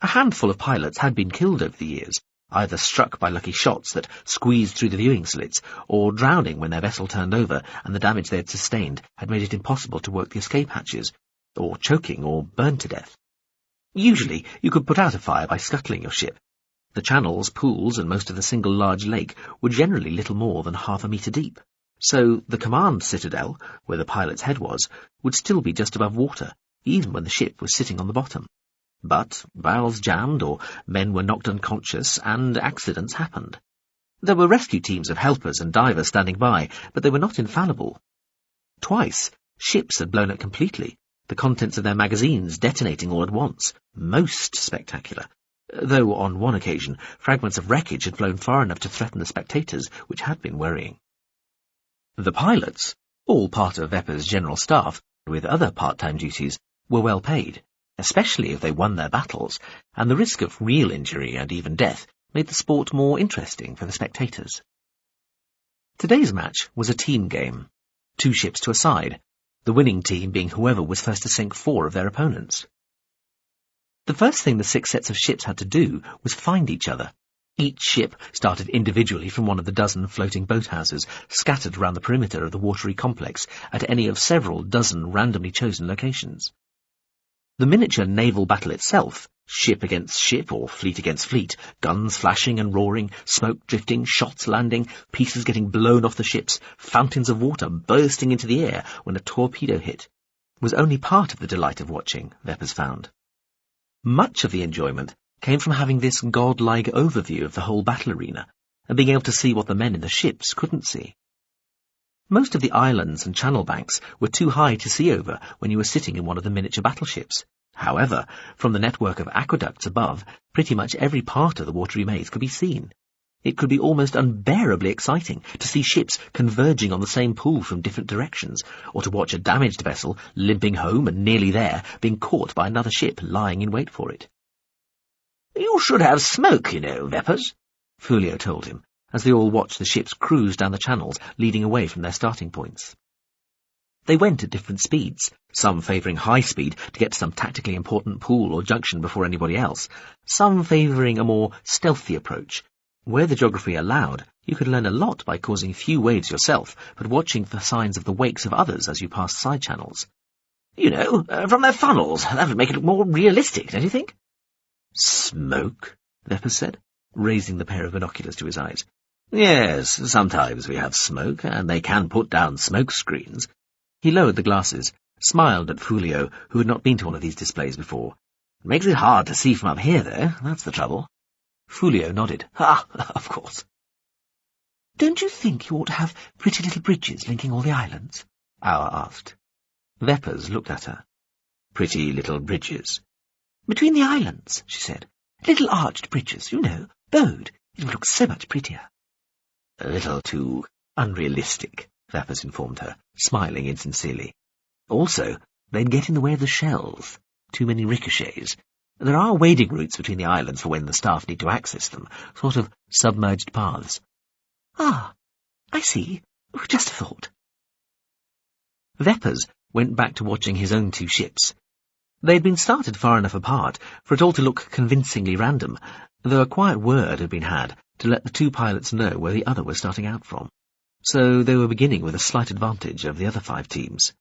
A handful of pilots had been killed over the years, either struck by lucky shots that squeezed through the viewing slits, or drowning when their vessel turned over and the damage they had sustained had made it impossible to work the escape hatches, or choking or burned to death. Usually you could put out a fire by scuttling your ship. The channels, pools, and most of the single large lake were generally little more than half a metre deep, so the command citadel, where the pilot's head was, would still be just above water, even when the ship was sitting on the bottom. But valves jammed, or men were knocked unconscious, and accidents happened. There were rescue teams of helpers and divers standing by, but they were not infallible. Twice, ships had blown up completely, the contents of their magazines detonating all at once, most spectacular, though on one occasion fragments of wreckage had flown far enough to threaten the spectators, which had been worrying. The pilots, all part of Veppers' general staff, with other part-time duties, were well paid, especially if they won their battles, and the risk of real injury and even death made the sport more interesting for the spectators. Today's match was a team game, 2 ships to a side, the winning team being whoever was first to sink 4 of their opponents. The first thing the 6 sets of ships had to do was find each other. Each ship started individually from one of the dozen floating boathouses scattered around the perimeter of the watery complex at any of several dozen randomly chosen locations. The miniature naval battle itself, ship against ship or fleet against fleet, guns flashing and roaring, smoke drifting, shots landing, pieces getting blown off the ships, fountains of water bursting into the air when a torpedo hit, was only part of the delight of watching, Veppers found. Much of the enjoyment came from having this godlike overview of the whole battle arena, and being able to see what the men in the ships couldn't see. Most of the islands and channel banks were too high to see over when you were sitting in one of the miniature battleships. However, from the network of aqueducts above, pretty much every part of the watery maze could be seen. It could be almost unbearably exciting to see ships converging on the same pool from different directions, or to watch a damaged vessel, limping home and nearly there, being caught by another ship lying in wait for it. "You should have smoke, you know, Veppers," Fulio told him, as they all watched the ships cruise down the channels leading away from their starting points. They went at different speeds, some favouring high speed to get to some tactically important pool or junction before anybody else, some favouring a more stealthy approach. Where the geography allowed, you could learn a lot by causing few waves yourself, but watching for signs of the wakes of others as you passed side channels. You know, from their funnels, that would make it look more realistic, don't you think? Smoke, Veppers said, raising the pair of binoculars to his eyes. Yes, sometimes we have smoke, and they can put down smoke screens. He lowered the glasses, smiled at Fulio, who had not been to one of these displays before. It makes it hard to see from up here, though, that's the trouble. Fulio nodded. Ah, of course. Don't you think you ought to have pretty little bridges linking all the islands? Auer asked. Veppers looked at her. Pretty little bridges. Between the islands, she said. Little arched bridges, you know, bowed. It would look so much prettier. A little too unrealistic, Veppers informed her, smiling insincerely. Also, they'd get in the way of the shells. Too many ricochets. There are wading routes between the islands for when the staff need to access them, sort of submerged paths. Ah, I see. Just a thought. Veppers went back to watching his own two ships. They'd been started far enough apart for it all to look convincingly random, though a quiet word had been had to let the two pilots know where the other was starting out from. So they were beginning with a slight advantage over the other 5 teams.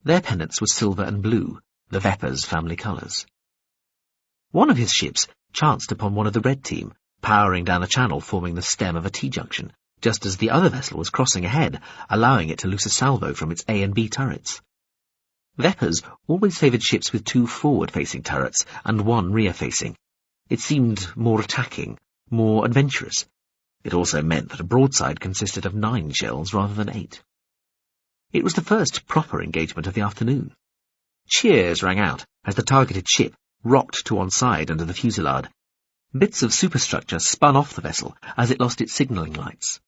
Their pennants were silver and blue, the Veppers' family colours. One of his ships chanced upon one of the red team, powering down a channel forming the stem of a T-junction, just as the other vessel was crossing ahead, allowing it to loose a salvo from its A and B turrets. Veppers always favoured ships with 2 forward-facing turrets and 1 rear-facing. It seemed more attacking, more adventurous. It also meant that a broadside consisted of 9 shells rather than 8. It was the first proper engagement of the afternoon. Cheers rang out as the targeted ship rocked to one side under the fusillade. Bits of superstructure spun off the vessel as it lost its signalling lights.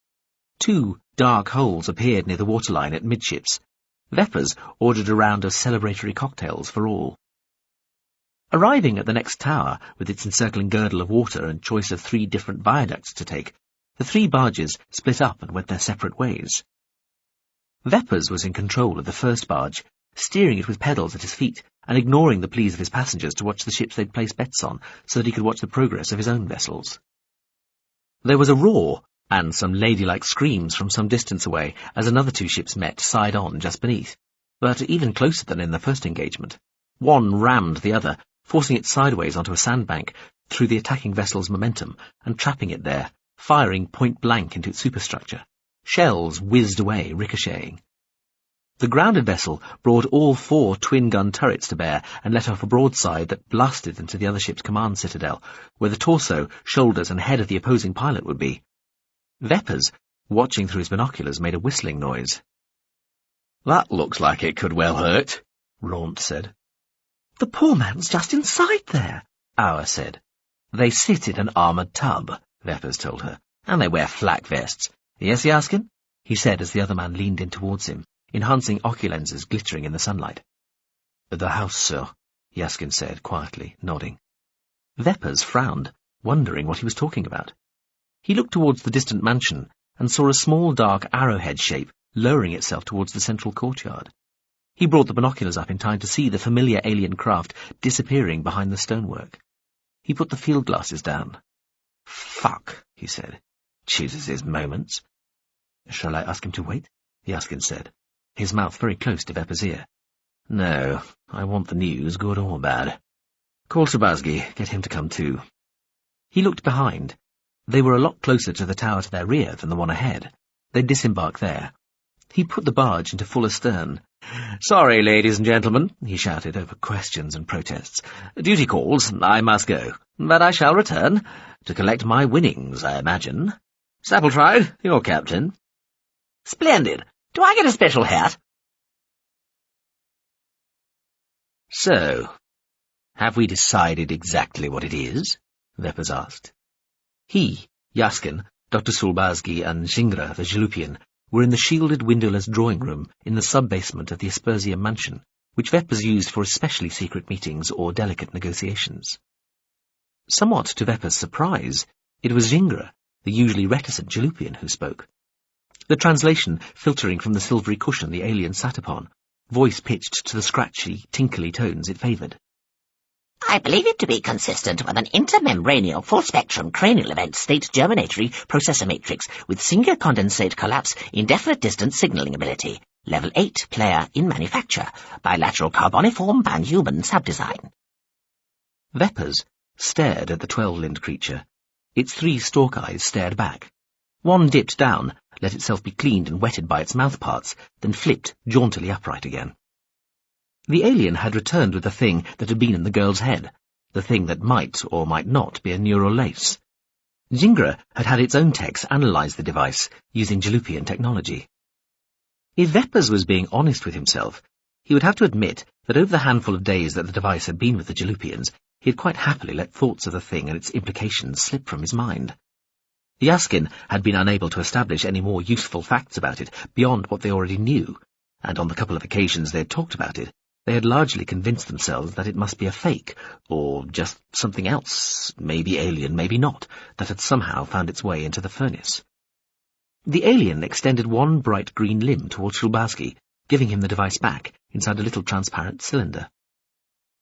2 dark holes appeared near the waterline at midships. Veppers ordered a round of celebratory cocktails for all. Arriving at the next tower, with its encircling girdle of water and choice of 3 different viaducts to take, the 3 barges split up and went their separate ways. Veppers was in control of the first barge, steering it with pedals at his feet and ignoring the pleas of his passengers to watch the ships they'd placed bets on so that he could watch the progress of his own vessels. There was a roar and some ladylike screams from some distance away as another 2 ships met side-on just beneath, but even closer than in the first engagement. One rammed the other, forcing it sideways onto a sandbank through the attacking vessel's momentum and trapping it there, firing point-blank into its superstructure. Shells whizzed away, ricocheting. The grounded vessel brought all 4 twin-gun turrets to bear and let off a broadside that blasted into the other ship's command citadel, where the torso, shoulders and head of the opposing pilot would be. Veppers, watching through his binoculars, made a whistling noise. "That looks like it could well hurt," Raunt said. "The poor man's just inside there," Auer said. "They sit in an armoured tub," Veppers told her, "and they wear flak vests. Yes, Jaskin?" he said as the other man leaned in towards him, enhancing oculenses glittering in the sunlight. "The house, sir," Jaskin said quietly, nodding. Veppers frowned, wondering what he was talking about. He looked towards the distant mansion and saw a small dark arrowhead shape lowering itself towards the central courtyard. He brought the binoculars up in time to see the familiar alien craft disappearing behind the stonework. He put the field glasses down. "Fuck," he said. "Chooses his moments." "Shall I ask him to wait?" Jaskin said, his mouth very close to Veppers' ear. "No, I want the news, good or bad. Call Trubazgi, get him to come too." He looked behind. They were a lot closer to the tower to their rear than the one ahead. They'd disembark there. He put the barge into full astern. "Sorry, ladies and gentlemen," he shouted over questions and protests. "Duty calls, I must go. But I shall return, to collect my winnings, I imagine. Stapletride, your captain." "Splendid. Do I get a special hat?" "So, have we decided exactly what it is?" Veppers asked. He, Jaskin, Dr. Sulbazgi and Zingra, the Jalupian, were in the shielded windowless drawing-room in the sub-basement of the Aspersia mansion, which Veppers used for especially secret meetings or delicate negotiations. Somewhat to Veppers' surprise, it was Zingra, the usually reticent Jalupian who spoke. The translation filtering from the silvery cushion the alien sat upon, voice pitched to the scratchy, tinkly tones it favoured. I believe it to be consistent with an intermembranial full-spectrum cranial event state germinatory processor matrix with singular condensate collapse indefinite distance signaling ability, level 8 player in manufacture, bilateral carboniform panhuman subdesign. Vepers stared at the 12-limbed creature. Its 3 stalk eyes stared back. One dipped down, let itself be cleaned and wetted by its mouthparts, then flipped jauntily upright again. The alien had returned with the thing that had been in the girl's head, the thing that might or might not be a neural lace. Zingra had had its own techs analyse the device, using Jalupian technology. If Vepers was being honest with himself, he would have to admit that over the handful of days that the device had been with the Jalupians, he had quite happily let thoughts of the thing and its implications slip from his mind. Yaskin had been unable to establish any more useful facts about it beyond what they already knew, and on the couple of occasions they had talked about it, they had largely convinced themselves that it must be a fake, or just something else, maybe alien, maybe not, that had somehow found its way into the furnace. The alien extended one bright green limb towards Shulbarsky, giving him the device back inside a little transparent cylinder.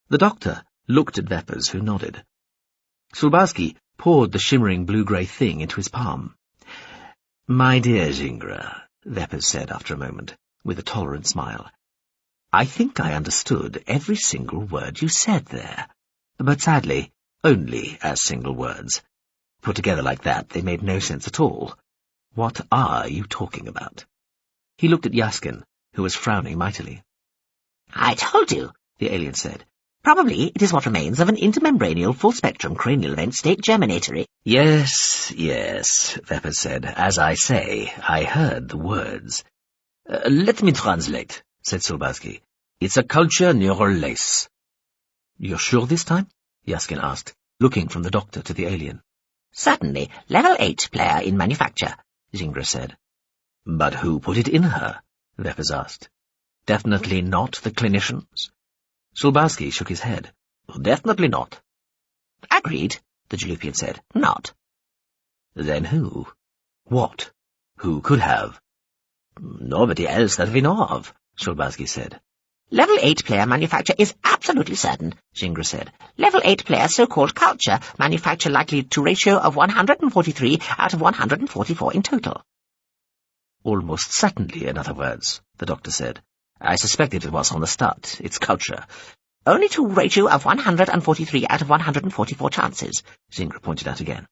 The doctor looked at Vepers, who nodded. Shulbarsky poured the shimmering blue-grey thing into his palm. "My dear Zingra," Vepers said after a moment, with a tolerant smile, "I think I understood every single word you said there, but sadly, only as single words. Put together like that, they made no sense at all. What are you talking about?" He looked at Yaskin, who was frowning mightily. I told you, the alien said. Probably it is what remains of an intermembranial full-spectrum cranial event state germinatory. Yes, Vepers said. As I say, I heard the words. Let me translate, said Shulbarsky. It's a culture neural lace. You're sure this time? Yaskin asked, looking from the doctor to the alien. Certainly, level 8 player in manufacture, Zingra said. But who put it in her? Vepers asked. Definitely not the clinicians? Shulbarsky shook his head. Definitely not. Agreed, the Jalupian said. Not. Then who? What? Who could have? Nobody else that we know of, Shulbarsky said. Level 8 player manufacture is absolutely certain, Zingra said. Level 8 player so-called culture manufacture likely to ratio of 143 out of 144 in total. Almost certainly, in other words, the doctor said. I suspected it was on the start. It's culture. Only to ratio of 143 out of 144 chances, Zingra pointed out again.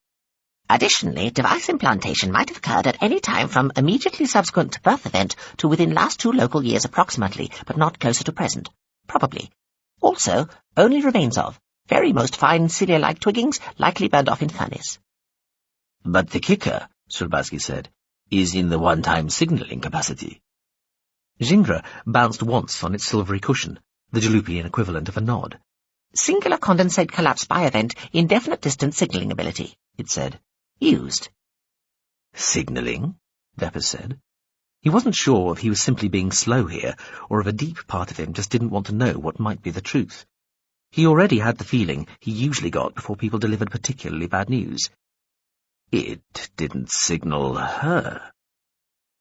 Additionally, device implantation might have occurred at any time from immediately subsequent to birth event to within last 2 local years approximately, but not closer to present. Probably. Also, only remains of very most fine cilia-like twiggings likely burned off in furnace. But the kicker, Shulbarsky said, is in the one-time signaling capacity. Zingra bounced once on its silvery cushion, the Jalupian equivalent of a nod. Singular condensate collapse by event, indefinite distance signaling ability, it said. Used. Signaling? Vepers said. He wasn't sure if he was simply being slow here, or if a deep part of him just didn't want to know what might be the truth. He already had the feeling he usually got before people delivered particularly bad news. It didn't signal her.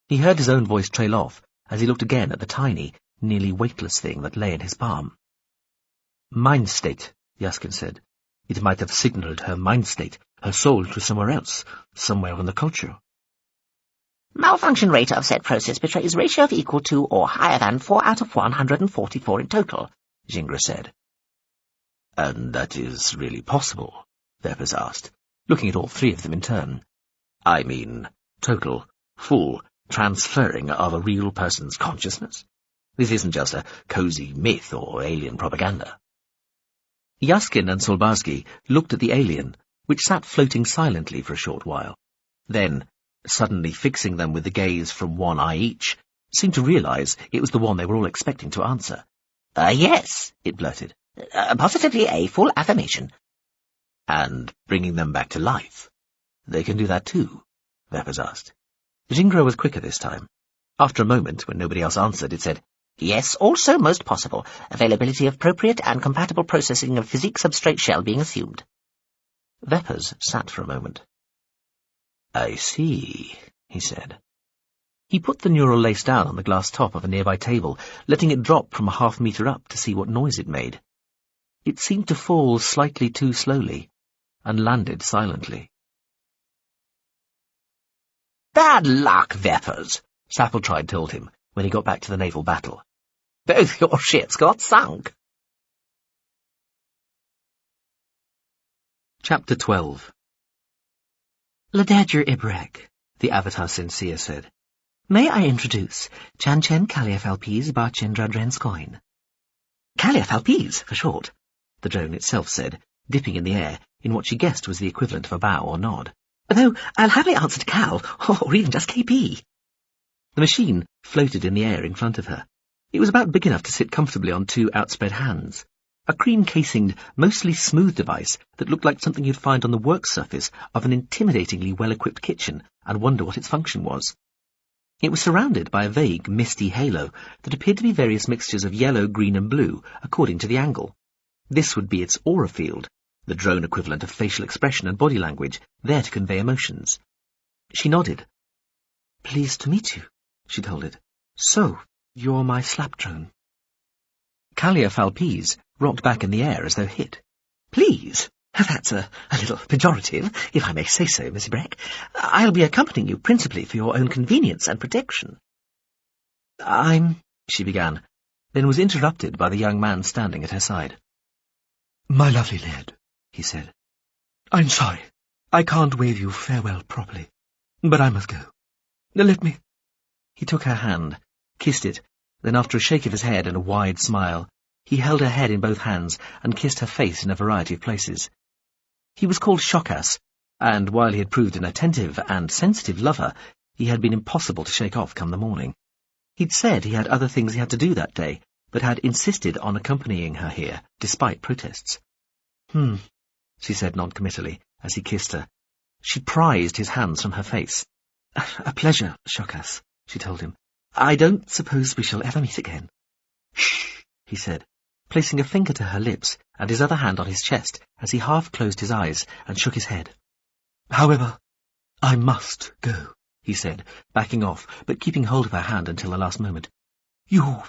He heard his own voice trail off as he looked again at the tiny, nearly weightless thing that lay in his palm. Mind state, Yaskin said. It might have signalled her mind state, her soul to somewhere else, somewhere in the culture. Malfunction rate of said process betrays ratio of equal to or higher than 4 out of 144 in total, Zingra said. And that is really possible? Vepers asked, looking at all 3 of them in turn. I mean, total, full, transferring of a real person's consciousness? This isn't just a cosy myth or alien propaganda. Yaskin and Shulbarsky looked at the alien, which sat floating silently for a short while. Then, suddenly fixing them with the gaze from one eye each, seemed to realize it was the one they were all expecting to answer. Yes, it blurted. Positively a full affirmation. And bringing them back to life? They can do that too? Vepers asked. Zingra was quicker this time. After a moment, when nobody else answered, it said, Yes, also most possible. Availability of appropriate and compatible processing of physique substrate shell being assumed. Vepers sat for a moment. I see, he said. He put the neural lace down on the glass top of a nearby table, letting it drop from a half-metre up to see what noise it made. It seemed to fall slightly too slowly, and landed silently. Bad luck, Veppers, Sappletride told him when he got back to the naval battle. Both your ships got sunk. Chapter 12. Ladadger Ibrek, the Avatar Sincere said. May I introduce Chanchen Kaliafalpiz Barchendradrenskoin? Kaliafalpiz, for short, the drone itself said, dipping in the air in what she guessed was the equivalent of a bow or nod. Though I'll happily answer to Cal, or even just KP. The machine floated in the air in front of her. It was about big enough to sit comfortably on two outspread hands. A cream-casinged, mostly smooth device that looked like something you'd find on the work surface of an intimidatingly well-equipped kitchen and wonder what its function was. It was surrounded by a vague, misty halo that appeared to be various mixtures of yellow, green and blue, according to the angle. This would be its aura field, the drone equivalent of facial expression and body language, there to convey emotions. She nodded. Pleased to meet you, she told it. So, you're my slap drone. Kaliafalpiz rocked back in the air as though hit. Please? That's a little pejorative, if I may say so, Miss Ibrek. I'll be accompanying you principally for your own convenience and protection. She began, then was interrupted by the young man standing at her side. My lovely lad, he said. I'm sorry, I can't wave you farewell properly, but I must go. Now let me. He took her hand, kissed it, then after a shake of his head and a wide smile, he held her head in both hands and kissed her face in a variety of places. He was called Shokas, and while he had proved an attentive and sensitive lover, he had been impossible to shake off come the morning. He'd said he had other things he had to do that day, but had insisted on accompanying her here, despite protests. She said non-committally, as he kissed her. She prized his hands from her face. A pleasure, Shokas, she told him. I don't suppose we shall ever meet again. Shh, he said, placing a finger to her lips and his other hand on his chest as he half closed his eyes and shook his head. However, I must go, he said, backing off, but keeping hold of her hand until the last moment. You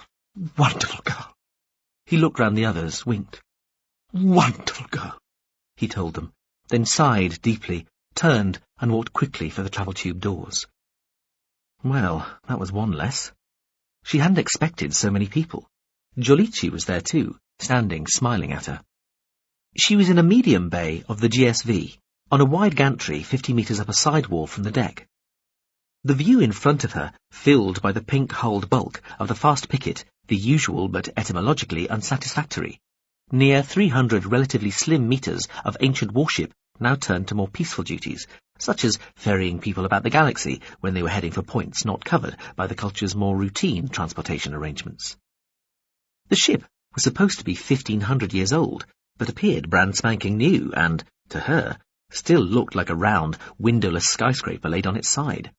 wonderful girl. He looked round the others, winked. Wonderful girl, he told them, then sighed deeply, turned and walked quickly for the travel tube doors. Well, that was one less. She hadn't expected so many people. Jolichi was there too, standing, smiling at her. She was in a medium bay of the GSV, on a wide gantry 50 metres up a side wall from the deck. The view in front of her, filled by the pink-hulled bulk of the fast picket, the usual but etymologically unsatisfactory. Near 300 relatively slim metres of ancient warship now turned to more peaceful duties, such as ferrying people about the galaxy when they were heading for points not covered by the culture's more routine transportation arrangements. The ship was supposed to be 1,500 years old, but appeared brand spanking new and, to her, still looked like a round, windowless skyscraper laid on its side.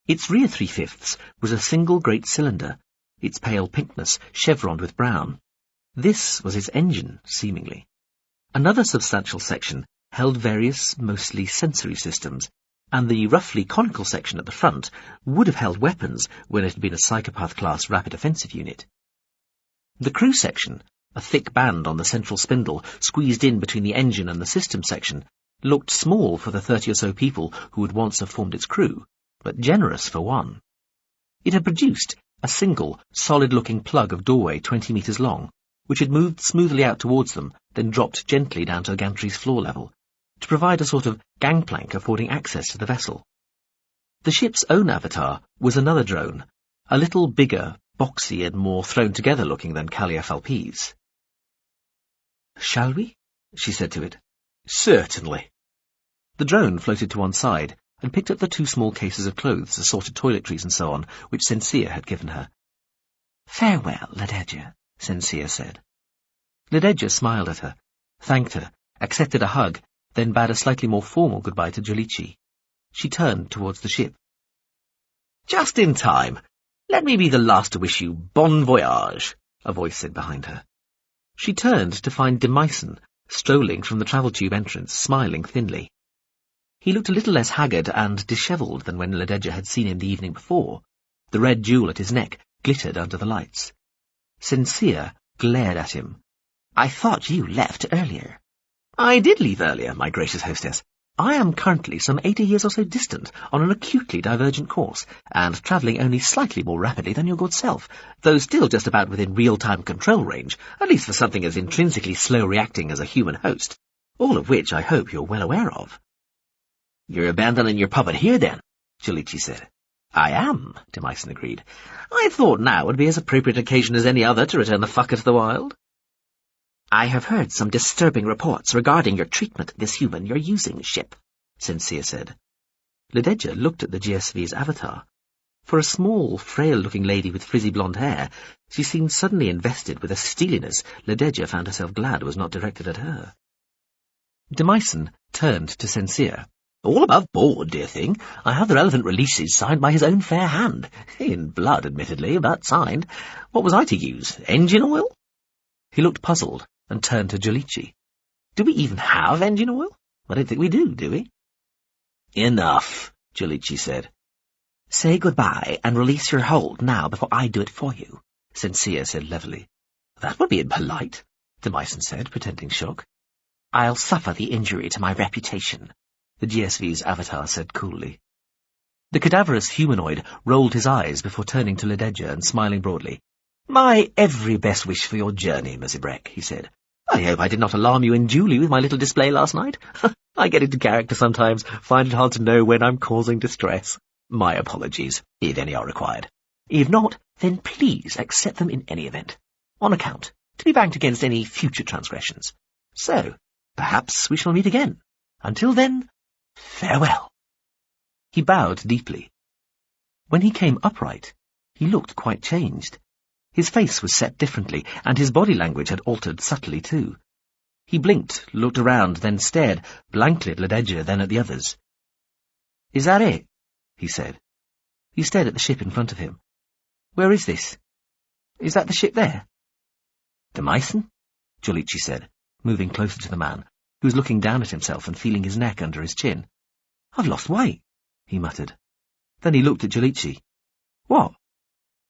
Its rear 3/5 was a single great cylinder, its pale pinkness chevroned with brown. This was its engine, seemingly. Another substantial section held various, mostly sensory systems, and the roughly conical section at the front would have held weapons when it had been a psychopath-class rapid offensive unit. The crew section, a thick band on the central spindle squeezed in between the engine and the system section, looked small for the 30 or so people who would once have formed its crew, but generous for one. It had produced a single, solid-looking plug of doorway 20 metres long, which had moved smoothly out towards them, then dropped gently down to the gantry's floor level, to provide a sort of gangplank affording access to the vessel. The ship's own avatar was another drone, a little bigger, boxy and more thrown-together looking than Kaliafalpiz. Shall we? She said to it. Certainly. The drone floated to one side and picked up the 2 small cases of clothes, assorted toiletries and so on, which Sincere had given her. Farewell, Ladadger, Sincere said. Ladadger smiled at her, thanked her, accepted a hug, then bade a slightly more formal goodbye to Jolichi. She turned towards the ship. Just in time. Let me be the last to wish you bon voyage, a voice said behind her. She turned to find Demyson strolling from the travel tube entrance, smiling thinly. He looked a little less haggard and dishevelled than when Lededja had seen him the evening before. The red jewel at his neck glittered under the lights. Sincere glared at him. "I thought you left earlier." "I did leave earlier, my gracious hostess. I am currently some 80 years or so distant on an acutely divergent course, and travelling only slightly more rapidly than your good self, though still just about within real-time control range, at least for something as intrinsically slow-reacting as a human host, all of which I hope you're well aware of." "You're abandoning your puppet here, then?" Jalichi said. "I am," Demyson agreed. "I thought now would be as appropriate occasion as any other to return the fucker to the wild." "I have heard some disturbing reports regarding your treatment of this human you're using, Ship," Sincere said. Lededja looked at the GSV's avatar. For a small, frail-looking lady with frizzy blonde hair, she seemed suddenly invested with a steeliness Lededja found herself glad was not directed at her. Demyson turned to Sincere. "All above board, dear thing. I have the relevant releases signed by his own fair hand. In blood, admittedly, but signed. What was I to use? Engine oil?" He looked puzzled and turned to Jalichi. "Do we even have engine oil? I don't think we do we?" "Enough," Jalichi said. "Say goodbye and release your hold now before I do it for you," Sincere said levelly. "That would be impolite," Demyson said, pretending shock. "I'll suffer the injury to my reputation," the GSV's avatar said coolly. The cadaverous humanoid rolled his eyes before turning to Lededja and smiling broadly. "My every best wish for your journey, Mzibrek," he said. "I hope I did not alarm you unduly with my little display last night. I get into character sometimes, find it hard to know when I'm causing distress. My apologies, if any are required. If not, then please accept them in any event, on account, to be banked against any future transgressions. So, perhaps we shall meet again. Until then, farewell." He bowed deeply. When he came upright, he looked quite changed. His face was set differently, and his body language had altered subtly too. He blinked, looked around, then stared, blankly at Lededja, then at the others. "Is that it?" he said. He stared at the ship in front of him. "Where is this? Is that the ship there?" "Demyson?" Jalichi said, moving closer to the man, who was looking down at himself and feeling his neck under his chin. "I've lost weight," he muttered. Then he looked at Jalichi. "What?"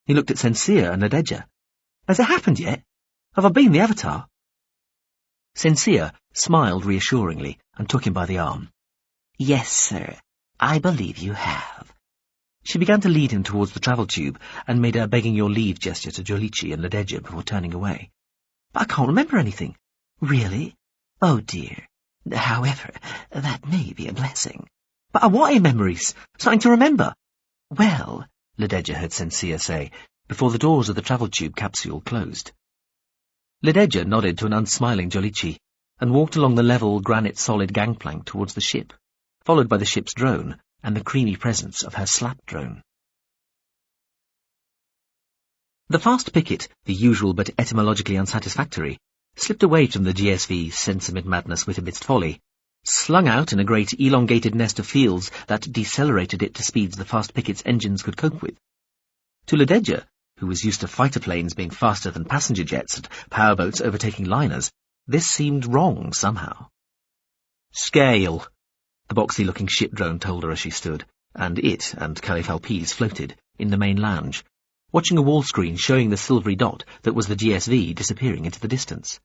He looked at Sincere and Lededja. "Has it happened yet? Have I been the avatar?" Sincere smiled reassuringly and took him by the arm. "Yes, sir. I believe you have." She began to lead him towards the travel tube and made a begging your leave gesture to Jalichi and Lededja before turning away. "But I can't remember anything." "Really? Oh, dear. However, that may be a blessing." "But I wanted memories. Something to remember." "Well," Lededja heard Sincere say, before the doors of the travel tube capsule closed. Lededja nodded to an unsmiling Jalichi and walked along the level granite-solid gangplank towards the ship, followed by the ship's drone and the creamy presence of her slap drone. The fast picket, the usual but etymologically unsatisfactory, slipped away from the GSV sense amid madness wit amidst folly, slung out in a great elongated nest of fields that decelerated it to speeds the fast picket's engines could cope with. To Lededja, who was used to fighter planes being faster than passenger jets and powerboats overtaking liners, this seemed wrong somehow. "Scale," the boxy-looking ship drone told her as she stood, and it and Caliph Alpiz floated in the main lounge, watching a wall screen showing the silvery dot that was the GSV disappearing into the distance.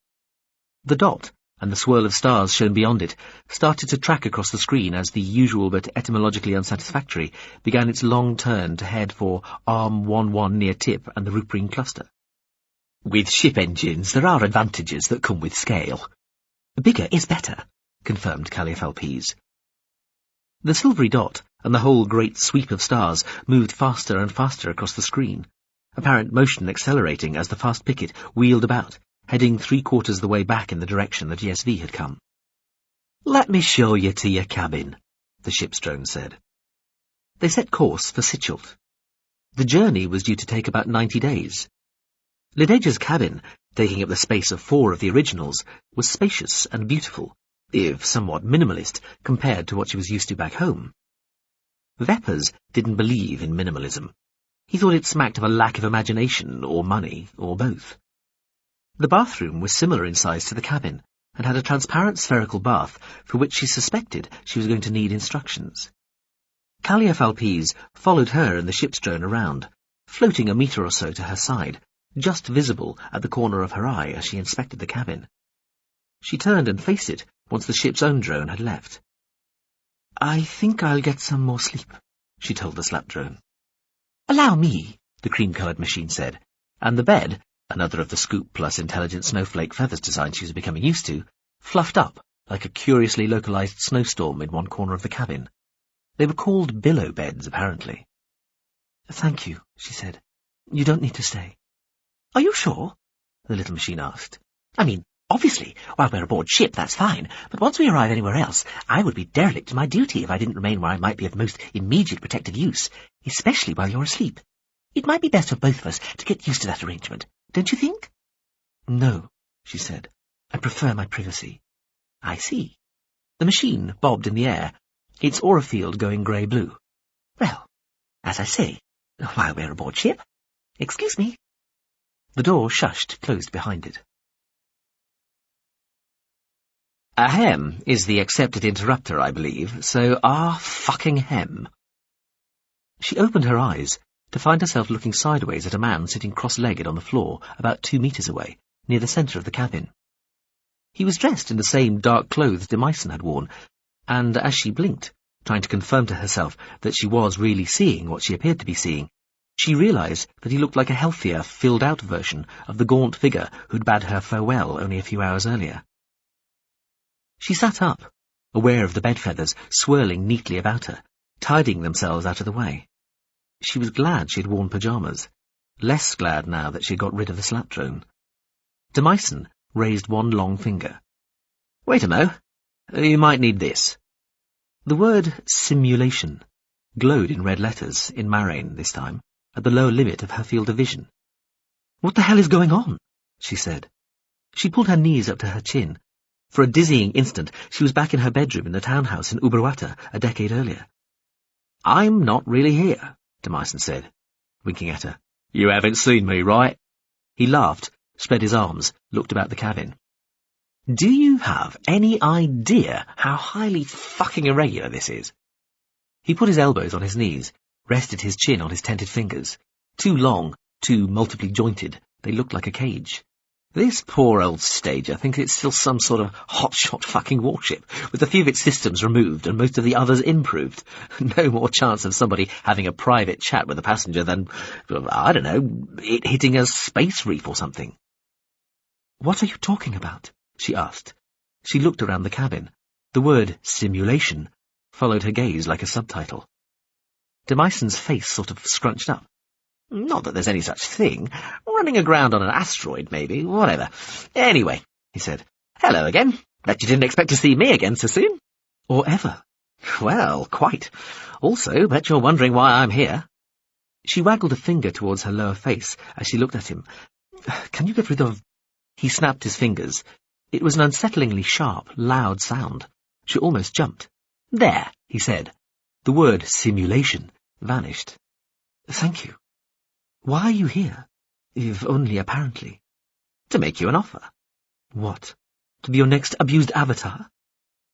The dot, and the swirl of stars shown beyond it, started to track across the screen as the usual but etymologically unsatisfactory began its long turn to head for Arm 11 near Tip and the Rupering cluster. "With ship engines, there are advantages that come with scale." "Bigger is better," confirmed Caliph Alpiz. The silvery dot and the whole great sweep of stars moved faster and faster across the screen, apparent motion accelerating as the fast picket wheeled about, heading 3/4 the way back in the direction the GSV had come. "Let me show you to your cabin," the ship's drone said. They set course for Sitchelt. The journey was due to take about 90 days. Lededja's cabin, taking up the space of 4 of the originals, was spacious and beautiful, if somewhat minimalist compared to what she was used to back home. Veppers didn't believe in minimalism. He thought it smacked of a lack of imagination or money, or both. The bathroom was similar in size to the cabin, and had a transparent spherical bath for which she suspected she was going to need instructions. Calliophalpes followed her and the ship's drone around, floating a metre or so to her side, just visible at the corner of her eye as she inspected the cabin. She turned and faced it once the ship's own drone had left. "I think I'll get some more sleep," she told the slap drone. "Allow me," the cream-coloured machine said, and the bed, another of the scoop plus intelligent snowflake feathers design she was becoming used to, fluffed up like a curiously localised snowstorm in one corner of the cabin. They were called billow beds, apparently. "Thank you," she said. "You don't need to stay." "Are you sure?" the little machine asked. "I mean, obviously, while we're aboard ship, that's fine, but once we arrive anywhere else, I would be derelict in my duty if I didn't remain where I might be of most immediate protective use, especially while you're asleep. It might be best for both of us to get used to that arrangement, don't you think?" "No," she said. "I prefer my privacy." "I see." The machine bobbed in the air, its aura field going grey-blue. "Well, as I say, while we're aboard ship. Excuse me." The door shushed closed behind it. Ahem is the accepted interrupter, I believe, so fucking hem. She opened her eyes to find herself looking sideways at a man sitting cross-legged on the floor about 2 metres away, near the centre of the cabin. He was dressed in the same dark clothes Demyson had worn, and as she blinked, trying to confirm to herself that she was really seeing what she appeared to be seeing, she realised that he looked like a healthier, filled-out version of the gaunt figure who'd bade her farewell only a few hours earlier. She sat up, aware of the bed feathers swirling neatly about her, tidying themselves out of the way. She was glad she had worn pyjamas, less glad now that she had got rid of the slap drone. Demyson raised one long finger. "Wait a mo. You might need this." The word simulation glowed in red letters, in Marraine this time, at the lower limit of her field of vision. "What the hell is going on?" she said. She pulled her knees up to her chin. For a dizzying instant, she was back in her bedroom in the townhouse in Ubruata a decade earlier. "I'm not really here," Demyson said, winking at her. "You haven't seen me, right?" He laughed, spread his arms, looked about the cabin. "Do you have any idea how highly fucking irregular this is?" He put his elbows on his knees, rested his chin on his tented fingers. Too long, too multiply jointed, they looked like a cage. "This poor old stager thinks it's still some sort of hotshot fucking warship, with a few of its systems removed and most of the others improved. No more chance of somebody having a private chat with a passenger than, I don't know, it hitting a space reef or something." "What are you talking about?" she asked. She looked around the cabin. The word simulation followed her gaze like a subtitle. Demyson's face sort of scrunched up. "Not that there's any such thing. Running aground on an asteroid, maybe. Whatever. Anyway," he said. "Hello again. Bet you didn't expect to see me again so soon." "Or ever." "Well, quite. Also, bet you're wondering why I'm here." She waggled a finger towards her lower face as she looked at him. "Can you get rid of—" He snapped his fingers. It was an unsettlingly sharp, loud sound. She almost jumped. "There," he said. The word simulation vanished. "Thank you. Why are you here, if only apparently?" "To make you an offer." "What? To be your next abused avatar?"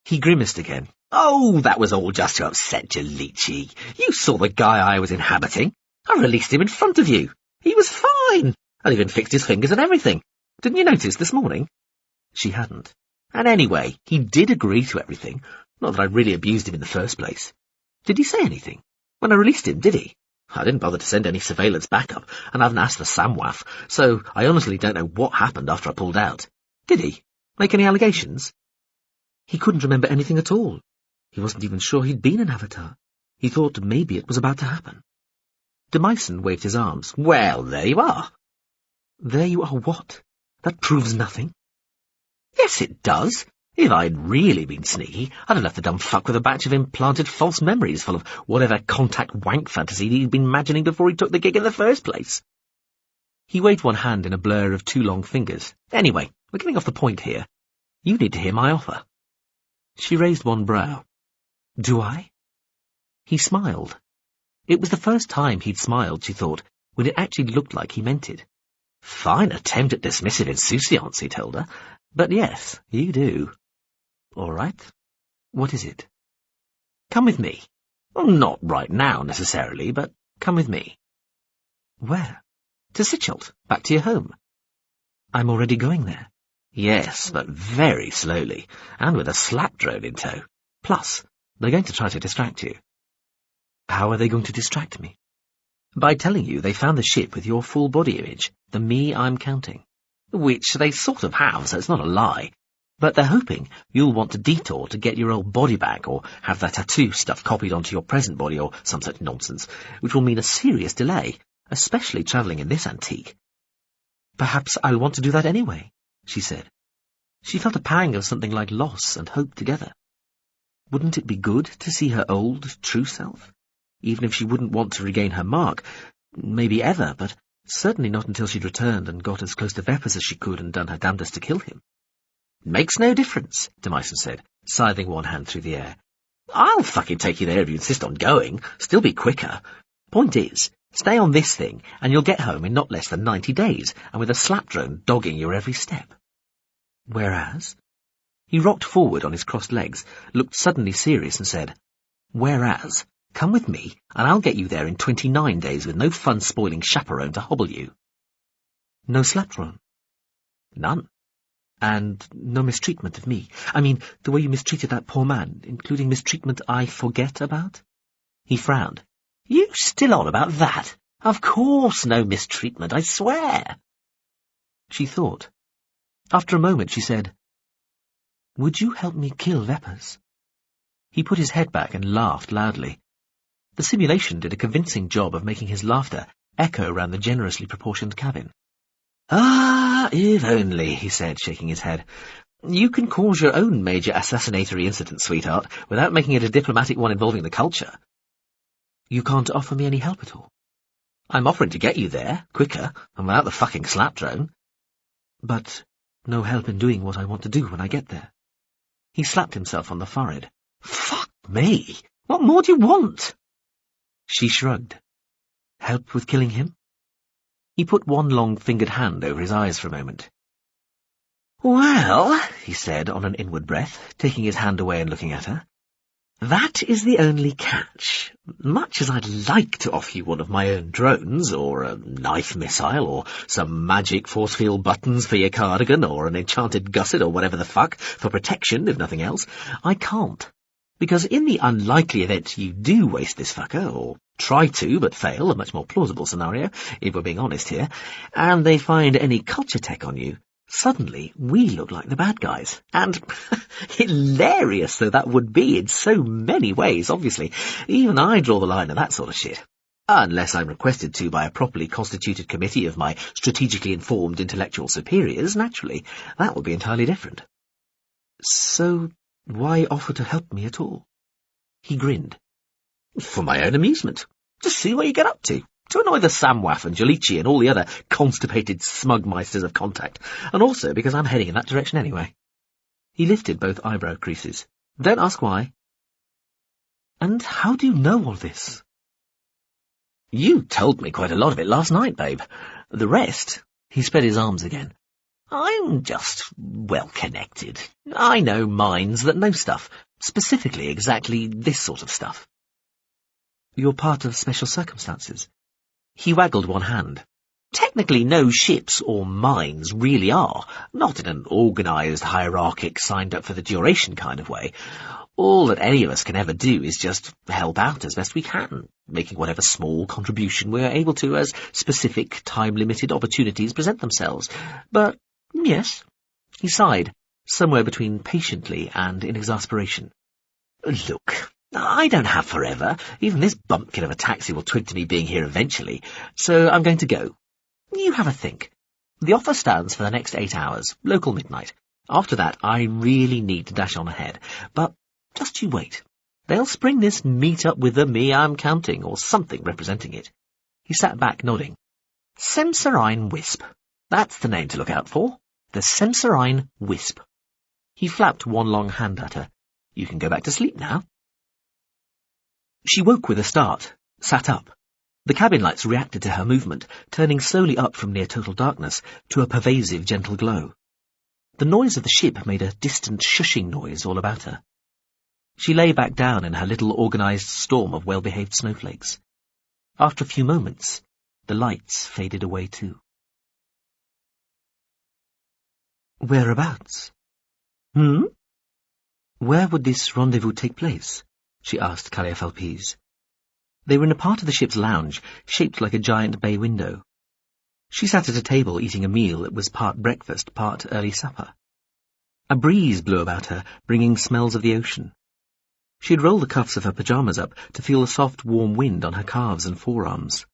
He grimaced again. "Oh, that was all just to upset Jalichi. You saw the guy I was inhabiting. I released him in front of you. He was fine. I'd even fixed his fingers and everything. Didn't you notice this morning?" She hadn't. "And anyway, he did agree to everything. Not that I really abused him in the first place. Did he say anything? When I released him, did he? I didn't bother to send any surveillance backup, and I haven't asked for SAMWAF, so I honestly don't know what happened after I pulled out. Did he? Make any allegations?" He couldn't remember anything at all. He wasn't even sure he'd been an avatar. He thought maybe it was about to happen. Demyson waved his arms. "Well, there you are." "There you are what? That proves nothing." "Yes, it does. If I'd really been sneaky, I'd have left the dumb fuck with a batch of implanted false memories full of whatever contact wank fantasy he'd been imagining before he took the gig in the first place." He waved one hand in a blur of 2 long fingers. "Anyway, we're getting off the point here. You need to hear my offer." She raised one brow. "Do I?" He smiled. It was the first time he'd smiled, she thought, when it actually looked like he meant it. Fine attempt at dismissive insouciance, he told her, But yes, you do. All right. What is it? Come with me. Well, not right now, necessarily, but come with me. Where? To Sitchelt, back to your home. I'm already going there. Yes, but very slowly, and with a slap drone in tow. Plus, they're going to try to distract you. How are they going to distract me? By telling you they found the ship with your full body image, the me I'm counting. Which they sort of have, so it's not a lie. But they're hoping you'll want to detour to get your old body back, or have that tattoo stuff copied onto your present body, or some such nonsense, which will mean a serious delay, especially travelling in this antique. Perhaps I'll want to do that anyway, she said. She felt a pang of something like loss and hope together. Wouldn't it be good to see her old, true self? Even if she wouldn't want to regain her mark, maybe ever, but certainly not until she'd returned and got as close to Veppers as she could and done her damnedest to kill him. Makes no difference, Demyson said, scything one hand through the air. I'll fucking take you there if you insist on going. Still be quicker. Point is, stay on this thing, and you'll get home in not less than 90 days, and with a slap drone dogging your every step. Whereas? He rocked forward on his crossed legs, looked suddenly serious, and said, Whereas, come with me, and I'll get you there in 29 days with no fun-spoiling chaperone to hobble you. No slap drone? None. And no mistreatment of me? I mean, the way you mistreated that poor man, including mistreatment I forget about? He frowned. You still on about that? Of course no mistreatment, I swear. She thought. After a moment she said, Would you help me kill Veppers? He put his head back and laughed loudly. The simulation did a convincing job of making his laughter echo round the generously proportioned cabin. Ah, if only, he said, shaking his head. You can cause your own major assassinatory incident, sweetheart, without making it a diplomatic one involving the culture. You can't offer me any help at all? I'm offering to get you there, quicker, and without the fucking slap drone. But no help in doing what I want to do when I get there. He slapped himself on the forehead. Fuck me! What more do you want? She shrugged. Help with killing him? He put one long-fingered hand over his eyes for a moment. Well, he said on an inward breath, taking his hand away and looking at her, that is the only catch. Much as I'd like to offer you one of my own drones, or a knife missile, or some magic force field buttons for your cardigan, or an enchanted gusset, or whatever the fuck, for protection, if nothing else, I can't. Because in the unlikely event you do waste this fucker, or try to but fail, a much more plausible scenario, if we're being honest here, and they find any culture tech on you, suddenly we look like the bad guys. And hilarious though that would be in so many ways, obviously, even I draw the line at that sort of shit. Unless I'm requested to by a properly constituted committee of my strategically informed intellectual superiors, naturally, that would be entirely different. So why offer to help me at all? He grinned. For my own amusement. Just see what you get up to. To annoy the Samwaff and Jalichi and all the other constipated smugmeisters of contact. And also because I'm heading in that direction anyway. He lifted both eyebrow creases. Don't ask why. And how do you know all this? You told me quite a lot of it last night, babe. The rest, he spread his arms again. I'm just well-connected. I know minds that know stuff. Specifically exactly this sort of stuff. You're part of special circumstances. He waggled one hand. Technically no ships or minds really are, not in an organised, hierarchic, signed-up-for-the-duration kind of way. All that any of us can ever do is just help out as best we can, making whatever small contribution we're able to as specific, time-limited opportunities present themselves. But, yes, he sighed, somewhere between patiently and in exasperation. Look, I don't have forever. Even this bumpkin of a taxi will twig to me being here eventually, so I'm going to go. You have a think. The offer stands for the next 8 hours, local midnight. After that, I really need to dash on ahead. But just you wait. They'll spring this meet up with the me I'm counting, or something representing it. He sat back, nodding. Semserine Wisp. That's the name to look out for. The Semserine Wisp. He flapped one long hand at her. You can go back to sleep now. She woke with a start, sat up. The cabin lights reacted to her movement, turning slowly up from near total darkness to a pervasive gentle glow. The noise of the ship made a distant shushing noise all about her. She lay back down in her little organised storm of well-behaved snowflakes. After a few moments, the lights faded away too. Whereabouts? Where would this rendezvous take place? She asked Caliaphalpes. They were in a part of the ship's lounge, shaped like a giant bay window. She sat at a table eating a meal that was part breakfast, part early supper. A breeze blew about her, bringing smells of the ocean. She had rolled the cuffs of her pyjamas up to feel the soft, warm wind on her calves and forearms.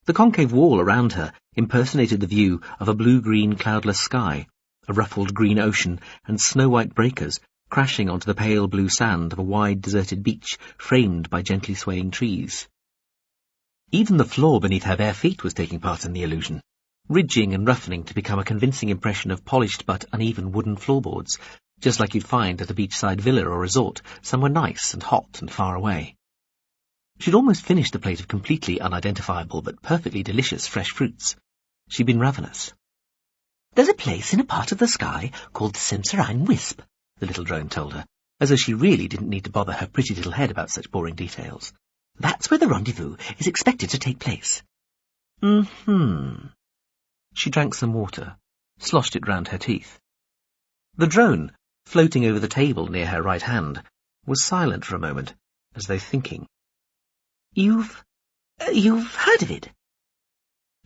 The concave wall around her impersonated the view of a blue-green cloudless sky, a ruffled green ocean, and snow-white breakers crashing onto the pale blue sand of a wide deserted beach framed by gently swaying trees. Even the floor beneath her bare feet was taking part in the illusion, ridging and roughening to become a convincing impression of polished but uneven wooden floorboards, just like you'd find at a beachside villa or resort, somewhere nice and hot and far away. She'd almost finished the plate of completely unidentifiable but perfectly delicious fresh fruits. She'd been ravenous. "There's a place in a part of the sky called Semserine Wisp," the little drone told her, as though she really didn't need to bother her pretty little head about such boring details. "That's where the rendezvous is expected to take place." She drank some water, sloshed it round her teeth. The drone, floating over the table near her right hand, was silent for a moment, as though thinking. You've heard of it?"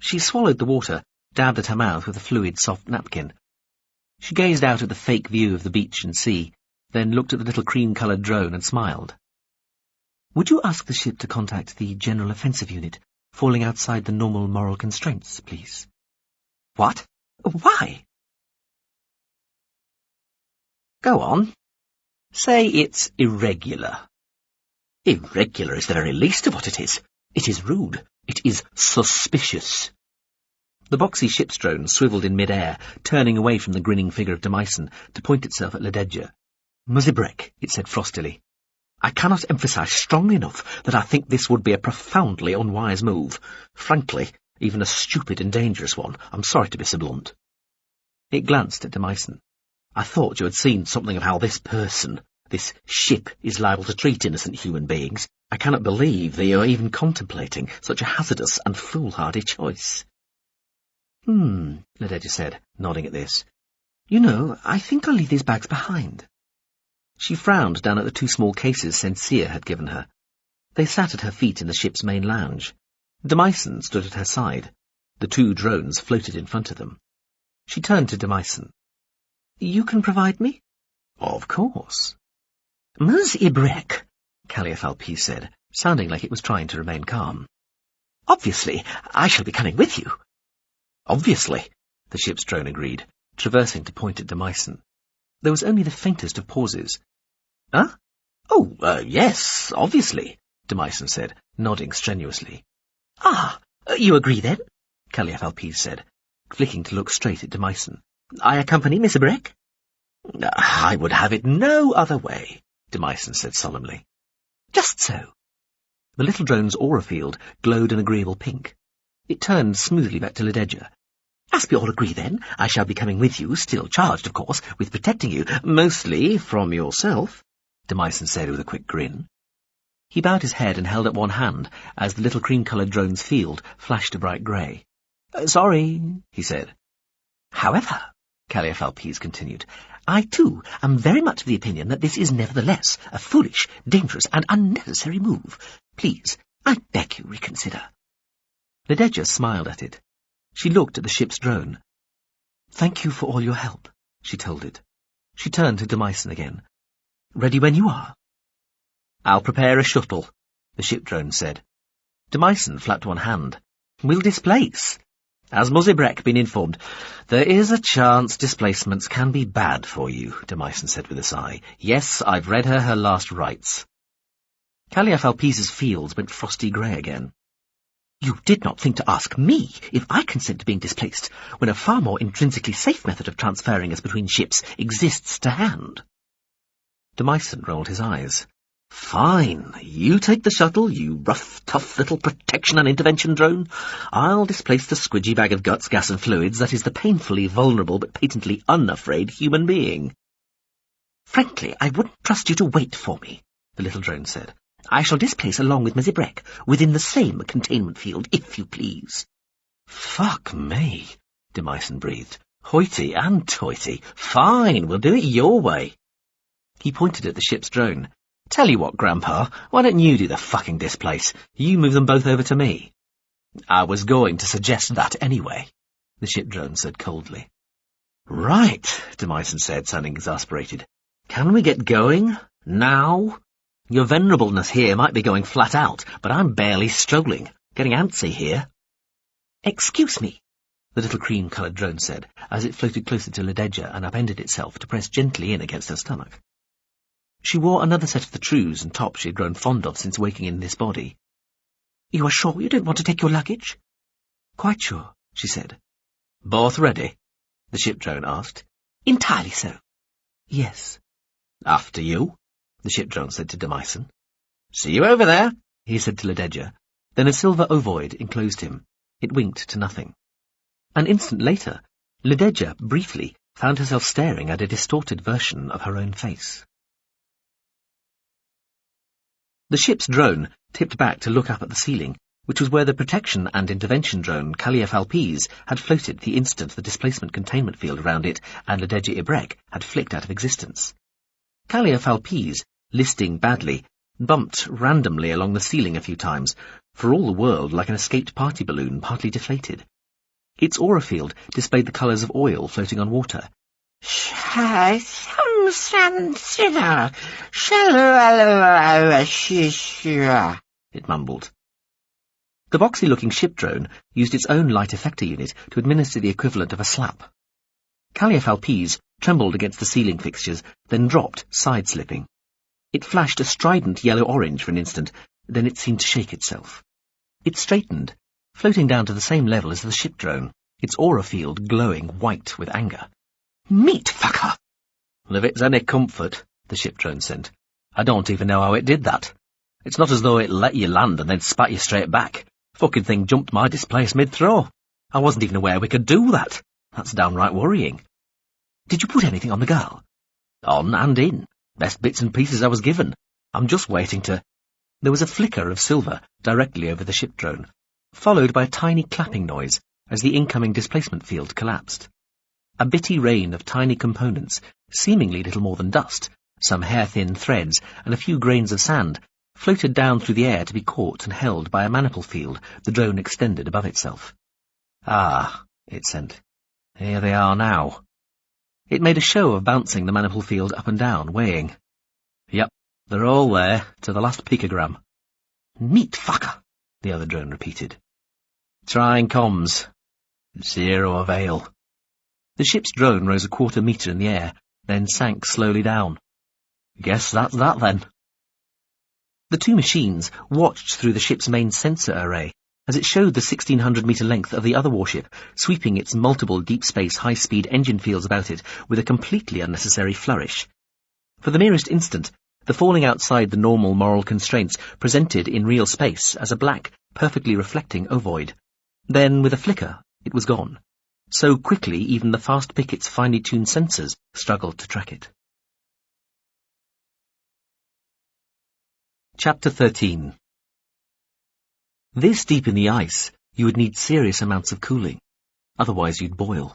She swallowed the water, dabbed at her mouth with a fluid, soft napkin. She gazed out at the fake view of the beach and sea, then looked at the little cream-coloured drone and smiled. "Would you ask the ship to contact the General Offensive Unit, falling outside the normal moral constraints, please?" "What? Why?" "Go on. Say it's irregular." "Irregular is the very least of what it is. It is rude. It is suspicious." The boxy ship's drone swiveled in mid-air, turning away from the grinning figure of Demyson to point itself at Lededja. "Muzibrek," it said frostily, "I cannot emphasize strongly enough that I think this would be a profoundly unwise move. Frankly, even a stupid and dangerous one. I'm sorry to be so blunt." It glanced at Demyson. "I thought you had seen something of how this ship is liable to treat innocent human beings. I cannot believe that you are even contemplating such a hazardous and foolhardy choice." Lededja said, nodding at this. "You know, I think I'll leave these bags behind." She frowned down at the 2 small cases Sensia had given her. They sat at her feet in the ship's main lounge. Demyson stood at her side. The 2 drones floated in front of them. She turned to Demyson. "You can provide me?" "Of course." "Muzibrek," Caliaphalpes said, sounding like it was trying to remain calm. "Obviously, I shall be coming with you." "Obviously," the ship's drone agreed, traversing to point at Demyson. There was only the faintest of pauses. "Huh? Yes, obviously," Demyson said, nodding strenuously. "Ah, you agree then?" Caliaphalpes said, flicking to look straight at Demyson. "I accompany Miss Breck?" "I would have it no other way," Demyson said solemnly. "Just so." The little drone's aura field glowed an agreeable pink. It turned smoothly back to Lededja. "As we all agree then, I shall be coming with you, still charged, of course, with protecting you, mostly from yourself," Demyson said with a quick grin. He bowed his head and held up one hand as the little cream-coloured drone's field flashed a bright grey. "Sorry," he said. "However," Caliaphalpes continued, "I, too, am very much of the opinion that this is nevertheless a foolish, dangerous, and unnecessary move. Please, I beg you, reconsider." Lededja smiled at it. She looked at the ship's drone. "Thank you for all your help," she told it. She turned to Demyson again. "Ready when you are." "I'll prepare a shuttle," the ship drone said. Demyson flapped one hand. "We'll displace. Has Muzibrek been informed?" "There is a chance displacements can be bad for you," Demyson said with a sigh. "Yes, I've read her last rites." Caliaphalpes' fields went frosty grey again. "You did not think to ask me if I consent to being displaced, when a far more intrinsically safe method of transferring us between ships exists to hand." Demyson rolled his eyes. Fine. You take the shuttle, you rough, tough little protection and intervention drone. I'll displace the squidgy bag of guts, gas and fluids that is the painfully vulnerable but patently unafraid human being. Frankly, I wouldn't trust you to wait for me, the little drone said. I shall displace along with Mezibrek, within the same containment field, if you please. Fuck me, Demyson breathed. Hoity and toity. Fine, we'll do it your way. He pointed at the ship's drone. Tell you what, Grandpa, why don't you do the fucking displace? You move them both over to me. I was going to suggest that anyway, the ship drone said coldly. Right, Demyson said, sounding exasperated. Can we get going? Now? Your venerableness here might be going flat out, but I'm barely struggling, getting antsy here. Excuse me, the little cream-coloured drone said, as it floated closer to Lededja and upended itself to press gently in against her stomach. She wore another set of the trews and top she had grown fond of since waking in this body. You are sure you don't want to take your luggage? Quite sure, she said. Both ready? The ship drone asked. Entirely so. Yes. After you, the ship drone said to Demyson. See you over there, he said to Lededja. Then a silver ovoid enclosed him. It winked to nothing. An instant later, Lededja, briefly, found herself staring at a distorted version of her own face. The ship's drone tipped back to look up at the ceiling, which was where the protection and intervention drone Calliophalpes had floated the instant the displacement containment field around it and Lededja Ibrek had flicked out of existence. Calliophalpes, listing badly, bumped randomly along the ceiling a few times, for all the world like an escaped party balloon partly deflated. Its aura field displayed the colours of oil floating on water. It mumbled. The boxy-looking ship drone used its own light effector unit to administer the equivalent of a slap. Calliophalpes trembled against the ceiling fixtures, then dropped, side-slipping. It flashed a strident yellow-orange for an instant, then it seemed to shake itself. It straightened, floating down to the same level as the ship drone, its aura field glowing white with anger. Meat fucker! If it's any comfort, the ship drone said, I don't even know how it did that. It's not as though it let you land and then spat you straight back. Fucking thing jumped my displace mid-throw. I wasn't even aware we could do that. That's downright worrying. Did you put anything on the girl? On and in. Best bits and pieces I was given. I'm just waiting to... There was a flicker of silver directly over the ship drone, followed by a tiny clapping noise as the incoming displacement field collapsed. A bitty rain of tiny components, seemingly little more than dust, some hair-thin threads and a few grains of sand, floated down through the air to be caught and held by a maniple field the drone extended above itself. Ah, it sent. Here they are now. It made a show of bouncing the maniple field up and down, weighing. Yep, they're all there, to the last picogram. Meat fucker, the other drone repeated. Trying comms. Zero avail. The ship's drone rose a quarter metre in the air, then sank slowly down. Guess that's that then. The two machines watched through the ship's main sensor array as it showed the 1,600-metre length of the other warship, sweeping its multiple deep-space high-speed engine fields about it with a completely unnecessary flourish. For the merest instant, the falling outside the normal moral constraints presented in real space as a black, perfectly reflecting ovoid. Then, with a flicker, it was gone. So quickly even the fast picket's finely tuned sensors struggled to track it. Chapter 13. This deep in the ice, you would need serious amounts of cooling. Otherwise you'd boil.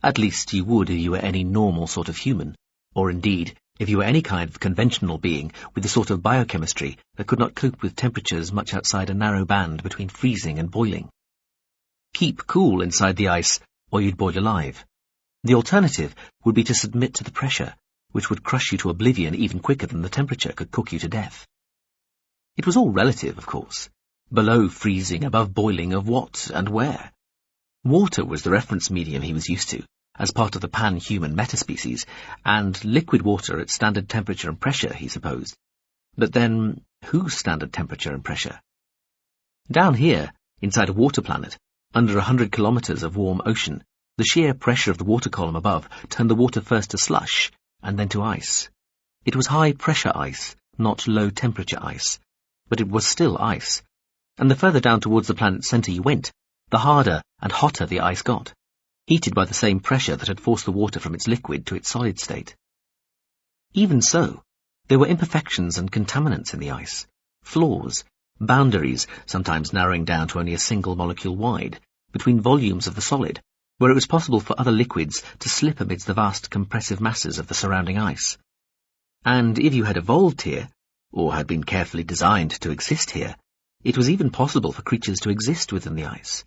At least you would if you were any normal sort of human, or indeed, if you were any kind of conventional being with the sort of biochemistry that could not cope with temperatures much outside a narrow band between freezing and boiling. Keep cool inside the ice, or you'd boil alive. The alternative would be to submit to the pressure, which would crush you to oblivion even quicker than the temperature could cook you to death. It was all relative, of course. Below freezing, above boiling, of what and where? Water was the reference medium he was used to, as part of the pan-human metaspecies, and liquid water at standard temperature and pressure, he supposed. But then, whose standard temperature and pressure? Down here, inside a water planet, under 100 kilometres of warm ocean, the sheer pressure of the water column above turned the water first to slush, and then to ice. It was high-pressure ice, not low-temperature ice, but it was still ice, and the further down towards the planet's centre you went, the harder and hotter the ice got, heated by the same pressure that had forced the water from its liquid to its solid state. Even so, there were imperfections and contaminants in the ice, flaws, boundaries, sometimes narrowing down to only a single molecule wide, between volumes of the solid, where it was possible for other liquids to slip amidst the vast compressive masses of the surrounding ice. And if you had evolved here, or had been carefully designed to exist here, it was even possible for creatures to exist within the ice.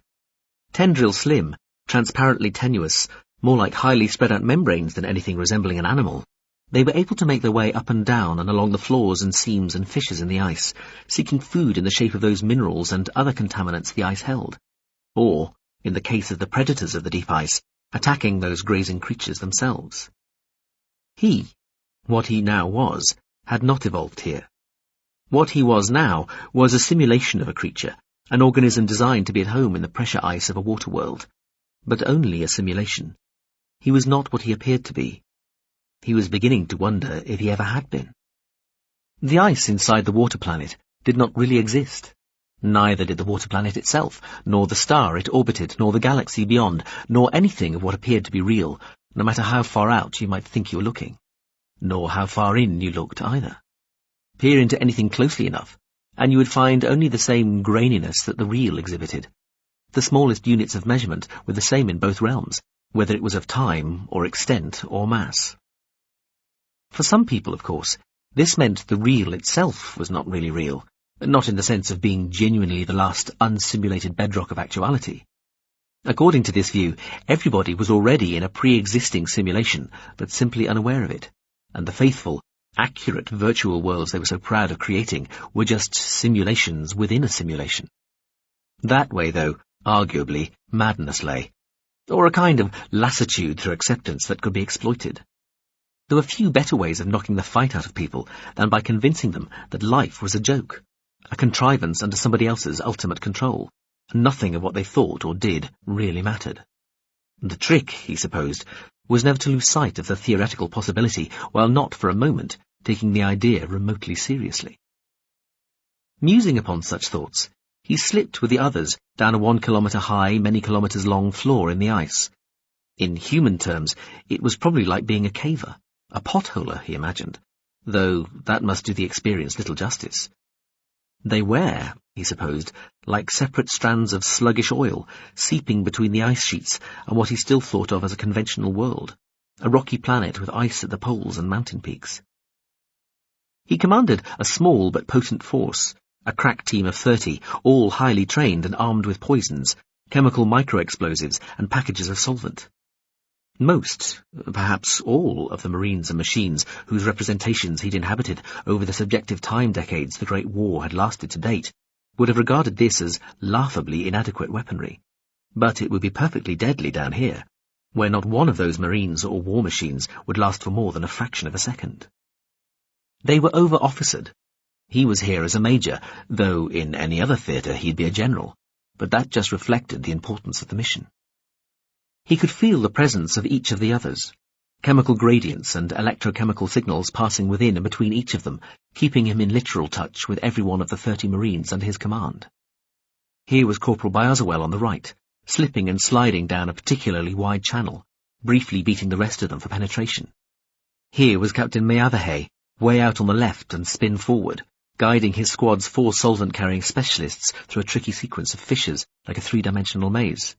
Tendrils slim, transparently tenuous, more like highly spread out membranes than anything resembling an animal, they were able to make their way up and down and along the floors and seams and fissures in the ice, seeking food in the shape of those minerals and other contaminants the ice held, or, in the case of the predators of the deep ice, attacking those grazing creatures themselves. He, what he now was, had not evolved here. What he was now was a simulation of a creature, an organism designed to be at home in the pressure ice of a water world, but only a simulation. He was not what he appeared to be. He was beginning to wonder if he ever had been. The ice inside the water planet did not really exist. Neither did the water planet itself, nor the star it orbited, nor the galaxy beyond, nor anything of what appeared to be real, no matter how far out you might think you were looking, nor how far in you looked either. Peer into anything closely enough, and you would find only the same graininess that the real exhibited. The smallest units of measurement were the same in both realms, whether it was of time, or extent, or mass. For some people, of course, this meant the real itself was not really real, not in the sense of being genuinely the last unsimulated bedrock of actuality. According to this view, everybody was already in a pre-existing simulation, but simply unaware of it, and the faithful, accurate virtual worlds they were so proud of creating were just simulations within a simulation. That way, though, arguably, madness lay, or a kind of lassitude through acceptance that could be exploited. There were few better ways of knocking the fight out of people than by convincing them that life was a joke, a contrivance under somebody else's ultimate control, and nothing of what they thought or did really mattered. The trick, he supposed, was never to lose sight of the theoretical possibility, while not for a moment taking the idea remotely seriously. Musing upon such thoughts, he slipped with the others down a 1 kilometre high, many kilometres long floor in the ice. In human terms, it was probably like being a caver, a potholer, he imagined, though that must do the experience little justice. They were, he supposed, like separate strands of sluggish oil, seeping between the ice sheets and what he still thought of as a conventional world, a rocky planet with ice at the poles and mountain peaks. He commanded a small but potent force, a crack team of 30, all highly trained and armed with poisons, chemical micro-explosives and packages of solvent. Most, perhaps all, of the marines and machines whose representations he'd inhabited over the subjective time decades the Great War had lasted to date would have regarded this as laughably inadequate weaponry. But it would be perfectly deadly down here, where not one of those marines or war machines would last for more than a fraction of a second. They were over-officered. He was here as a major, though in any other theatre he'd be a general, but that just reflected the importance of the mission. He could feel the presence of each of the others, chemical gradients and electrochemical signals passing within and between each of them, keeping him in literal touch with every one of the 30 Marines under his command. Here was Corporal Bioswell on the right, slipping and sliding down a particularly wide channel, briefly beating the rest of them for penetration. Here was Captain Mayatherhay, way out on the left and spin forward, guiding his squad's 4 solvent-carrying specialists through a tricky sequence of fissures like a 3-dimensional maze.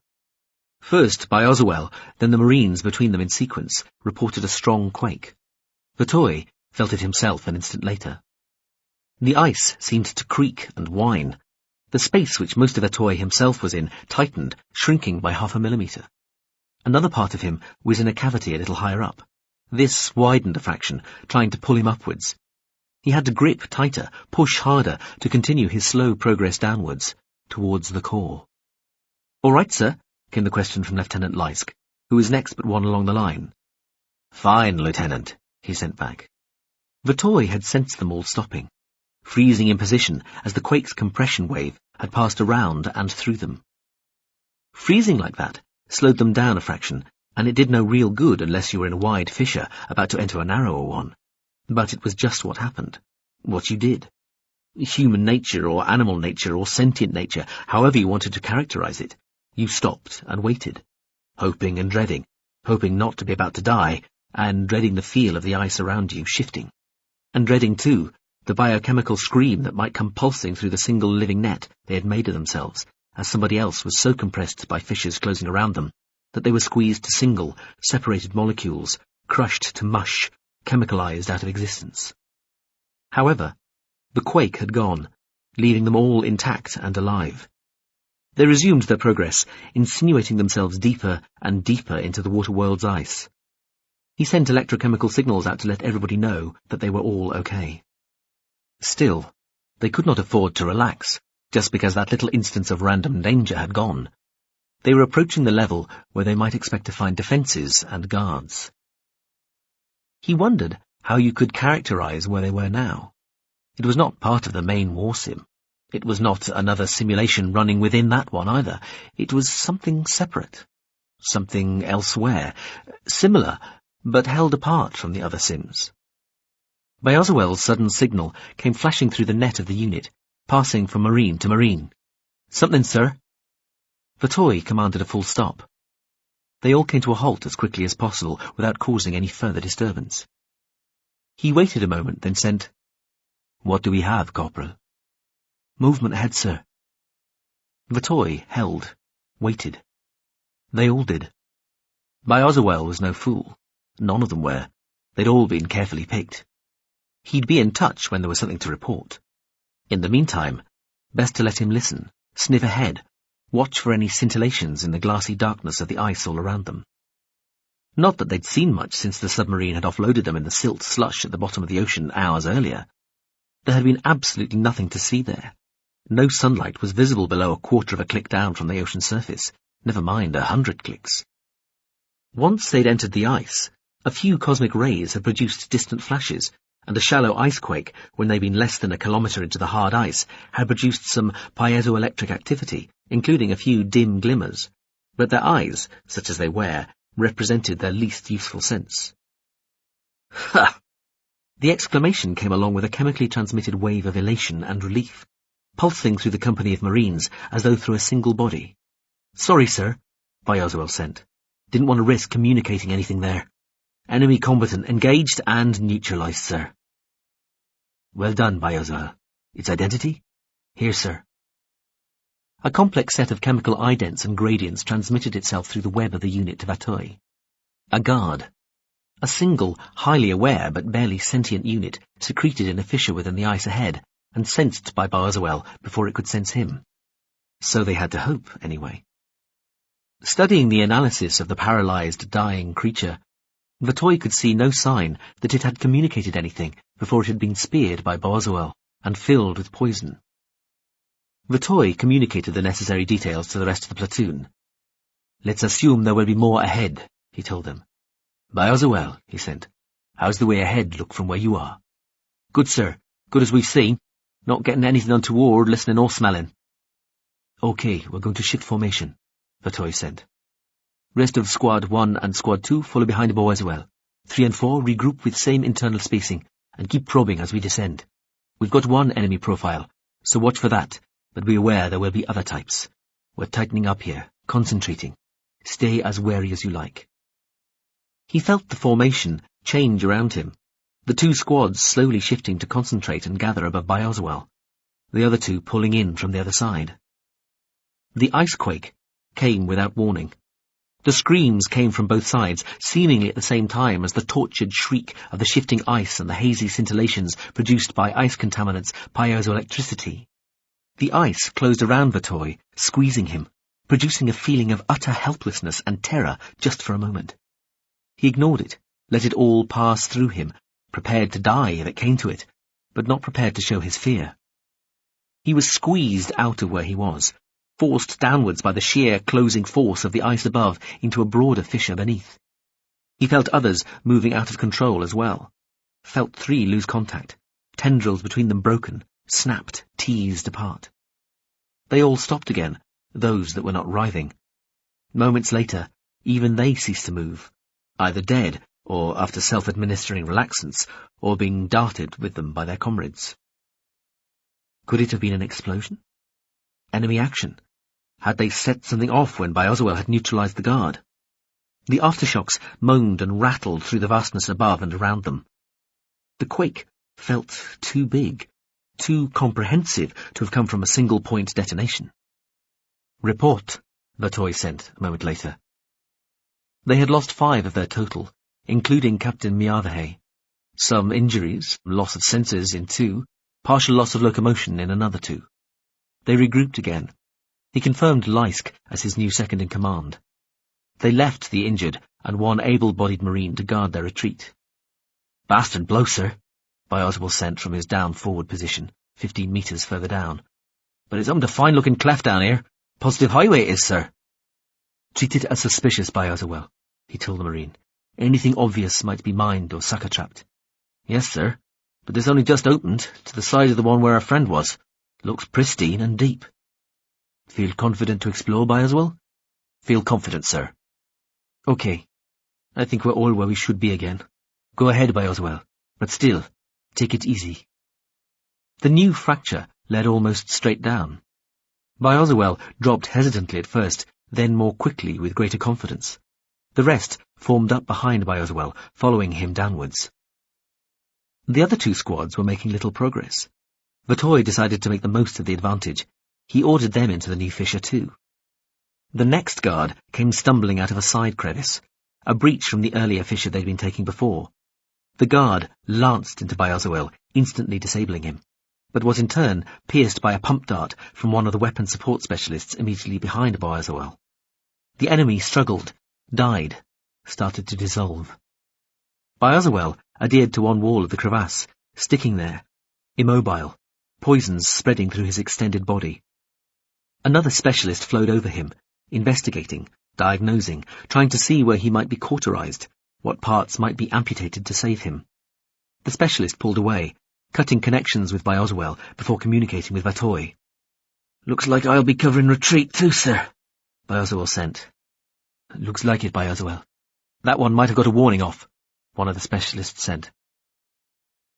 First Bioswell, then the Marines between them in sequence, reported a strong quake. Vitoy felt it himself an instant later. The ice seemed to creak and whine. The space which most of Vitoy himself was in tightened, shrinking by 0.5 millimetre. Another part of him was in a cavity a little higher up. This widened a fraction, trying to pull him upwards. He had to grip tighter, push harder to continue his slow progress downwards, towards the core. "All right, sir?" came the question from Lieutenant Leisk, who was next but one along the line. "Fine, Lieutenant," he sent back. Vitoy had sensed them all stopping, freezing in position as the quake's compression wave had passed around and through them. Freezing like that slowed them down a fraction, and it did no real good unless you were in a wide fissure about to enter a narrower one. But it was just what happened. What you did. Human nature or animal nature or sentient nature, however you wanted to characterize it. You stopped and waited, hoping and dreading, hoping not to be about to die, and dreading the feel of the ice around you shifting. And dreading, too, the biochemical scream that might come pulsing through the single living net they had made of themselves, as somebody else was so compressed by fissures closing around them that they were squeezed to single, separated molecules, crushed to mush, chemicalized out of existence. However, the quake had gone, leaving them all intact and alive. They resumed their progress, insinuating themselves deeper and deeper into the water world's ice. He sent electrochemical signals out to let everybody know that they were all okay. Still, they could not afford to relax, just because that little instance of random danger had gone. They were approaching the level where they might expect to find defences and guards. He wondered how you could characterize where they were now. It was not part of the main war sim. It was not another simulation running within that one either. It was something separate, something elsewhere, similar, but held apart from the other sims. Bioswell's sudden signal came flashing through the net of the unit, passing from marine to marine. "Something, sir." Pt.2 commanded a full stop. They all came to a halt as quickly as possible without causing any further disturbance. He waited a moment, then sent, "What do we have, Corporal?" "Movement ahead, sir." Pt.2 held, waited. They all did. Bioswell was no fool. None of them were. They'd all been carefully picked. He'd be in touch when there was something to report. In the meantime, best to let him listen, sniff ahead, watch for any scintillations in the glassy darkness of the ice all around them. Not that they'd seen much since the submarine had offloaded them in the silt slush at the bottom of the ocean hours earlier. There had been absolutely nothing to see there. No sunlight was visible below a quarter of a click down from the ocean surface, never mind 100 clicks. Once they'd entered the ice, a few cosmic rays had produced distant flashes, and a shallow icequake, when they'd been less than a kilometre into the hard ice, had produced some piezoelectric activity, including a few dim glimmers. But their eyes, such as they were, represented their least useful sense. "Ha!" The exclamation came along with a chemically transmitted wave of elation and relief, pulsing through the company of Marines as though through a single body. "Sorry, sir," Bioswell sent. "Didn't want to risk communicating anything there. Enemy combatant engaged and neutralized, sir." "Well done, Bioswell. Its identity?" "Here, sir." A complex set of chemical idents and gradients transmitted itself through the web of the unit to Pt.2. A guard. A single, highly aware but barely sentient unit secreted in a fissure within the ice ahead and sensed by Bioswell before it could sense him. So they had to hope, anyway. Studying the analysis of the paralyzed, dying creature, Pt.2 could see no sign that it had communicated anything before it had been speared by Bioswell and filled with poison. Pt.2 communicated the necessary details to the rest of the platoon. "Let's assume there will be more ahead," he told them. "Bioswell," he sent, "how's the way ahead look from where you are?" "Good, sir. Good as we've seen. Not getting anything untoward, listening or smelling." "OK, we're going to shift formation," Pt.2 said. "Rest of Squad 1 and Squad 2 follow behind Bioswell. 3 and 4 regroup with same internal spacing and keep probing as we descend. We've got one enemy profile, so watch for that, but be aware there will be other types. We're tightening up here, concentrating. Stay as wary as you like." He felt the formation change around him, the two squads slowly shifting to concentrate and gather above Bioswell, the other two pulling in from the other side. The icequake came without warning. The screams came from both sides, seemingly at the same time as the tortured shriek of the shifting ice and the hazy scintillations produced by ice contaminants' piezoelectricity. The ice closed around Pt.2, squeezing him, producing a feeling of utter helplessness and terror just for a moment. He ignored it, let it all pass through him, prepared to die if it came to it, but not prepared to show his fear. He was squeezed out of where he was, forced downwards by the sheer closing force of the ice above into a broader fissure beneath. He felt others moving out of control as well. Felt 3 lose contact, tendrils between them broken, snapped, teased apart. They all stopped again, those that were not writhing. Moments later, even they ceased to move, either dead or after self-administering relaxants, or being darted with them by their comrades. Could it have been an explosion? Enemy action? Had they set something off when Bioswell had neutralized the guard? The aftershocks moaned and rattled through the vastness above and around them. The quake felt too big, too comprehensive to have come from a single-point detonation. "Report," Vatoy sent a moment later. They had lost 5 of their total, including Captain Miarvahay. Some injuries, loss of senses in 2, partial loss of locomotion in another 2. They regrouped again. He confirmed Leisk as his new second-in-command. They left the injured and one able-bodied Marine to guard their retreat. "Bastard blow, sir," Bioswell sent from his down-forward position, 15 metres further down. "But it's a fine-looking cleft down here. Positive highway it is, sir." "Treat it as suspicious, Bioswell," he told the Marine. "Anything obvious might be mined or sucker-trapped." "Yes, sir, but this only just opened, to the side of the one where our friend was. Looks pristine and deep." "Feel confident to explore, Bioswell?" "Feel confident, sir." "Okay. I think we're all where we should be again. Go ahead, Bioswell, but still, take it easy." The new fracture led almost straight down. Bioswell dropped hesitantly at first, then more quickly with greater confidence. The rest formed up behind Bioswell, following him downwards. The other 2 squads were making little progress. Vatoy decided to make the most of the advantage. He ordered them into the new fissure too. The next guard came stumbling out of a side crevice, a breach from the earlier fissure they'd been taking before. The guard lanced into Bioswell, instantly disabling him, but was in turn pierced by a pump dart from one of the weapon support specialists immediately behind Bioswell. The enemy struggled, died, started to dissolve. Bioswell adhered to one wall of the crevasse, sticking there, immobile, poisons spreading through his extended body. Another specialist flowed over him, investigating, diagnosing, trying to see where he might be cauterized, what parts might be amputated to save him. The specialist pulled away, cutting connections with Bioswell before communicating with Vatoy. "Looks like I'll be covering retreat too, sir," Bioswell sent. "Looks like it, Bioswell. That one might have got a warning off," one of the specialists said.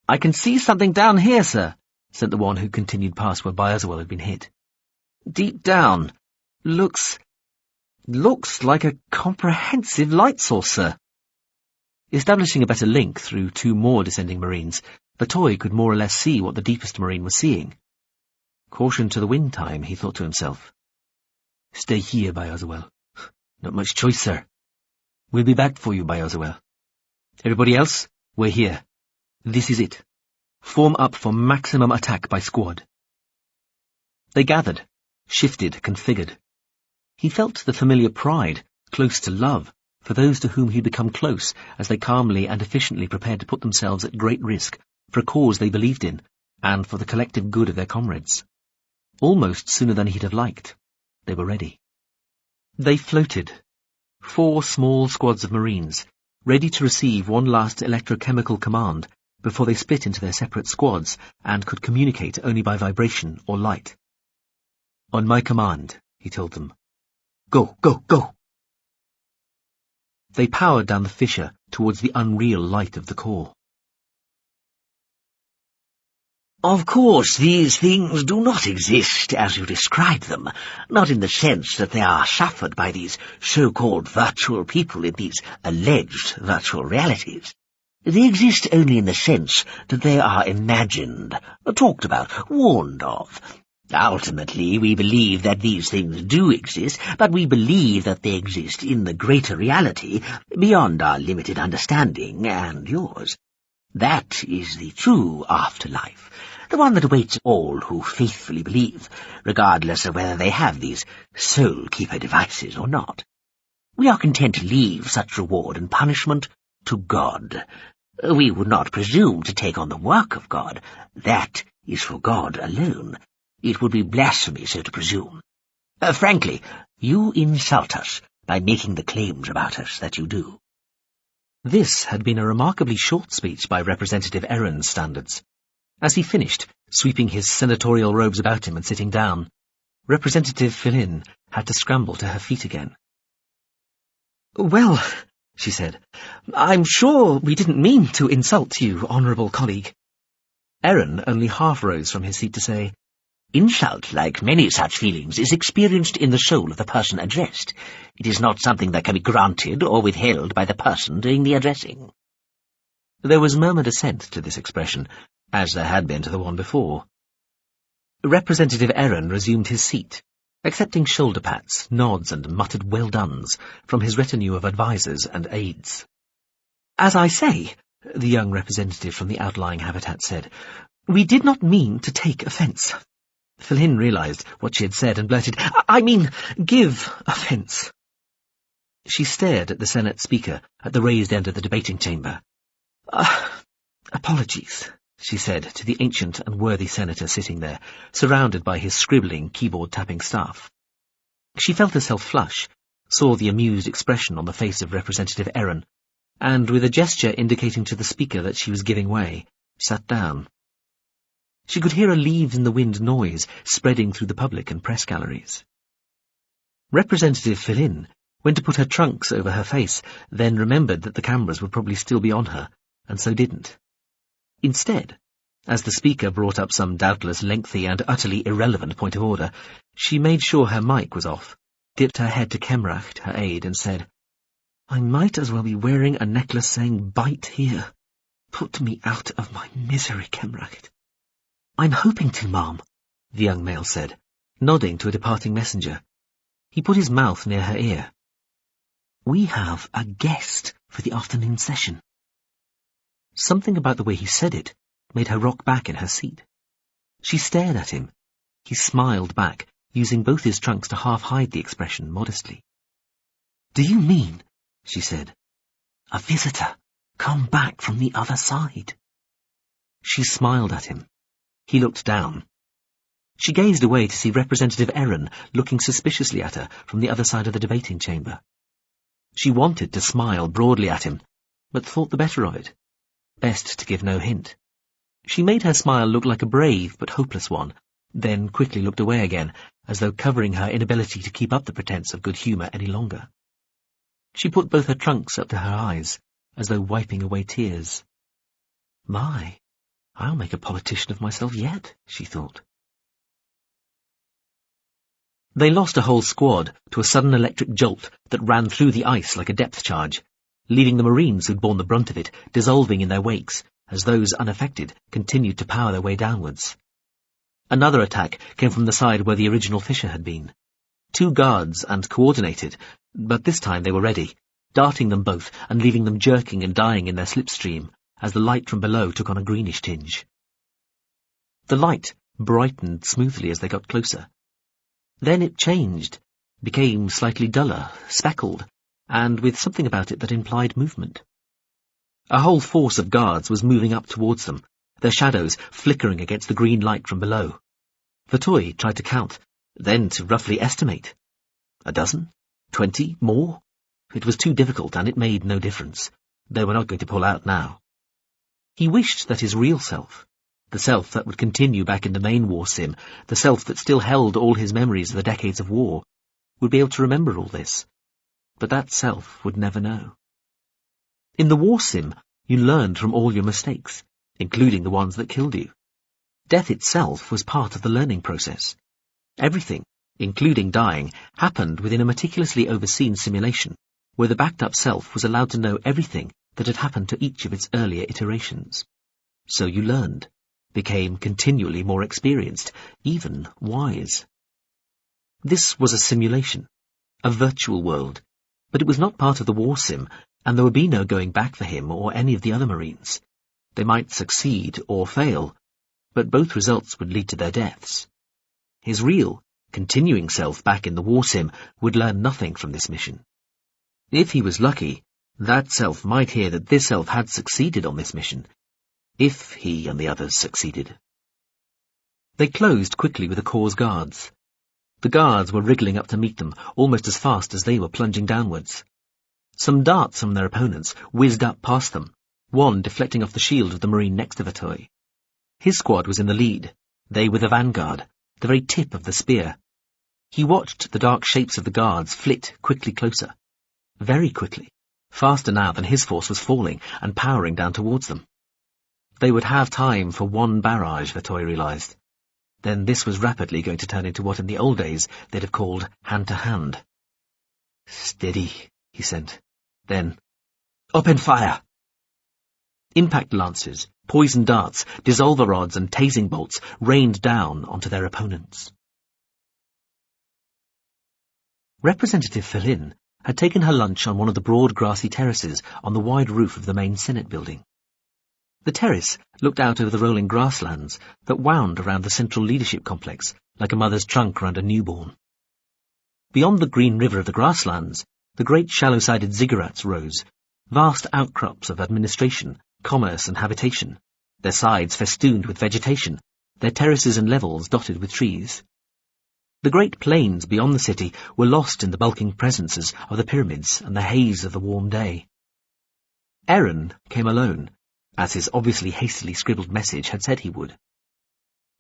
"I can see something down here, sir," said the one who continued past where Bioswell had been hit. "Deep down. Looks like a comprehensive light source, sir." Establishing a better link through 2 more descending Marines, Vatoy could more or less see what the deepest Marine was seeing. Caution to the wind time, he thought to himself. "Stay here, Bioswell. Not much choice, sir. We'll be back for you, Bioswell. Everybody else, we're here. This is it. Form up for maximum attack by squad." They gathered, shifted, configured. He felt the familiar pride, close to love, for those to whom he'd become close as they calmly and efficiently prepared to put themselves at great risk for a cause they believed in, and for the collective good of their comrades. Almost sooner than he'd have liked, they were ready. They floated, 4 small squads of Marines, ready to receive one last electrochemical command before they split into their separate squads and could communicate only by vibration or light. "On my command," he told them. "Go, go, go!" They powered down the fissure towards the unreal light of the core. Of course, these things do not exist as you describe them, not in the sense that they are suffered by these so-called virtual people in these alleged virtual realities. They exist only in the sense that they are imagined, talked about, warned of. Ultimately, we believe that these things do exist, but we believe that they exist in the greater reality, beyond our limited understanding and yours. That is the true afterlife, the one that awaits all who faithfully believe, regardless of whether they have these soul-keeper devices or not. We are content to leave such reward and punishment to God. We would not presume to take on the work of God. That is for God alone. It would be blasphemy so to presume. Frankly, you insult us by making the claims about us that you do. This had been a remarkably short speech by Representative Erin's standards. As he finished, sweeping his senatorial robes about him and sitting down, Representative Philin had to scramble to her feet again. "Well," she said. "I'm sure we didn't mean to insult you, honourable colleague." Erin only half rose from his seat to say, Insult, like many such feelings, is experienced in the soul of the person addressed. It is not something that can be granted or withheld by the person doing the addressing. There was murmured assent to this expression, as there had been to the one before. Representative Erin resumed his seat, accepting shoulder pats, nods and muttered well-dones from his retinue of advisers and aides. "As I say," the young representative from the outlying habitat said, "we did not mean to take offence." Philin realised what she had said and blurted, "I mean, give offence." She stared at the Senate Speaker at the raised end of the debating chamber. "Apologies," she said to the ancient and worthy senator sitting there, surrounded by his scribbling, keyboard-tapping staff. She felt herself flush, saw the amused expression on the face of Representative Erin, and, with a gesture indicating to the Speaker that she was giving way, sat down. She could hear a leaves-in-the-wind noise spreading through the public and press galleries. Representative Philin went to put her trunks over her face, then remembered that the cameras would probably still be on her, and so didn't. Instead, as the Speaker brought up some doubtless lengthy and utterly irrelevant point of order, she made sure her mic was off, dipped her head to Kemracht, her aide, and said, "I might as well be wearing a necklace saying 'bite' here. Put me out of my misery, Kemracht." "I'm hoping to, ma'am," the young male said, nodding to a departing messenger. He put his mouth near her ear. "We have a guest for the afternoon session." Something about the way he said it made her rock back in her seat. She stared at him. He smiled back, using both his trunks to half-hide the expression modestly. "Do you mean," she said, "a visitor come back from the other side?" She smiled at him. He looked down. She gazed away to see Representative Erin looking suspiciously at her from the other side of the debating chamber. She wanted to smile broadly at him, but thought the better of it. Best to give no hint. She made her smile look like a brave but hopeless one, then quickly looked away again, as though covering her inability to keep up the pretense of good humour any longer. She put both her trunks up to her eyes, as though wiping away tears. "My, I'll make a politician of myself yet," she thought. They lost a whole squad to a sudden electric jolt that ran through the ice like a depth charge, leaving the Marines who'd borne the brunt of it dissolving in their wakes, as those unaffected continued to power their way downwards. Another attack came from the side where the original fissure had been. 2 guards and coordinated, but this time they were ready, darting them both and leaving them jerking and dying in their slipstream as the light from below took on a greenish tinge. The light brightened smoothly as they got closer. Then it changed, became slightly duller, speckled, and with something about it that implied movement. A whole force of guards was moving up towards them, their shadows flickering against the green light from below. Pt.2 tried to count, then to roughly estimate. 12? 20? More? It was too difficult, and it made no difference. They were not going to pull out now. He wished that his real self, the self that would continue back in the main war sim, the self that still held all his memories of the decades of war, would be able to remember all this. But that self would never know. In the war sim, you learned from all your mistakes, including the ones that killed you. Death itself was part of the learning process. Everything, including dying, happened within a meticulously overseen simulation, where the backed-up self was allowed to know everything that had happened to each of its earlier iterations. So you learned, became continually more experienced, even wise. This was a simulation, a virtual world, but it was not part of the war sim, and there would be no going back for him or any of the other Marines. They might succeed or fail, but both results would lead to their deaths. His real, continuing self back in the war sim would learn nothing from this mission. If he was lucky, that self might hear that this self had succeeded on this mission, if he and the others succeeded. They closed quickly with the Corps' guards. The guards were wriggling up to meet them, almost as fast as they were plunging downwards. Some darts from their opponents whizzed up past them, one deflecting off the shield of the Marine next to Pt.2. His squad was in the lead, they were the vanguard, the very tip of the spear. He watched the dark shapes of the guards flit quickly closer. Very quickly, faster now than his force was falling and powering down towards them. They would have time for one barrage, Vitoy realized. Then this was rapidly going to turn into what in the old days they'd have called hand-to-hand. "Steady," he said. Then, "Open fire!" Impact lances, poison darts, dissolver rods and tasing bolts rained down onto their opponents. Representative Philin had taken her lunch on one of the broad grassy terraces on the wide roof of the main Senate building. The terrace looked out over the rolling grasslands that wound around the central leadership complex like a mother's trunk around a newborn. Beyond the green river of the grasslands, the great shallow-sided ziggurats rose, vast outcrops of administration, commerce and habitation, their sides festooned with vegetation, their terraces and levels dotted with trees. The great plains beyond the city were lost in the bulking presences of the pyramids and the haze of the warm day. Aaron came alone, as his obviously hastily scribbled message had said he would.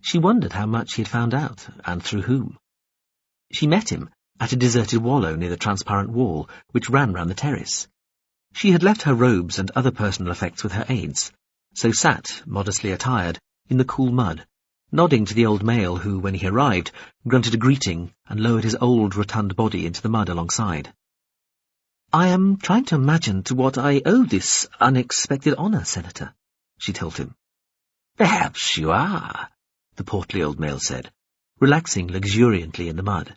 She wondered how much he had found out, and through whom. She met him at a deserted wallow near the transparent wall which ran round the terrace. She had left her robes and other personal effects with her aides, so sat, modestly attired, in the cool mud, nodding to the old male who, when he arrived, grunted a greeting and lowered his old rotund body into the mud alongside. "I am trying to imagine to what I owe this unexpected honour, Senator," she told him. "Perhaps you are," the portly old male said, relaxing luxuriantly in the mud.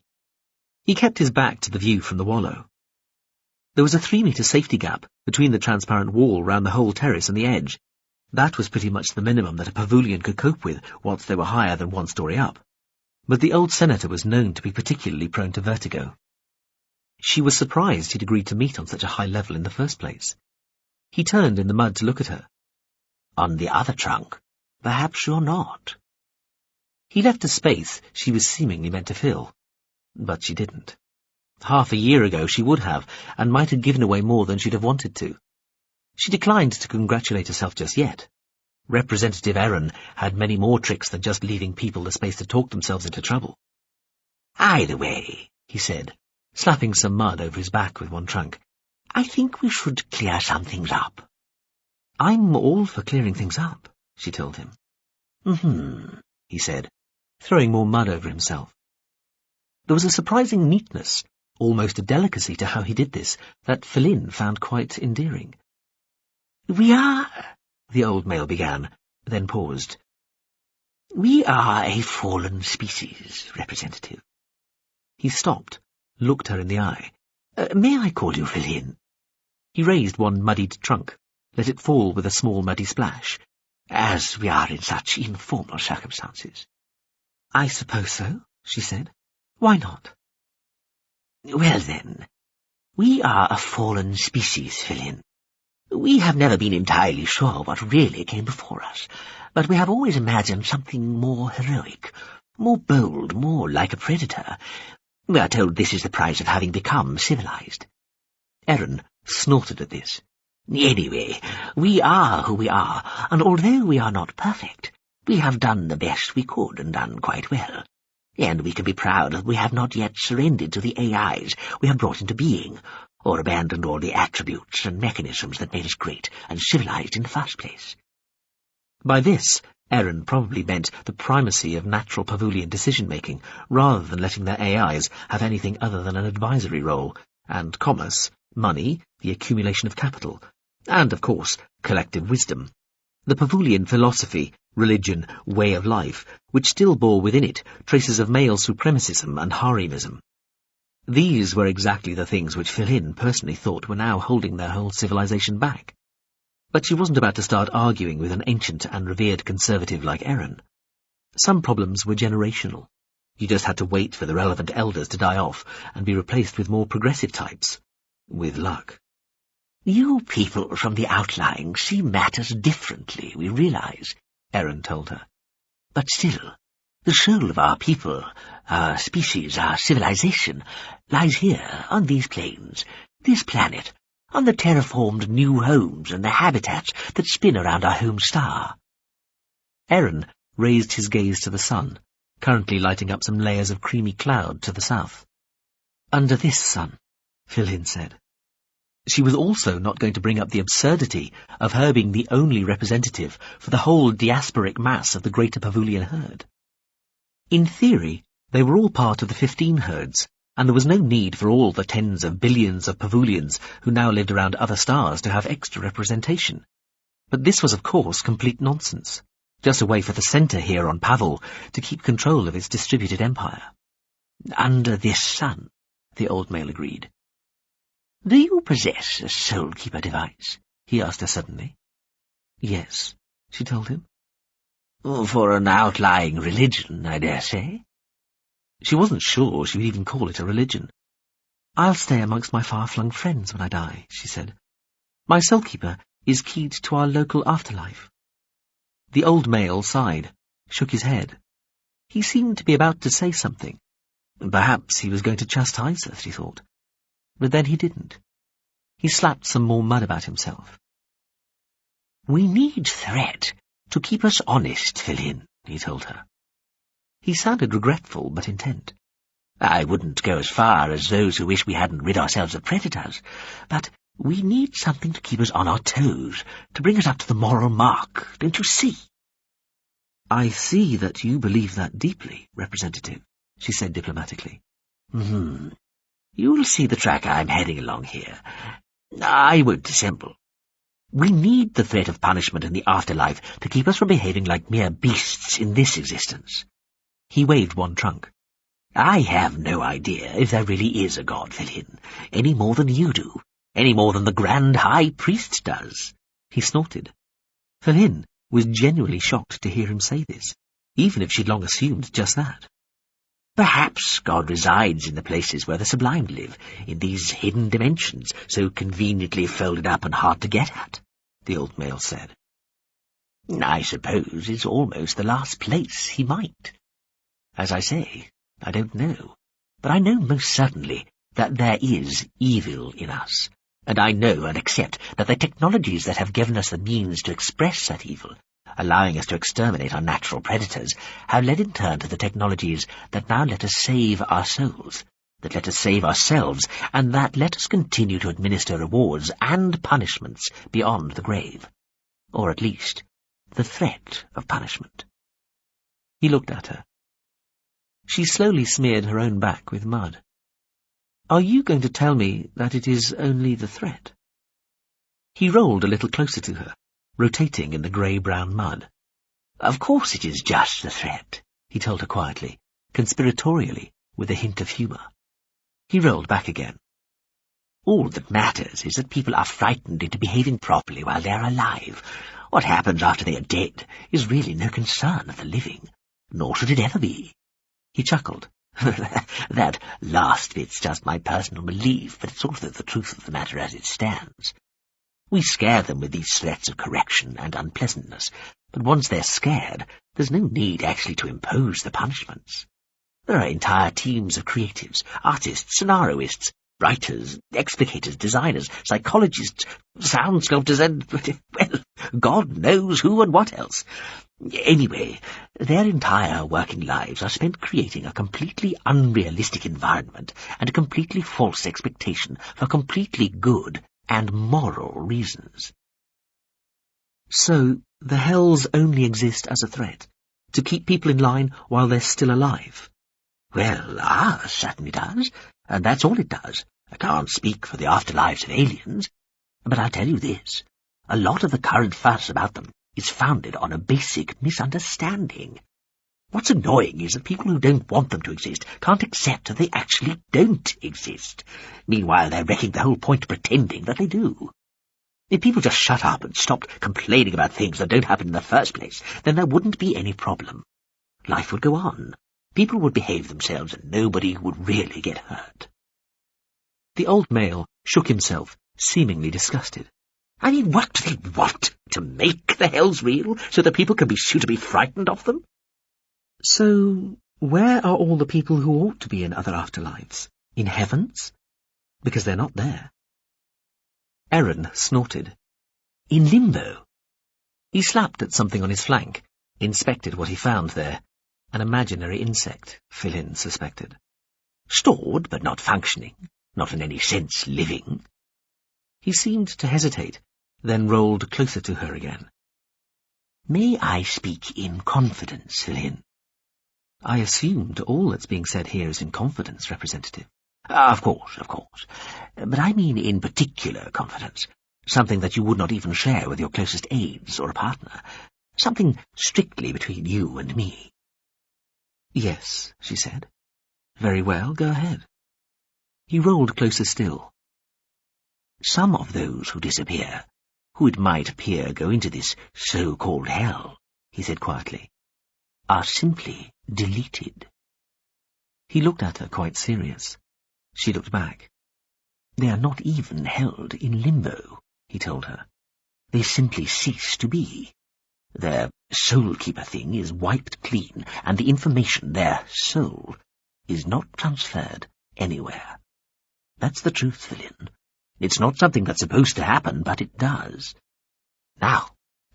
He kept his back to the view from the wallow. There was a 3-metre safety gap between the transparent wall round the whole terrace and the edge. That was pretty much the minimum that a pavilion could cope with once they were higher than 1 story up. But the old senator was known to be particularly prone to vertigo. She was surprised he'd agreed to meet on such a high level in the first place. He turned in the mud to look at her. "On the other trunk, perhaps you're not." He left a space she was seemingly meant to fill. But she didn't. Half a year ago she would have, and might have given away more than she'd have wanted to. She declined to congratulate herself just yet. Representative Aaron had many more tricks than just leaving people the space to talk themselves into trouble. "Either way," he said, slapping some mud over his back with one trunk, "I think we should clear some things up." "I'm all for clearing things up," she told him. He said, throwing more mud over himself. There was a surprising neatness, almost a delicacy to how he did this, that Philin found quite endearing. "We are," the old male began, then paused. "We are a fallen species, Representative." He stopped, looked her in the eye. "May I call you Philin?" He raised one muddied trunk, let it fall with a small muddy splash. "As we are in such informal circumstances." "I suppose so," she said. "Why not?" "Well then, we are a fallen species, Philin. We have never been entirely sure what really came before us, but we have always imagined something more heroic, more bold, more like a predator. We are told this is the price of having become civilized." Aaron snorted at this. "Anyway, we are who we are, and although we are not perfect, we have done the best we could and done quite well. And we can be proud that we have not yet surrendered to the AIs we have brought into being, or abandoned all the attributes and mechanisms that made us great and civilized in the first place." By this, Aaron probably meant the primacy of natural Pavlovian decision-making, rather than letting their AIs have anything other than an advisory role, and commerce, money, the accumulation of capital, and, of course, collective wisdom. The Pavlovian philosophy, religion, way of life, which still bore within it traces of male supremacism and haremism. These were exactly the things which Philin personally thought were now holding their whole civilization back. But she wasn't about to start arguing with an ancient and revered conservative like Aaron. Some problems were generational. You just had to wait for the relevant elders to die off and be replaced with more progressive types. With luck. "You people from the outlying see matters differently, we realize," Aaron told her. "But still, the soul of our people, our species, our civilization, lies here, on these plains, this planet, on the terraformed new homes and the habitats that spin around our home star." Aaron raised his gaze to the sun, currently lighting up some layers of creamy cloud to the south. "Under this sun," Philin said. She was also not going to bring up the absurdity of her being the only representative for the whole diasporic mass of the greater Pavulian herd. In theory, they were all part of the 15 herds, and there was no need for all the tens of billions of Pavulians who now lived around other stars to have extra representation. But this was, of course, complete nonsense, just a way for the centre here on Pavul to keep control of its distributed empire. Under this sun, the old male agreed. Do you possess a soul-keeper device? He asked her suddenly. Yes, she told him. For an outlying religion, I dare say. She wasn't sure she would even call it a religion. I'll stay amongst my far-flung friends when I die, she said. My soul-keeper is keyed to our local afterlife. The old male sighed, shook his head. He seemed to be about to say something. Perhaps he was going to chastise her, she thought. But then he didn't. He slapped some more mud about himself. We need threat to keep us honest, Philin, he told her. He sounded regretful but intent. I wouldn't go as far as those who wish we hadn't rid ourselves of predators, but we need something to keep us on our toes, to bring us up to the moral mark, don't you see? I see that you believe that deeply, Representative, she said diplomatically. You'll see the track I'm heading along here. I won't dissemble. We need the threat of punishment in the afterlife to keep us from behaving like mere beasts in this existence. He waved one trunk. I have no idea if there really is a God, Philin, any more than you do, any more than the Grand High Priest does. He snorted. Philin was genuinely shocked to hear him say this, even if she'd long assumed just that. Perhaps God resides in the places where the sublime live, in these hidden dimensions, so conveniently folded up and hard to get at, the old male said. I suppose it's almost the last place he might. As I say, I don't know, but I know most certainly that there is evil in us, and I know and accept that the technologies that have given us the means to express that evil, allowing us to exterminate our natural predators, have led in turn to the technologies that now let us save our souls, that let us save ourselves, and that let us continue to administer rewards and punishments beyond the grave, or at least the threat of punishment. He looked at her. She slowly smeared her own back with mud. Are you going to tell me that it is only the threat? He rolled a little closer to her, rotating in the grey-brown mud. Of course it is just the threat, he told her quietly, conspiratorially, with a hint of humour. He rolled back again. All that matters is that people are frightened into behaving properly while they are alive. What happens after they are dead is really no concern of the living, nor should it ever be. He chuckled. That last bit's just my personal belief, but it's also the truth of the matter as it stands. We scare them with these threats of correction and unpleasantness, but once they're scared, there's no need actually to impose the punishments. There are entire teams of creatives, artists, scenarioists, writers, explicators, designers, psychologists, sound sculptors, and, well, God knows who and what else. Anyway, their entire working lives are spent creating a completely unrealistic environment and a completely false expectation for completely good and moral reasons. So, the hells only exist as a threat, to keep people in line while they're still alive? Well, ours certainly does, and that's all it does. I can't speak for the afterlives of aliens, but I'll tell you this. A lot of the current fuss about them is founded on a basic misunderstanding. What's annoying is that people who don't want them to exist can't accept that they actually don't exist. Meanwhile, they're wrecking the whole point of pretending that they do. If people just shut up and stopped complaining about things that don't happen in the first place, then there wouldn't be any problem. Life would go on. People would behave themselves and nobody would really get hurt. The old male shook himself, seemingly disgusted. I mean, what do they want? To make the hells real, so that people can be suitably frightened of them? So, where are all the people who ought to be in other afterlives? In heavens? Because they're not there. Aaron snorted. In limbo. He slapped at something on his flank, inspected what he found there. An imaginary insect, Philin suspected. Stored, but not functioning. Not in any sense living. He seemed to hesitate, then rolled closer to her again. May I speak in confidence, Iain? I assumed all that's being said here is in confidence, Representative. Of course. But I mean in particular confidence. Something that you would not even share with your closest aides or a partner. Something strictly between you and me. Yes, she said. Very well, go ahead. He rolled closer still. Some of those who disappear, who it might appear go into this so-called hell, he said quietly, are simply deleted. He looked at her, quite serious. She looked back. They are not even held in limbo, he told her. They simply cease to be. Their soul-keeper thing is wiped clean, and the information, their soul, is not transferred anywhere. That's the truth, Iain. It's not something that's supposed to happen, but it does. Now,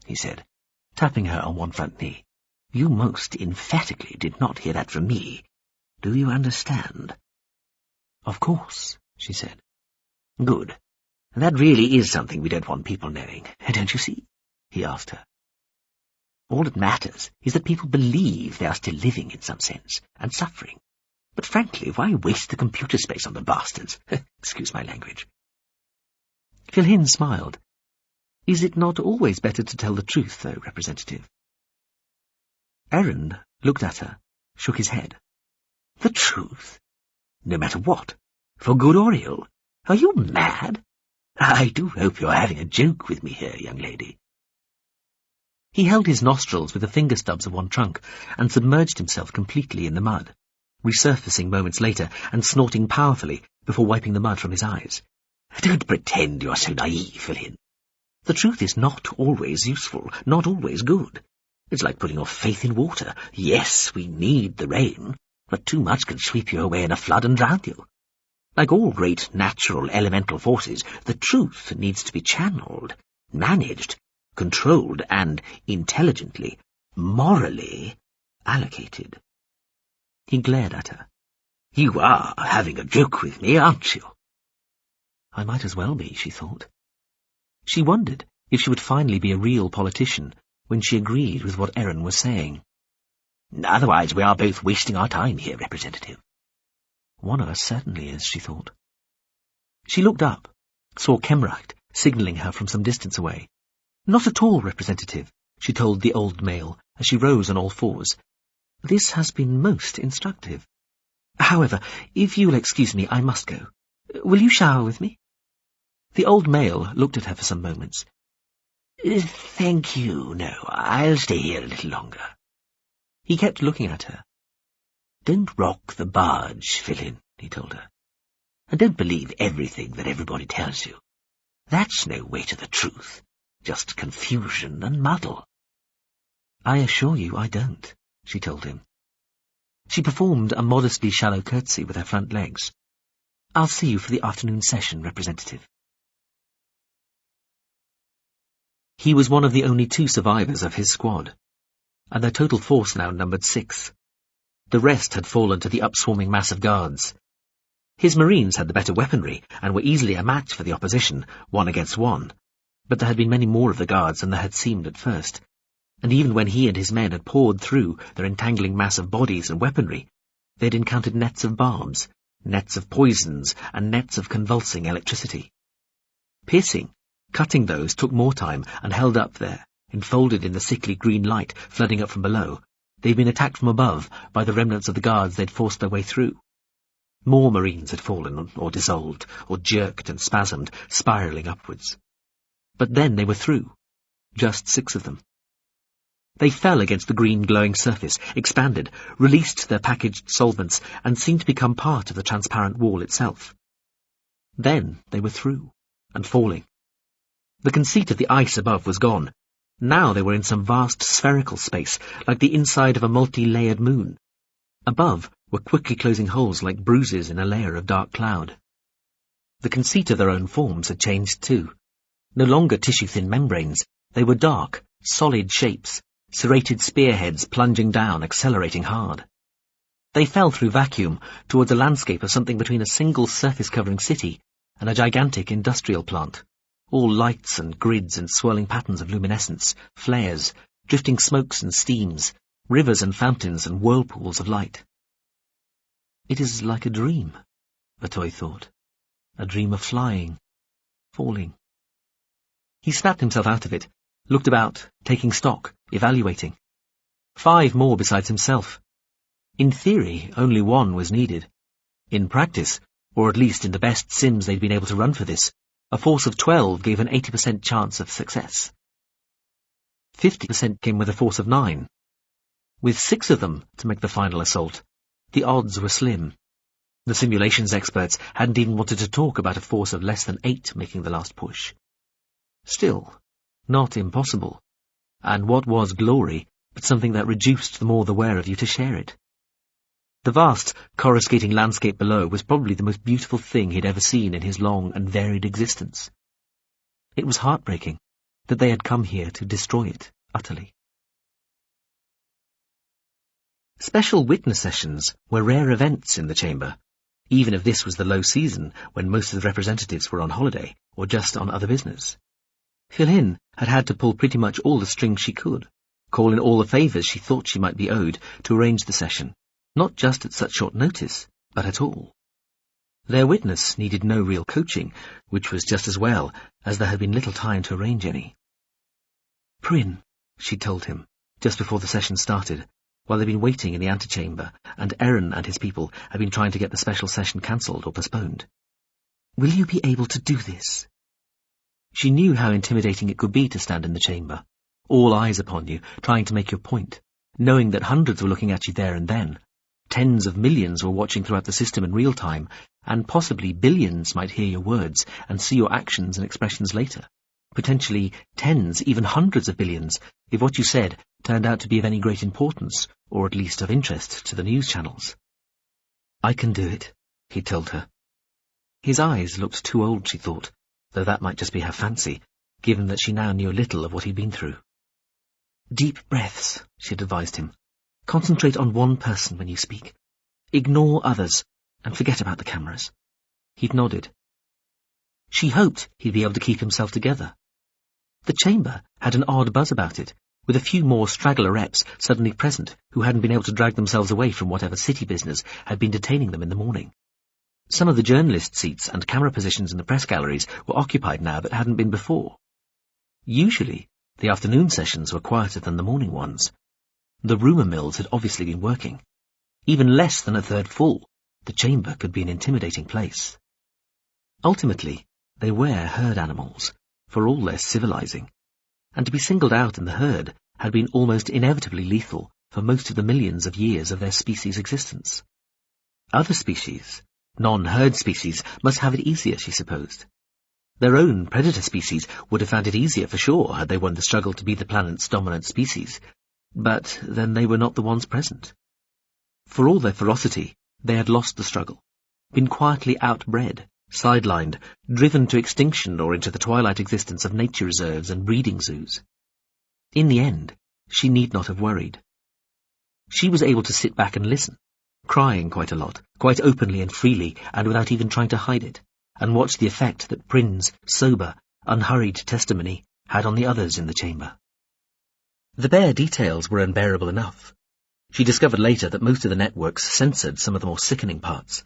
he said, tapping her on one front knee, you most emphatically did not hear that from me. Do you understand? Of course, she said. Good. That really is something we don't want people knowing, don't you see? He asked her. All that matters is that people believe they are still living in some sense, and suffering. But frankly, why waste the computer space on the bastards? Excuse my language. Iain smiled. Is it not always better to tell the truth, though, Representative? Aaron looked at her, shook his head. The truth? No matter what? For good or ill? Are you mad? I do hope you're having a joke with me here, young lady. He held his nostrils with the finger stubs of one trunk and submerged himself completely in the mud, resurfacing moments later and snorting powerfully before wiping the mud from his eyes. Don't pretend you're so naive, Iain. The truth is not always useful, not always good. It's like putting off faith in water. Yes, we need the rain, but too much can sweep you away in a flood and drown you. Like all great natural elemental forces, the truth needs to be channeled, managed, controlled, and intelligently, morally allocated. He glared at her. You are having a joke with me, aren't you? I might as well be, she thought. She wondered if she would finally be a real politician when she agreed with what Aaron was saying. Otherwise we are both wasting our time here, Representative. One of us certainly is, she thought. She looked up, saw Kemrecht signalling her from some distance away. Not at all, Representative, she told the old male as she rose on all fours. This has been most instructive. However, if you will excuse me, I must go. Will you shower with me? The old male looked at her for some moments. Thank you, no, I'll stay here a little longer. He kept looking at her. Don't rock the barge, Iain, he told her. And don't believe everything that everybody tells you. That's no way to the truth. Just confusion and muddle. I assure you I don't, she told him. She performed a modestly shallow curtsy with her front legs. I'll see you for the afternoon session, Representative. He was one of the only 2 survivors of his squad, and their total force now numbered 6. The rest had fallen to the upswarming mass of guards. His marines had the better weaponry and were easily a match for the opposition, 1 against 1, but there had been many more of the guards than there had seemed at first, and even when he and his men had poured through their entangling mass of bodies and weaponry, they had encountered nets of barbs, nets of poisons, and nets of convulsing electricity. Piercing, cutting those took more time and held up there, enfolded in the sickly green light flooding up from below. They'd been attacked from above by the remnants of the guards they'd forced their way through. More marines had fallen or dissolved, or jerked and spasmed, spiralling upwards. But then they were through. Just 6 of them. They fell against the green glowing surface, expanded, released their packaged solvents, and seemed to become part of the transparent wall itself. Then they were through, and falling. The conceit of the ice above was gone. Now they were in some vast spherical space, like the inside of a multi-layered moon. Above were quickly closing holes like bruises in a layer of dark cloud. The conceit of their own forms had changed too. No longer tissue-thin membranes, they were dark, solid shapes, serrated spearheads plunging down, accelerating hard. They fell through vacuum towards a landscape of something between a single surface-covering city and a gigantic industrial plant. all lights and grids and swirling patterns of luminescence, flares, drifting smokes and steams, rivers and fountains and whirlpools of light. It is like a dream, Pt.2 thought. A dream of flying, falling. He snapped himself out of it, looked about, taking stock, evaluating. 5 more besides himself. In theory, only 1 was needed. In practice, or at least in the best sims they'd been able to run for this, a force of 12 gave an 80% chance of success. 50% came with a force of 9. With 6 of them to make the final assault, the odds were slim. The simulations experts hadn't even wanted to talk about a force of less than 8 making the last push. Still, not impossible. And what was glory but something that reduced the more the wear of you to share it? The vast, coruscating landscape below was probably the most beautiful thing he'd ever seen in his long and varied existence. It was heartbreaking that they had come here to destroy it utterly. Special witness sessions were rare events in the chamber, even if this was the low season when most of the representatives were on holiday or just on other business. Iain had had to pull pretty much all the strings she could, call in all the favours she thought she might be owed to arrange the session, not just at such short notice, but at all. Their witness needed no real coaching, which was just as well, as there had been little time to arrange any. Prynne, she told him, just before the session started, while they'd been waiting in the antechamber, and Iain and his people had been trying to get the special session cancelled or postponed. Will you be able to do this? She knew how intimidating it could be to stand in the chamber, all eyes upon you, trying to make your point, knowing that hundreds were looking at you there and then. Tens of millions were watching throughout the system in real time, and possibly billions might hear your words and see your actions and expressions later. Potentially tens, even hundreds of billions, if what you said turned out to be of any great importance, or at least of interest to the news channels. I can do it, he told her. His eyes looked too old, she thought, though that might just be her fancy, given that she now knew little of what he'd been through. Deep breaths, she'd advised him. Concentrate on one person when you speak. Ignore others, and forget about the cameras. He'd nodded. She hoped he'd be able to keep himself together. The chamber had an odd buzz about it, with a few more straggler reps suddenly present who hadn't been able to drag themselves away from whatever city business had been detaining them in the morning. Some of the journalist seats and camera positions in the press galleries were occupied now that hadn't been before. Usually, the afternoon sessions were quieter than the morning ones. The rumour mills had obviously been working. Even less than a third full, the chamber could be an intimidating place. Ultimately, they were herd animals, for all their civilizing, and to be singled out in the herd had been almost inevitably lethal for most of the millions of years of their species' existence. Other species, non-herd species, must have it easier, she supposed. Their own predator species would have found it easier for sure had they won the struggle to be the planet's dominant species, but then they were not the ones present. For all their ferocity, they had lost the struggle, been quietly outbred, sidelined, driven to extinction or into the twilight existence of nature reserves and breeding zoos. In the end, she need not have worried. She was able to sit back and listen, crying quite a lot, quite openly and freely, and without even trying to hide it, and watch the effect that Prynne's sober, unhurried testimony had on the others in the chamber. The bare details were unbearable enough. She discovered later that most of the networks censored some of the more sickening parts.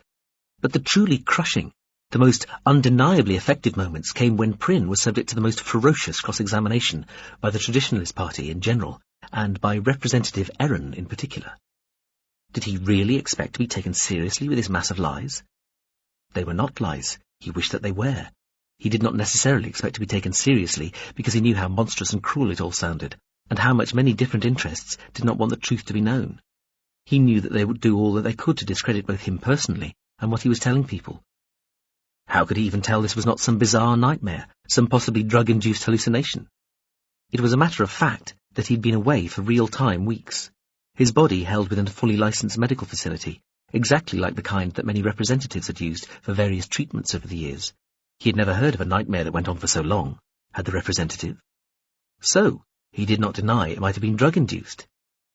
But the truly crushing, the most undeniably effective moments came when Prynne was subject to the most ferocious cross-examination by the Traditionalist Party in general, and by Representative Iain in particular. Did he really expect to be taken seriously with his mass of lies? They were not lies. He wished that they were. He did not necessarily expect to be taken seriously because he knew how monstrous and cruel it all sounded, and how much many different interests did not want the truth to be known. He knew that they would do all that they could to discredit both him personally and what he was telling people. How could he even tell this was not some bizarre nightmare, some possibly drug-induced hallucination? It was a matter of fact that he'd been away for real-time weeks, his body held within a fully licensed medical facility, exactly like the kind that many representatives had used for various treatments over the years. He had never heard of a nightmare that went on for so long, had the representative. So, he did not deny it might have been drug-induced.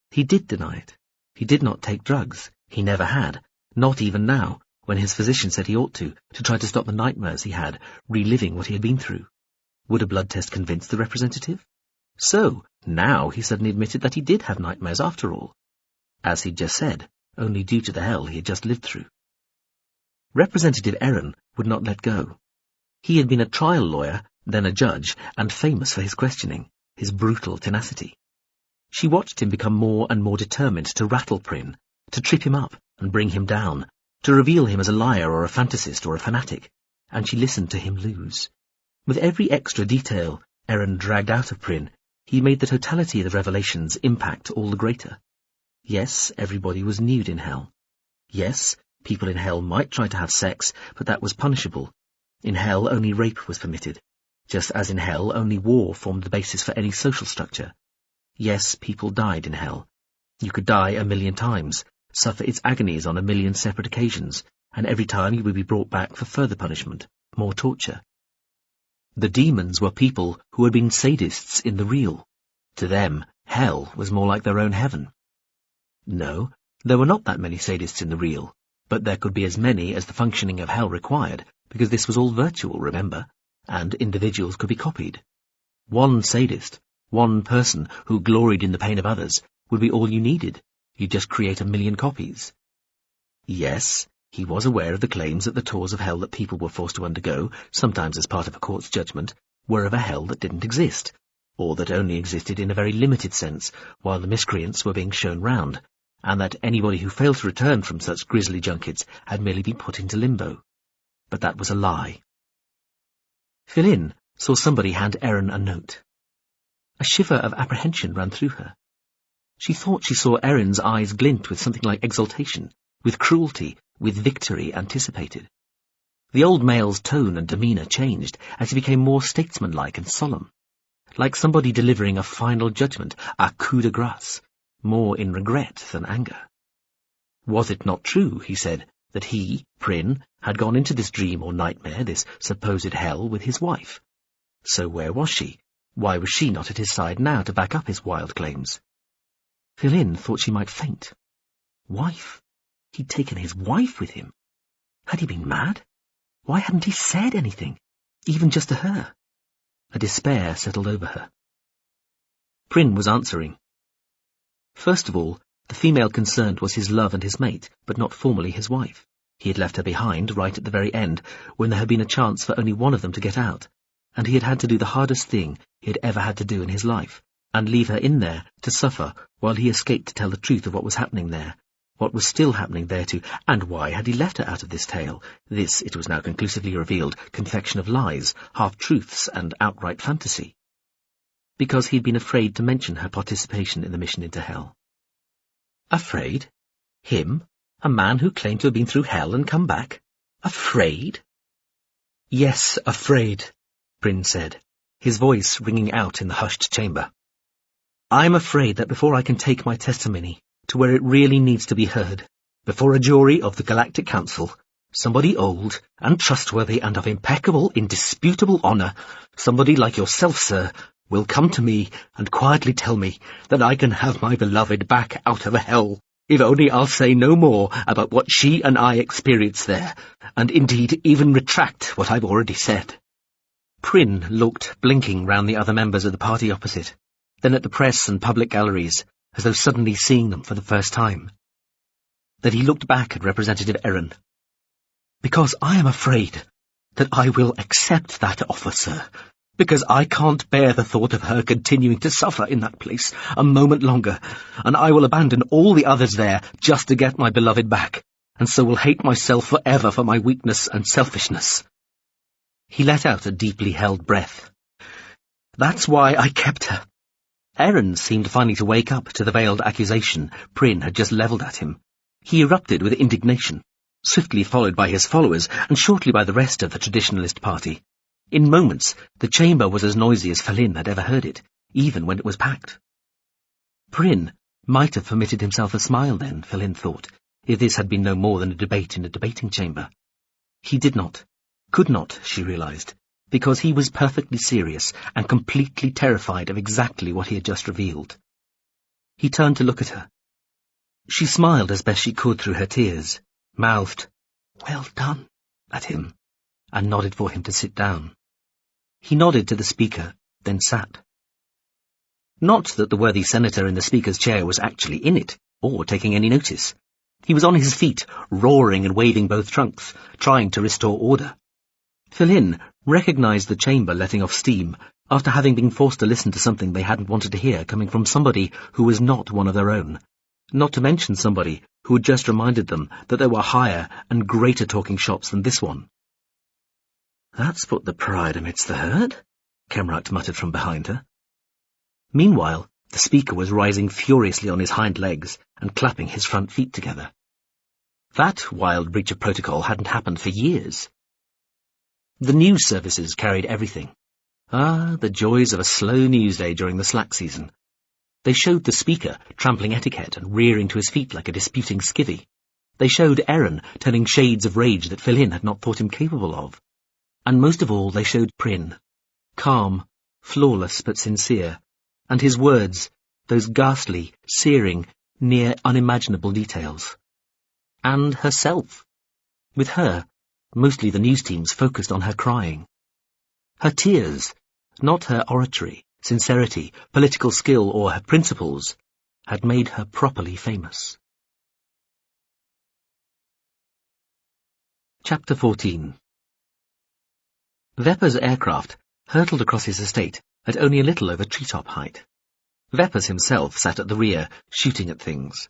He did deny it. He did not take drugs. He never had, not even now, when his physician said he ought to try to stop the nightmares he had, reliving what he had been through. Would a blood test convince the representative? So, now he suddenly admitted that he did have nightmares after all. As he'd just said, only due to the hell he had just lived through. Representative Iain would not let go. He had been a trial lawyer, then a judge, and famous for his questioning, his brutal tenacity. She watched him become more and more determined to rattle Prynne, to trip him up and bring him down, to reveal him as a liar or a fantasist or a fanatic, and she listened to him lose. With every extra detail Iain dragged out of Prynne, he made the totality of the revelations impact all the greater. Yes, everybody was nude in hell. Yes, people in hell might try to have sex, but that was punishable. In hell only rape was permitted, just as in hell only war formed the basis for any social structure. Yes, people died in hell. You could die 1,000,000 times, suffer its agonies on 1,000,000 separate occasions, and every time you would be brought back for further punishment, more torture. The demons were people who had been sadists in the real. To them, hell was more like their own heaven. No, there were not that many sadists in the real, but there could be as many as the functioning of hell required, because this was all virtual, remember, and individuals could be copied. One sadist, one person who gloried in the pain of others, would be all you needed. You'd just create 1,000,000 copies. Yes, he was aware of the claims that the tours of hell that people were forced to undergo, sometimes as part of a court's judgment, were of a hell that didn't exist, or that only existed in a very limited sense, while the miscreants were being shown round, and that anybody who failed to return from such grisly junkets had merely been put into limbo. But that was a lie. Philin saw somebody hand Iain a note. A shiver of apprehension ran through her. She thought she saw Erin's eyes glint with something like exultation, with cruelty, with victory anticipated. The old male's tone and demeanour changed as he became more statesmanlike and solemn, like somebody delivering a final judgment, a coup de grâce, more in regret than anger. Was it not true, he said, that he, Prynne, had gone into this dream or nightmare, this supposed hell, with his wife? So where was she? Why was she not at his side now to back up his wild claims? Philin thought she might faint. Wife? He'd taken his wife with him. Had he been mad? Why hadn't he said anything, even just to her? A despair settled over her. Prynne was answering. First of all, the female concerned was his love and his mate, but not formally his wife. He had left her behind right at the very end, when there had been a chance for only one of them to get out, and he had had to do the hardest thing he had ever had to do in his life, and leave her in there to suffer while he escaped to tell the truth of what was happening there, what was still happening there too, and why had he left her out of this tale, this, it was now conclusively revealed, confection of lies, half-truths, and outright fantasy? Because he'd been afraid to mention her participation in the mission into hell. Afraid? Him? A man who claimed to have been through hell and come back? Afraid? Yes, afraid, Prynne said, his voice ringing out in the hushed chamber. I'm afraid that before I can take my testimony to where it really needs to be heard, before a jury of the Galactic Council, somebody old and trustworthy and of impeccable, indisputable honour, somebody like yourself, sir, will come to me and quietly tell me that I can have my beloved back out of hell, if only I'll say no more about what she and I experienced there, and indeed even retract what I've already said. Prynne looked, blinking round the other members of the party opposite, then at the press and public galleries, as though suddenly seeing them for the first time. Then he looked back at Representative Iain. Because I am afraid that I will accept that offer, sir, because I can't bear the thought of her continuing to suffer in that place a moment longer, and I will abandon all the others there just to get my beloved back, and so will hate myself forever for my weakness and selfishness. He let out a deeply held breath. That's why I kept her. Iain seemed finally to wake up to the veiled accusation Prynne had just levelled at him. He erupted with indignation, swiftly followed by his followers, and shortly by the rest of the traditionalist party. In moments, the chamber was as noisy as Philin had ever heard it, even when it was packed. Prynne might have permitted himself a smile then, Philin thought, if this had been no more than a debate in a debating chamber. He did not, could not, she realised, because he was perfectly serious and completely terrified of exactly what he had just revealed. He turned to look at her. She smiled as best she could through her tears, mouthed, "Well done," at him, and nodded for him to sit down. He nodded to the speaker, then sat. Not that the worthy senator in the speaker's chair was actually in it, or taking any notice. He was on his feet, roaring and waving both trunks, trying to restore order. Philin recognized the chamber letting off steam after having been forced to listen to something they hadn't wanted to hear coming from somebody who was not one of their own, not to mention somebody who had just reminded them that there were higher and greater talking shops than this one. "That's put the pride amidst the herd," Kemright muttered from behind her. Meanwhile, the speaker was rising furiously on his hind legs and clapping his front feet together. That wild breach of protocol hadn't happened for years. The news services carried everything. Ah, the joys of a slow news day during the slack season. They showed the speaker trampling etiquette and rearing to his feet like a disputing skivvy. They showed Aaron turning shades of rage that Philin had not thought him capable of. And most of all, they showed Prynne, calm, flawless but sincere, and his words, those ghastly, searing, near unimaginable details. And herself. With her, mostly the news teams focused on her crying. Her tears, not her oratory, sincerity, political skill, or her principles, had made her properly famous. Chapter 14. Vepper's aircraft hurtled across his estate at only a little over treetop height. Veppers himself sat at the rear, shooting at things.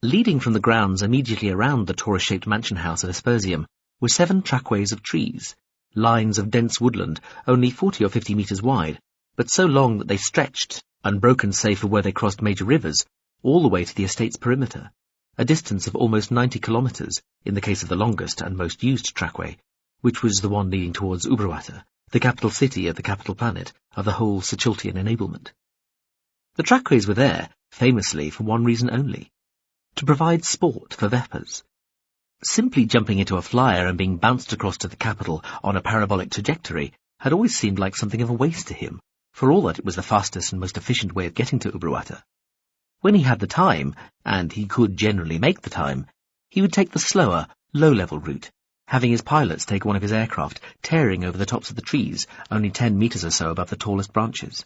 Leading from the grounds immediately around the torus-shaped mansion house of Aspersium were 7 trackways of trees, lines of dense woodland only 40 or 50 metres wide, but so long that they stretched, unbroken save for where they crossed major rivers, all the way to the estate's perimeter, a distance of almost 90 kilometres in the case of the longest and most used trackway, which was the one leading towards Ubruata, the capital city of the capital planet of the whole Sechultian enablement. The trackways were there, famously, for one reason only: to provide sport for Veppers. Simply jumping into a flyer and being bounced across to the capital on a parabolic trajectory had always seemed like something of a waste to him, for all that it was the fastest and most efficient way of getting to Ubruata. When he had the time, and he could generally make the time, he would take the slower, low-level route, having his pilots take one of his aircraft tearing over the tops of the trees only 10 metres or so above the tallest branches.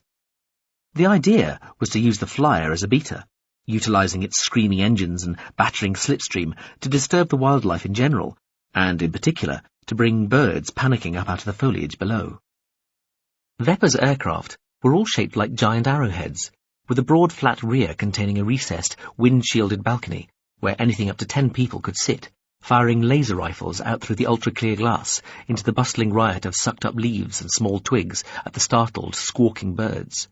The idea was to use the flyer as a beater, utilising its screaming engines and battering slipstream to disturb the wildlife in general, and in particular to bring birds panicking up out of the foliage below. Vepper's aircraft were all shaped like giant arrowheads, with a broad flat rear containing a recessed, wind-shielded balcony where anything up to 10 people could sit, firing laser rifles out through the ultra-clear glass into the bustling riot of sucked-up leaves and small twigs at the startled, squawking birds.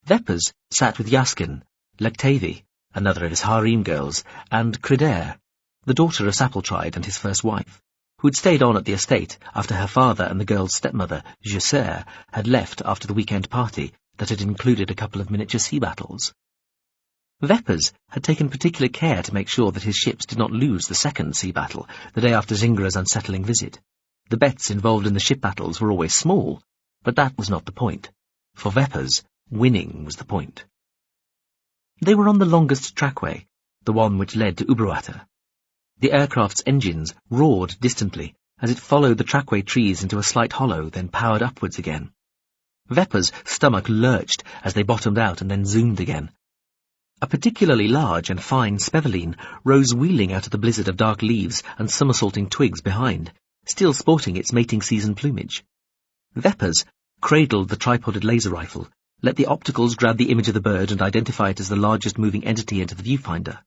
Veppers sat with Yaskin, Lectavi, another of his harem girls, and Cridaire, the daughter of Sapeltride and his first wife, who had stayed on at the estate after her father and the girl's stepmother, Jusser, had left after the weekend party that had included a couple of miniature sea battles. Veppers had taken particular care to make sure that his ships did not lose the second sea battle the day after Zingra's unsettling visit. The bets involved in the ship battles were always small, but that was not the point. For Veppers, winning was the point. They were on the longest trackway, the one which led to Ubruata. The aircraft's engines roared distantly as it followed the trackway trees into a slight hollow, then powered upwards again. Vepper's stomach lurched as they bottomed out and then zoomed again. A particularly large and fine speveline rose wheeling out of the blizzard of dark leaves and somersaulting twigs behind, still sporting its mating season plumage. Veppers cradled the tripoded laser rifle, let the opticals grab the image of the bird and identify it as the largest moving entity into the viewfinder.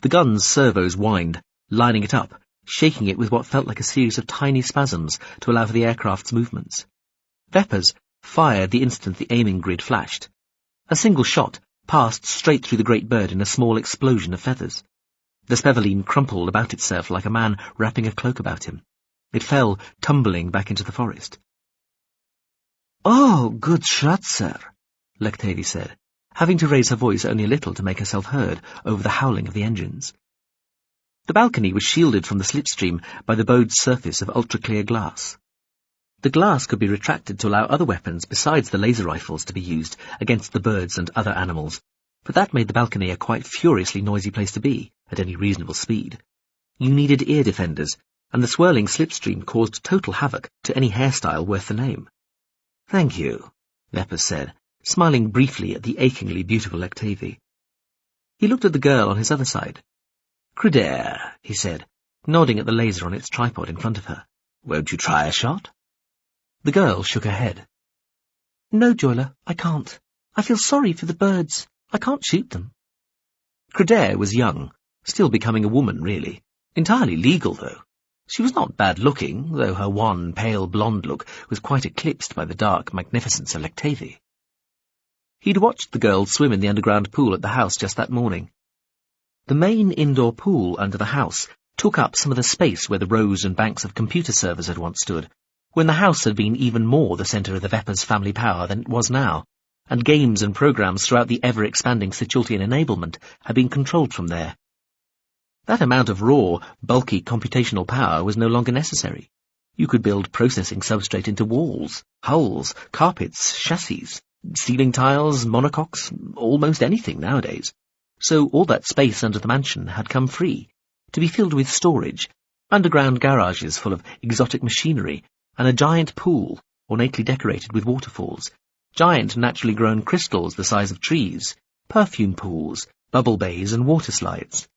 The gun's servos whined, lining it up, shaking it with what felt like a series of tiny spasms to allow for the aircraft's movements. Veppers fired the instant the aiming grid flashed. A single shot passed straight through the great bird in a small explosion of feathers. The speveline crumpled about itself like a man wrapping a cloak about him. It fell tumbling back into the forest. "Oh, good shot, sir," Lectavi said, having to raise her voice only a little to make herself heard over the howling of the engines. The balcony was shielded from the slipstream by the bowed surface of ultra-clear glass. The glass could be retracted to allow other weapons besides the laser rifles to be used against the birds and other animals, but that made the balcony a quite furiously noisy place to be, at any reasonable speed. You needed ear defenders, and the swirling slipstream caused total havoc to any hairstyle worth the name. "Thank you," Veppers said, smiling briefly at the achingly beautiful Octavie. He looked at the girl on his other side. "Crudere," he said, nodding at the laser on its tripod in front of her. "Won't you try a shot?" The girl shook her head. "No, Joyla, I can't. I feel sorry for the birds. I can't shoot them." Crudere was young, still becoming a woman, really. Entirely legal, though. She was not bad-looking, though her wan, pale blonde look was quite eclipsed by the dark magnificence of Octavie. He'd watched the girls swim in the underground pool at the house just that morning. The main indoor pool under the house took up some of the space where the rows and banks of computer servers had once stood, when the house had been even more the centre of the Veppers family power than it was now, and games and programs throughout the ever-expanding Situltian enablement had been controlled from there. That amount of raw, bulky computational power was no longer necessary. You could build processing substrate into walls, hulls, carpets, chassis, ceiling tiles, monocoques, almost anything nowadays. So all that space under the mansion had come free, to be filled with storage, underground garages full of exotic machinery, and a giant pool, ornately decorated with waterfalls, giant naturally grown crystals the size of trees, perfume pools, bubble bays, and water slides.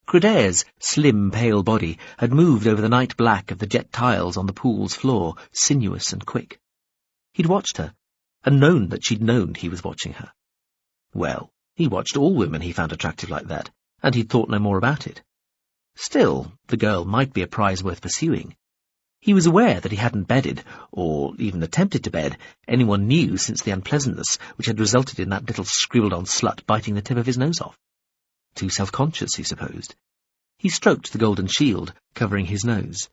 Crudere's slim, pale body had moved over the night black of the jet tiles on the pool's floor, sinuous and quick. He'd watched her, and known that she'd known he was watching her. Well, he watched all women he found attractive like that, and he'd thought no more about it. Still, the girl might be a prize worth pursuing. He was aware that he hadn't bedded, or even attempted to bed, anyone new since the unpleasantness which had resulted in that little scribbled-on slut biting the tip of his nose off. Too self-conscious, he supposed. He stroked the golden shield, covering his nose.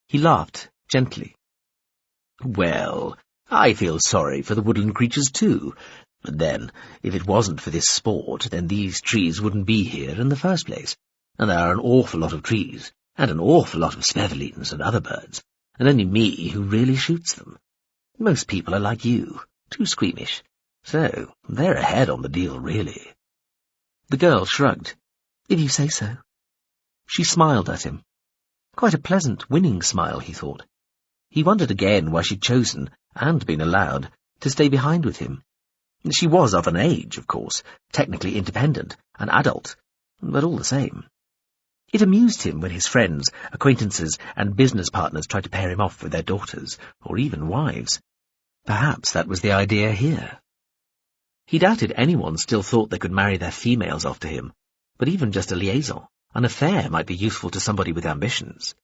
He laughed, gently. "Well, I feel sorry for the woodland creatures too. But then, if it wasn't for this sport, then these trees wouldn't be here in the first place. And there are an awful lot of trees, and an awful lot of sphevelines and other birds, and only me who really shoots them. Most people are like you, too squeamish. So, they're ahead on the deal, really." The girl shrugged. "If you say so." She smiled at him. Quite a pleasant, winning smile, he thought. He wondered again why she'd chosen, and been allowed, to stay behind with him. She was of an age, of course, technically independent, an adult, but all the same. It amused him when his friends, acquaintances, and business partners tried to pair him off with their daughters, or even wives. Perhaps that was the idea here. He doubted anyone still thought they could marry their females off to him, but even just a liaison, an affair, might be useful to somebody with ambitions.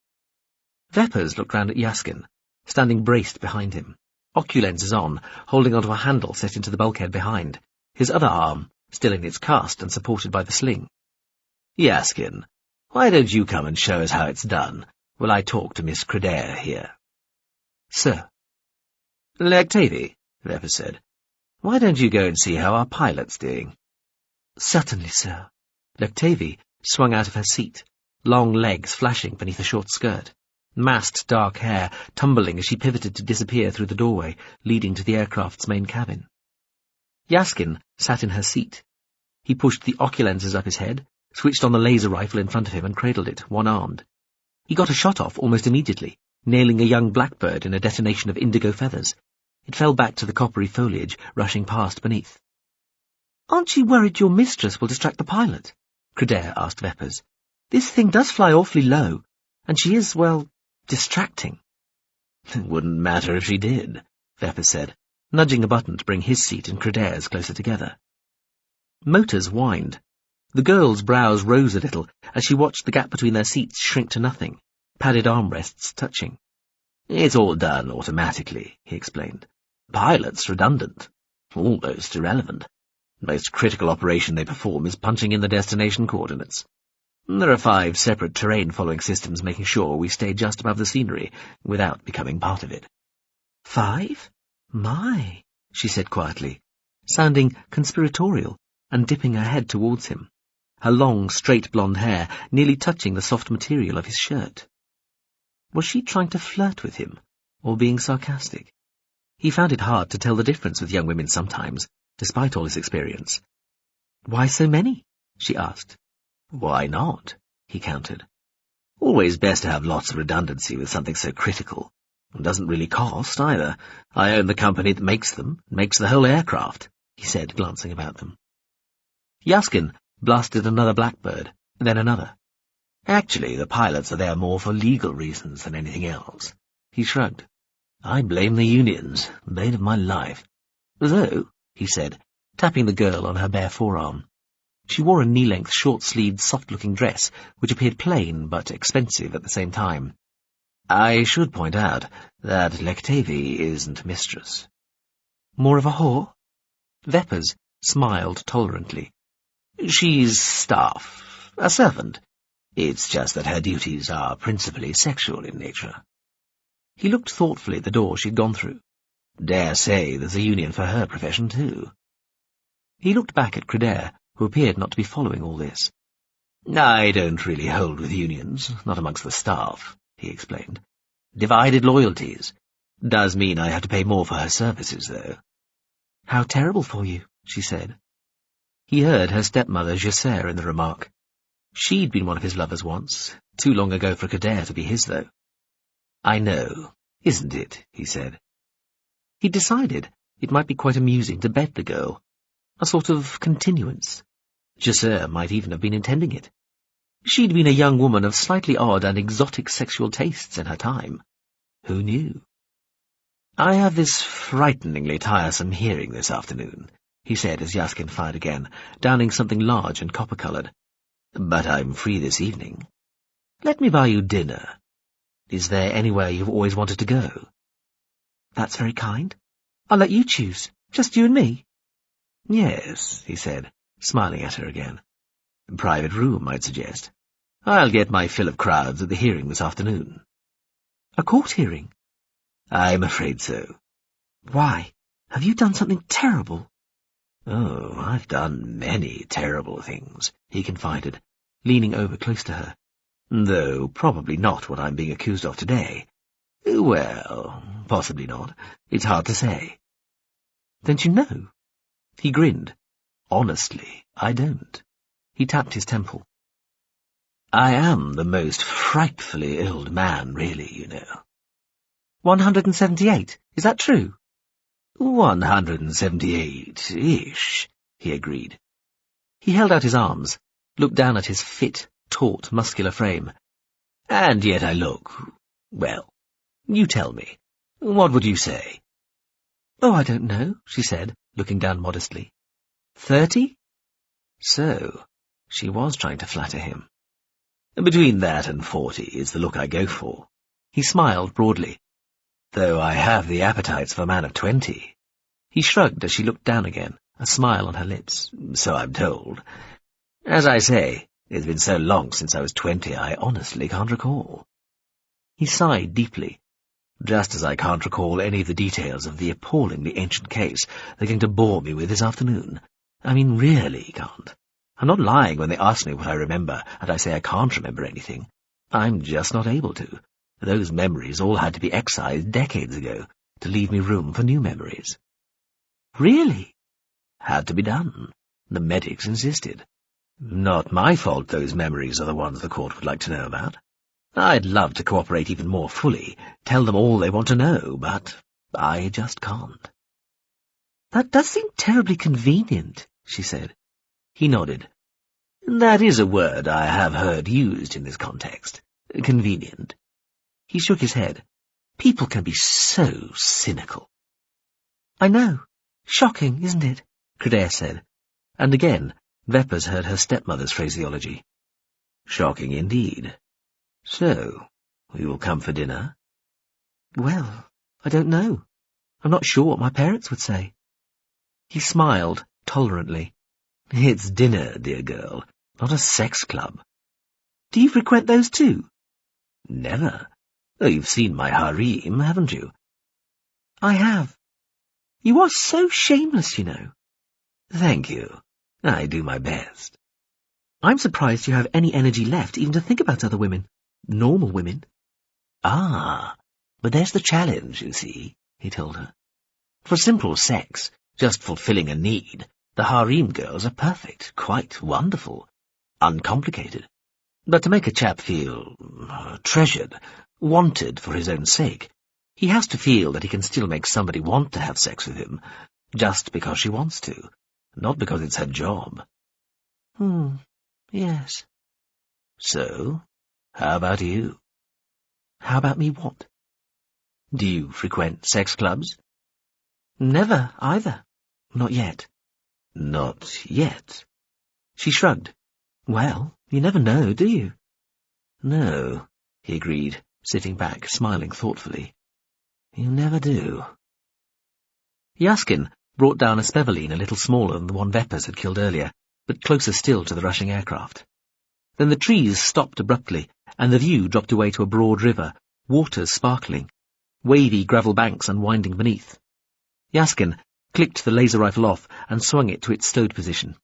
Veppers looked round at Yaskin, standing braced behind him, oculenses on, holding onto a handle set into the bulkhead behind, his other arm still in its cast and supported by the sling. "Yaskin, why don't you come and show us how it's done, while I talk to Miss Crudere here?" "Sir." "Octavie," Veppers said, "why don't you go and see how our pilot's doing?" "Certainly, sir." Octavie swung out of her seat, long legs flashing beneath a short skirt, massed dark hair tumbling as she pivoted to disappear through the doorway leading to the aircraft's main cabin. Yaskin sat in her seat. He pushed the oculenses up his head, switched on the laser rifle in front of him and cradled it, one-armed. He got a shot off almost immediately, nailing a young blackbird in a detonation of indigo feathers. It fell back to the coppery foliage, rushing past beneath. "Aren't you worried your mistress will distract the pilot?" Crudere asked Veppers. "This thing does fly awfully low, and she is, well, distracting." "It wouldn't matter if she did," Veppers said, nudging a button to bring his seat and Crudere's closer together. Motors whined. The girl's brows rose a little as she watched the gap between their seats shrink to nothing, padded armrests touching. "It's all done automatically," he explained. "Pilot's redundant, almost irrelevant. The most critical operation they perform is punching in the destination coordinates. There are 5 separate terrain-following systems making sure we stay just above the scenery without becoming part of it." "5? My," she said quietly, sounding conspiratorial and dipping her head towards him, her long, straight blonde hair nearly touching the soft material of his shirt. Was she trying to flirt with him, or being sarcastic? He found it hard to tell the difference with young women sometimes, despite all his experience. "Why so many?" she asked. "Why not?" he countered. Always best to have lots of redundancy with something so critical. It doesn't really cost, either. I own the company that makes them, makes the whole aircraft, he said, glancing about them. Yaskin blasted another blackbird, then another. Actually, the pilots are there more for legal reasons than anything else. He shrugged. I blame the unions, bane of my life. Though, he said, tapping the girl on her bare forearm. She wore a knee-length, short-sleeved, soft-looking dress, which appeared plain but expensive at the same time. I should point out that Lektevi isn't mistress. More of a whore? Veppers smiled tolerantly. She's staff, a servant. It's just that her duties are principally sexual in nature. He looked thoughtfully at the door she'd gone through. Dare say there's a union for her profession, too. He looked back at Cradair, who appeared not to be following all this. I don't really hold with unions, not amongst the staff, he explained. Divided loyalties. Does mean I have to pay more for her services, though. How terrible for you, she said. He heard her stepmother Gisère in the remark. She'd been one of his lovers once, too long ago for Cradair to be his, though. I know, isn't it, he said. He decided it might be quite amusing to bed the girl, a sort of continuance. Gisère might even have been intending it. She'd been a young woman of slightly odd and exotic sexual tastes in her time. Who knew? I have this frighteningly tiresome hearing this afternoon, he said as Yaskin fired again, downing something large and copper-coloured. But I'm free this evening. Let me buy you dinner. Is there anywhere you've always wanted to go? That's very kind. I'll let you choose. Just you and me. Yes, he said, smiling at her again. Private room, I'd suggest. I'll get my fill of crowds at the hearing this afternoon. A court hearing? I'm afraid so. Why? Have you done something terrible? Oh, I've done many terrible things, he confided, leaning over close to her. Though probably not what I'm being accused of today. Well, possibly not. It's hard to say. Don't you know? He grinned. Honestly, I don't. He tapped his temple. I am the most frightfully old man, really, you know. 178, is that true? 178-ish, he agreed. He held out his arms, looked down at his fit, taut, muscular frame. And yet I look, well, you tell me. What would you say? Oh, I don't know, she said, looking down modestly. 30? So, she was trying to flatter him. Between that and 40 is the look I go for. He smiled broadly. Though I have the appetites of a man of 20. He shrugged as she looked down again, a smile on her lips. So I'm told. As I say, it's been so long since I was 20, I honestly can't recall. He sighed deeply. Just as I can't recall any of the details of the appallingly ancient case they're going to bore me with this afternoon. I mean, really can't. I'm not lying when they ask me what I remember, and I say I can't remember anything. I'm just not able to. Those memories all had to be excised decades ago to leave me room for new memories. Really? Had to be done. The medics insisted. Not my fault those memories are the ones the court would like to know about. I'd love to cooperate even more fully, tell them all they want to know, but I just can't. That does seem terribly convenient, she said. He nodded. That is a word I have heard used in this context. Convenient. He shook his head. People can be so cynical. I know. Shocking, isn't it? Cradair said. And again, Veppers heard her stepmother's phraseology. Shocking indeed. So, you will come for dinner? Well, I don't know. I'm not sure what my parents would say. He smiled tolerantly. It's dinner, dear girl, not a sex club. Do you frequent those too? Never. Oh, you've seen my harem, haven't you? I have. You are so shameless, you know. Thank you. I do my best. I'm surprised you have any energy left even to think about other women. Normal women. Ah, but there's the challenge, you see, he told her. For simple sex, just fulfilling a need, the harem girls are perfect, quite wonderful, uncomplicated. But to make a chap feel treasured, wanted for his own sake, he has to feel that he can still make somebody want to have sex with him, just because she wants to, not because it's her job. Yes. So, how about you? How about me what? Do you frequent sex clubs? Never, either. Not yet. Not yet. She shrugged. Well, you never know, do you? No, he agreed, sitting back, smiling thoughtfully. You never do. Yaskin brought down a Speveline a little smaller than the one Veppers had killed earlier, but closer still to the rushing aircraft. Then the trees stopped abruptly, and the view dropped away to a broad river, waters sparkling, wavy gravel banks unwinding beneath. Yaskin clicked the laser rifle off and swung it to its stowed position.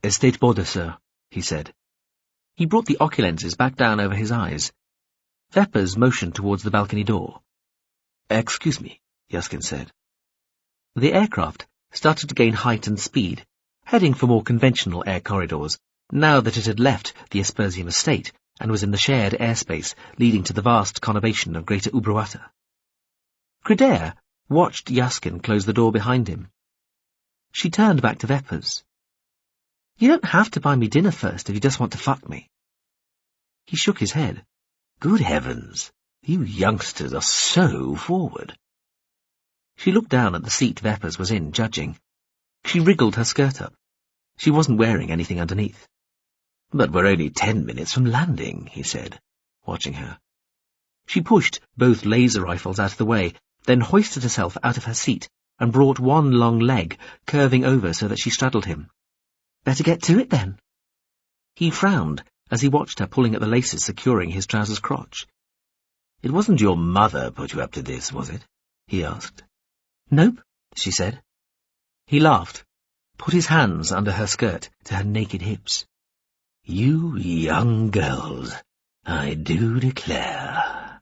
"Estate border, sir," he said. He brought the oculenses back down over his eyes. Veppers motioned towards the balcony door. "Excuse me," Yaskin said. The aircraft started to gain height and speed, heading for more conventional air corridors, now that it had left the Espersium estate and was in the shared airspace leading to the vast conurbation of Greater Ubruata. Cradair watched Yaskin close the door behind him. She turned back to Veppers. "You don't have to buy me dinner first if you just want to fuck me." He shook his head. "Good heavens, you youngsters are so forward." She looked down at the seat Veppers was in, judging. She wriggled her skirt up. She wasn't wearing anything underneath. "But we're only 10 minutes from landing," he said, watching her. She pushed both laser rifles out of the way, then hoisted herself out of her seat and brought one long leg curving over so that she straddled him. "Better get to it, then." He frowned as he watched her pulling at the laces securing his trousers crotch. "It wasn't your mother put you up to this, was it?" he asked. "Nope," she said. He laughed, put his hands under her skirt to her naked hips. "You young girls, I do declare."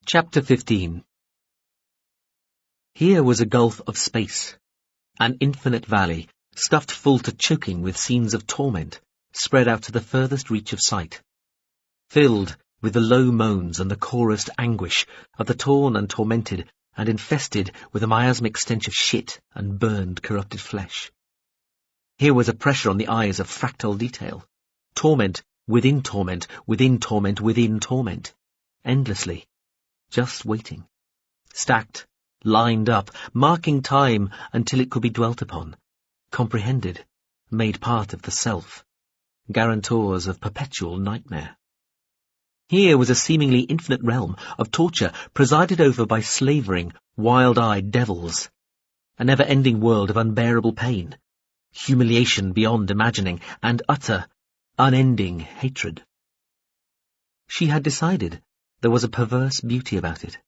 Chapter 15. Here was a gulf of space, an infinite valley, stuffed full to choking with scenes of torment, spread out to the furthest reach of sight, filled with the low moans and the chorused anguish of the torn and tormented and infested with a miasmic stench of shit and burned, corrupted flesh. Here was a pressure on the eyes of fractal detail, torment within torment, within torment, within torment, endlessly, just waiting, stacked, lined up, marking time until it could be dwelt upon, comprehended, made part of the self, guarantors of perpetual nightmare. Here was a seemingly infinite realm of torture presided over by slavering, wild-eyed devils, a never-ending world of unbearable pain, humiliation beyond imagining, and utter, unending hatred. She had decided there was a perverse beauty about it,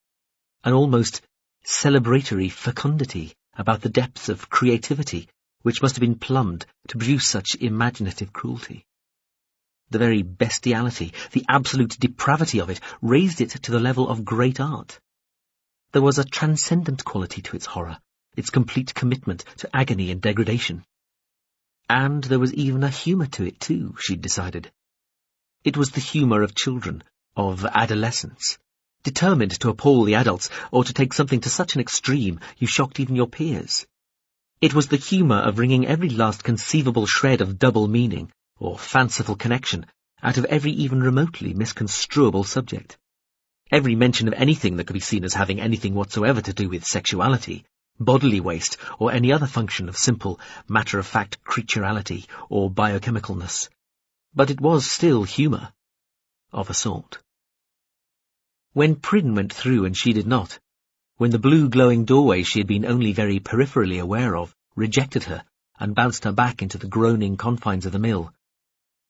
an almost celebratory fecundity about the depths of creativity which must have been plumbed to produce such imaginative cruelty. The very bestiality, the absolute depravity of it, raised it to the level of great art. There was a transcendent quality to its horror, its complete commitment to agony and degradation. And there was even a humour to it too, she'd decided. It was the humour of children, of adolescents, determined to appall the adults or to take something to such an extreme you shocked even your peers. It was the humour of wringing every last conceivable shred of double meaning or fanciful connection out of every even remotely misconstruable subject. Every mention of anything that could be seen as having anything whatsoever to do with sexuality, bodily waste, or any other function of simple, matter-of-fact creaturality or biochemicalness. But it was still humour, of a sort. When Prynne went through and she did not, when the blue glowing doorway she had been only very peripherally aware of rejected her and bounced her back into the groaning confines of the mill,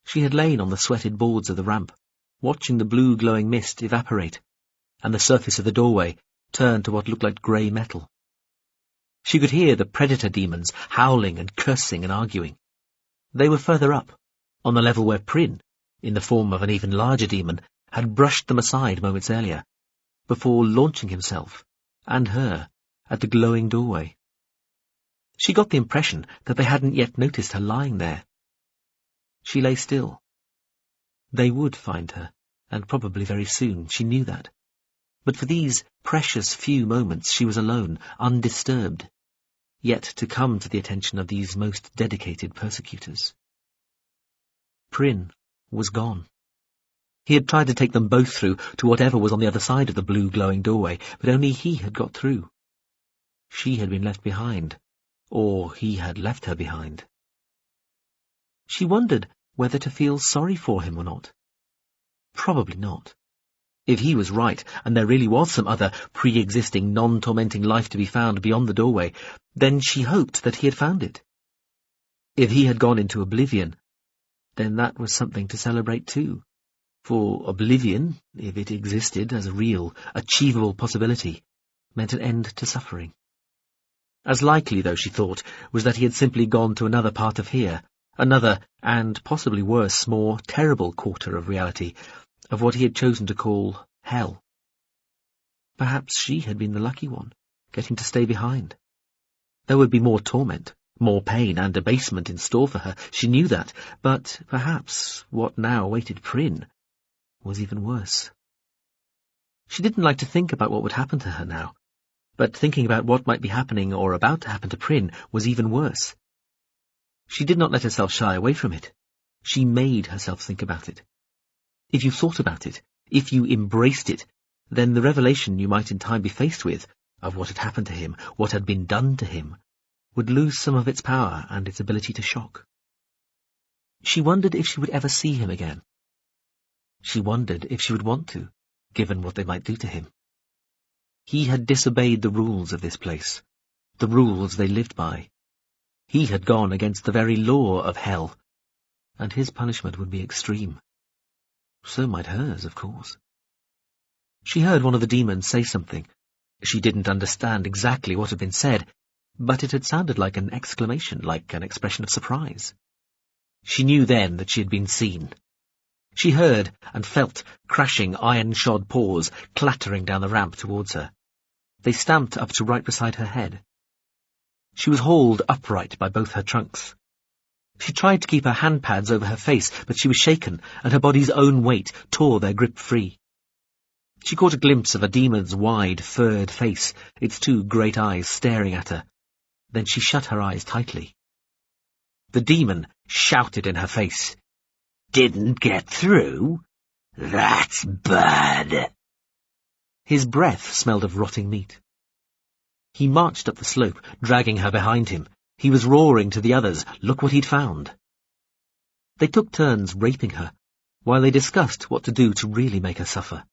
she had lain on the sweated boards of the ramp, watching the blue glowing mist evaporate, and the surface of the doorway turn to what looked like grey metal. She could hear the predator demons howling and cursing and arguing. They were further up, on the level where Prynne, in the form of an even larger demon, had brushed them aside moments earlier, before launching himself, and her, at the glowing doorway. She got the impression that they hadn't yet noticed her lying there, She lay still. They would find her, and probably very soon, she knew that. But for these precious few moments she was alone, undisturbed, yet to come to the attention of these most dedicated persecutors. Prynne was gone. He had tried to take them both through to whatever was on the other side of the blue glowing doorway, but only he had got through. She had been left behind, or he had left her behind. She wondered whether to feel sorry for him or not. Probably not. If he was right, and there really was some other pre-existing, non-tormenting life to be found beyond the doorway, then she hoped that he had found it. If he had gone into oblivion, then that was something to celebrate too. For oblivion, if it existed as a real, achievable possibility, meant an end to suffering. As likely, though, she thought, was that he had simply gone to another part of here, another, and possibly worse, more terrible quarter of reality, of what he had chosen to call hell. Perhaps she had been the lucky one, getting to stay behind. There would be more torment, more pain and abasement in store for her, she knew that, but perhaps what now awaited Prynne was even worse. She didn't like to think about what would happen to her now, but thinking about what might be happening or about to happen to Prynne was even worse. She did not let herself shy away from it. She made herself think about it. If you thought about it, if you embraced it, then the revelation you might in time be faced with, of what had happened to him, what had been done to him, would lose some of its power and its ability to shock. She wondered if she would ever see him again. She wondered if she would want to, given what they might do to him. He had disobeyed the rules of this place, the rules they lived by. He had gone against the very law of hell, and his punishment would be extreme. So might hers, of course. She heard one of the demons say something. She didn't understand exactly what had been said, but it had sounded like an exclamation, like an expression of surprise. She knew then that she had been seen. She heard and felt crashing iron-shod paws clattering down the ramp towards her. They stamped up to right beside her head. She was hauled upright by both her trunks. She tried to keep her hand-pads over her face, but she was shaken, and her body's own weight tore their grip free. She caught a glimpse of a demon's wide, furred face, its two great eyes staring at her. Then she shut her eyes tightly. The demon shouted in her face, "Didn't get through? That's bad." His breath smelled of rotting meat. He marched up the slope, dragging her behind him. He was roaring to the others, look what he'd found. They took turns raping her, while they discussed what to do to really make her suffer.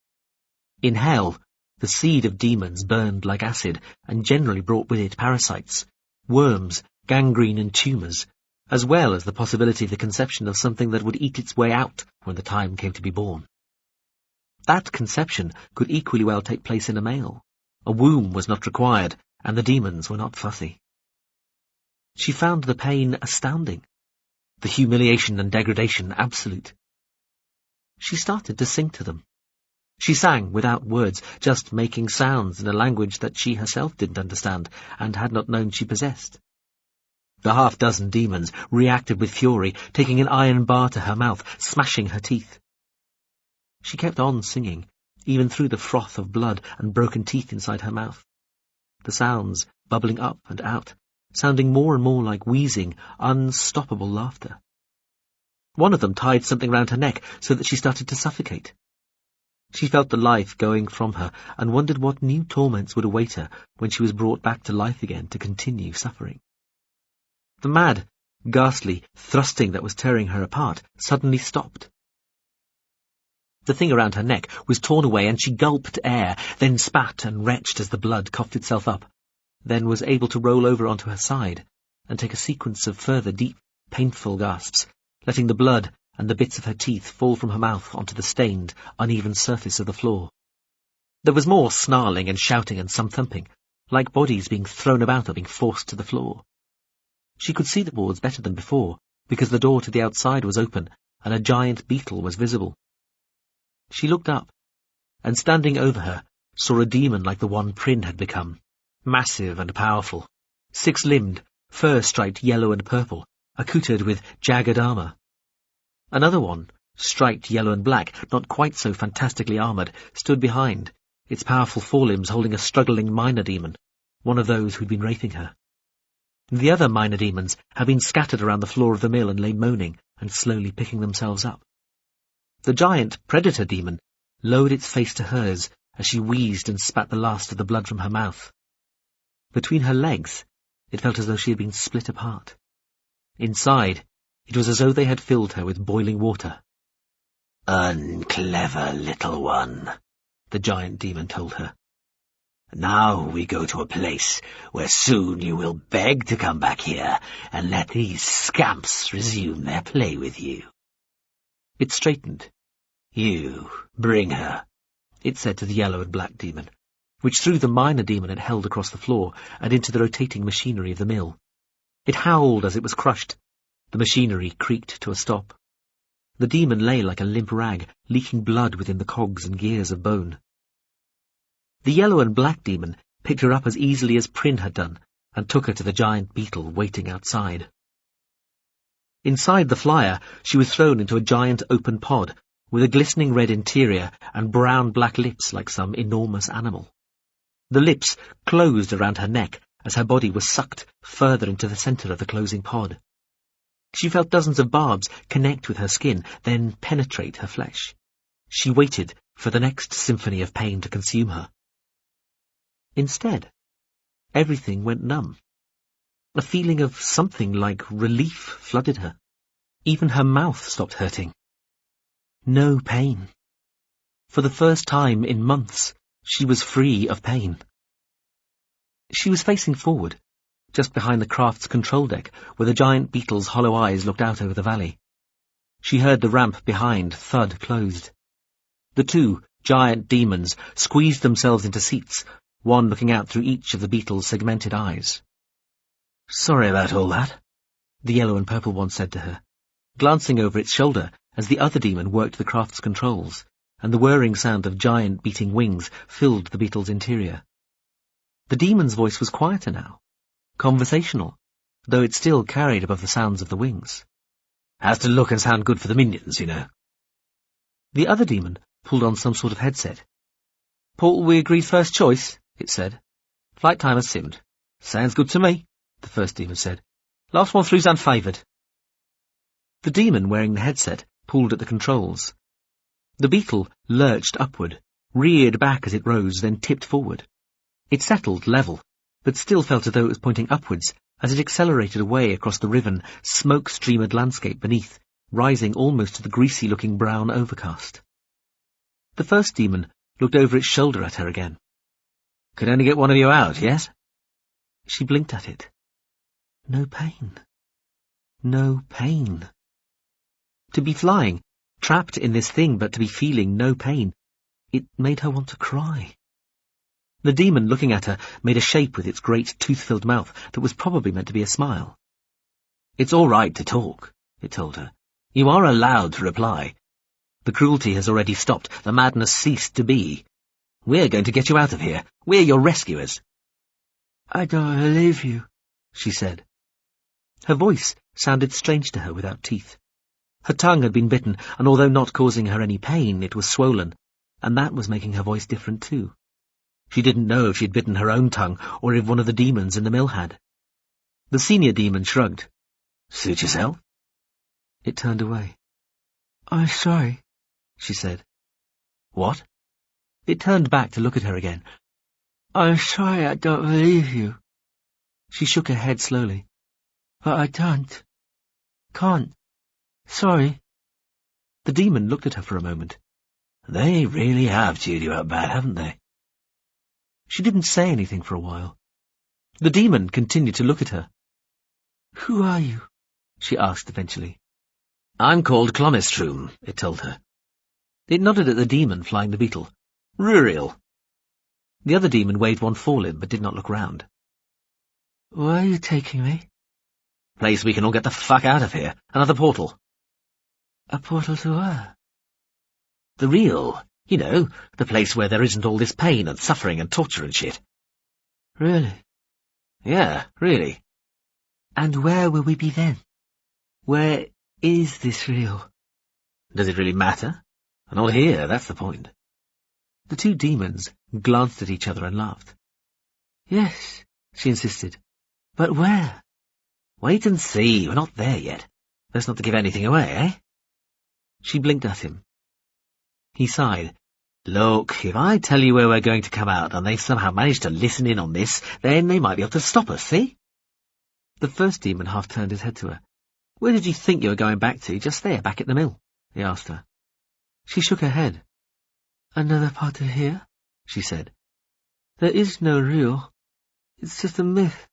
In hell, the seed of demons burned like acid, and generally brought with it parasites, worms, gangrene and tumours, as well as the possibility of the conception of something that would eat its way out when the time came to be born. That conception could equally well take place in a male. A womb was not required, and the demons were not fussy. She found the pain astounding, the humiliation and degradation absolute. She started to sing to them. She sang without words, just making sounds in a language that she herself didn't understand and had not known she possessed. The half-dozen demons reacted with fury, taking an iron bar to her mouth, smashing her teeth. She kept on singing, even through the froth of blood and broken teeth inside her mouth. The sounds bubbling up and out, sounding more and more like wheezing, unstoppable laughter. One of them tied something round her neck so that she started to suffocate. She felt the life going from her and wondered what new torments would await her when she was brought back to life again to continue suffering. The mad, ghastly thrusting that was tearing her apart suddenly stopped. The thing around her neck was torn away and she gulped air, then spat and retched as the blood coughed itself up, then was able to roll over onto her side and take a sequence of further deep, painful gasps, letting the blood and the bits of her teeth fall from her mouth onto the stained, uneven surface of the floor. There was more snarling and shouting and some thumping, like bodies being thrown about or being forced to the floor. She could see the wards better than before, because the door to the outside was open and a giant beetle was visible. She looked up, and standing over her, saw a demon like the one Prynne had become, massive and powerful, six-limbed, fur-striped yellow and purple, accoutred with jagged armour. Another one, striped yellow and black, not quite so fantastically armoured, stood behind, its powerful forelimbs holding a struggling minor demon, one of those who'd been raping her. The other minor demons had been scattered around the floor of the mill and lay moaning and slowly picking themselves up. The giant predator demon lowered its face to hers as she wheezed and spat the last of the blood from her mouth. Between her legs, it felt as though she had been split apart. Inside, it was as though they had filled her with boiling water. "Unclever little one," the giant demon told her. "Now we go to a place where soon you will beg to come back here and let these scamps resume their play with you." It straightened. "You, bring her," it said to the yellow and black demon, which threw the minor demon it held across the floor and into the rotating machinery of the mill. It howled as it was crushed. The machinery creaked to a stop. The demon lay like a limp rag, leaking blood within the cogs and gears of bone. The yellow and black demon picked her up as easily as Prin had done and took her to the giant beetle waiting outside. Inside the flyer, she was thrown into a giant open pod with a glistening red interior and brown-black lips like some enormous animal. The lips closed around her neck as her body was sucked further into the centre of the closing pod. She felt dozens of barbs connect with her skin, then penetrate her flesh. She waited for the next symphony of pain to consume her. Instead, everything went numb. A feeling of something like relief flooded her. Even her mouth stopped hurting. No pain. For the first time in months, she was free of pain. She was facing forward, just behind the craft's control deck, where the giant beetle's hollow eyes looked out over the valley. She heard the ramp behind thud closed. The two giant demons squeezed themselves into seats, one looking out through each of the beetle's segmented eyes. "Sorry about all that," the yellow and purple one said to her, glancing over its shoulder as the other demon worked the craft's controls, and the whirring sound of giant beating wings filled the beetle's interior. The demon's voice was quieter now, conversational, though it still carried above the sounds of the wings. "Has to look and sound good for the minions, you know." The other demon pulled on some sort of headset. "Portal we agreed first choice," it said. "Flight timer simmed." "Sounds good to me," the first demon said. "Last one through's unfavoured." The demon wearing the headset pulled at the controls. The beetle lurched upward, reared back as it rose, then tipped forward. It settled level, but still felt as though it was pointing upwards as it accelerated away across the riven, smoke-streamered landscape beneath, rising almost to the greasy-looking brown overcast. The first demon looked over its shoulder at her again. "Could only get one of you out, yes?" She blinked at it. No pain. No pain. To be flying, trapped in this thing, but to be feeling no pain, it made her want to cry. The demon looking at her made a shape with its great tooth-filled mouth that was probably meant to be a smile. "It's all right to talk," it told her. "You are allowed to reply. The cruelty has already stopped. The madness ceased to be. We're going to get you out of here. We're your rescuers." "I don't believe you," she said. Her voice sounded strange to her without teeth. Her tongue had been bitten, and although not causing her any pain, it was swollen, and that was making her voice different too. She didn't know if she'd bitten her own tongue, or if one of the demons in the mill had. The senior demon shrugged. "Suit yourself?" It turned away. "I'm sorry," she said. "What?" It turned back to look at her again. "I'm sorry I don't believe you." She shook her head slowly. "But I don't. Can't. Sorry." The demon looked at her for a moment. "They really have chewed you up bad, haven't they?" She didn't say anything for a while. The demon continued to look at her. "Who are you?" she asked eventually. "I'm called Clomistrum," it told her. It nodded at the demon flying the beetle. "Ruriel." The other demon waved one forelimb but did not look round. "Where are you taking me?" "Place we can all get the fuck out of here. Another portal." "A portal to where?" "The real. You know, the place where there isn't all this pain and suffering and torture and shit." "Really?" "Yeah, really." "And where will we be then? Where is this real?" Does it really matter? Not here, that's the point. The two demons glanced at each other and laughed. Yes, she insisted. But where? Wait and see, we're not there yet. Best not to give anything away, eh? She blinked at him. He sighed. Look, if I tell you where we're going to come out and they somehow manage to listen in on this, then they might be able to stop us, see? The first demon half turned his head to her. Where did you think you were going back to? Just there, back at the mill? He asked her. She shook her head. Another part of here, she said. There is no real. It's just a myth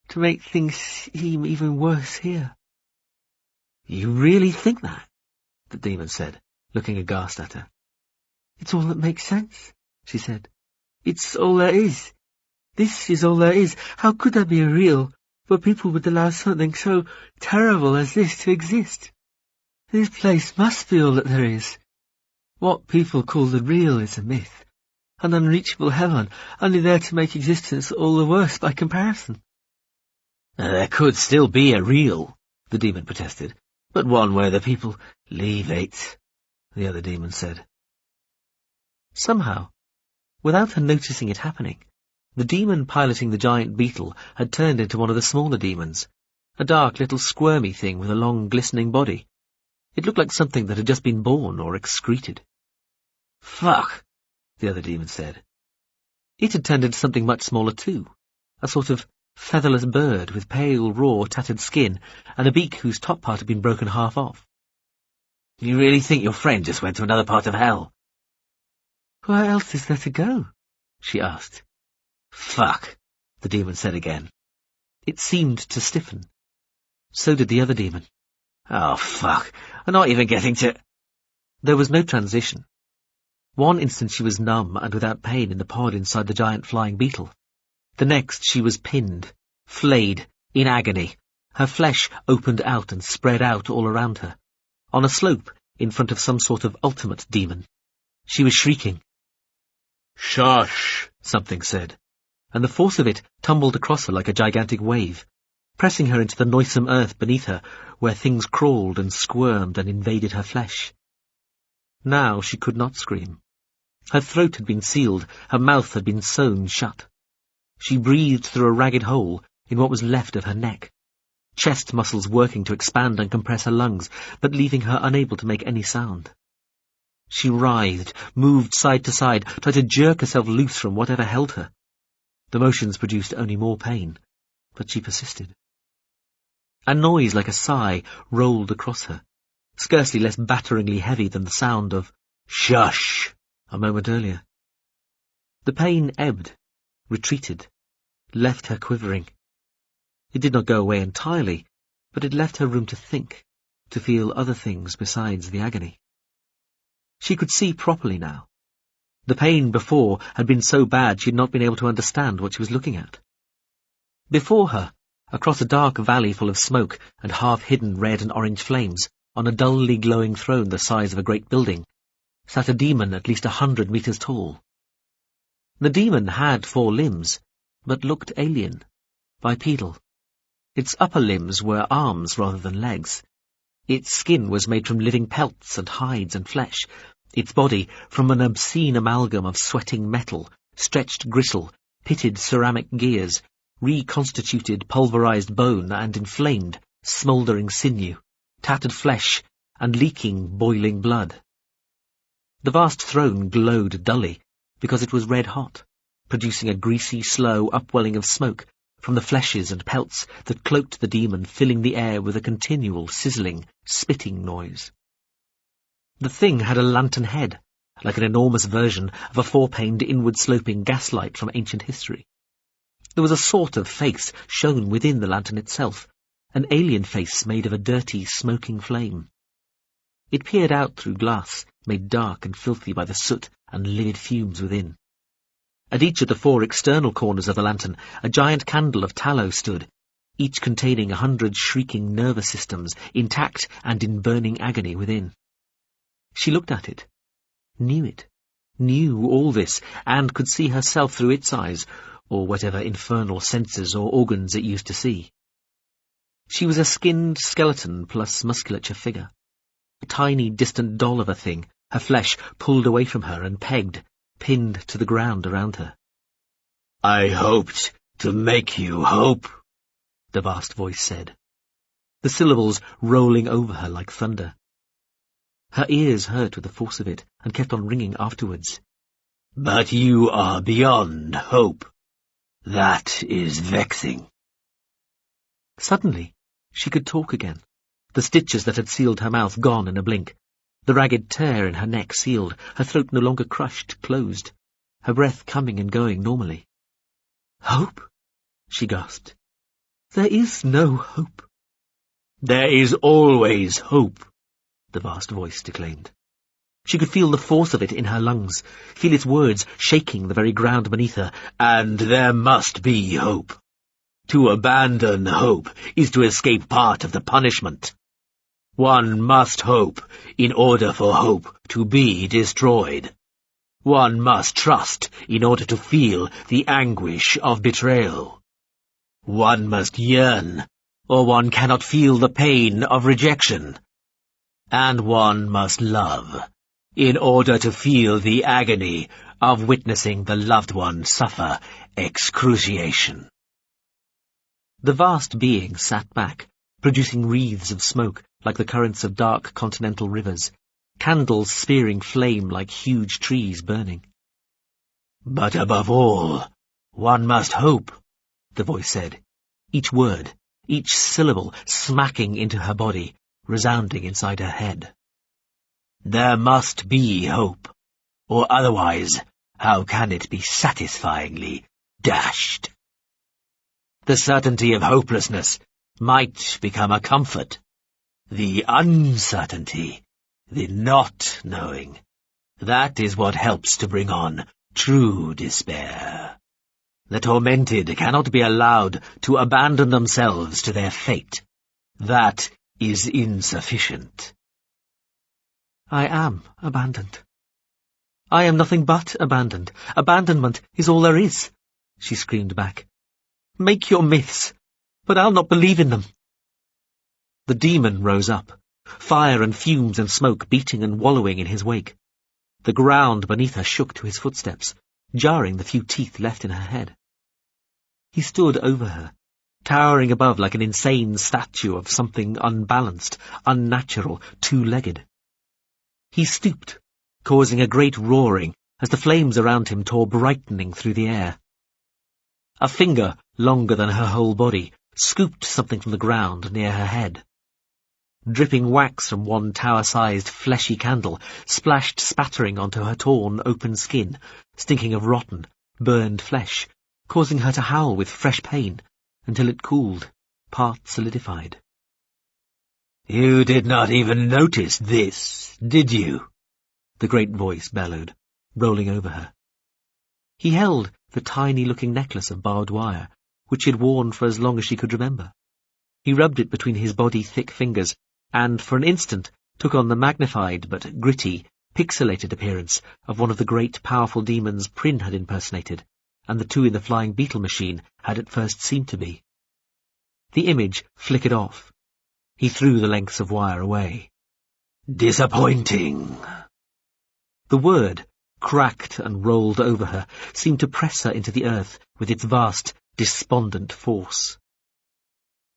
to make things seem even worse here. You really think that? The demon said, looking aghast at her. It's all that makes sense, she said. It's all there is. This is all there is. How could there be a real where people would allow something so terrible as this to exist? This place must be all that there is. What people call the real is a myth, an unreachable heaven, only there to make existence all the worse by comparison. There could still be a real, the demon protested, but one where the people leave it, the other demon said. Somehow, without her noticing it happening, the demon piloting the giant beetle had turned into one of the smaller demons, a dark little squirmy thing with a long glistening body. It looked like something that had just been born or excreted. Fuck, the other demon said. It had turned into something much smaller too, a sort of featherless bird with pale, raw, tattered skin and a beak whose top part had been broken half off. You really think your friend just went to another part of hell? Where else is there to go? She asked. Fuck, the demon said again. It seemed to stiffen. So did the other demon. Oh, fuck, I'm not even getting to... There was no transition. One instant she was numb and without pain in the pod inside the giant flying beetle. The next she was pinned, flayed, in agony, her flesh opened out and spread out all around her, on a slope in front of some sort of ultimate demon. She was shrieking. Shush, something said, and the force of it tumbled across her like a gigantic wave, pressing her into the noisome earth beneath her, where things crawled and squirmed and invaded her flesh. Now she could not scream. Her throat had been sealed, her mouth had been sewn shut. She breathed through a ragged hole in what was left of her neck, chest muscles working to expand and compress her lungs, but leaving her unable to make any sound. She writhed, moved side to side, tried to jerk herself loose from whatever held her. The motions produced only more pain, but she persisted. A noise like a sigh rolled across her, scarcely less batteringly heavy than the sound of shush a moment earlier. The pain ebbed, retreated, left her quivering. It did not go away entirely, but it left her room to think, to feel other things besides the agony. She could see properly now. The pain before had been so bad she had not been able to understand what she was looking at. Before her, across a dark valley full of smoke and half-hidden red and orange flames, on a dully glowing throne the size of a great building, sat a demon at least 100 meters tall. The demon had 4 limbs, but looked alien, bipedal. Its upper limbs were arms rather than legs. Its skin was made from living pelts and hides and flesh, its body from an obscene amalgam of sweating metal, stretched gristle, pitted ceramic gears, reconstituted pulverized bone and inflamed, smouldering sinew, tattered flesh, and leaking, boiling blood. The vast throne glowed dully, because it was red-hot, producing a greasy, slow upwelling of smoke from the fleshes and pelts that cloaked the demon, filling the air with a continual, sizzling, spitting noise. The thing had a lantern head, like an enormous version of a 4-paned, inward-sloping gaslight from ancient history. There was a sort of face shown within the lantern itself, an alien face made of a dirty, smoking flame. It peered out through glass, made dark and filthy by the soot and livid fumes within. At each of the 4 external corners of the lantern, a giant candle of tallow stood, each containing 100 shrieking nervous systems, intact and in burning agony within. She looked at it, knew all this, and could see herself through its eyes, or whatever infernal senses or organs it used to see. She was a skinned skeleton plus musculature figure. a tiny, distant doll of a thing, her flesh pulled away from her and pegged, pinned to the ground around her. "I hoped to make you hope," the vast voice said, the syllables rolling over her like thunder. Her ears hurt with the force of it and kept on ringing afterwards. "But you are beyond hope. That is vexing." Suddenly, she could talk again, the stitches that had sealed her mouth gone in a blink, the ragged tear in her neck sealed, her throat no longer crushed, closed, her breath coming and going normally. "Hope?" she gasped. "There is no hope." "There is always hope," the vast voice declaimed. She could feel the force of it in her lungs, feel its words shaking the very ground beneath her. "And there must be hope. To abandon hope is to escape part of the punishment. One must hope in order for hope to be destroyed. One must trust in order to feel the anguish of betrayal. One must yearn, or one cannot feel the pain of rejection. And one must love, in order to feel the agony of witnessing the loved one suffer excruciation." The vast being sat back, producing wreaths of smoke like the currents of dark continental rivers, candles spearing flame like huge trees burning. "But above all, one must hope," the voice said, each word, each syllable smacking into her body, resounding inside her head. "There must be hope, or otherwise how can it be satisfyingly dashed? The certainty of hopelessness might become a comfort. The uncertainty, the not knowing, that is what helps to bring on true despair. The tormented cannot be allowed to abandon themselves to their fate. That is insufficient." "I am abandoned. I am nothing but abandoned. Abandonment is all there is," she screamed back. "Make your myths, but I'll not believe in them." The demon rose up, fire and fumes and smoke beating and wallowing in his wake. The ground beneath her shook to his footsteps, jarring the few teeth left in her head. He stood over her, towering above like an insane statue of something unbalanced, unnatural, two-legged. He stooped, causing a great roaring as the flames around him tore brightening through the air. A finger, longer than her whole body, scooped something from the ground near her head. Dripping wax from one tower-sized fleshy candle splashed spattering onto her torn, open skin, stinking of rotten, burned flesh, causing her to howl with fresh pain until it cooled, part solidified. "You did not even notice this, did you?" the great voice bellowed, rolling over her. He held the tiny-looking necklace of barbed wire, which he had worn for as long as she could remember. He rubbed it between his body-thick fingers, and for an instant took on the magnified but gritty, pixelated appearance of one of the great, powerful demons Prynne had impersonated, and the two in the flying beetle machine had at first seemed to be. The image flickered off. He threw the lengths of wire away. "Disappointing." The word, cracked and rolled over her, seemed to press her into the earth with its vast, despondent force.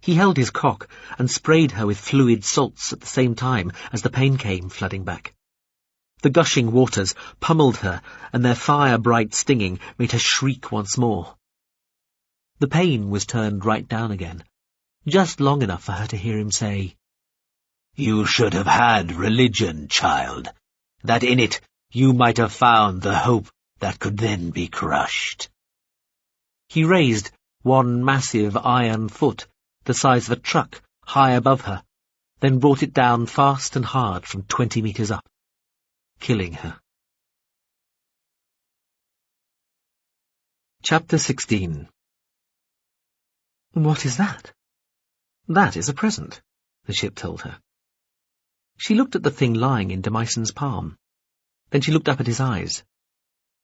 He held his cock and sprayed her with fluid salts at the same time as the pain came flooding back. The gushing waters pummeled her, and their fire-bright stinging made her shriek once more. The pain was turned right down again, just long enough for her to hear him say, "You should have had religion, child, that in it you might have found the hope that could then be crushed." He raised one massive iron foot, the size of a truck, high above her, then brought it down fast and hard from 20 meters up, killing her. Chapter 16. "What is that?" "That is a present," the ship told her. She looked at the thing lying in Demison's palm. Then she looked up at his eyes.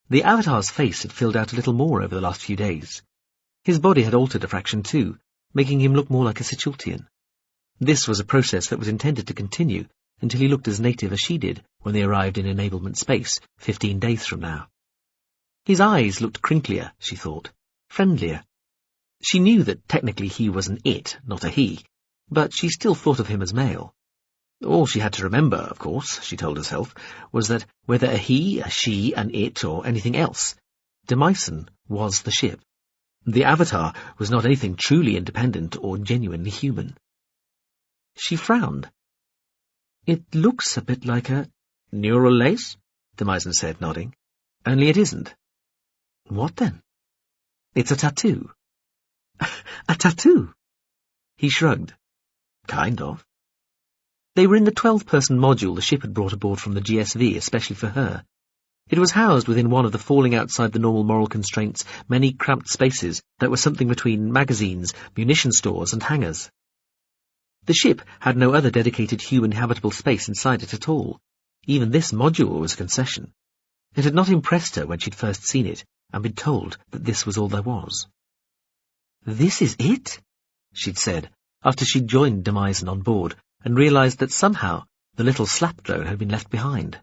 The Avatar's face had filled out a little more over the last few days. His body had altered a fraction too, making him look more like a Sichultian. This was a process that was intended to continue, until he looked as native as she did when they arrived in enablement space 15 days from now. His eyes looked crinklier, she thought, friendlier. She knew that technically he was an it, not a he, but she still thought of him as male. All she had to remember, of course, she told herself, was that whether a he, a she, an it, or anything else, Demyson was the ship. The Avatar was not anything truly independent or genuinely human. She frowned. "It looks a bit like a—" "Neural lace?" Demyson said, nodding. "Only it isn't." "What then?" "It's a tattoo." "A tattoo?" He shrugged. "Kind of." They were in the 12-person module the ship had brought aboard from the GSV especially for her. It was housed within one of the falling outside the normal moral constraints many cramped spaces that were something between magazines, munition stores, and hangars. The ship had no other dedicated human habitable space inside it at all. Even this module was a concession. It had not impressed her when she'd first seen it and been told that this was all there was. "This is it?" she'd said, after she'd joined Demyson on board and realized that somehow the little slap drone had been left behind.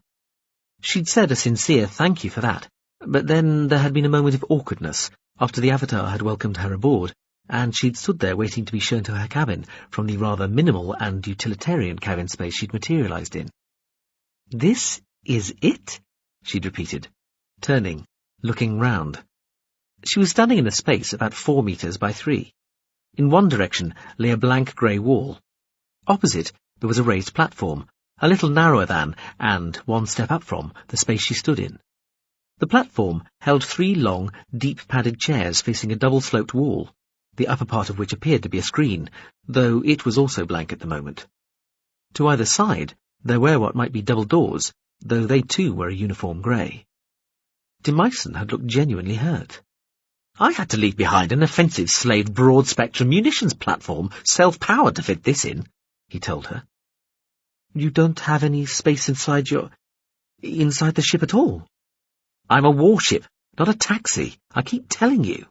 She'd said a sincere thank you for that, but then there had been a moment of awkwardness after the Avatar had welcomed her aboard, and she'd stood there waiting to be shown to her cabin from the rather minimal and utilitarian cabin space she'd materialized in. "This is it?" she'd repeated, turning, looking round. She was standing in a space about 4 meters by 3. In one direction lay a blank grey wall. Opposite, there was a raised platform, a little narrower than, and 1 step up from, the space she stood in. The platform held 3 long, deep padded chairs facing a double-sloped wall, the upper part of which appeared to be a screen, though it was also blank at the moment. To either side, there were what might be double doors, though they too were a uniform grey. Demyson had looked genuinely hurt. "I had to leave behind an offensive slaved broad-spectrum munitions platform, self-powered to fit this in," he told her. "You don't have any space inside the ship at all?" "I'm a warship, not a taxi. I keep telling you."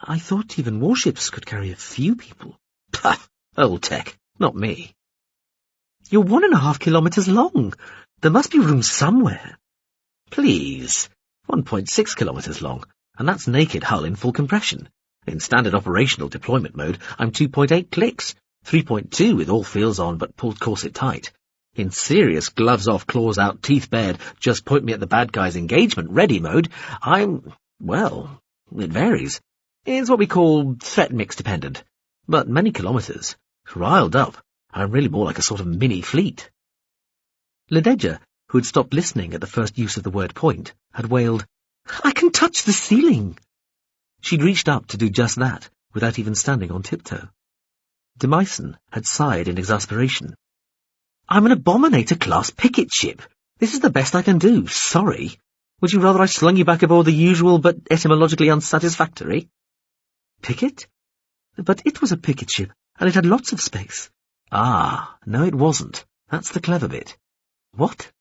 "I thought even warships could carry a few people." "Pah! Old tech, not me." "You're 1.5 kilometers long. There must be room somewhere." "Please. 1.6 kilometers long, and that's naked hull in full compression. In standard operational deployment mode, I'm 2.8 clicks, 3.2 with all fields on but pulled corset tight. In serious gloves off, claws out, teeth bared, just point me at the bad guy's engagement ready mode, well, it varies. It's what we call threat mix dependent, but many kilometers. Riled up, I'm really more like a sort of mini fleet." Ladeja, who had stopped listening at the first use of the word point, had wailed, "I can touch the ceiling." She'd reached up to do just that, without even standing on tiptoe. Demyson had sighed in exasperation. "I'm an Abominator-class picket ship. This is the best I can do, sorry. Would you rather I slung you back aboard the usual but etymologically unsatisfactory?" "Picket? But it was a picket ship, and it had lots of space." "Ah, no it wasn't. That's the clever bit." "What?"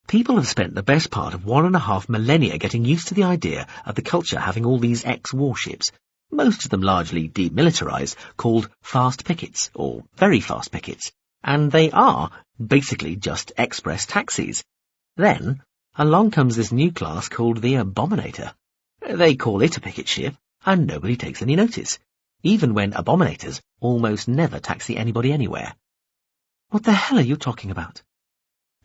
"People have spent the best part of 1.5 millennia getting used to the idea of the culture having all these ex-warships, most of them largely demilitarized, called fast pickets, or very fast pickets, and they are basically just express taxis. Then, along comes this new class called the Abominator. They call it a picket ship, and nobody takes any notice, even when Abominators almost never taxi anybody anywhere." "What the hell are you talking about?"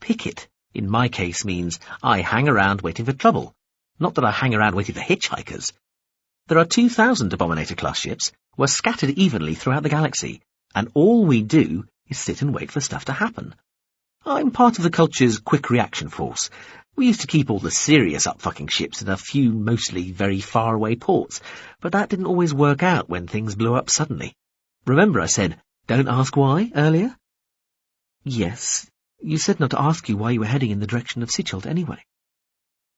"Picket, in my case, means I hang around waiting for trouble, not that I hang around waiting for hitchhikers. There are 2,000 Abominator-class ships. We're scattered evenly throughout the galaxy, and all we do is sit and wait for stuff to happen. I'm part of the culture's quick reaction force. We used to keep all the serious up-fucking ships in a few mostly very far-away ports, but that didn't always work out when things blew up suddenly. Remember I said, 'Don't ask why,' earlier?" "Yes, you said not to ask you why you were heading in the direction of Sitchold anyway."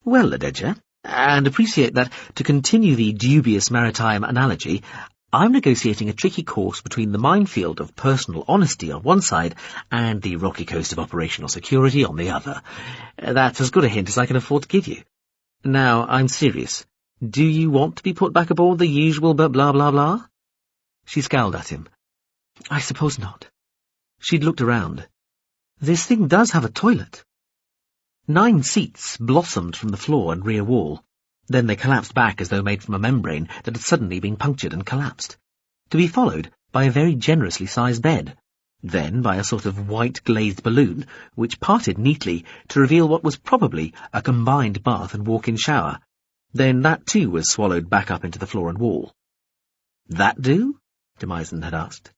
"Well, Ladeja, and appreciate that, to continue the dubious maritime analogy, I'm negotiating a tricky course between the minefield of personal honesty on one side and the rocky coast of operational security on the other. That's as good a hint as I can afford to give you. Now, I'm serious. Do you want to be put back aboard the usual but blah blah blah?" She scowled at him. "I suppose not." She'd looked around. This thing does have a toilet. 9 seats blossomed from the floor and rear wall. Then they collapsed back as though made from a membrane that had suddenly been punctured and collapsed, to be followed by a very generously sized bed, then by a sort of white glazed balloon, which parted neatly to reveal what was probably a combined bath and walk-in shower. Then that too was swallowed back up into the floor and wall. That do? Demyson had asked.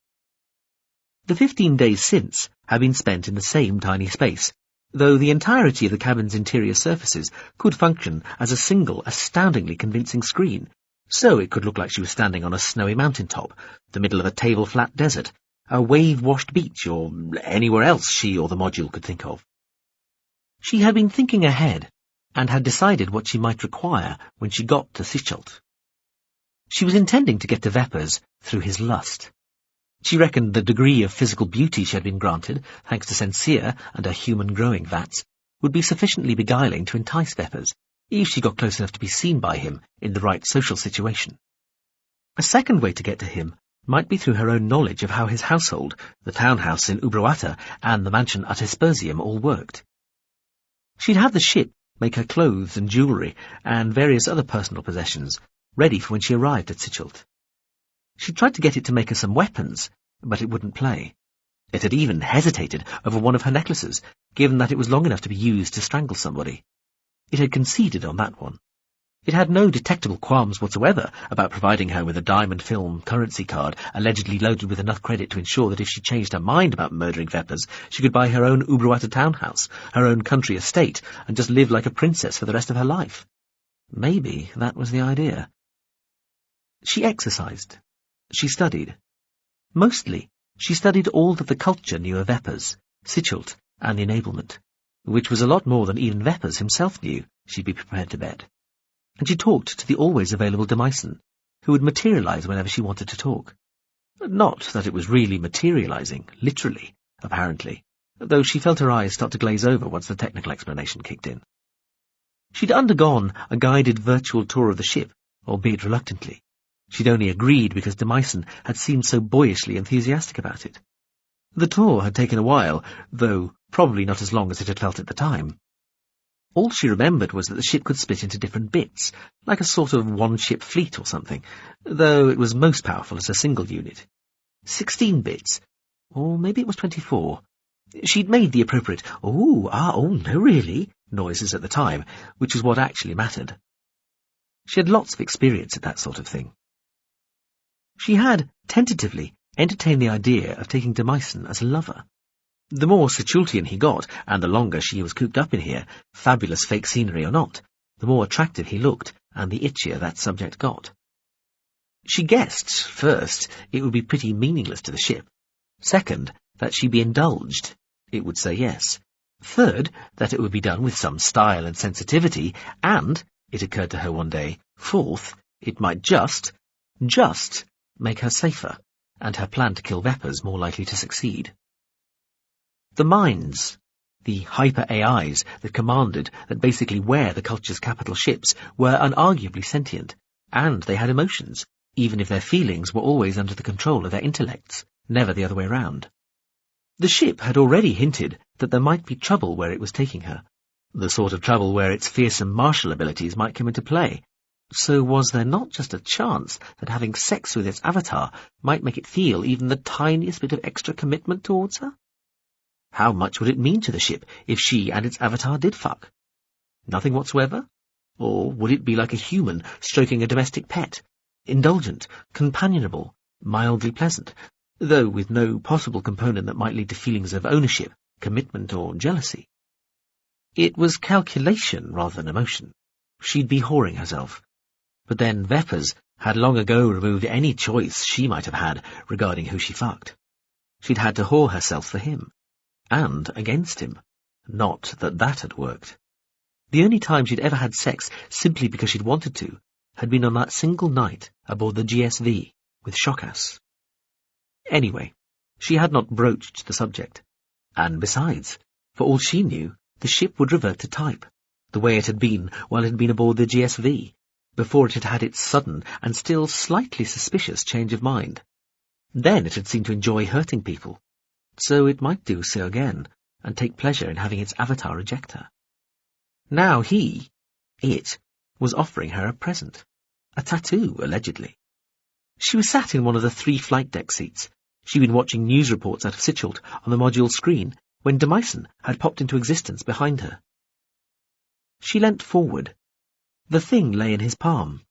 The 15 days since had been spent in the same tiny space, though the entirety of the cabin's interior surfaces could function as a single, astoundingly convincing screen, so it could look like she was standing on a snowy mountaintop, the middle of a table-flat desert, a wave-washed beach, or anywhere else she or the module could think of. She had been thinking ahead, and had decided what she might require when she got to Sichelt. She was intending to get to Vepers through his lust. She reckoned the degree of physical beauty she had been granted, thanks to Sincere and her human growing vats, would be sufficiently beguiling to entice Vepers, if she got close enough to be seen by him in the right social situation. A second way to get to him might be through her own knowledge of how his household, the townhouse in Ubroata and the mansion at Hespersium all worked. She'd have the ship make her clothes and jewellery and various other personal possessions ready for when she arrived at Sichelt. She tried to get it to make her some weapons, but it wouldn't play. It had even hesitated over one of her necklaces, given that it was long enough to be used to strangle somebody. It had conceded on that one. It had no detectable qualms whatsoever about providing her with a diamond film currency card allegedly loaded with enough credit to ensure that if she changed her mind about murdering Vepers, she could buy her own Ubroata townhouse, her own country estate, and just live like a princess for the rest of her life. Maybe that was the idea. She exercised. She studied. Mostly, she studied all that the culture knew of Vepers, Sichelt, and the enablement, which was a lot more than even Vepers himself knew, she'd be prepared to bet. And she talked to the always available Demyson, who would materialize whenever she wanted to talk. Not that it was really materializing, literally, apparently, though she felt her eyes start to glaze over once the technical explanation kicked in. She'd undergone a guided virtual tour of the ship, albeit reluctantly. She'd only agreed because Demyson had seemed so boyishly enthusiastic about it. The tour had taken a while, though probably not as long as it had felt at the time. All she remembered was that the ship could split into different bits, like a sort of one-ship fleet or something, though it was most powerful as a single unit. 16 bits, or maybe it was 24. She'd made the appropriate no really noises at the time, which was what actually mattered. She had lots of experience at that sort of thing. She had, tentatively, entertained the idea of taking Demyson as a lover. The more Sichultian he got, and the longer she was cooped up in here, fabulous fake scenery or not, the more attractive he looked, and the itchier that subject got. She guessed, first, it would be pretty meaningless to the ship. Second, that she'd be indulged. It would say yes. Third, that it would be done with some style and sensitivity, and, it occurred to her one day, fourth, it might just make her safer, and her plan to kill Vepers more likely to succeed. The minds, the hyper-AIs that commanded, that basically were the culture's capital ships, were unarguably sentient, and they had emotions, even if their feelings were always under the control of their intellects, never the other way round. The ship had already hinted that there might be trouble where it was taking her, the sort of trouble where its fearsome martial abilities might come into play. So was there not just a chance that having sex with its avatar might make it feel even the tiniest bit of extra commitment towards her? How much would it mean to the ship if she and its avatar did fuck? Nothing whatsoever? Or would it be like a human stroking a domestic pet, indulgent, companionable, mildly pleasant, though with no possible component that might lead to feelings of ownership, commitment, or jealousy? It was calculation rather than emotion. She'd be whoring herself. But then Vepers had long ago removed any choice she might have had regarding who she fucked. She'd had to whore herself for him, and against him. Not that that had worked. The only time she'd ever had sex simply because she'd wanted to had been on that single night aboard the GSV with Shokas. Anyway, she had not broached the subject. And besides, for all she knew, the ship would revert to type, the way it had been while it had been aboard the GSV, before it had had its sudden and still slightly suspicious change of mind. Then it had seemed to enjoy hurting people, so it might do so again, and take pleasure in having its avatar reject her. Now it, was offering her a present. A tattoo, allegedly. She was sat in one of the 3 flight deck seats. She'd been watching news reports out of Sichelt on the module screen when Demyson had popped into existence behind her. She leant forward. The thing lay in his palm,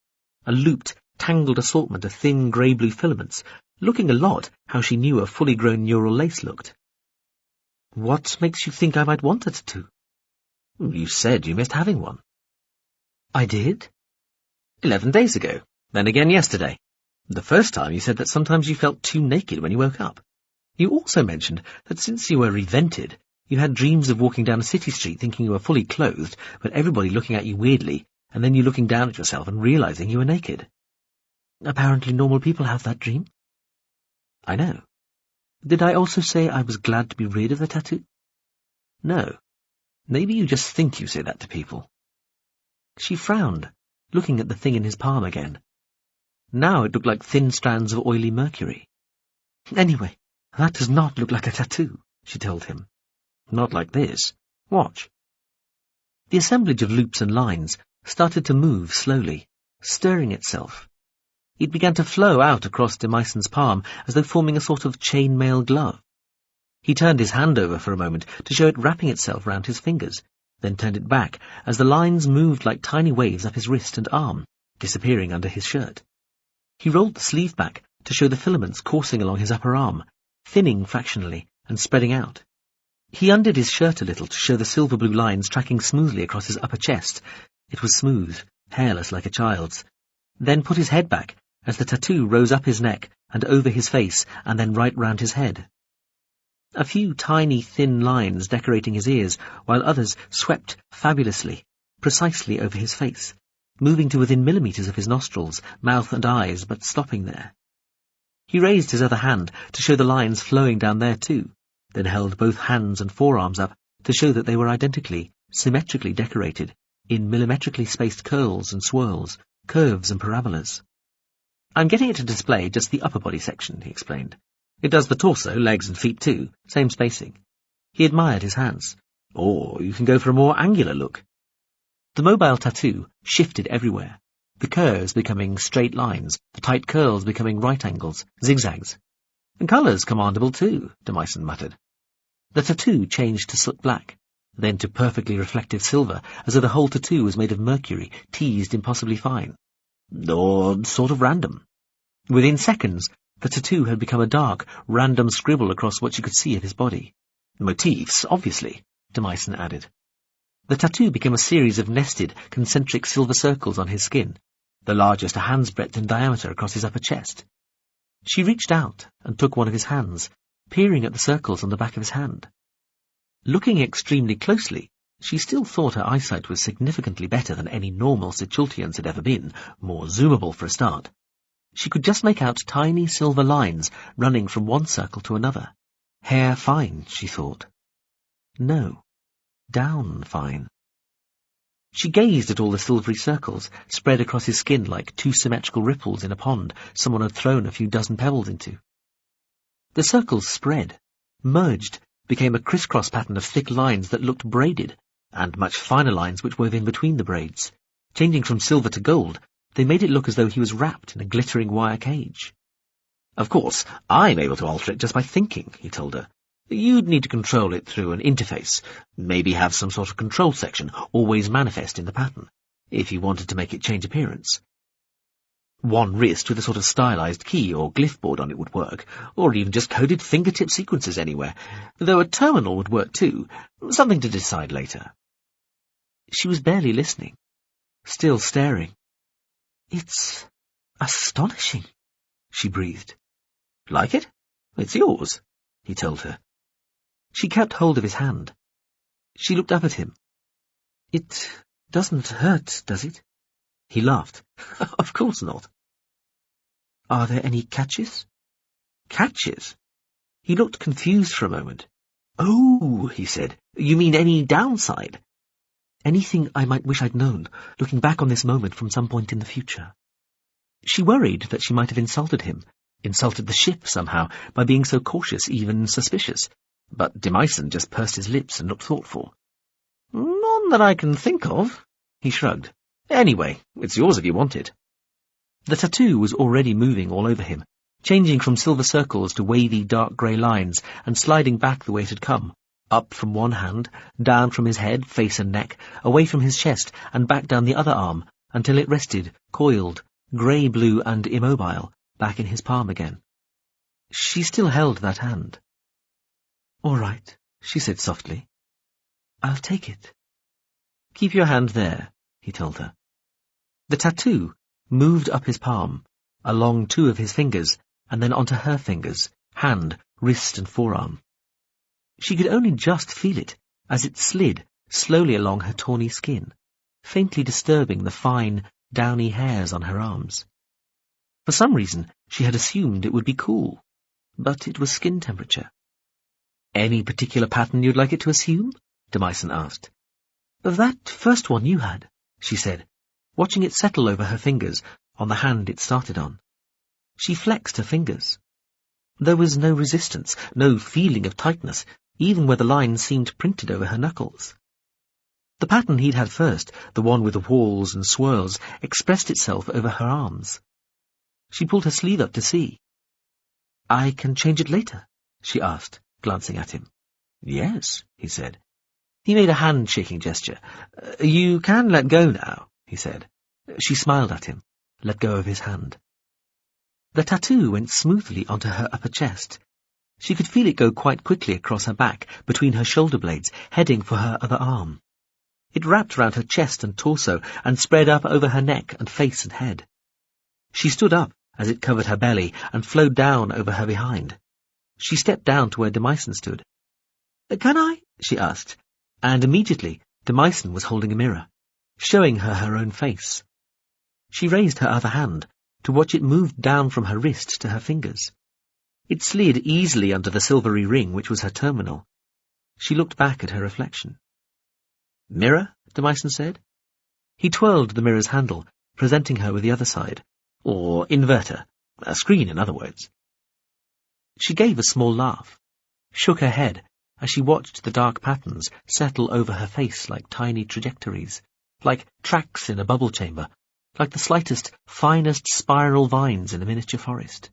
a looped, tangled assortment of thin grey-blue filaments, looking a lot how she knew a fully grown neural lace looked. What makes you think I might want a tattoo? You said you missed having one. I did? 11 days ago, then again yesterday. The first time you said that sometimes you felt too naked when you woke up. You also mentioned that since you were revented, you had dreams of walking down a city street thinking you were fully clothed, but everybody looking at you weirdly, and then you looking down at yourself and realizing you were naked. Apparently normal people have that dream. I know. Did I also say I was glad to be rid of the tattoo? No. Maybe you just think you say that to people. She frowned, looking at the thing in his palm again. Now it looked like thin strands of oily mercury. Anyway, that does not look like a tattoo, she told him. Not like this. Watch. The assemblage of loops and lines started to move slowly, stirring itself. It began to flow out across Demyson's palm as though forming a sort of chainmail glove. He turned his hand over for a moment to show it wrapping itself round his fingers, then turned it back as the lines moved like tiny waves up his wrist and arm, disappearing under his shirt. He rolled the sleeve back to show the filaments coursing along his upper arm, thinning fractionally and spreading out. He undid his shirt a little to show the silver-blue lines tracking smoothly across his upper chest. It was smooth, hairless like a child's. Then put his head back as the tattoo rose up his neck and over his face and then right round his head. A few tiny, thin lines decorating his ears, while others swept fabulously, precisely over his face, moving to within millimetres of his nostrils, mouth and eyes, but stopping there. He raised his other hand to show the lines flowing down there too, then held both hands and forearms up to show that they were identically, symmetrically decorated, in millimetrically spaced curls and swirls, curves and parabolas. I'm getting it to display just the upper body section, he explained. It does the torso, legs and feet too, same spacing. He admired his hands. Or you can go for a more angular look. The mobile tattoo shifted everywhere, the curves becoming straight lines, the tight curls becoming right angles, zigzags. And colours commandable too, Demyson muttered. The tattoo changed to soot black, then to perfectly reflective silver, as though the whole tattoo was made of mercury, teased impossibly fine. Or sort of random. Within seconds, the tattoo had become a dark, random scribble across what you could see of his body. Motifs, obviously, Demyson added. The tattoo became a series of nested, concentric silver circles on his skin, the largest a hand's breadth in diameter across his upper chest. She reached out and took one of his hands, peering at the circles on the back of his hand. Looking extremely closely, she still thought her eyesight was significantly better than any normal Sichultian's had ever been, more zoomable for a start. She could just make out tiny silver lines running from one circle to another. Hair fine, she thought. No, down fine. She gazed at all the silvery circles spread across his skin like 2 symmetrical ripples in a pond someone had thrown a few dozen pebbles into. The circles spread, merged, became a crisscross pattern of thick lines that looked braided, and much finer lines which wove in between the braids. Changing from silver to gold, they made it look as though he was wrapped in a glittering wire cage. Of course, I'm able to alter it just by thinking, he told her. You'd need to control it through an interface, maybe have some sort of control section always manifest in the pattern, if you wanted to make it change appearance. One wrist with a sort of stylized key or glyph board on it would work, or even just coded fingertip sequences anywhere, though a terminal would work too, something to decide later. She was barely listening, still staring. It's astonishing, she breathed. Like it? It's yours, he told her. She kept hold of his hand. She looked up at him. It doesn't hurt, does it? He laughed. Of course not. Are there any catches? Catches? He looked confused for a moment. Oh, he said, you mean any downside? Anything I might wish I'd known, looking back on this moment from some point in the future. She worried that she might have insulted him, insulted the ship somehow, by being so cautious, even suspicious. but Demyson just pursed his lips and looked thoughtful. "None that I can think of," he shrugged. "Anyway, it's yours if you want it." The tattoo was already moving all over him, changing from silver circles to wavy dark grey lines and sliding back the way it had come, up from one hand, down from his head, face and neck, away from his chest and back down the other arm, until it rested, coiled, grey-blue and immobile, back in his palm again. She still held that hand. "All right," she said softly. "I'll take it." "Keep your hand there," he told her. The tattoo moved up his palm, along 2 of his fingers, and then onto her fingers, hand, wrist and forearm. She could only just feel it as it slid slowly along her tawny skin, faintly disturbing the fine, downy hairs on her arms. For some reason, she had assumed it would be cool, but it was skin temperature. "Any particular pattern you'd like it to assume?" Demyson asked. "That first one you had," she said, watching it settle over her fingers on the hand it started on. She flexed her fingers. There was no resistance, no feeling of tightness, even where the lines seemed printed over her knuckles. The pattern he'd had first, the one with the whorls and swirls, expressed itself over her arms. She pulled her sleeve up to see. "I can change it later?" she asked, glancing at him. "Yes," he said. He made a hand-shaking gesture. "You can let go now," he said. She smiled at him, let go of his hand. The tattoo went smoothly onto her upper chest. She could feel it go quite quickly across her back, between her shoulder blades, heading for her other arm. It wrapped round her chest and torso, and spread up over her neck and face and head. She stood up as it covered her belly and flowed down over her behind. She stepped down to where Demyson stood. "Can I?" she asked, and immediately Demyson was holding a mirror, showing her own face. She raised her other hand to watch it move down from her wrist to her fingers. It slid easily under the silvery ring which was her terminal. She looked back at her reflection. "Mirror?" Demyson said. He twirled the mirror's handle, presenting her with the other side, or inverter, a screen in other words. She gave a small laugh, shook her head as she watched the dark patterns settle over her face like tiny trajectories, like tracks in a bubble chamber, like the slightest, finest spiral vines in a miniature forest.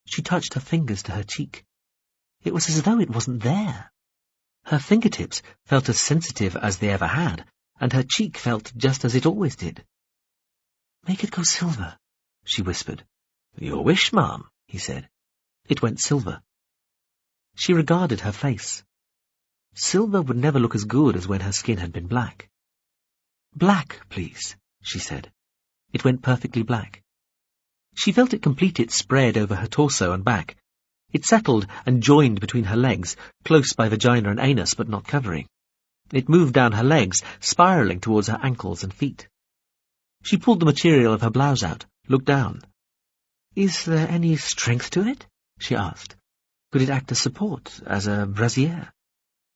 She touched her fingers to her cheek. It was as though it wasn't there. Her fingertips felt as sensitive as they ever had, and her cheek felt just as it always did. "Make it go silver," she whispered. "Your wish, ma'am," he said. It went silver. She regarded her face. Silver would never look as good as when her skin had been black. "Black, please," she said. It went perfectly black. She felt it complete its spread over her torso and back. It settled and joined between her legs, close by vagina and anus, but not covering. It moved down her legs, spiralling towards her ankles and feet. She pulled the material of her blouse out, looked down. "Is there any strength to it?" she asked. "Could it act as support, as a brassiere?"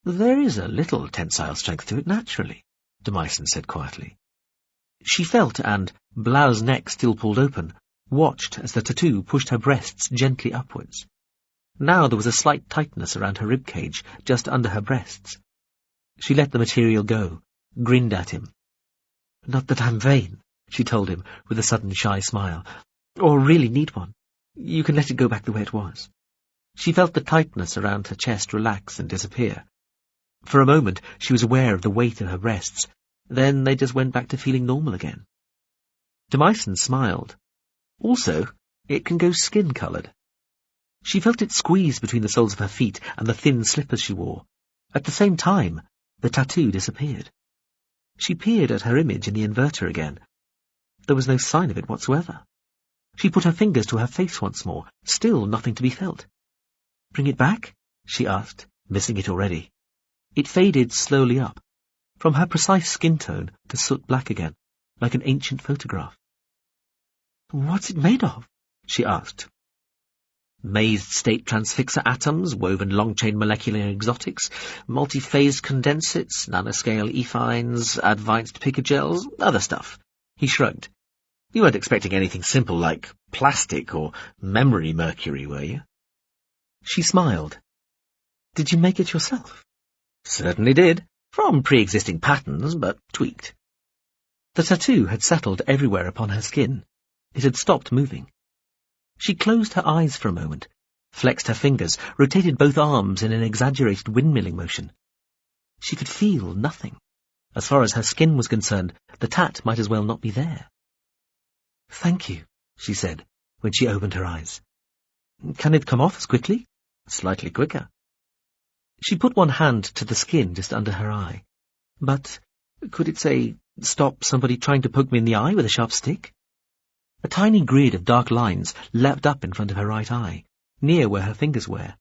"There is a little tensile strength to it, naturally," Demyson said quietly. She felt and, blouse neck still pulled open, watched as the tattoo pushed her breasts gently upwards. Now there was a slight tightness around her ribcage, just under her breasts. She let the material go, grinned at him. "Not that I'm vain," she told him, with a sudden shy smile, "or really need one. You can let it go back the way it was." She felt the tightness around her chest relax and disappear. For a moment she was aware of the weight of her breasts, then they just went back to feeling normal again. Demyson smiled. "Also, it can go skin-coloured." She felt it squeeze between the soles of her feet and the thin slippers she wore. At the same time, the tattoo disappeared. She peered at her image in the inverter again. There was no sign of it whatsoever. She put her fingers to her face once more, still nothing to be felt. "Bring it back?" she asked, missing it already. It faded slowly up, from her precise skin tone to soot black again, like an ancient photograph. "What's it made of?" she asked. "Mazed state transfixer atoms, woven long-chain molecular exotics, multi-phased condensates, nanoscale ephines, advanced picogels, other stuff." He shrugged. "You weren't expecting anything simple like plastic or memory mercury, were you?" She smiled. Did you make it yourself? Certainly did, from pre-existing patterns, but tweaked. The tattoo had settled everywhere upon her skin. It had stopped moving. She closed her eyes for a moment, flexed her fingers, rotated both arms in an exaggerated windmilling motion. She could feel nothing. As far as her skin was concerned, the tat might as well not be there. "Thank you," she said, when she opened her eyes. "Can it come off as quickly?" "Slightly quicker." She put one hand to the skin just under her eye. "But could it, say, stop somebody trying to poke me in the eye with a sharp stick?" A tiny grid of dark lines leapt up in front of her right eye, near where her fingers were.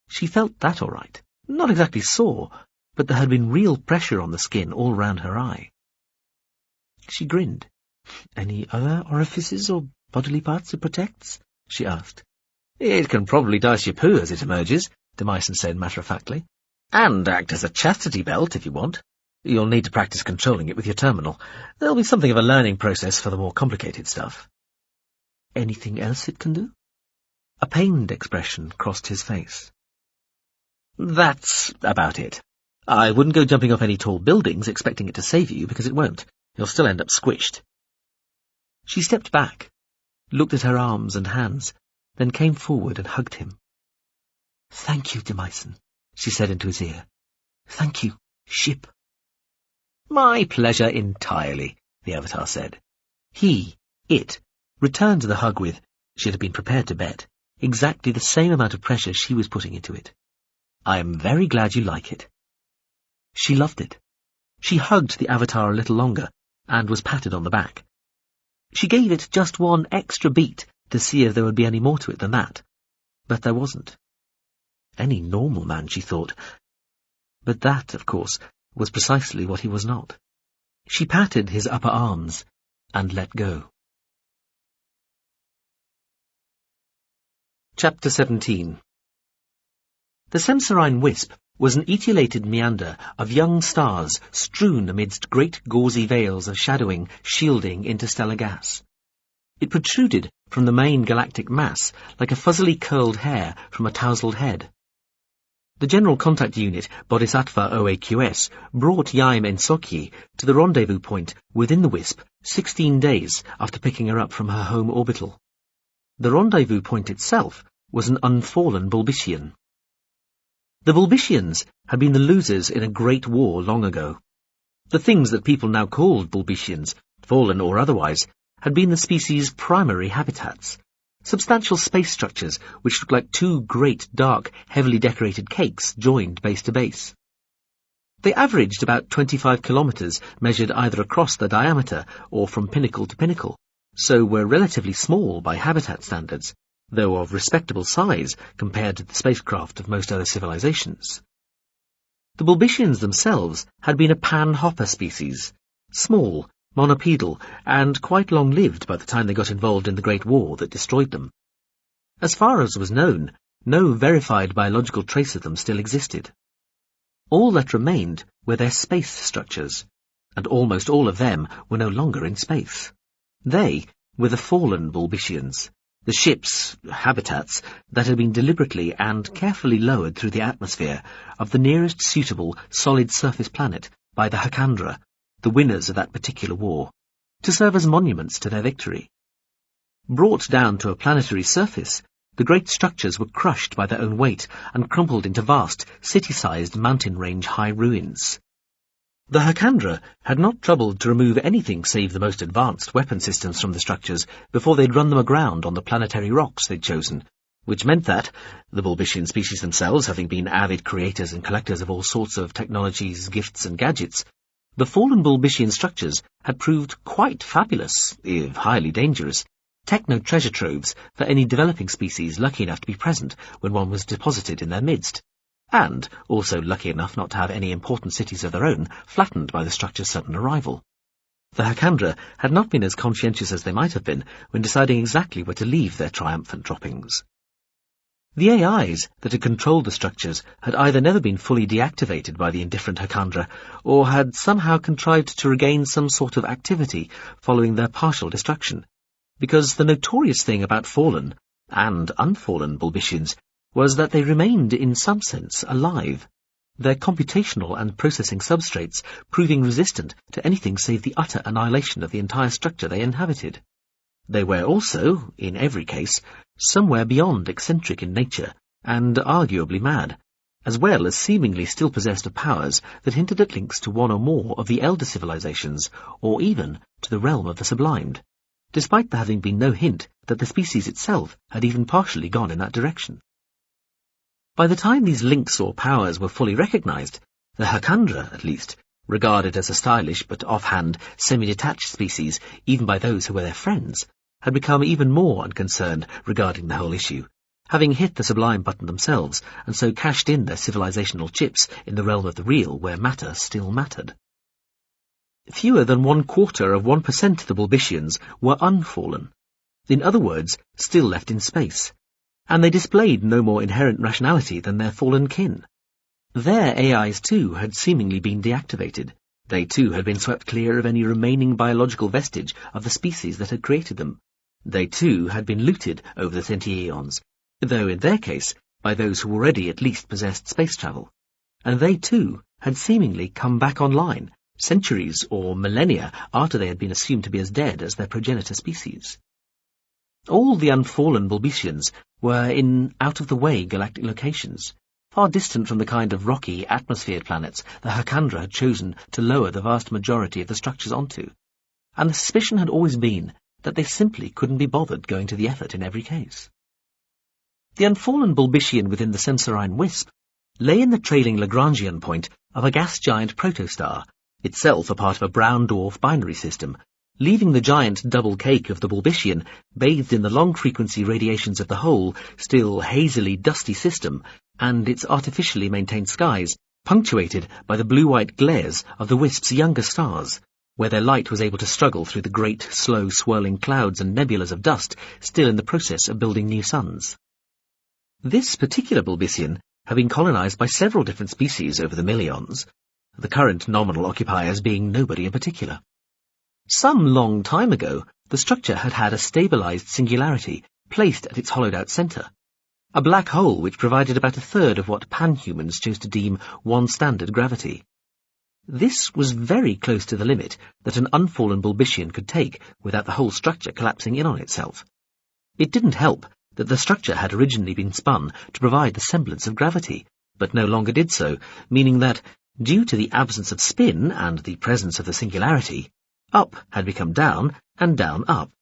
She felt that all right. Not exactly sore, but there had been real pressure on the skin all round her eye. She grinned. "Any other orifices or bodily parts it protects?" she asked. "It can probably dice your poo as it emerges," Demyson said matter-of-factly. "And act as a chastity belt if you want. You'll need to practice controlling it with your terminal. There'll be something of a learning process for the more complicated stuff." "Anything else it can do?" A pained expression crossed his face. "That's about it. I wouldn't go jumping off any tall buildings expecting it to save you, because it won't. You'll still end up squished." She stepped back, looked at her arms and hands, then came forward and hugged him. "Thank you, Demyson," she said into his ear. "Thank you, ship." "My pleasure entirely," the Avatar said. It, returned the hug with, she had been prepared to bet, exactly the same amount of pressure she was putting into it. "I am very glad you like it." She loved it. She hugged the Avatar a little longer, and was patted on the back. She gave it just one extra beat to see if there would be any more to it than that. But there wasn't. Any normal man, she thought. But that, of course, was precisely what he was not. She patted his upper arms and let go. Chapter 17. The Semserine wisp was an etiolated meander of young stars strewn amidst great gauzy veils of shadowing, shielding interstellar gas. It protruded from the main galactic mass like a fuzzily curled hair from a tousled head. The General Contact Unit, Bodhisattva OAQS, brought Iain Ensokyi to the rendezvous point within the wisp 16 days after picking her up from her home orbital. The rendezvous point itself was an unfallen Bulbishian. The Bulbishians had been the losers in a great war long ago. The things that people now called Bulbishians, fallen or otherwise, had been the species' primary habitats, substantial space structures which looked like two great, dark, heavily decorated cakes joined base to base. They averaged about 25 kilometres measured either across the diameter or from pinnacle to pinnacle, so were relatively small by habitat standards, though of respectable size compared to the spacecraft of most other civilizations. The Bulbishians themselves had been a pan-hopper species, small, monopedal, and quite long-lived by the time they got involved in the Great War that destroyed them. As far as was known, no verified biological trace of them still existed. All that remained were their space structures, and almost all of them were no longer in space. They were the fallen Bulbishians, the ships, habitats, that had been deliberately and carefully lowered through the atmosphere of the nearest suitable solid surface planet by the Hakandra, the winners of that particular war, to serve as monuments to their victory. Brought down to a planetary surface, the great structures were crushed by their own weight and crumpled into vast, city-sized mountain range high ruins. The Hakandra had not troubled to remove anything save the most advanced weapon systems from the structures before they'd run them aground on the planetary rocks they'd chosen, which meant that, the Bulbishian species themselves having been avid creators and collectors of all sorts of technologies, gifts and gadgets, the fallen Bulbishian structures had proved quite fabulous, if highly dangerous, techno-treasure troves for any developing species lucky enough to be present when one was deposited in their midst, and also lucky enough not to have any important cities of their own flattened by the structure's sudden arrival. The Hakandra had not been as conscientious as they might have been when deciding exactly where to leave their triumphant droppings. The AIs that had controlled the structures had either never been fully deactivated by the indifferent Hakandra, or had somehow contrived to regain some sort of activity following their partial destruction, because the notorious thing about fallen and unfallen Bulbishians was that they remained, in some sense, alive, their computational and processing substrates proving resistant to anything save the utter annihilation of the entire structure they inhabited. They were also, in every case, somewhere beyond eccentric in nature, and arguably mad, as well as seemingly still possessed of powers that hinted at links to one or more of the elder civilizations, or even to the realm of the sublimed, despite there having been no hint that the species itself had even partially gone in that direction. By the time these links or powers were fully recognized, the Hakandra, at least, regarded as a stylish but offhand, semi-detached species even by those who were their friends, had become even more unconcerned regarding the whole issue, having hit the sublime button themselves and so cashed in their civilizational chips in the realm of the real where matter still mattered. Fewer than 1/4% of the Bulbicians were unfallen, in other words, still left in space, and they displayed no more inherent rationality than their fallen kin. Their AIs too had seemingly been deactivated. They too had been swept clear of any remaining biological vestige of the species that had created them. They too had been looted over the centiaeons, though in their case by those who already at least possessed space travel, and they too had seemingly come back online, centuries or millennia after they had been assumed to be as dead as their progenitor species. All the unfallen Bulbicians were in out-of-the-way galactic locations, far distant from the kind of rocky, atmosphered planets the Hakandra had chosen to lower the vast majority of the structures onto, and the suspicion had always been that they simply couldn't be bothered going to the effort in every case. The unfallen Bulbician within the Sensorine wisp lay in the trailing Lagrangian point of a gas-giant protostar, itself a part of a brown dwarf binary system, leaving the giant double cake of the Bulbician bathed in the long-frequency radiations of the whole, still hazily dusty system, and its artificially maintained skies, punctuated by the blue-white glares of the wisp's younger stars, where their light was able to struggle through the great, slow, swirling clouds and nebulas of dust still in the process of building new suns. This particular Bulbician had been colonized by several different species over the millions, the current nominal occupiers being nobody in particular. Some long time ago, the structure had had a stabilized singularity placed at its hollowed-out center, a black hole which provided about a third of what panhumans chose to deem one standard gravity. This was very close to the limit that an unfallen Bulbician could take without the whole structure collapsing in on itself. It didn't help that the structure had originally been spun to provide the semblance of gravity, but no longer did so, meaning that, due to the absence of spin and the presence of the singularity, up had become down and down up.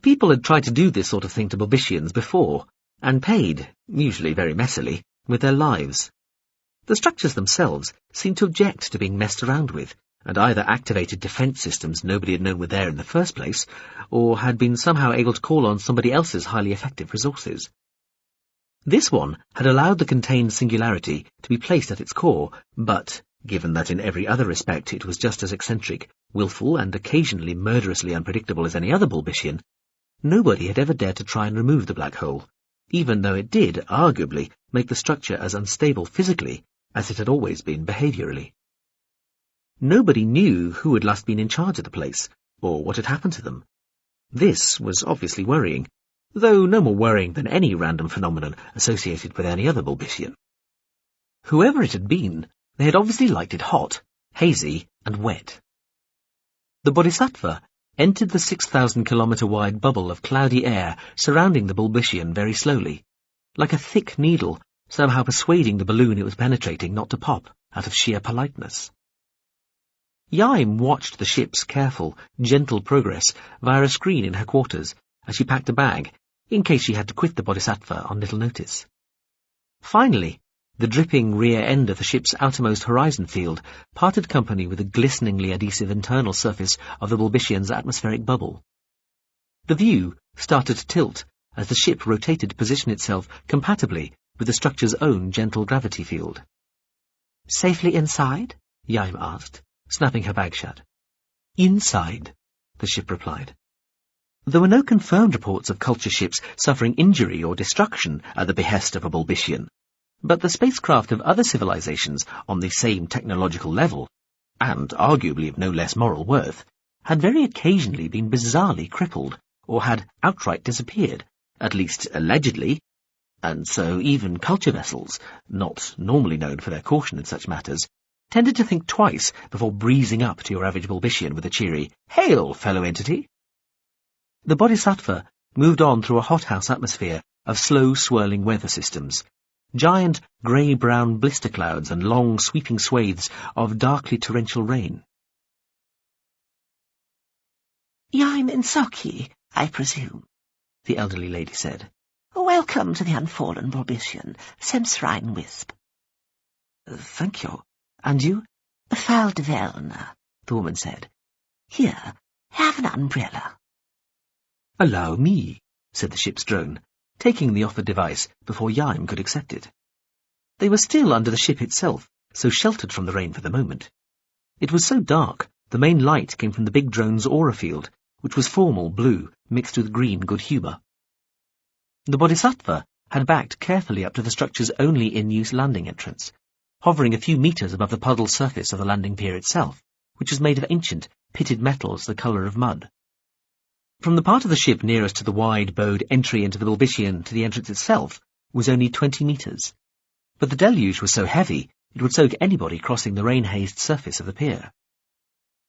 People had tried to do this sort of thing to Bulbicians before, and paid, usually very messily, with their lives. The structures themselves seemed to object to being messed around with, and either activated defense systems nobody had known were there in the first place, or had been somehow able to call on somebody else's highly effective resources. This one had allowed the contained singularity to be placed at its core, but, given that in every other respect it was just as eccentric, willful, and occasionally murderously unpredictable as any other Bulbician, nobody had ever dared to try and remove the black hole, even though it did, arguably, make the structure as unstable physically as it had always been behaviourally. Nobody knew who had last been in charge of the place, or what had happened to them. This was obviously worrying, though no more worrying than any random phenomenon associated with any other Bulbician. Whoever it had been, they had obviously liked it hot, hazy, and wet. The Bodhisattva entered the 6,000-kilometre-wide bubble of cloudy air surrounding the Bulbician very slowly, like a thick needle, somehow persuading the balloon it was penetrating not to pop out of sheer politeness. Iain watched the ship's careful, gentle progress via a screen in her quarters as she packed a bag, in case she had to quit the Bodhisattva on little notice. Finally, the dripping rear end of the ship's outermost horizon field parted company with the glisteningly adhesive internal surface of the Bulbician's atmospheric bubble. The view started to tilt as the ship rotated to position itself compatibly with the structure's own gentle gravity field. "Safely inside?" Iain asked, snapping her bag shut. "Inside," the ship replied. There were no confirmed reports of culture ships suffering injury or destruction at the behest of a Bulbician, but the spacecraft of other civilizations on the same technological level, and arguably of no less moral worth, had very occasionally been bizarrely crippled, or had outright disappeared, at least allegedly, and so even culture vessels, not normally known for their caution in such matters, tended to think twice before breezing up to your average Bulbician with a cheery, "Hail, fellow entity!" The Bodhisattva moved on through a hothouse atmosphere of slow swirling weather systems, giant grey-brown blister clouds and long sweeping swathes of darkly torrential rain. "Iain and Soki, I presume," the elderly lady said. "Welcome to the unfallen Bulbician, Semsrine Wisp." "Thank you. And you?" "Faldevelna," the woman said. "Here, have an umbrella." "Allow me," said the ship's drone, taking the offered device before Iain could accept it. They were still under the ship itself, so sheltered from the rain for the moment. It was so dark, the main light came from the big drone's aura field, which was formal blue mixed with green good humour. The Bodhisattva had backed carefully up to the structure's only in-use landing entrance, hovering a few metres above the puddled surface of the landing pier itself, which was made of ancient, pitted metals the colour of mud. From the part of the ship nearest to the wide-bowed entry into the Bulbician to the entrance itself was only 20 metres, but the deluge was so heavy it would soak anybody crossing the rain-hazed surface of the pier.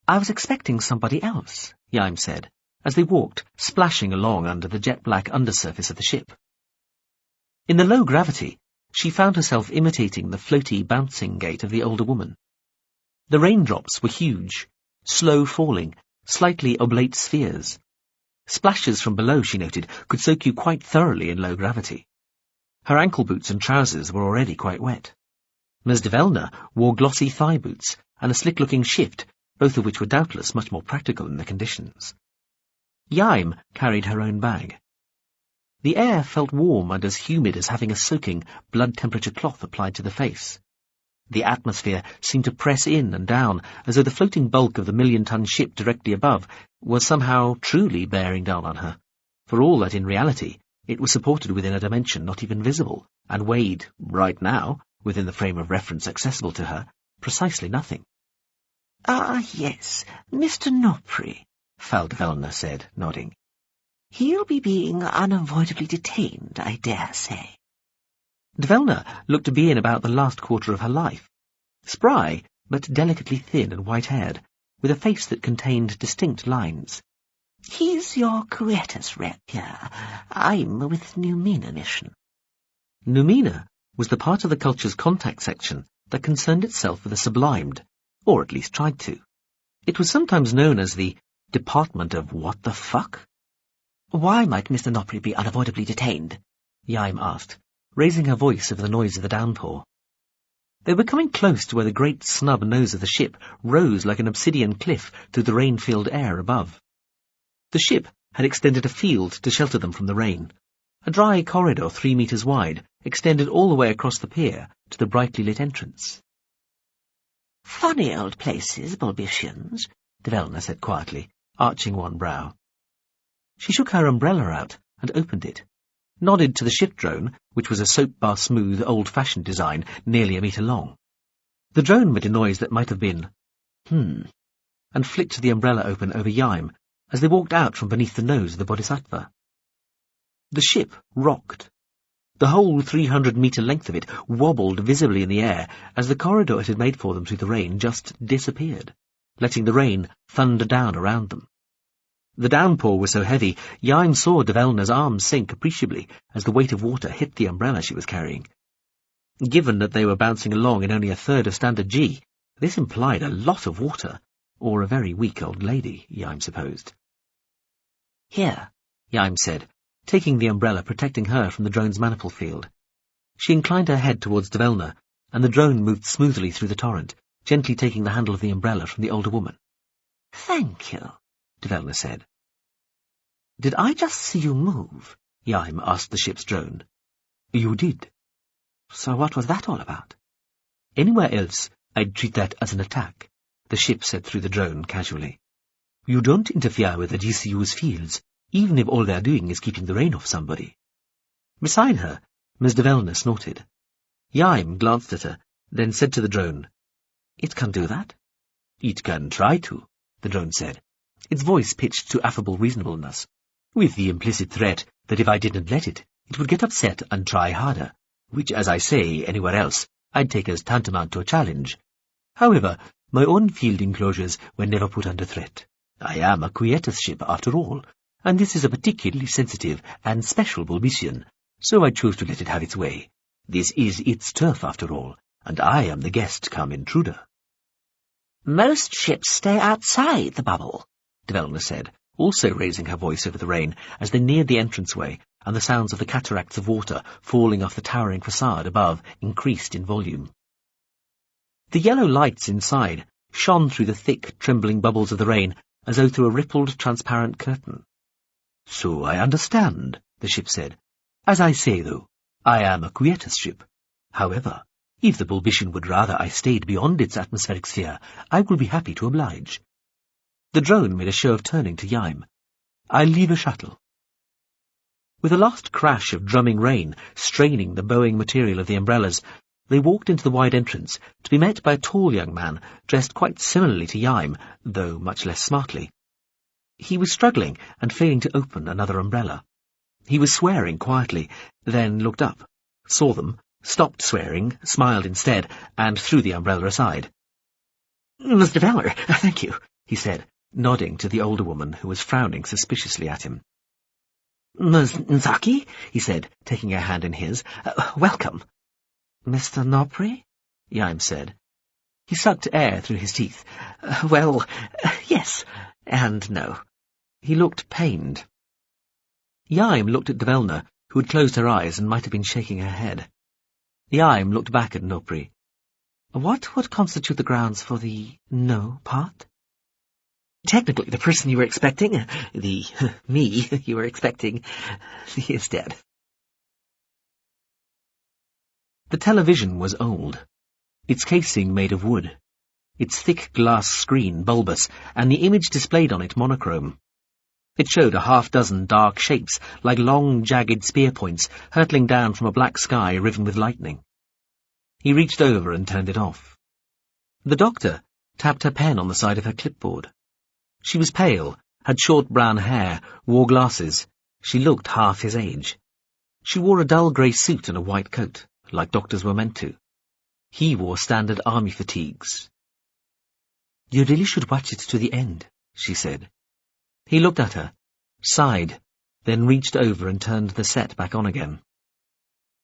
"I was expecting somebody else," Iain said, as they walked, splashing along under the jet-black undersurface of the ship. In the low gravity, she found herself imitating the floaty, bouncing gait of the older woman. The raindrops were huge, slow-falling, slightly oblate spheres. Splashes from below, she noted, could soak you quite thoroughly in low gravity. Her ankle boots and trousers were already quite wet. Ms. Develna wore glossy thigh boots and a slick-looking shift, both of which were doubtless much more practical in the conditions. Iain carried her own bag. The air felt warm and as humid as having a soaking, blood-temperature cloth applied to the face. The atmosphere seemed to press in and down, as though the floating bulk of the million-ton ship directly above was somehow truly bearing down on her, for all that in reality it was supported within a dimension not even visible, and weighed, right now, within the frame of reference accessible to her, precisely nothing. "Ah, yes, Mr. Nopri," Faldevelna said, nodding. "He'll be being unavoidably detained, I dare say." Develna looked to be in about the last quarter of her life, spry, but delicately thin and white-haired, with a face that contained distinct lines. "He's your Quietus rep here. I'm with Numina Mission." Numina was the part of the culture's contact section that concerned itself with the sublimed, or at least tried to. It was sometimes known as the Department of What the Fuck? "Why might Mr. Nopri be unavoidably detained?" Iain asked, raising her voice over the noise of the downpour. They were coming close to where the great snub nose of the ship rose like an obsidian cliff through the rain-filled air above. The ship had extended a field to shelter them from the rain. A dry corridor 3 metres wide extended all the way across the pier to the brightly lit entrance. "Funny old places, Bulbicians," Develna said quietly, arching one brow. She shook her umbrella out and opened it, nodded to the ship drone, which was a soap-bar-smooth, old-fashioned design, nearly a metre long. The drone made a noise that might have been, and flicked the umbrella open over Iain as they walked out from beneath the nose of the Bodhisattva. The ship rocked. The whole 300-metre length of it wobbled visibly in the air as the corridor it had made for them through the rain just disappeared, letting the rain thunder down around them. The downpour was so heavy, Iain saw Develna's arms sink appreciably as the weight of water hit the umbrella she was carrying. Given that they were bouncing along in only a third of standard G, this implied a lot of water, or a very weak old lady, Iain supposed. "Here," Iain said, taking the umbrella protecting her from the drone's maniple field. She inclined her head towards Develna, and the drone moved smoothly through the torrent, gently taking the handle of the umbrella from the older woman. "Thank you," Develna said. "Did I just see you move?" Iain asked the ship's drone. "You did." "So what was that all about?" "Anywhere else, I'd treat that as an attack," the ship said through the drone casually. "You don't interfere with the GCU's fields, even if all they're doing is keeping the rain off somebody." Beside her, Ms. Develna snorted. Iain glanced at her, then said to the drone, "It can do that?" "It can try to," the drone said, its voice pitched to affable reasonableness, "with the implicit threat that if I didn't let it, It would get upset and try harder, which, as I say, anywhere else, I'd take as tantamount to a challenge. However, my own field enclosures were never put under threat. I am a quietus ship, after all, and this is a particularly sensitive and special bulbician, so I chose to let it have its way. This is its turf, after all, and I am the guest come intruder. Most ships stay outside the bubble, Dvelna said, also raising her voice over the rain as they neared the entranceway, and the sounds of the cataracts of water falling off the towering facade above increased in volume. The yellow lights inside shone through the thick, trembling bubbles of the rain as though through a rippled, transparent curtain. So I understand, the ship said. As I say, though, I am a quietus ship. However, if the bulbician would rather I stayed beyond its atmospheric sphere, I will be happy to oblige. The drone made a show of turning to Iain. I'll leave a shuttle. With a last crash of drumming rain straining the bowing material of the umbrellas, they walked into the wide entrance, to be met by a tall young man, dressed quite similarly to Iain, though much less smartly. He was struggling and failing to open another umbrella. He was swearing quietly, then looked up, saw them, stopped swearing, smiled instead, and threw the umbrella aside. Mr. Veller, thank you, he said, nodding to the older woman who was frowning suspiciously at him. Ms. Nzaki, he said, taking her hand in his, welcome. Mr. Nopri? Iain said. He sucked air through his teeth. Yes, and no. He looked pained. Iain looked at Dvelna, who had closed her eyes and might have been shaking her head. Iain looked back at Nopri. What would constitute the grounds for the no part? Technically, the person you were expecting, me you were expecting, is dead. The television was old, its casing made of wood, its thick glass screen bulbous, and the image displayed on it monochrome. It showed a half-dozen dark shapes, like long, jagged spear points, hurtling down from a black sky riven with lightning. He reached over and turned it off. The doctor tapped her pen on the side of her clipboard. She was pale, had short brown hair, wore glasses. She looked half his age. She wore a dull grey suit and a white coat, like doctors were meant to. He wore standard army fatigues. "You really should watch it to the end," she said. He looked at her, sighed, then reached over and turned the set back on again.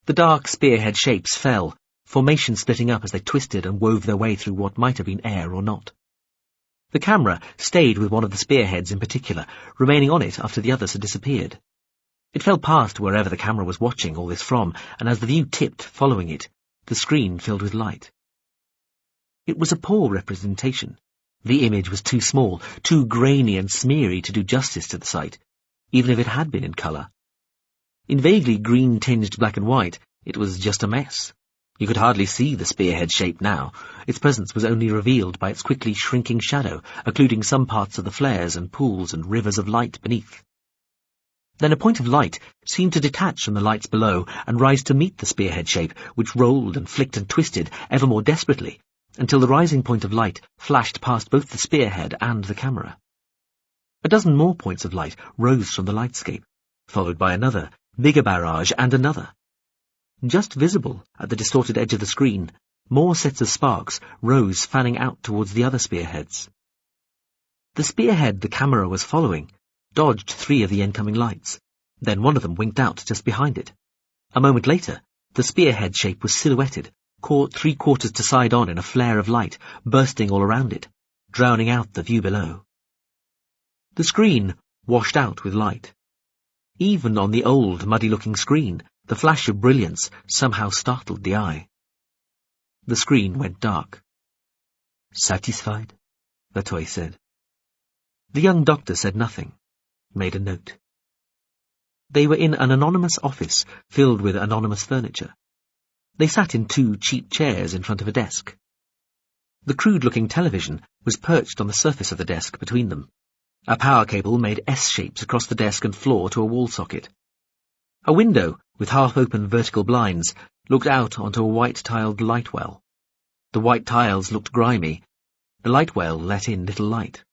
The dark spearhead shapes fell, formation splitting up as they twisted and wove their way through what might have been air or not. The camera stayed with one of the spearheads in particular, remaining on it after the others had disappeared. It fell past wherever the camera was watching all this from, and as the view tipped, following it, the screen filled with light. It was a poor representation. The image was too small, too grainy and smeary to do justice to the sight, even if it had been in colour. In vaguely green-tinged black and white, it was just a mess. You could hardly see the spearhead shape now. Its presence was only revealed by its quickly shrinking shadow, occluding some parts of the flares and pools and rivers of light beneath. Then a point of light seemed to detach from the lights below and rise to meet the spearhead shape, which rolled and flicked and twisted ever more desperately, until the rising point of light flashed past both the spearhead and the camera. A dozen more points of light rose from the lightscape, followed by another, bigger barrage, and another. Just visible at the distorted edge of the screen, more sets of sparks rose fanning out towards the other spearheads. The spearhead the camera was following dodged 3 of the incoming lights. Then one of them winked out just behind it. A moment later, the spearhead shape was silhouetted, caught 3/4 to side on in a flare of light, bursting all around it, drowning out the view below. The screen washed out with light. Even on the old, muddy-looking screen, the flash of brilliance somehow startled the eye. The screen went dark. "Satisfied?" Latoy said. The young doctor said nothing, made a note. They were in an anonymous office filled with anonymous furniture. They sat in 2 cheap chairs in front of a desk. The crude-looking television was perched on the surface of the desk between them. A power cable made S-shapes across the desk and floor to a wall socket. A window, with half-open vertical blinds, looked out onto a white-tiled light well. The white tiles looked grimy. The light well let in little light.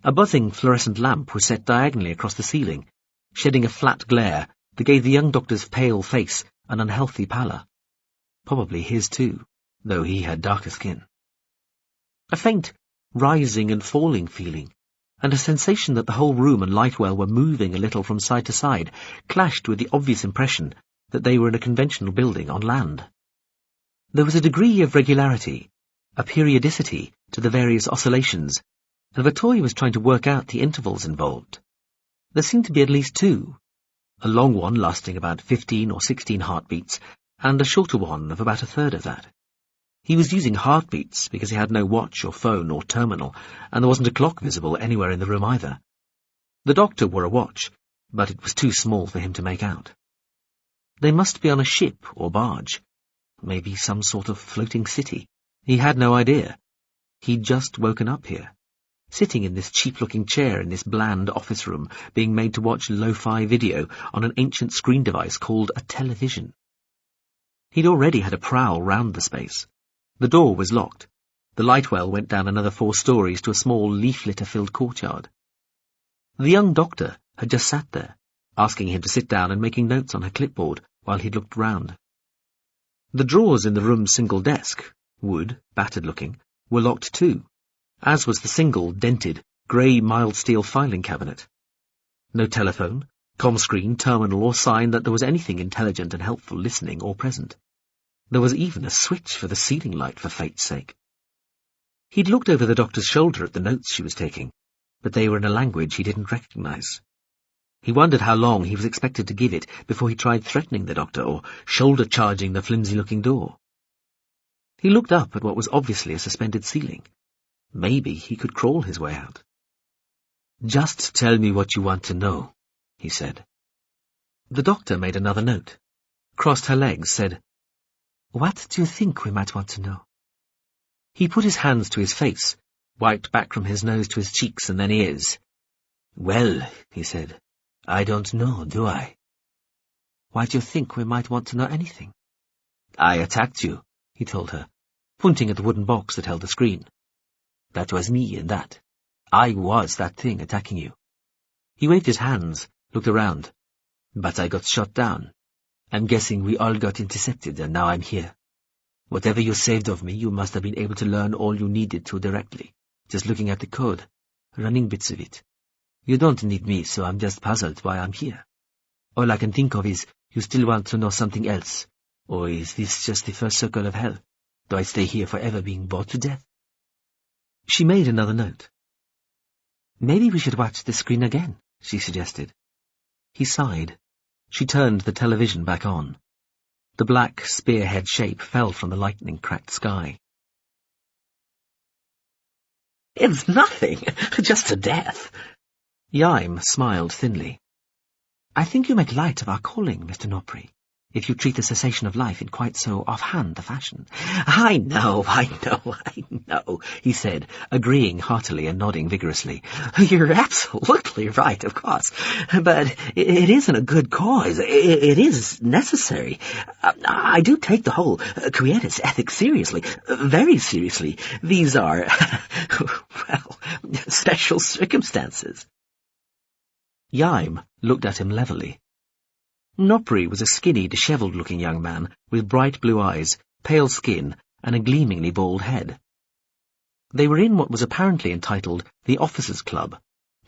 A buzzing fluorescent lamp was set diagonally across the ceiling, shedding a flat glare, that gave the young doctor's pale face an unhealthy pallor. Probably his too, though he had darker skin. A faint rising and falling feeling, and a sensation that the whole room and Lightwell were moving a little from side to side, clashed with the obvious impression that they were in a conventional building on land. There was a degree of regularity, a periodicity to the various oscillations, and Vittoria was trying to work out the intervals involved. There seemed to be at least two, a long one lasting about 15 or 16 heartbeats, and a shorter one of about a third of that. He was using heartbeats because he had no watch or phone or terminal, and there wasn't a clock visible anywhere in the room either. The doctor wore a watch, but it was too small for him to make out. They must be on a ship or barge, maybe some sort of floating city. He had no idea. He'd just woken up here, sitting in this cheap-looking chair in this bland office room, being made to watch lo-fi video on an ancient screen device called a television. He'd already had a prowl round the space. The door was locked. The Lightwell went down another 4 stories to a small leaf-litter-filled courtyard. The young doctor had just sat there, asking him to sit down and making notes on her clipboard while he looked round. The drawers in the room's single desk, wood, battered-looking, were locked too, as was the single, dented, grey mild steel filing cabinet. No telephone, comm screen, terminal, or sign that there was anything intelligent and helpful listening or present. There was even a switch for the ceiling light, for fate's sake. He'd looked over the doctor's shoulder at the notes she was taking, but they were in a language he didn't recognize. He wondered how long he was expected to give it before he tried threatening the doctor or shoulder-charging the flimsy-looking door. He looked up at what was obviously a suspended ceiling. Maybe he could crawl his way out. "Just tell me what you want to know," he said. The doctor made another note, crossed her legs, said, "What do you think we might want to know?" He put his hands to his face, wiped back from his nose to his cheeks and then ears. "Well," he said, "I don't know, do I?" "Why do you think we might want to know anything?" "I attacked you," he told her, pointing at the wooden box that held the screen. "That was me and that. I was that thing attacking you." He waved his hands, looked around. "But I got shot down. I'm guessing we all got intercepted, and now I'm here. Whatever you saved of me, you must have been able to learn all you needed to directly, just looking at the code, running bits of it. You don't need me, so I'm just puzzled why I'm here. All I can think of is, you still want to know something else, or is this just the first circle of hell? Do I stay here forever being bored to death?" She made another note. "Maybe we should watch the screen again," she suggested. He sighed. She turned the television back on. The black spearhead shape fell from the lightning-cracked sky. "It's nothing, just a death." Iain smiled thinly. "I think you make light of our calling, Mr. Nopri, if you treat the cessation of life in quite so offhand a fashion." I know, he said, agreeing heartily and nodding vigorously. "You're absolutely right, of course. But it isn't a good cause. It is necessary. I do take the whole quietus ethic seriously, very seriously. These are, well, special circumstances." Iain looked at him levelly. Nopri was a skinny, dishevelled-looking young man with bright blue eyes, pale skin, and a gleamingly bald head. They were in what was apparently entitled the Officers' Club,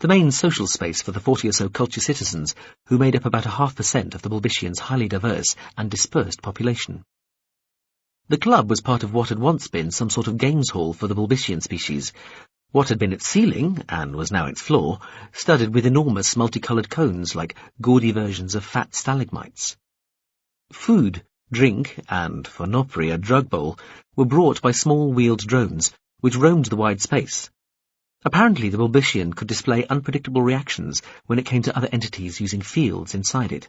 the main social space for the 40 or so culture citizens who made up about 0.5% of the Bulbishians' highly diverse and dispersed population. The club was part of what had once been some sort of games hall for the Bulbishian species. What had been its ceiling, and was now its floor, studded with enormous multicoloured cones like gaudy versions of fat stalagmites. Food, drink, and, for Nopri, a drug bowl, were brought by small wheeled drones, which roamed the wide space. Apparently the Bulbishian could display unpredictable reactions when it came to other entities using fields inside it,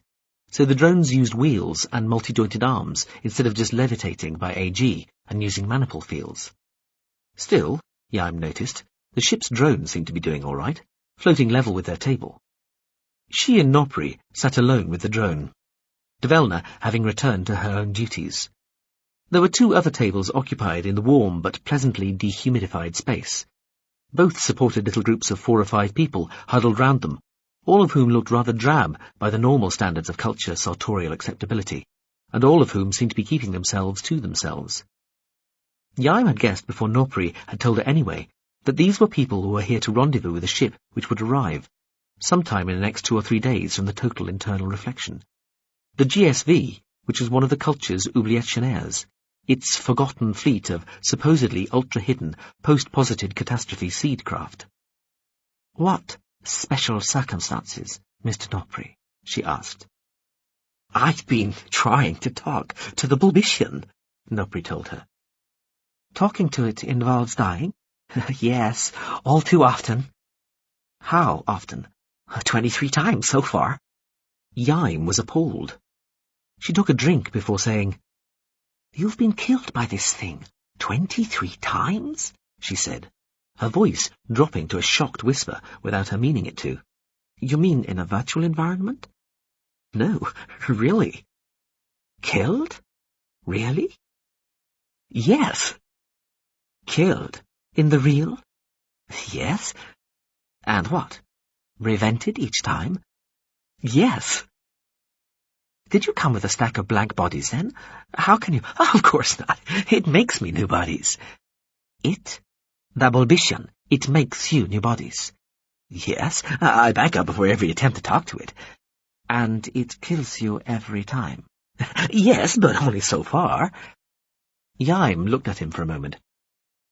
so the drones used wheels and multi-jointed arms instead of just levitating by AG and using maniple fields. Still, Iain noticed, the ship's drones seemed to be doing all right, floating level with their table. She and Nopri sat alone with the drone, Dvelna having returned to her own duties. There were 2 other tables occupied in the warm but pleasantly dehumidified space. Both supported little groups of 4 or 5 people huddled round them, all of whom looked rather drab by the normal standards of culture sartorial acceptability, and all of whom seemed to be keeping themselves to themselves. Iain had guessed before Nopri had told her anyway that these were people who were here to rendezvous with a ship which would arrive, sometime in the next 2 or 3 days from the total internal reflection. The GSV, which was one of the culture's oubliettes, its forgotten fleet of supposedly ultra-hidden, post-posited catastrophe seedcraft. "What special circumstances, Mr. Nopri?" she asked. "I've been trying to talk to the Bulbician," Nopri told her. "Talking to it involves dying?" "Yes, all too often." "How often?" 23 times so far." Iain was appalled. She took a drink before saying, "You've been killed by this thing 23 times?" she said, her voice dropping to a shocked whisper without her meaning it to. "You mean in a virtual environment?" "No, really." "Killed? Really?" "Yes." "Killed? In the real?" "Yes." "And what? Revented each time?" "Yes." "Did you come with a stack of blank bodies, then? How can you—" "Of course not. It makes me new bodies." "It? The Bulbician, it makes you new bodies?" "Yes, I back up before every attempt to talk to it." "And it kills you every time?" "Yes, but only so far." Iain looked at him for a moment.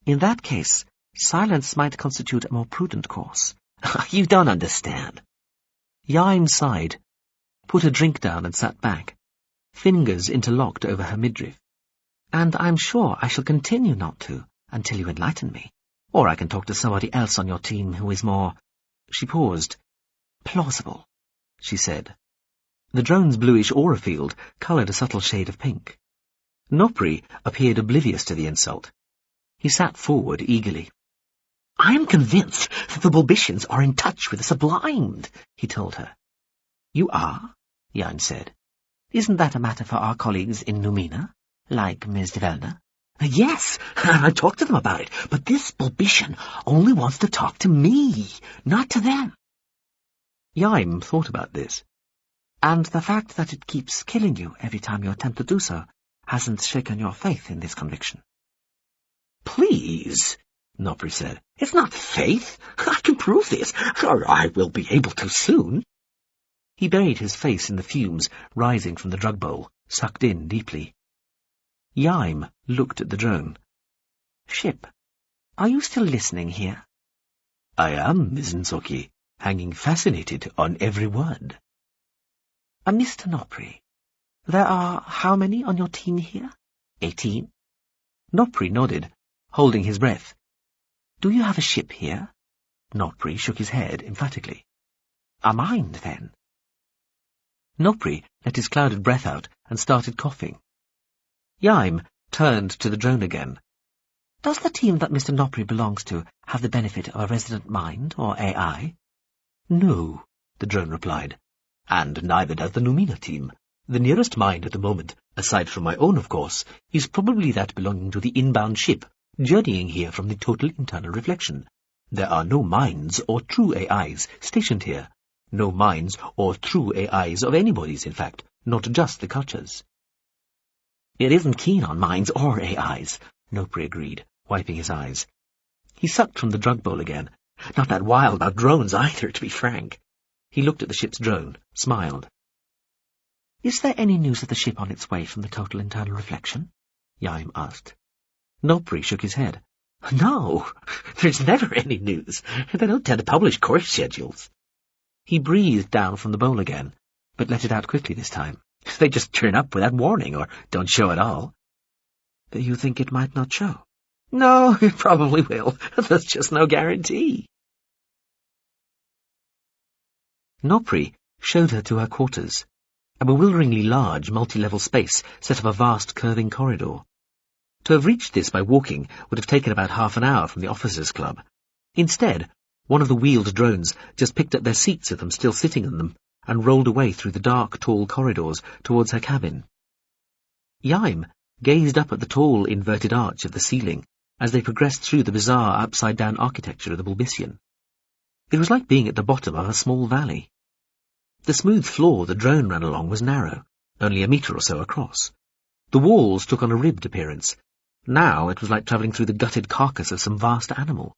"In that case, silence might constitute a more prudent course." "You don't understand." Iain sighed, put a drink down and sat back, fingers interlocked over her midriff. "And I'm sure I shall continue not to, until you enlighten me. Or I can talk to somebody else on your team who is more—" She paused. "Plausible," she said. The drone's bluish aura field coloured a subtle shade of pink. Nopri appeared oblivious to the insult. He sat forward eagerly. "I'm convinced that the Bulbicians are in touch with the sublimed," he told her. "You are?" Iain said. "Isn't that a matter for our colleagues in Numina, like Ms. de Velna?" "Yes, I talked to them about it, but this Bulbician only wants to talk to me, not to them." Iain thought about this. "And the fact that it keeps killing you every time you attempt to do so hasn't shaken your faith in this conviction?" "Please," Nopri said. "It's not faith. I can prove this, or I will be able to soon." He buried his face in the fumes rising from the drug bowl, sucked in deeply. Iain looked at the drone. "Ship, are you still listening here?" "I am, Miss Nsoki, hanging fascinated on every word." "Mr. Nopri, there are how many on your team here? 18? Nopri nodded, holding his breath. "Do you have a ship here?" Nopri shook his head emphatically. "A mind, then?" Nopri let his clouded breath out and started coughing. Iain turned to the drone again. "Does the team that Mr. Nopri belongs to have the benefit of a resident mind, or AI?" "No," the drone replied, "and neither does the Numina team. The nearest mind at the moment, aside from my own of course, is probably that belonging to the inbound ship, journeying here from the total internal reflection. There are no minds or true AIs stationed here. No minds or true AIs of anybody's, in fact, not just the cultures." "It isn't keen on minds or AIs," Nopri agreed, wiping his eyes. He sucked from the drug bowl again. "Not that wild about drones either, to be frank." He looked at the ship's drone, smiled. "Is there any news of the ship on its way from the total internal reflection?" Iain asked. Nopri shook his head. "No, there's never any news. They don't tend to publish course schedules." He breathed down from the bowl again, but let it out quickly this time. "They just turn up without warning, or don't show at all." "You think it might not show?" "No, it probably will. There's just no guarantee." Nopri showed her to her quarters, a bewilderingly large multi-level space set up a vast curving corridor. To have reached this by walking would have taken about half an hour from the officers' club. Instead, one of the wheeled drones just picked up their seats with them still sitting in them and rolled away through the dark, tall corridors towards her cabin. Iain gazed up at the tall, inverted arch of the ceiling as they progressed through the bizarre, upside-down architecture of the Bulbician. It was like being at the bottom of a small valley. The smooth floor the drone ran along was narrow, only a metre or so across. The walls took on a ribbed appearance. Now it was like travelling through the gutted carcass of some vast animal.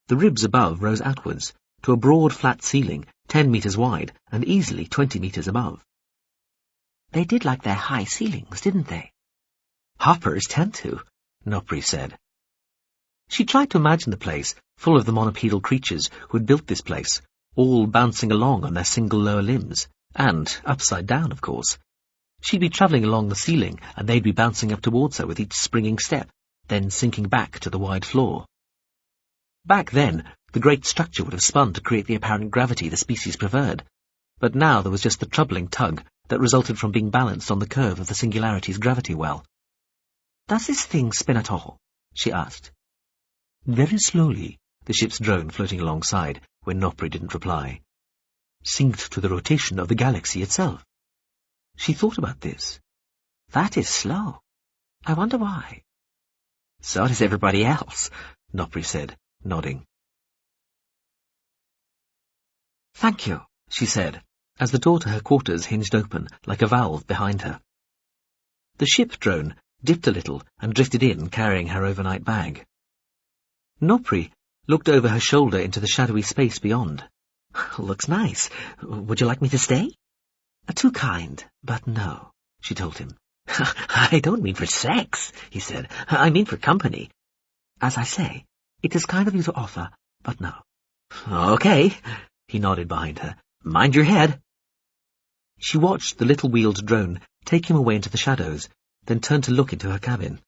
The ribs above rose outwards, to a broad flat ceiling, 10 metres wide, and easily 20 metres above. They did like their high ceilings, didn't they? Hoppers tend to, Nopri said. She tried to imagine the place, full of the monopedal creatures who had built this place, all bouncing along on their single lower limbs, and upside down, of course. She'd be travelling along the ceiling, and they'd be bouncing up towards her with each springing step, then sinking back to the wide floor. Back then, the great structure would have spun to create the apparent gravity the species preferred, but now there was just the troubling tug that resulted from being balanced on the curve of the Singularity's gravity well. "Does this thing spin at all?" she asked. Very slowly, the ship's drone floating alongside, when Nopri didn't reply. Synced to the rotation of the galaxy itself. She thought about this. That is slow. I wonder why. So does everybody else, Nopri said, nodding. Thank you, she said, as the door to her quarters hinged open like a valve behind her. The ship drone dipped a little and drifted in, carrying her overnight bag. Nopri looked over her shoulder into the shadowy space beyond. Looks nice. Would you like me to stay? Too kind, but no, she told him. I don't mean for sex, he said. I mean for company. As I say, it is kind of you to offer, but no. Okay, he nodded behind her. Mind your head. She watched the little wheeled drone take him away into the shadows, then turned to look into her cabin.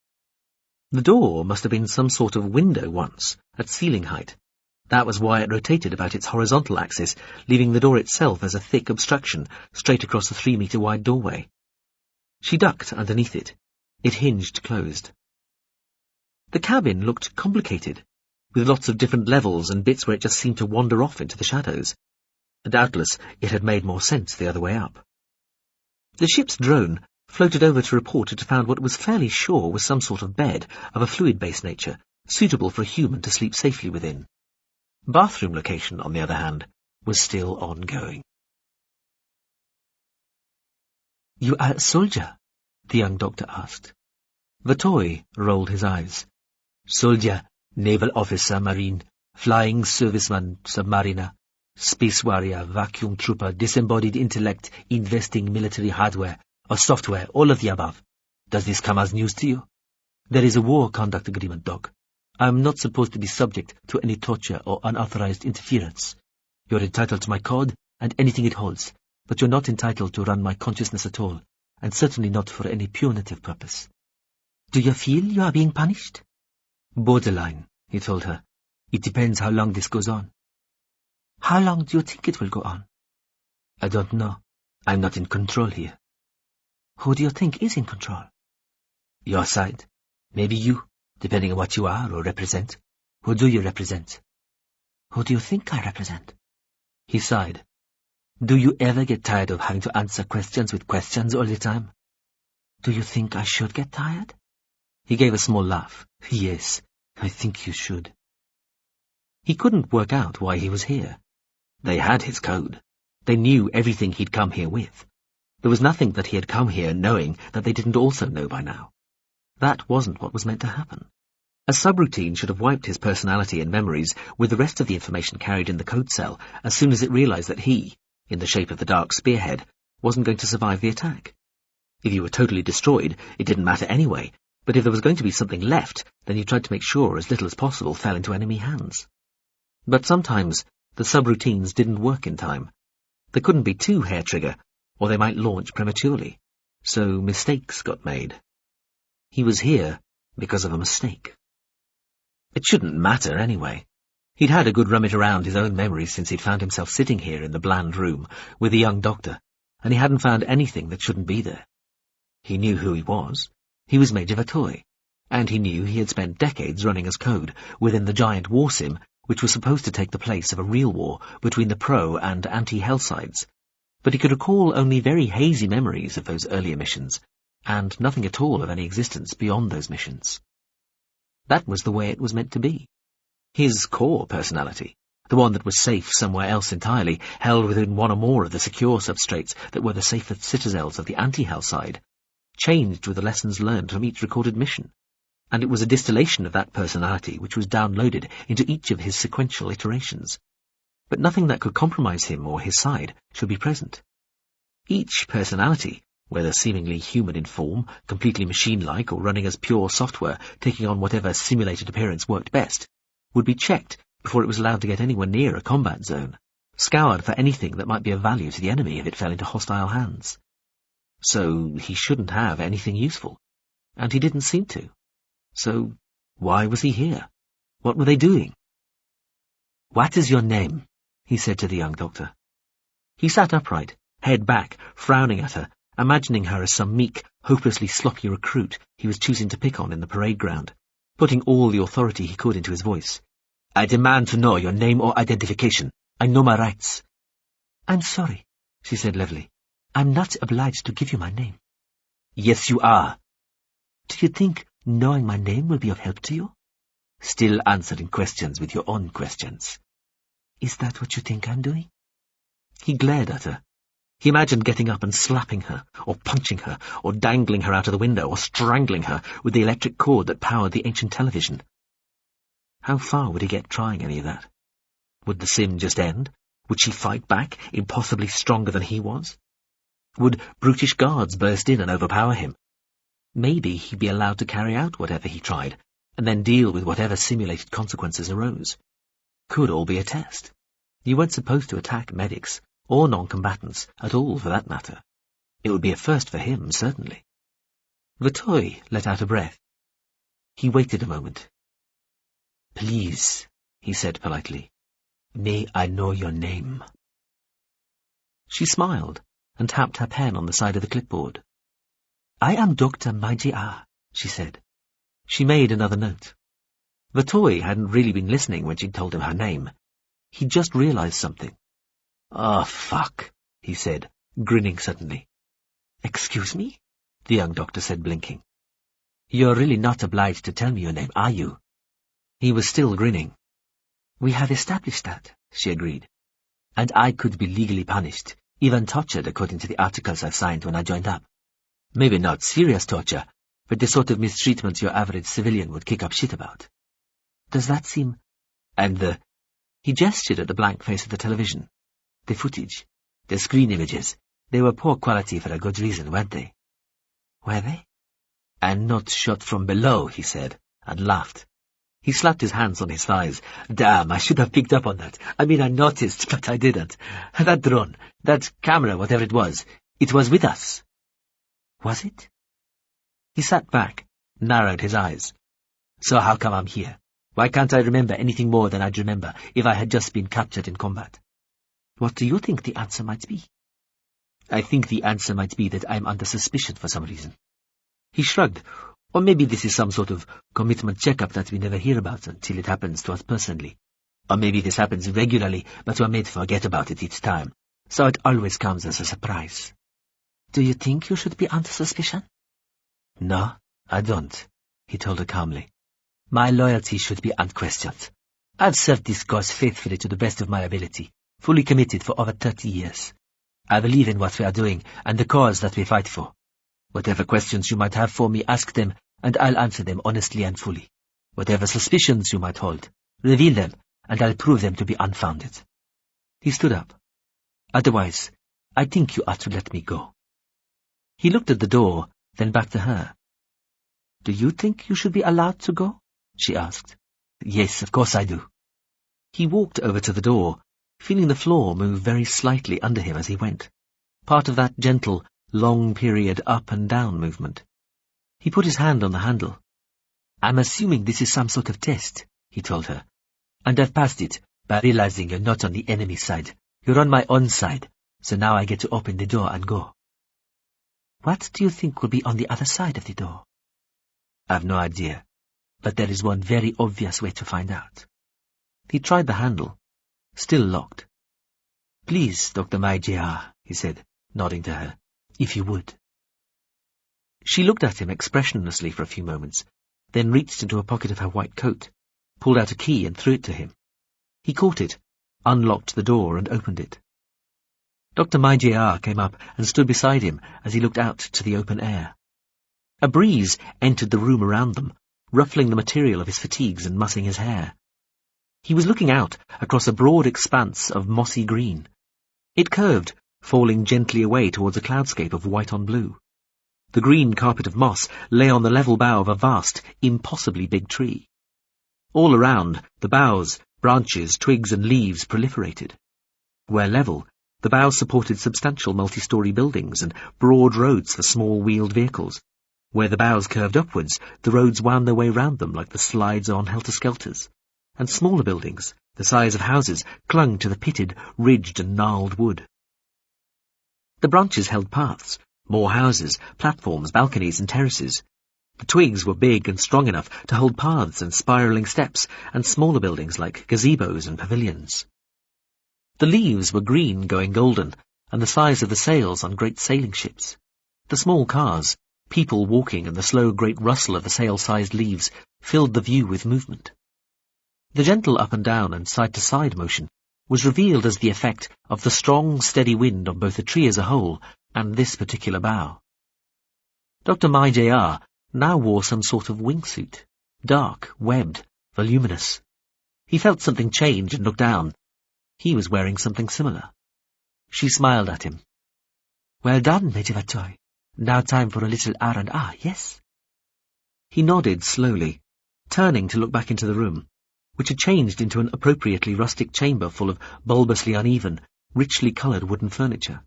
The door must have been some sort of window once, at ceiling height. That was why it rotated about its horizontal axis, leaving the door itself as a thick obstruction straight across the 3-metre-wide doorway. She ducked underneath it. It hinged closed. The cabin looked complicated, with lots of different levels and bits where it just seemed to wander off into the shadows. Doubtless, it had made more sense the other way up. The ship's drone floated over to report it had found what it was fairly sure was some sort of bed of a fluid-based nature, suitable for a human to sleep safely within. Bathroom location, on the other hand, was still ongoing. You are a soldier? The young doctor asked. Vatoy rolled his eyes. Soldier, naval officer, marine, flying serviceman, submariner, space warrior, vacuum trooper, disembodied intellect, investing military hardware, or software, all of the above. Does this come as news to you? There is a war conduct agreement, Doc. I am not supposed to be subject to any torture or unauthorized interference. You're entitled to my code and anything it holds, but you're not entitled to run my consciousness at all, and certainly not for any punitive purpose. Do you feel you are being punished? Borderline, he told her. It depends how long this goes on. How long do you think it will go on? I don't know. I'm not in control here. Who do you think is in control? Your side. Maybe you, depending on what you are or represent. Who do you represent? Who do you think I represent? He sighed. Do you ever get tired of having to answer questions with questions all the time? Do you think I should get tired? He gave a small laugh. Yes, I think you should. He couldn't work out why he was here. They had his code. They knew everything he'd come here with. There was nothing that he had come here knowing that they didn't also know by now. That wasn't what was meant to happen. A subroutine should have wiped his personality and memories with the rest of the information carried in the code cell as soon as it realized that he, in the shape of the dark spearhead, wasn't going to survive the attack. If you were totally destroyed, it didn't matter anyway, but if there was going to be something left, then you tried to make sure as little as possible fell into enemy hands. But sometimes the subroutines didn't work in time. They couldn't be too hair-trigger, or they might launch prematurely, so mistakes got made. He was here because of a mistake. It shouldn't matter anyway. He'd had a good rummage around his own memories since he'd found himself sitting here in the bland room with the young doctor, and he hadn't found anything that shouldn't be there. He knew who he was. He was Major Vatoy, and he knew he had spent decades running as code within the giant war sim which was supposed to take the place of a real war between the pro- and anti-hell sides. But he could recall only very hazy memories of those earlier missions, and nothing at all of any existence beyond those missions. That was the way it was meant to be. His core personality, the one that was safe somewhere else entirely, held within one or more of the secure substrates that were the safest citadels of the anti-hell side, changed with the lessons learned from each recorded mission, and it was a distillation of that personality which was downloaded into each of his sequential iterations. But nothing that could compromise him or his side should be present. Each personality, whether seemingly human in form, completely machine-like, or running as pure software, taking on whatever simulated appearance worked best, would be checked before it was allowed to get anywhere near a combat zone, scoured for anything that might be of value to the enemy if it fell into hostile hands. So he shouldn't have anything useful, and he didn't seem to. So why was he here? What were they doing? "What is your name?" he said to the young doctor. He sat upright, head back, frowning at her, imagining her as some meek, hopelessly sloppy recruit he was choosing to pick on in the parade ground, putting all the authority he could into his voice. "I demand to know your name or identification. I know my rights." "I'm sorry," she said levelly. "I'm not obliged to give you my name." "Yes, you are." "Do you think knowing my name will be of help to you?" "Still answering questions with your own questions." "Is that what you think I'm doing?" He glared at her. He imagined getting up and slapping her, or punching her, or dangling her out of the window, or strangling her with the electric cord that powered the ancient television. How far would he get trying any of that? Would the sim just end? Would she fight back, impossibly stronger than he was? Would brutish guards burst in and overpower him? Maybe he'd be allowed to carry out whatever he tried, and then deal with whatever simulated consequences arose. Could all be a test. You weren't supposed to attack medics, or non-combatants, at all for that matter. It would be a first for him, certainly. Vitoy let out a breath. He waited a moment. "Please," he said politely, "may I know your name?" She smiled and tapped her pen on the side of the clipboard. "I am Dr. Majr," she said. She made another note. Vitoy hadn't really been listening when she'd told him her name. He'd just realized something. "Oh, fuck," he said, grinning suddenly. "Excuse me?" the young doctor said, blinking. "You're really not obliged to tell me your name, are you?" He was still grinning. "We have established that," she agreed. "And I could be legally punished, even tortured according to the articles I've signed when I joined up. Maybe not serious torture, but the sort of mistreatment your average civilian would kick up shit about." "Does that seem—" "And he gestured at the blank face of the television. "The footage, the screen images, they were poor quality for a good reason, weren't they?" "Were they?" "And not shot from below," he said, and laughed. He slapped his hands on his thighs. "Damn, I should have picked up on that. I mean, I noticed, but I didn't. That drone, that camera, whatever it was with us." "Was it?" He sat back, narrowed his eyes. "So how come I'm here? Why can't I remember anything more than I'd remember if I had just been captured in combat?" "What do you think the answer might be?" "I think the answer might be that I'm under suspicion for some reason." He shrugged. "Or maybe this is some sort of commitment checkup that we never hear about until it happens to us personally. Or maybe this happens regularly, but we're made to forget about it each time, so it always comes as a surprise." "Do you think you should be under suspicion?" "No, I don't," he told her calmly. "My loyalty should be unquestioned. I've served this cause faithfully to the best of my ability, fully committed for over 30 years. I believe in what we are doing and the cause that we fight for. Whatever questions you might have for me, ask them, and I'll answer them honestly and fully. Whatever suspicions you might hold, reveal them, and I'll prove them to be unfounded." He stood up. "Otherwise, I think you ought to let me go." He looked at the door, then back to her. "Do you think you should be allowed to go?" she asked. "Yes, of course I do." He walked over to the door, feeling the floor move very slightly under him as he went, part of that gentle, long-period up-and-down movement. He put his hand on the handle. "I'm assuming this is some sort of test," he told her. "And I've passed it by realizing you're not on the enemy side. You're on my own side, so now I get to open the door and go." "What do you think will be on the other side of the door?" "I've no idea, but there is one very obvious way to find out." He tried the handle. Still locked. "Please, Dr. Majr," he said, nodding to her, "if you would." She looked at him expressionlessly for a few moments, then reached into a pocket of her white coat, pulled out a key and threw it to him. He caught it, unlocked the door and opened it. Dr. Mai came up and stood beside him as he looked out to the open air. A breeze entered the room around them, ruffling the material of his fatigues and mussing his hair. He was looking out across a broad expanse of mossy green. It curved, falling gently away towards a cloudscape of white on blue. The green carpet of moss lay on the level bough of a vast, impossibly big tree. All around, the boughs, branches, twigs and leaves proliferated. Where level, the boughs supported substantial multi-storey buildings and broad roads for small wheeled vehicles. Where the boughs curved upwards, the roads wound their way round them like the slides on helter-skelters, and smaller buildings, the size of houses, clung to the pitted, ridged and gnarled wood. The branches held paths, more houses, platforms, balconies and terraces. The twigs were big and strong enough to hold paths and spiralling steps and smaller buildings like gazebos and pavilions. The leaves were green going golden, and the size of the sails on great sailing ships. The small cars, people walking and the slow great rustle of the sail-sized leaves filled the view with movement. The gentle up and down and side-to-side motion was revealed as the effect of the strong, steady wind on both the tree as a whole and this particular bough. Dr. Mai now wore some sort of wingsuit, dark, webbed, voluminous. He felt something change and looked down. He was wearing something similar. She smiled at him. "Well done, Pt.2. Now time for a little R&R, yes?" He nodded slowly, turning to look back into the room, which had changed into an appropriately rustic chamber full of bulbously uneven, richly coloured wooden furniture.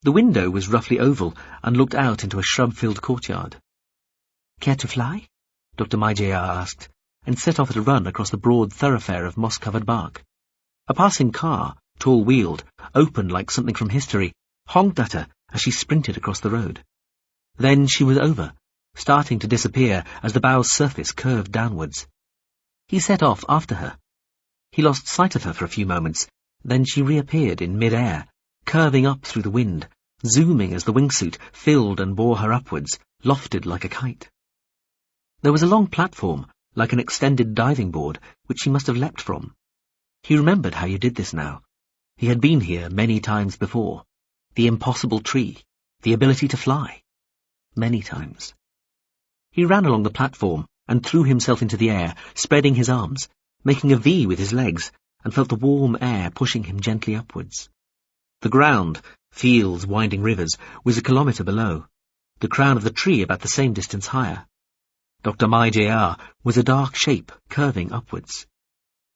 The window was roughly oval and looked out into a shrub-filled courtyard. "Care to fly?" Dr. Mai asked, and set off at a run across the broad thoroughfare of moss-covered bark. A passing car, tall-wheeled, open like something from history, honked at her as she sprinted across the road. Then she was over, starting to disappear as the bow's surface curved downwards. He set off after her. He lost sight of her for a few moments, then she reappeared in mid-air, curving up through the wind, zooming as the wingsuit filled and bore her upwards, lofted like a kite. There was a long platform, like an extended diving board, which she must have leapt from. He remembered how you did this now. He had been here many times before. The impossible tree, the ability to fly. Many times. He ran along the platform and threw himself into the air, spreading his arms, making a V with his legs, and felt the warm air pushing him gently upwards. The ground, fields, winding rivers, was a kilometre below, the crown of the tree about the same distance higher. Dr. Mai was a dark shape curving upwards.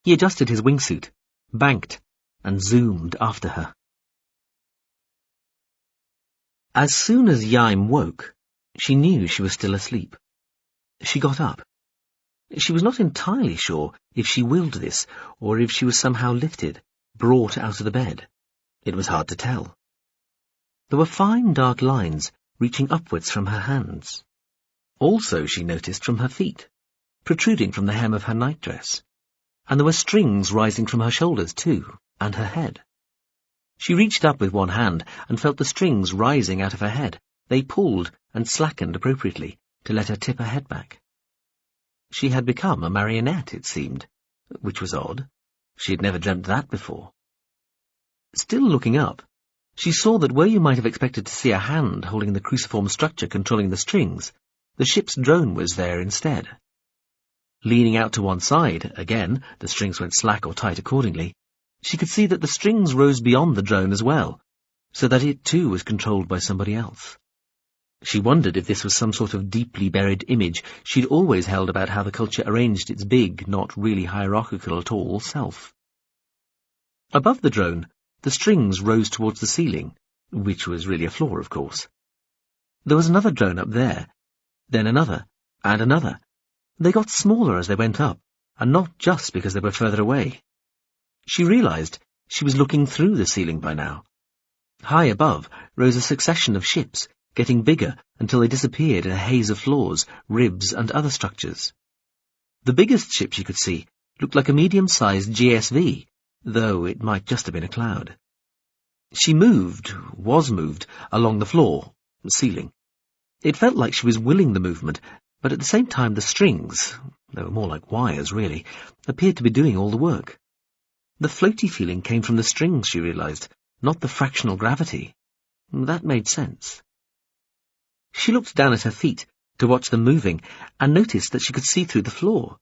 He adjusted his wingsuit, banked, and zoomed after her. As soon as Iain woke, she knew she was still asleep. She got up. She was not entirely sure if she willed this, or if she was somehow lifted, brought out of the bed. It was hard to tell. There were fine dark lines reaching upwards from her hands. Also, she noticed, from her feet, protruding from the hem of her nightdress. And there were strings rising from her shoulders, too, and her head. She reached up with one hand and felt the strings rising out of her head. They pulled and slackened appropriately to let her tip her head back. She had become a marionette, it seemed, which was odd. She had never dreamt that before. Still looking up, she saw that where you might have expected to see a hand holding the cruciform structure controlling the strings, the ship's drone was there instead. Leaning out to one side, again, the strings went slack or tight accordingly, she could see that the strings rose beyond the drone as well, so that it too was controlled by somebody else. She wondered if this was some sort of deeply buried image she'd always held about how the culture arranged its big, not really hierarchical at all, self. Above the drone, the strings rose towards the ceiling, which was really a floor, of course. There was another drone up there, then another, and another. They got smaller as they went up, and not just because they were further away. She realized she was looking through the ceiling by now. High above rose a succession of ships, getting bigger until they disappeared in a haze of floors, ribs, and other structures. The biggest ship she could see looked like a medium-sized GSV, though it might just have been a cloud. She was moved, along the floor, ceiling. It felt like she was willing the movement, but at the same time the strings, they were more like wires really, appeared to be doing all the work. The floaty feeling came from the strings, she realized, not the fractional gravity. That made sense. She looked down at her feet to watch them moving and noticed that she could see through the floor.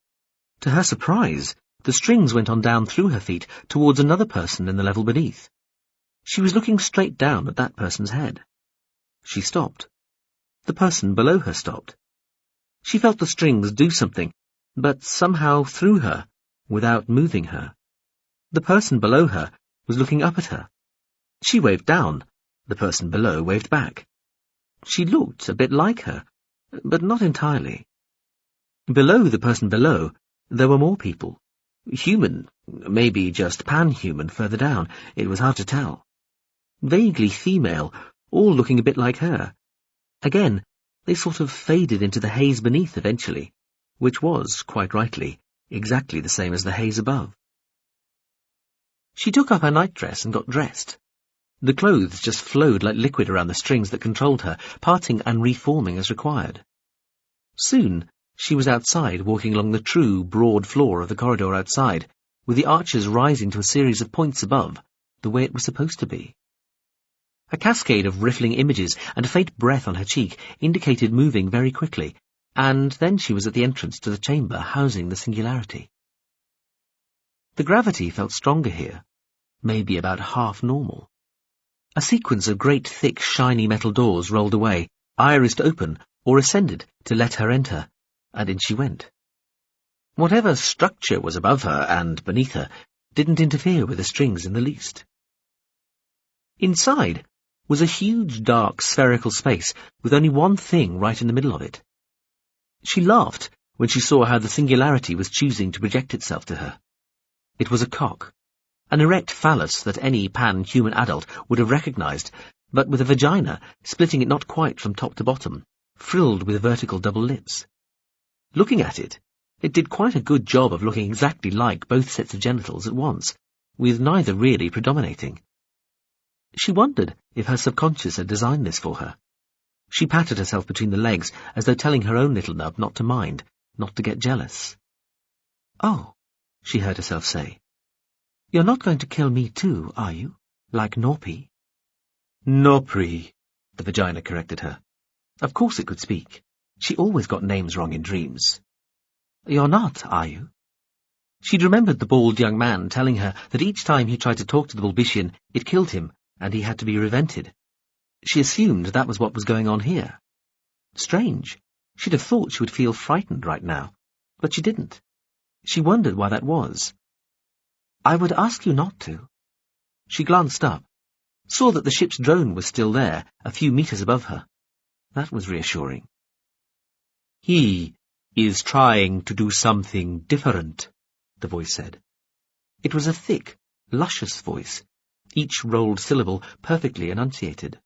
To her surprise, the strings went on down through her feet towards another person in the level beneath. She was looking straight down at that person's head. She stopped. The person below her stopped. She felt the strings do something, but somehow through her, without moving her. The person below her was looking up at her. She waved down. The person below waved back. She looked a bit like her, but not entirely. Below the person below, there were more people. Human, maybe just pan-human further down, it was hard to tell. Vaguely female, all looking a bit like her. Again, they sort of faded into the haze beneath eventually, which was, quite rightly, exactly the same as the haze above. She took up her nightdress and got dressed. The clothes just flowed like liquid around the strings that controlled her, parting and reforming as required. Soon, she was outside, walking along the true, broad floor of the corridor outside, with the arches rising to a series of points above, the way it was supposed to be. A cascade of riffling images and a faint breath on her cheek indicated moving very quickly, and then she was at the entrance to the chamber housing the singularity. The gravity felt stronger here, maybe about half normal. A sequence of great, thick, shiny metal doors rolled away, irised open, or ascended to let her enter, and in she went. Whatever structure was above her and beneath her didn't interfere with the strings in the least. Inside was a huge, dark, spherical space with only one thing right in the middle of it. She laughed when she saw how the singularity was choosing to project itself to her. It was a cock, an erect phallus that any pan-human adult would have recognized, but with a vagina splitting it not quite from top to bottom, frilled with vertical double lips. Looking at it, it did quite a good job of looking exactly like both sets of genitals at once, with neither really predominating. She wondered if her subconscious had designed this for her. She patted herself between the legs as though telling her own little nub not to mind, not to get jealous. "Oh," she heard herself say, "you're not going to kill me too, are you? Like Norpi?" "Norpri," the vagina corrected her. Of course it could speak. She always got names wrong in dreams. "You're not, are you?" She'd remembered the bald young man telling her that each time he tried to talk to the Bulbician, it killed him, and he had to be revented. She assumed that was what was going on here. Strange. She'd have thought she would feel frightened right now, but she didn't. She wondered why that was. "I would ask you not to." She glanced up, saw that the ship's drone was still there, a few meters above her. That was reassuring. "He is trying to do something different," the voice said. It was a thick, luscious voice, each rolled syllable perfectly enunciated.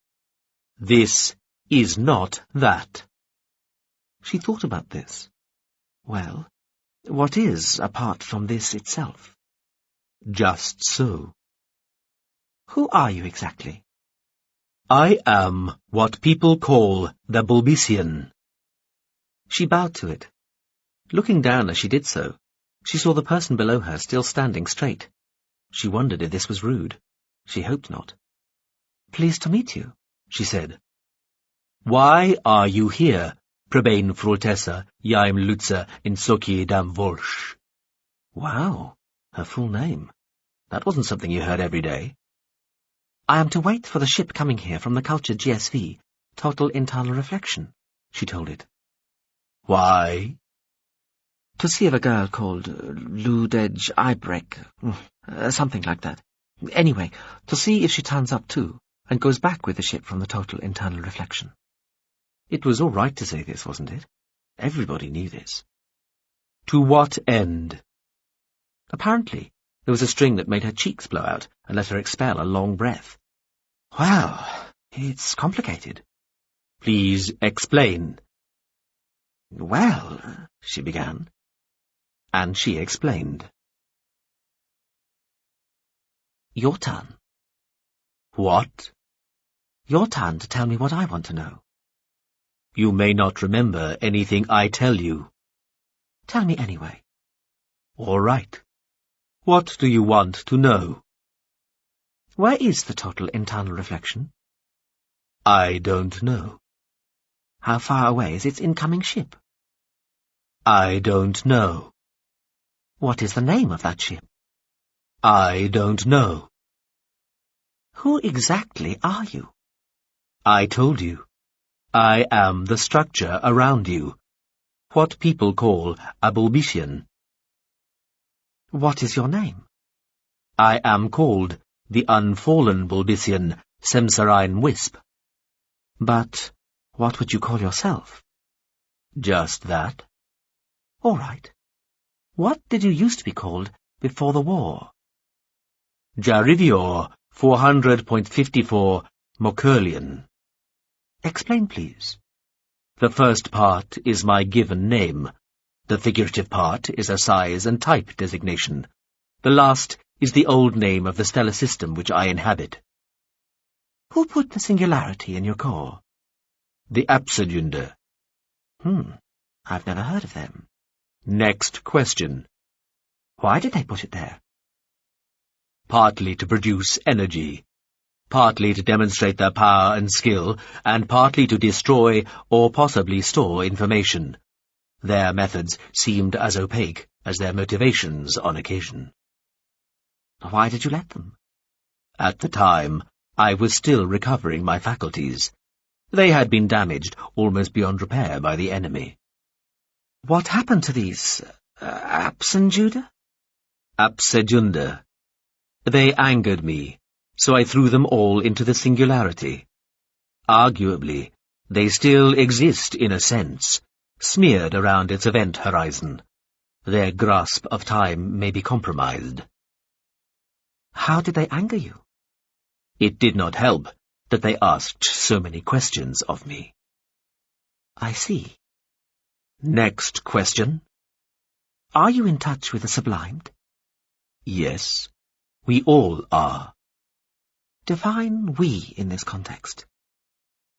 "This is not that." She thought about this. Well, what is apart from this itself? Just so. Who are you exactly? I am what people call the Bulbician. She bowed to it. Looking down as she did so, she saw the person below her still standing straight. She wondered if this was rude. She hoped not. "Pleased to meet you," she said. "Why are you here, Prebane Frotessa, Iain Lutza, in Soki dam Volsh?" Wow, her full name. That wasn't something you heard every day. "I am to wait for the ship coming here from the culture GSV, Total Internal Reflection," she told it. "Why?" "To see if a girl called Ludej Ibrek, something like that. Anyway, to see if she turns up too, and goes back with the ship from the Total Internal Reflection." It was all right to say this, wasn't it? Everybody knew this. To what end? Apparently, there was a string that made her cheeks blow out and let her expel a long breath. Well, it's complicated. Please explain. Well, she began. And she explained. Your turn. What? Your turn to tell me what I want to know. You may not remember anything I tell you. Tell me anyway. All right. What do you want to know? Where is the total internal reflection? I don't know. How far away is its incoming ship? I don't know. What is the name of that ship? I don't know. Who exactly are you? I told you. I am the structure around you. What people call a Bulbician. What is your name? I am called the unfallen Bulbician Semserine Wisp. But what would you call yourself? Just that. All right. What did you used to be called before the war? Jarivior 400.54 Mokurlian. Explain, please. The first part is my given name. The figurative part is a size and type designation. The last is the old name of the stellar system which I inhabit. Who put the singularity in your core? The Absegyunder. I've never heard of them. Next question. Why did they put it there? Partly to produce energy, partly to demonstrate their power and skill, and partly to destroy or possibly store information. Their methods seemed as opaque as their motivations on occasion. Why did you let them? At the time, I was still recovering my faculties. They had been damaged almost beyond repair by the enemy. What happened to these, Absegyunder? Absegyunder. They angered me, so I threw them all into the singularity. Arguably, they still exist in a sense, smeared around its event horizon. Their grasp of time may be compromised. How did they anger you? It did not help that they asked so many questions of me. I see. Next question. Are you in touch with the sublimed? Yes, we all are. Define we in this context.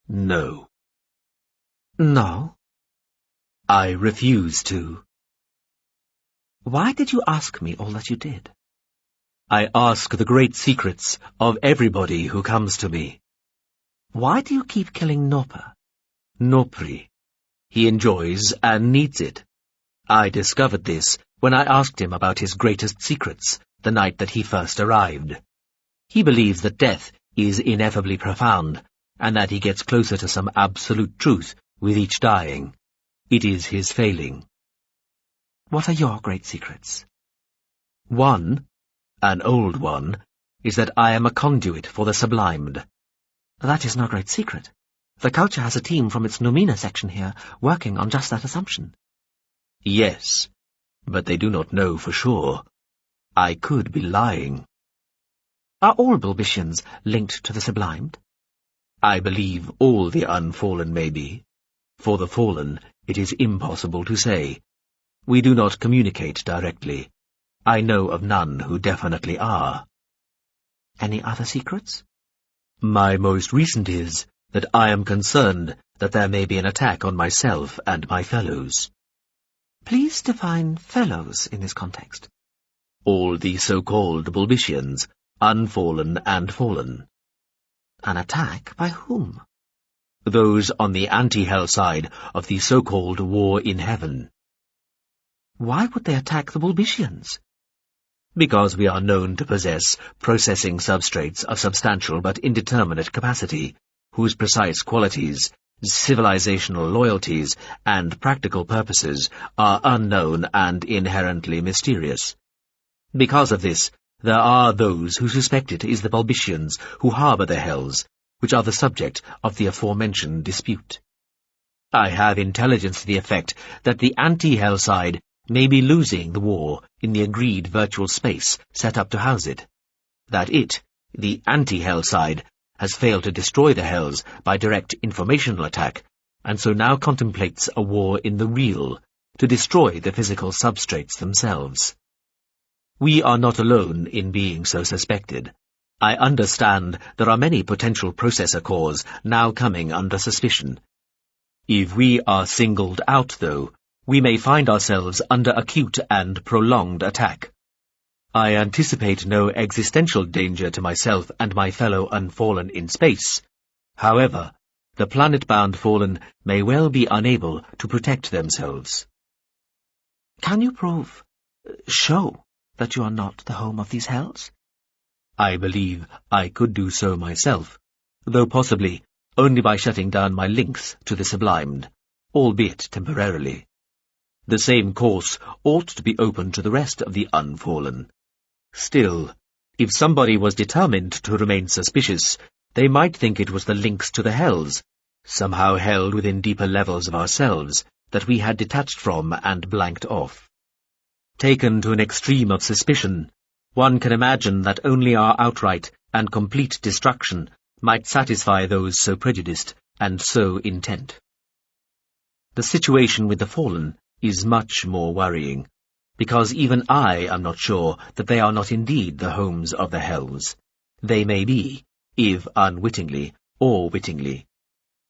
No. No? I refuse to. Why did you ask me all that you did? I ask the great secrets of everybody who comes to me. Why do you keep killing Nopa? Nopri. He enjoys and needs it. I discovered this when I asked him about his greatest secrets the night that he first arrived. He believes that death is ineffably profound, and that he gets closer to some absolute truth with each dying. It is his failing. What are your great secrets? One, an old one, is that I am a conduit for the sublimed. That is no great secret. The culture has a team from its Nomina section here working on just that assumption. Yes, but they do not know for sure. I could be lying. Are all Bulbicians linked to the sublimed? I believe all the unfallen may be. For the fallen, it is impossible to say. We do not communicate directly. I know of none who definitely are. Any other secrets? My most recent is that I am concerned that there may be an attack on myself and my fellows. Please define fellows in this context. All the so-called Bulbicians, unfallen and fallen. An attack by whom? Those on the anti-hell side of the so-called war in heaven. Why would they attack the Bulbicians? Because we are known to possess processing substrates of substantial but indeterminate capacity, whose precise qualities, civilizational loyalties, and practical purposes are unknown and inherently mysterious. Because of this, there are those who suspect it is the Bulbicians who harbour the hells, which are the subject of the aforementioned dispute. I have intelligence to the effect that the anti-hell side may be losing the war in the agreed virtual space set up to house it. That it, the anti-hell side, has failed to destroy the hells by direct informational attack, and so now contemplates a war in the real, to destroy the physical substrates themselves. We are not alone in being so suspected. I understand there are many potential processor cores now coming under suspicion. If we are singled out, though, we may find ourselves under acute and prolonged attack. I anticipate no existential danger to myself and my fellow Unfallen in space. However, the planet-bound Fallen may well be unable to protect themselves. Can you show that you are not the home of these hells? I believe I could do so myself, though possibly only by shutting down my links to the sublimed, albeit temporarily. The same course ought to be open to the rest of the Unfallen. Still, if somebody was determined to remain suspicious, they might think it was the links to the hells, somehow held within deeper levels of ourselves, that we had detached from and blanked off. Taken to an extreme of suspicion, one can imagine that only our outright and complete destruction might satisfy those so prejudiced and so intent. The situation with the Fallen is much more worrying, because even I am not sure that they are not indeed the homes of the hells. They may be, if unwittingly or wittingly.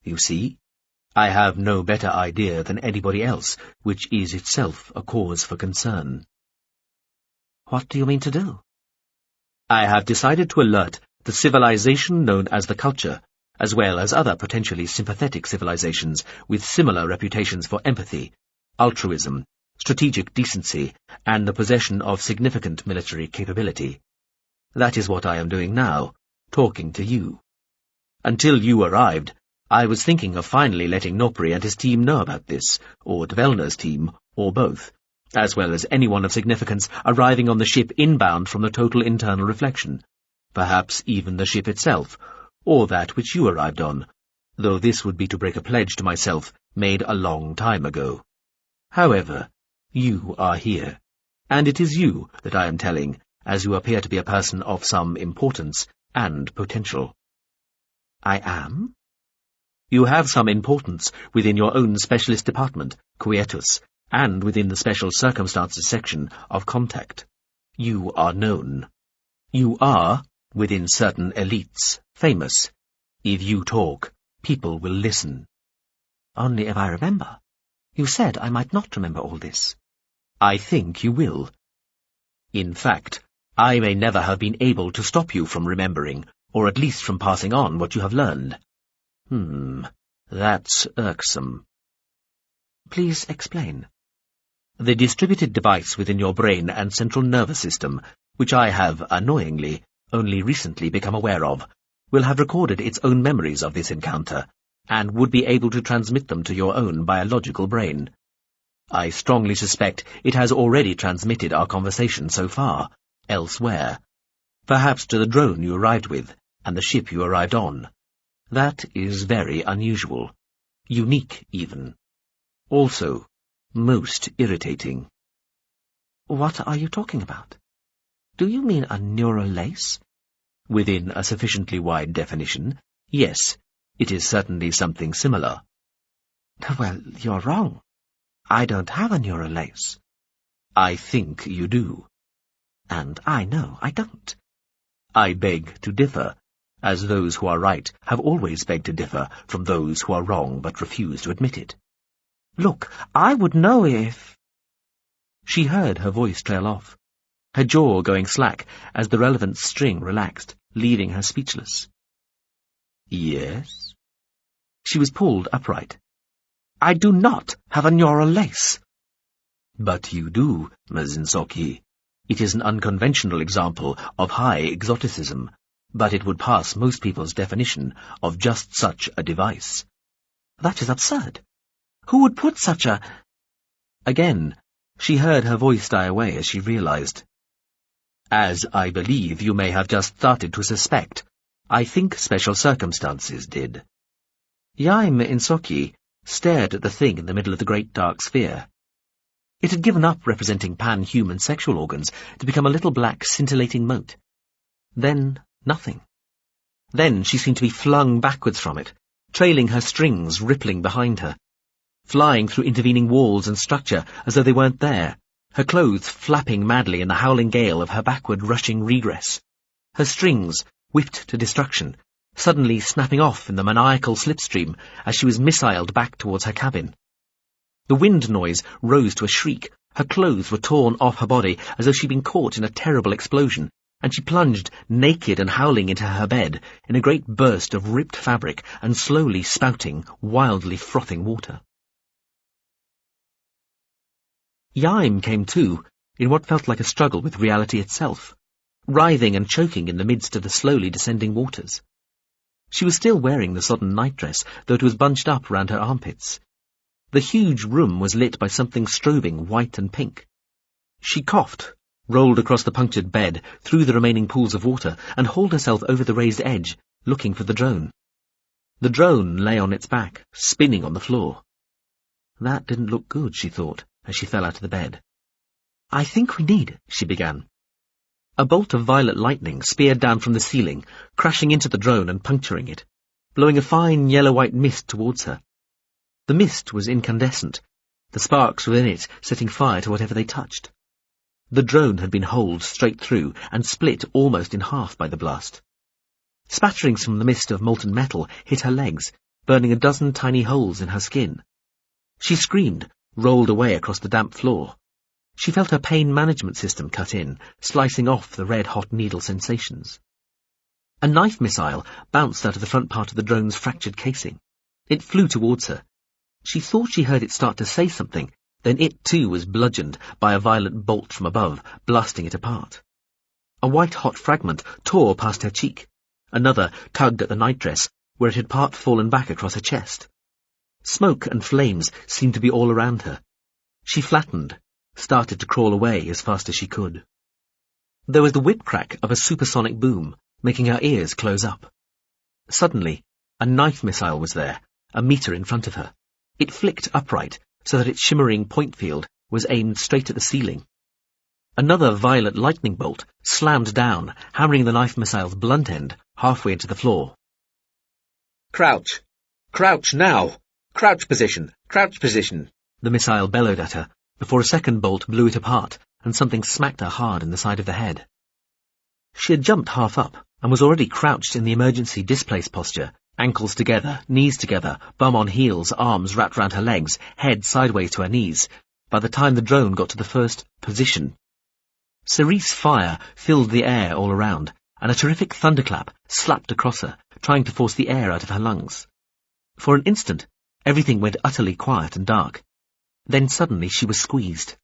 You see, I have no better idea than anybody else, which is itself a cause for concern. What do you mean to do? I have decided to alert the civilization known as the Culture, as well as other potentially sympathetic civilizations with similar reputations for empathy, altruism, strategic decency, and the possession of significant military capability. That is what I am doing now, talking to you. Until you arrived, I was thinking of finally letting Nopri and his team know about this, or Dvelna's team, or both, as well as anyone of significance arriving on the ship inbound from the total internal reflection, perhaps even the ship itself, or that which you arrived on, though this would be to break a pledge to myself made a long time ago. However, you are here, and it is you that I am telling, as you appear to be a person of some importance and potential. I am? You have some importance within your own specialist department, Quietus, and within the Special Circumstances section of Contact. You are known. You are, within certain elites, famous. If you talk, people will listen. Only if I remember. You said I might not remember all this. I think you will. In fact, I may never have been able to stop you from remembering, or at least from passing on what you have learned. That's irksome. Please explain. The distributed device within your brain and central nervous system, which I have, annoyingly, only recently become aware of, will have recorded its own memories of this encounter, and would be able to transmit them to your own biological brain. I strongly suspect it has already transmitted our conversation so far, elsewhere. Perhaps to the drone you arrived with, and the ship you arrived on. That is very unusual. Unique, even. Also, most irritating. What are you talking about? Do you mean a neural lace? Within a sufficiently wide definition, yes, it is certainly something similar. Well, you're wrong. I don't have a neural lace. I think you do. And I know I don't. I beg to differ, as those who are right have always begged to differ from those who are wrong but refuse to admit it. Look, I would know if... She heard her voice trail off, her jaw going slack as the relevant string relaxed, leaving her speechless. Yes? She was pulled upright. I do not have a neural lace. But you do, Mazinsoki. It is an unconventional example of high exoticism, but it would pass most people's definition of just such a device. That is absurd. Who would put such a... Again, she heard her voice die away as she realized. As I believe you may have just started to suspect, I think Special Circumstances did. Iain Insoki stared at the thing in the middle of the great dark sphere. It had given up representing pan-human sexual organs to become a little black scintillating mote. Then nothing. Then she seemed to be flung backwards from it, trailing her strings rippling behind her, flying through intervening walls and structure as though they weren't there, her clothes flapping madly in the howling gale of her backward rushing regress, her strings whipped to destruction, suddenly snapping off in the maniacal slipstream as she was missiled back towards her cabin. The wind noise rose to a shriek, Her clothes were torn off her body as though she'd been caught in a terrible explosion, and she plunged, naked and howling, into her bed in a great burst of ripped fabric and slowly spouting, wildly frothing water. Iain came too, in what felt like a struggle with reality itself, writhing and choking in the midst of the slowly descending waters. She was still wearing the sodden nightdress, though it was bunched up round her armpits. The huge room was lit by something strobing white and pink. She coughed, rolled across the punctured bed, through the remaining pools of water, and hauled herself over the raised edge, looking for the drone. The drone lay on its back, spinning on the floor. That didn't look good, she thought, as she fell out of the bed. "I think we need," she began. A bolt of violet lightning speared down from the ceiling, crashing into the drone and puncturing it, blowing a fine yellow-white mist towards her. The mist was incandescent, the sparks within it setting fire to whatever they touched. The drone had been holed straight through and split almost in half by the blast. Spatterings from the mist of molten metal hit her legs, burning a dozen tiny holes in her skin. She screamed, rolled away across the damp floor. She felt her pain management system cut in, slicing off the red-hot needle sensations. A knife missile bounced out of the front part of the drone's fractured casing. It flew towards her. She thought she heard it start to say something, then it too was bludgeoned by a violet bolt from above, blasting it apart. A white-hot fragment tore past her cheek. Another tugged at the nightdress, where it had part fallen back across her chest. Smoke and flames seemed to be all around her. She flattened, started to crawl away as fast as she could. There was the whip-crack of a supersonic boom, making her ears close up. Suddenly, a knife missile was there, a metre in front of her. It flicked upright, so that its shimmering point field was aimed straight at the ceiling. Another violet lightning bolt slammed down, hammering the knife missile's blunt end halfway into the floor. "Crouch! Crouch now! Crouch position! Crouch position!" The missile bellowed at her, before a second bolt blew it apart, and something smacked her hard in the side of the head. She had jumped half up, and was already crouched in the emergency displace posture, ankles together, knees together, bum on heels, arms wrapped round her legs, head sideways to her knees, by the time the drone got to the first position. Cerise fire filled the air all around, and a terrific thunderclap slapped across her, trying to force the air out of her lungs. For an instant, everything went utterly quiet and dark. Then suddenly she was squeezed,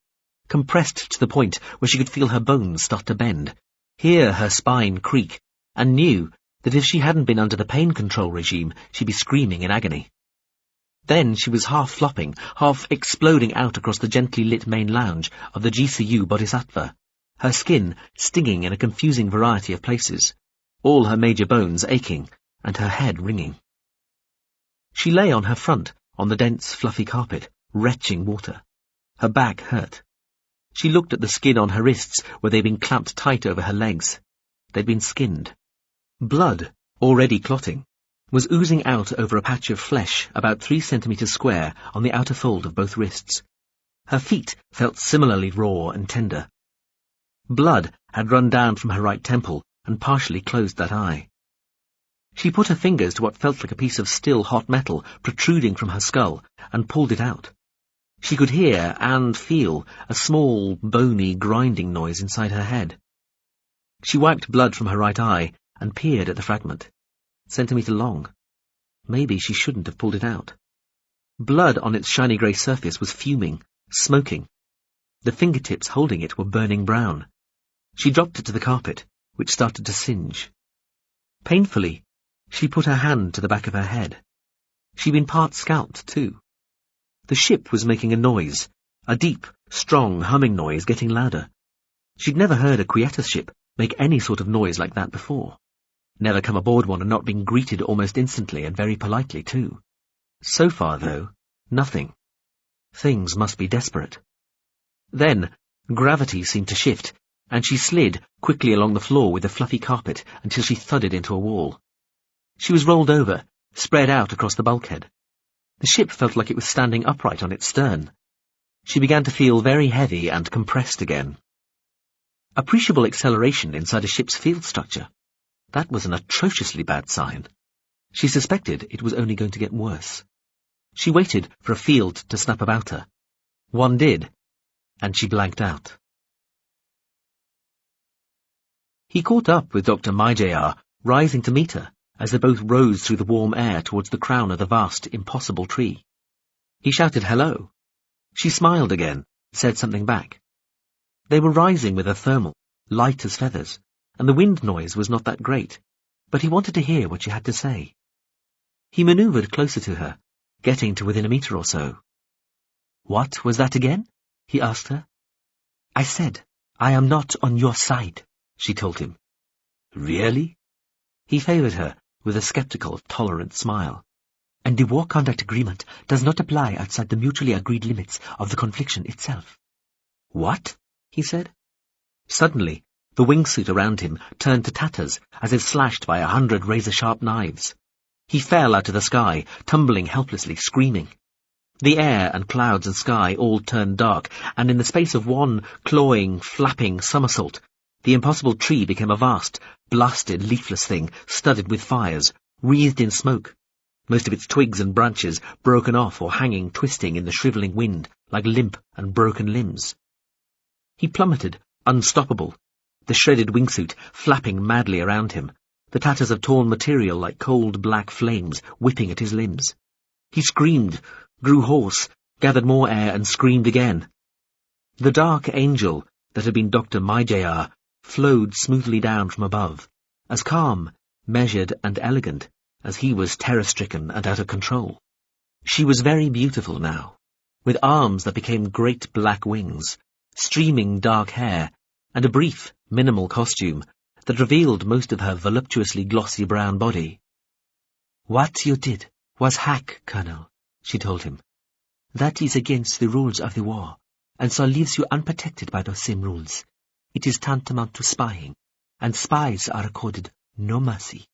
compressed to the point where she could feel her bones start to bend, hear her spine creak, and knew that if she hadn't been under the pain control regime, she'd be screaming in agony. Then she was half flopping, half exploding out across the gently lit main lounge of the GCU Bodhisattva, her skin stinging in a confusing variety of places, all her major bones aching, and her head ringing. She lay on her front, on the dense, fluffy carpet, retching water. Her back hurt. She looked at the skin on her wrists where they'd been clamped tight over her legs. They'd been skinned. Blood, already clotting, was oozing out over a patch of flesh about 3 centimetres square on the outer fold of both wrists. Her feet felt similarly raw and tender. Blood had run down from her right temple and partially closed that eye. She put her fingers to what felt like a piece of still hot metal protruding from her skull and pulled it out. She could hear and feel a small, bony, grinding noise inside her head. She wiped blood from her right eye and peered at the fragment. Centimetre long. Maybe she shouldn't have pulled it out. Blood on its shiny grey surface was fuming, smoking. The fingertips holding it were burning brown. She dropped it to the carpet, which started to singe. Painfully, she put her hand to the back of her head. She'd been part scalped, too. The ship was making a noise, a deep, strong humming noise getting louder. She'd never heard a Quietus ship make any sort of noise like that before. Never come aboard one and not been greeted almost instantly and very politely, too. So far, though, nothing. Things must be desperate. Then, gravity seemed to shift, and she slid quickly along the floor with the fluffy carpet until she thudded into a wall. She was rolled over, spread out across the bulkhead. The ship felt like it was standing upright on its stern. She began to feel very heavy and compressed again. Appreciable acceleration inside a ship's field structure. That was an atrociously bad sign. She suspected it was only going to get worse. She waited for a field to snap about her. One did. and she blanked out. He caught up with Dr. Myjr, rising to meet her, as they both rose through the warm air towards the crown of the vast, impossible tree. He shouted hello. She smiled again, said something back. They were rising with a thermal, light as feathers, and the wind noise was not that great, but he wanted to hear what she had to say. He manoeuvred closer to her, getting to within a metre or so. "What was that again?" he asked her. "I said, I am not on your side," she told him. "Really?" He favoured her with a sceptical, tolerant smile. "And the war conduct agreement does not apply outside the mutually agreed limits of the confliction itself." "What?" he said. Suddenly, the wingsuit around him turned to tatters, as if slashed by 100 razor-sharp knives. He fell out of the sky, tumbling helplessly, screaming. The air and clouds and sky all turned dark, and in the space of one clawing, flapping somersault, the impossible tree became a vast, blasted, leafless thing, studded with fires, wreathed in smoke, most of its twigs and branches broken off or hanging twisting in the shrivelling wind like limp and broken limbs. He plummeted, unstoppable, the shredded wingsuit flapping madly around him, the tatters of torn material like cold black flames whipping at his limbs. He screamed, grew hoarse, gathered more air and screamed again. The dark angel that had been Dr. Myjr flowed smoothly down from above, as calm, measured and elegant as he was terror-stricken and out of control. She was very beautiful now, with arms that became great black wings, streaming dark hair, and a brief, minimal costume that revealed most of her voluptuously glossy brown body. "What you did was hack, Colonel," she told him. "That is against the rules of the war, and so leaves you unprotected by those same rules. It is tantamount to spying, and spies are accorded no mercy.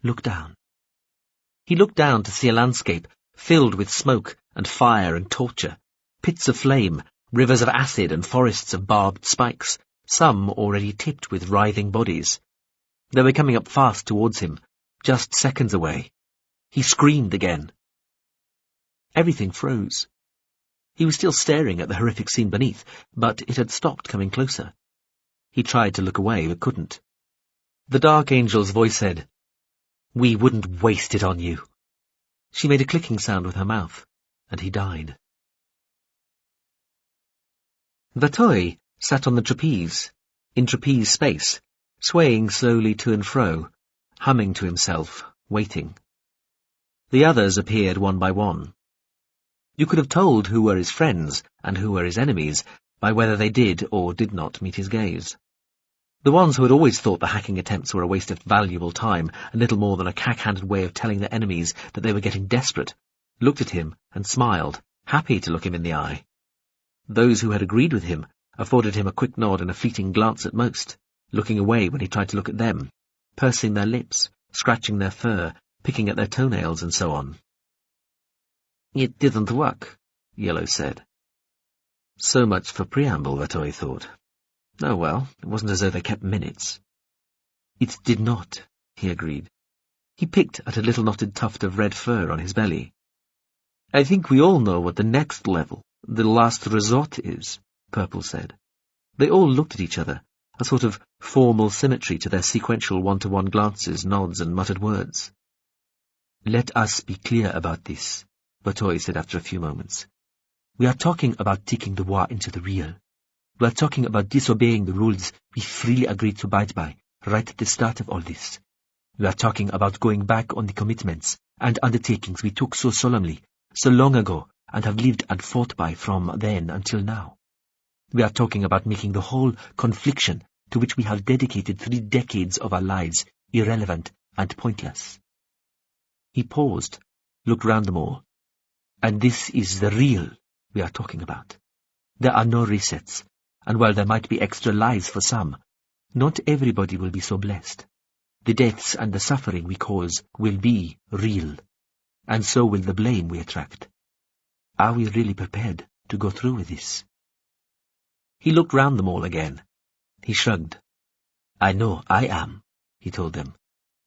Look down." He looked down to see a landscape filled with smoke and fire and torture, pits of flame, rivers of acid and forests of barbed spikes, some already tipped with writhing bodies. They were coming up fast towards him, just seconds away. He screamed again. Everything froze. He was still staring at the horrific scene beneath, but it had stopped coming closer. He tried to look away, but couldn't. The dark angel's voice said, "We wouldn't waste it on you." She made a clicking sound with her mouth, and he died. Vatoi sat on the trapeze, in trapeze space, swaying slowly to and fro, humming to himself, waiting. The others appeared one by one. You could have told who were his friends and who were his enemies by whether they did or did not meet his gaze. The ones who had always thought the hacking attempts were a waste of valuable time and little more than a cack-handed way of telling their enemies that they were getting desperate, looked at him and smiled, happy to look him in the eye. Those who had agreed with him afforded him a quick nod and a fleeting glance at most, looking away when he tried to look at them, pursing their lips, scratching their fur, picking at their toenails and so on. "It didn't work," Yellow said. So much for preamble, Vatoi thought. Oh well, it wasn't as though they kept minutes. "It did not," he agreed. He picked at a little knotted tuft of red fur on his belly. "I think we all know what the next level, the last resort is," Purple said. They all looked at each other, a sort of formal symmetry to their sequential one-to-one glances, nods, and muttered words. "Let us be clear about this," Vatoi said after a few moments. "We are talking about taking the war into the real. We are talking about disobeying the rules we freely agreed to abide by right at the start of all this. We are talking about going back on the commitments and undertakings we took so solemnly, so long ago, and have lived and fought by from then until now. We are talking about making the whole confliction to which we have dedicated 3 decades of our lives irrelevant and pointless." He paused, looked round them all. "And this is the real we are talking about. There are no resets, and while there might be extra lives for some, not everybody will be so blessed. The deaths and the suffering we cause will be real, and so will the blame we attract. Are we really prepared to go through with this?" He looked round them all again. He shrugged. "I know I am," he told them.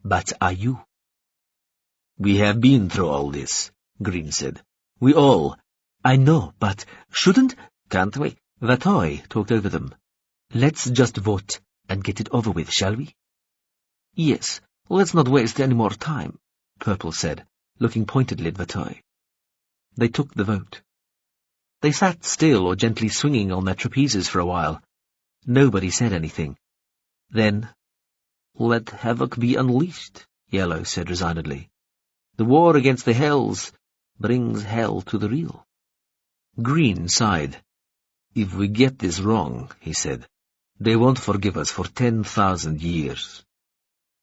"But are you?" "We have been through all this," Green said. "We all—" "I know, but shouldn't—" "Can't we? Vatoy talked over them. Let's just vote and get it over with, shall we? Yes, let's not waste any more time, Purple said, looking pointedly at Vatoy. They took the vote. They sat still or gently swinging on their trapezes for a while. Nobody said anything. Then, let havoc be unleashed, Yellow said resignedly. The war against the hells brings hell to the real. Green sighed. If we get this wrong, he said, they won't forgive us for 10,000 years.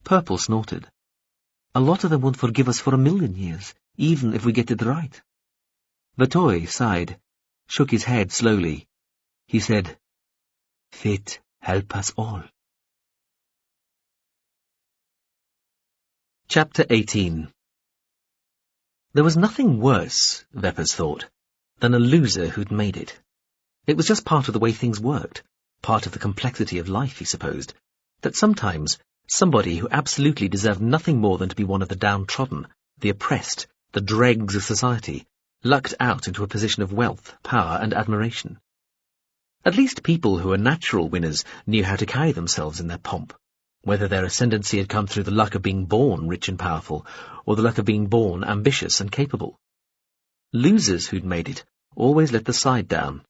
Purple snorted. A lot of them won't forgive us for 1,000,000 years, even if we get it right. Vatoy sighed, shook his head slowly. He said, Fate help us all. Chapter 18. There was nothing worse, Veppers thought, than a loser who'd made it. It was just part of the way things worked, part of the complexity of life, he supposed, that sometimes somebody who absolutely deserved nothing more than to be one of the downtrodden, the oppressed, the dregs of society, lucked out into a position of wealth, power, and admiration. At least people who were natural winners knew how to carry themselves in their pomp, whether their ascendancy had come through the luck of being born rich and powerful, or the luck of being born ambitious and capable. Losers who'd made it always let the side down.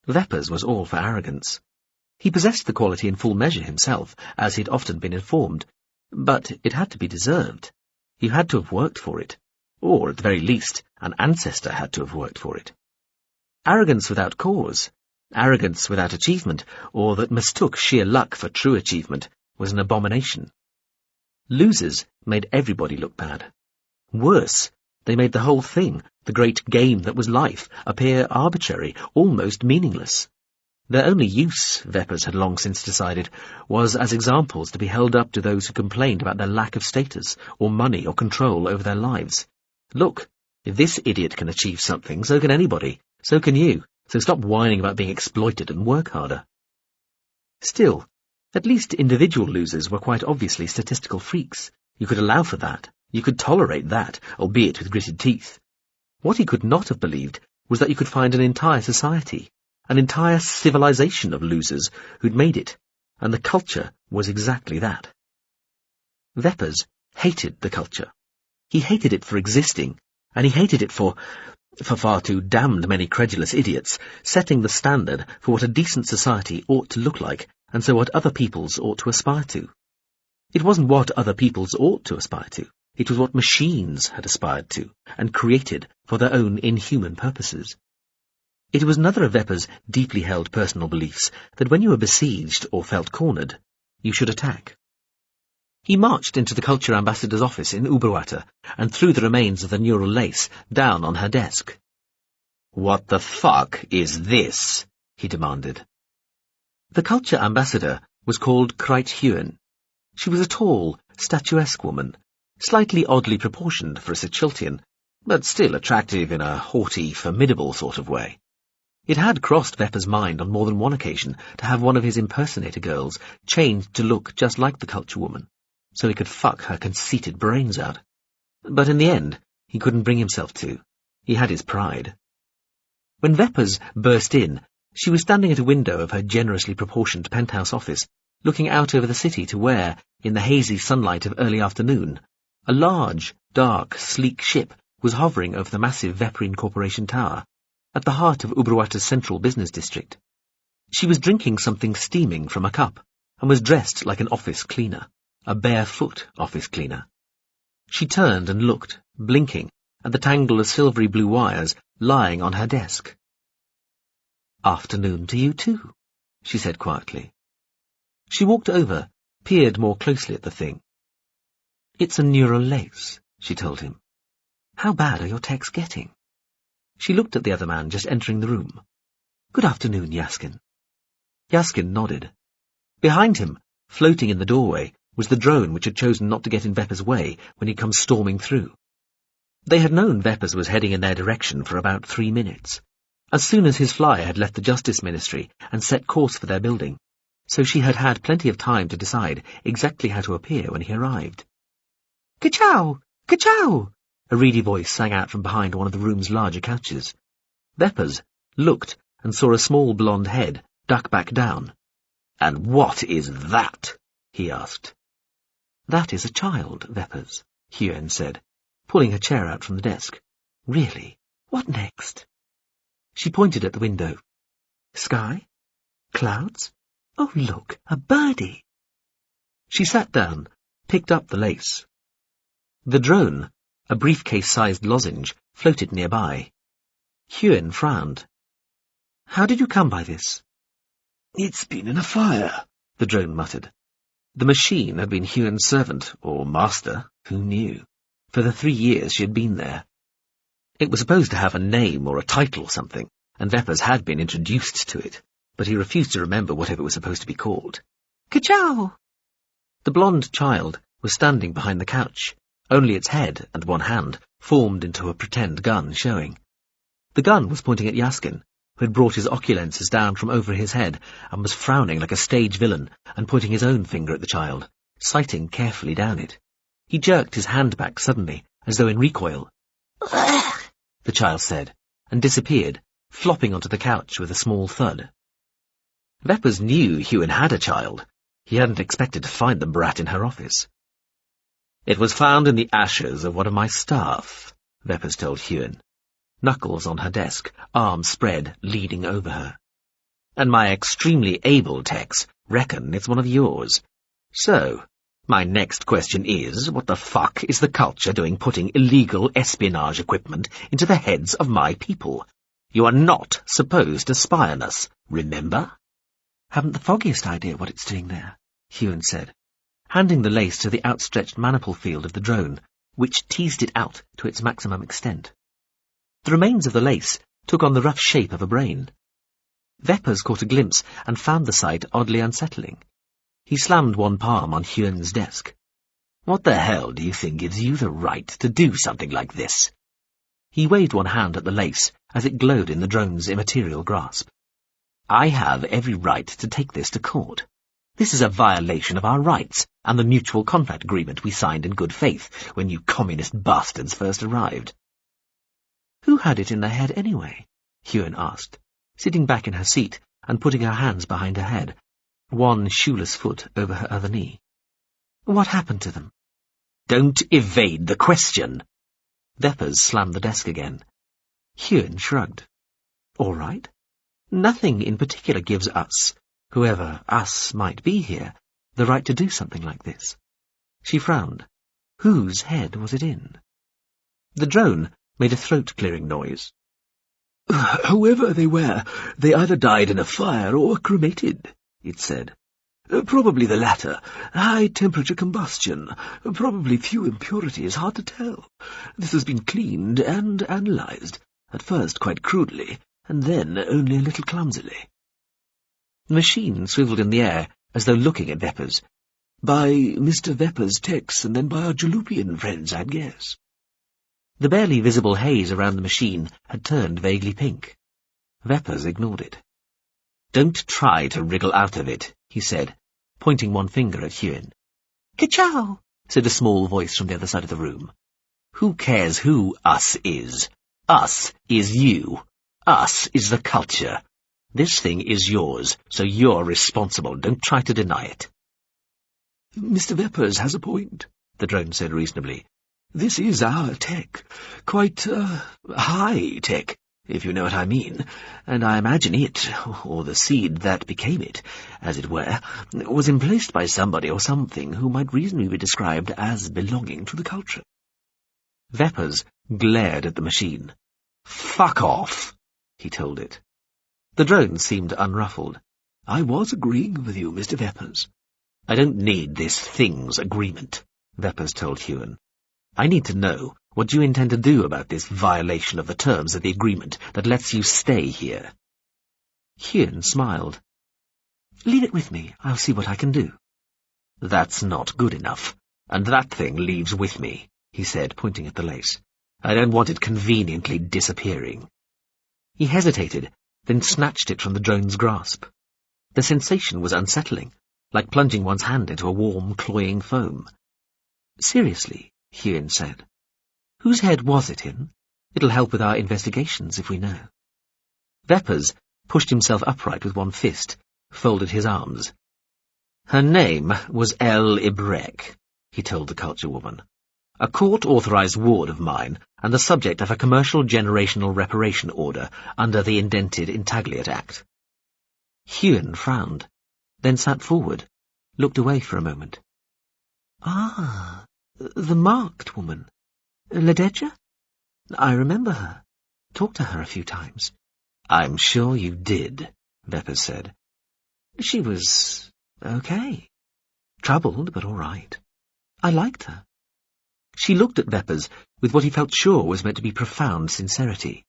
Veppers was all for arrogance. He possessed the quality in full measure himself, as he'd often been informed, but it had to be deserved. You had to have worked for it, or, at the very least, an ancestor had to have worked for it. Arrogance without cause, arrogance without achievement, or that mistook sheer luck for true achievement, was an abomination. Losers made everybody look bad. Worse, they made the whole thing, the great game that was life, appear arbitrary, almost meaningless. Their only use, Veppers had long since decided, was as examples to be held up to those who complained about their lack of status, or money, or control over their lives. Look, if this idiot can achieve something, so can anybody, so can you, so stop whining about being exploited and work harder. Still, at least individual losers were quite obviously statistical freaks. You could allow for that. You could tolerate that, albeit with gritted teeth. What he could not have believed was that you could find an entire society, an entire civilization of losers who'd made it, and the culture was exactly that. Veppers hated the culture. He hated it for existing, and he hated it for far too damned many credulous idiots, setting the standard for what a decent society ought to look like, and so what other peoples ought to aspire to. It wasn't what other peoples ought to aspire to. It was what machines had aspired to, and created for their own inhuman purposes. It was another of Veppers' deeply held personal beliefs that when you were besieged or felt cornered, you should attack. He marched into the culture ambassador's office in Uberwater and threw the remains of the neural lace down on her desk. "What the fuck is this?" he demanded. The culture ambassador was called Pt.2. She was a tall, statuesque woman, slightly oddly proportioned for a Siciltian, but still attractive in a haughty, formidable sort of way. It had crossed Veppers' mind on more than one occasion to have one of his impersonator girls changed to look just like the culture woman, so he could fuck her conceited brains out. But in the end, he couldn't bring himself to. He had his pride. When Veppers burst in, she was standing at a window of her generously proportioned penthouse office, looking out over the city to where, in the hazy sunlight of early afternoon, a large, dark, sleek ship was hovering over the massive Vepprine Corporation Tower, at the heart of Uberwater's central business district. She was drinking something steaming from a cup, and was dressed like an office cleaner, a barefoot office cleaner. She turned and looked, blinking, at the tangle of silvery blue wires lying on her desk. "Afternoon to you too," she said quietly. She walked over, peered more closely at the thing. "It's a neural lace," she told him. "How bad are your techs getting?" She looked at the other man just entering the room. "Good afternoon, Yaskin." Yaskin nodded. Behind him, floating in the doorway, was the drone which had chosen not to get in Veppers' way when he'd come storming through. They had known Veppers was heading in their direction for about 3 minutes, as soon as his flyer had left the Justice Ministry and set course for their building, so she had had plenty of time to decide exactly how to appear when he arrived. "Ka-chow! Ka-chow!" a reedy voice sang out from behind one of the room's larger couches. Veppers looked and saw a small blonde head duck back down. "And what is that?" he asked. "That is a child, Veppers," Iain said, pulling her chair out from the desk. "Really, what next?" She pointed at the window. "Sky? Clouds? Oh, look, a birdie!" She sat down, picked up the lace. The drone, a briefcase-sized lozenge, floated nearby. Iain frowned. "How did you come by this?" "It's been in a fire," the drone muttered. The machine had been Iain's servant, or master, who knew, for the 3 years she had been there. It was supposed to have a name or a title or something, and Veppers had been introduced to it, but he refused to remember whatever it was supposed to be called. "Ka-chow!" The blonde child was standing behind the couch, only its head and one hand formed into a pretend gun showing. The gun was pointing at Yaskin, who had brought his oculenses down from over his head and was frowning like a stage villain and pointing his own finger at the child, sighting carefully down it. He jerked his hand back suddenly, as though in recoil. "Ugh," the child said, and disappeared, flopping onto the couch with a small thud. Veppers knew Iain had a child. He hadn't expected to find the brat in her office. "It was found in the ashes of one of my staff," Veppers told Iain, knuckles on her desk, arms spread, leaning over her. "And my extremely able techs reckon it's one of yours. So, my next question is, what the fuck is the culture doing putting illegal espionage equipment into the heads of my people? You are not supposed to spy on us, remember?" "Haven't the foggiest idea what it's doing there," Iain said, handing the lace to the outstretched maniple field of the drone, which teased it out to its maximum extent. The remains of the lace took on the rough shape of a brain. Veppers caught a glimpse and found the sight oddly unsettling. He slammed one palm on Iain's desk. "What the hell do you think gives you the right to do something like this?" He waved one hand at the lace as it glowed in the drone's immaterial grasp. "I have every right to take this to court. This is a violation of our rights and the mutual contract agreement we signed in good faith when you communist bastards first arrived." "Who had it in their head anyway?" Iain asked, sitting back in her seat and putting her hands behind her head, one shoeless foot over her other knee. "What happened to them?" "Don't evade the question." Veppers slammed the desk again. Iain shrugged. "All right. Nothing in particular gives us, whoever us might be here, the right to do something like this." She frowned. Whose head was it in? The drone made a throat-clearing noise. "Whoever they were, they either died in a fire or were cremated," it said. "Probably the latter. High-temperature combustion. Probably few impurities, hard to tell. This has been cleaned and analyzed, at first quite crudely, and then only a little clumsily." The machine swiveled in the air, as though looking at Veppers. "By Mr. Veppers' techs, and then by our Jalupian friends, I'd guess." The barely visible haze around the machine had turned vaguely pink. Veppers ignored it. "Don't try to wriggle out of it," he said, pointing one finger at Iain. "Ka-chow!" said a small voice from the other side of the room. "Who cares who us is? Us is you. Us is the culture. This thing is yours, so you're responsible. Don't try to deny it." "Mr. Veppers has a point," the drone said reasonably. "This is our tech. Quite, high tech, if you know what I mean. And I imagine it, or the seed that became it, as it were, was emplaced by somebody or something who might reasonably be described as belonging to the culture." Veppers glared at the machine. "Fuck off," he told it. The drone seemed unruffled. "I was agreeing with you, Mr. Veppers." "I don't need this thing's agreement," Veppers told Iain. "I need to know what you intend to do about this violation of the terms of the agreement that lets you stay here." Iain smiled. "Leave it with me. I'll see what I can do." "That's not good enough, and that thing leaves with me," he said, pointing at the lace. "I don't want it conveniently disappearing." He hesitated, then snatched it from the drone's grasp. The sensation was unsettling, like plunging one's hand into a warm, cloying foam. "Seriously," Iain said. "Whose head was it in? It'll help with our investigations if we know." Veppers pushed himself upright with one fist, folded his arms. "Her name was El Ibrek," he told the culture woman. "A court-authorized ward of mine, and the subject of a commercial generational reparation order under the indented Intagliate Act." Iain frowned, then sat forward, looked away for a moment. "Ah, the marked woman. Lededja? I remember her. Talked to her a few times." "I'm sure you did," Veppers said. "She was okay. Troubled, but all right. I liked her." She looked at Veppers with what he felt sure was meant to be profound sincerity.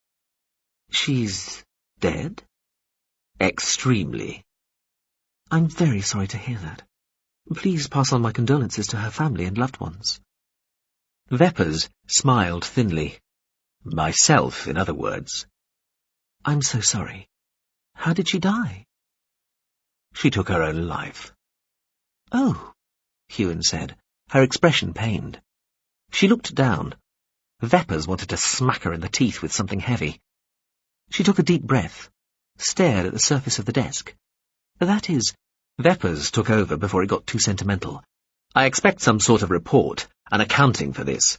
"She's dead?" "Extremely." "I'm very sorry to hear that. Please pass on my condolences to her family and loved ones." Veppers smiled thinly. "Myself, in other words." "I'm so sorry. How did she die?" "She took her own life." "Oh," Iain said, her expression pained. She looked down. Veppers wanted to smack her in the teeth with something heavy. She took a deep breath, stared at the surface of the desk. "That is," Veppers took over before it got too sentimental. "I expect some sort of report, an accounting for this.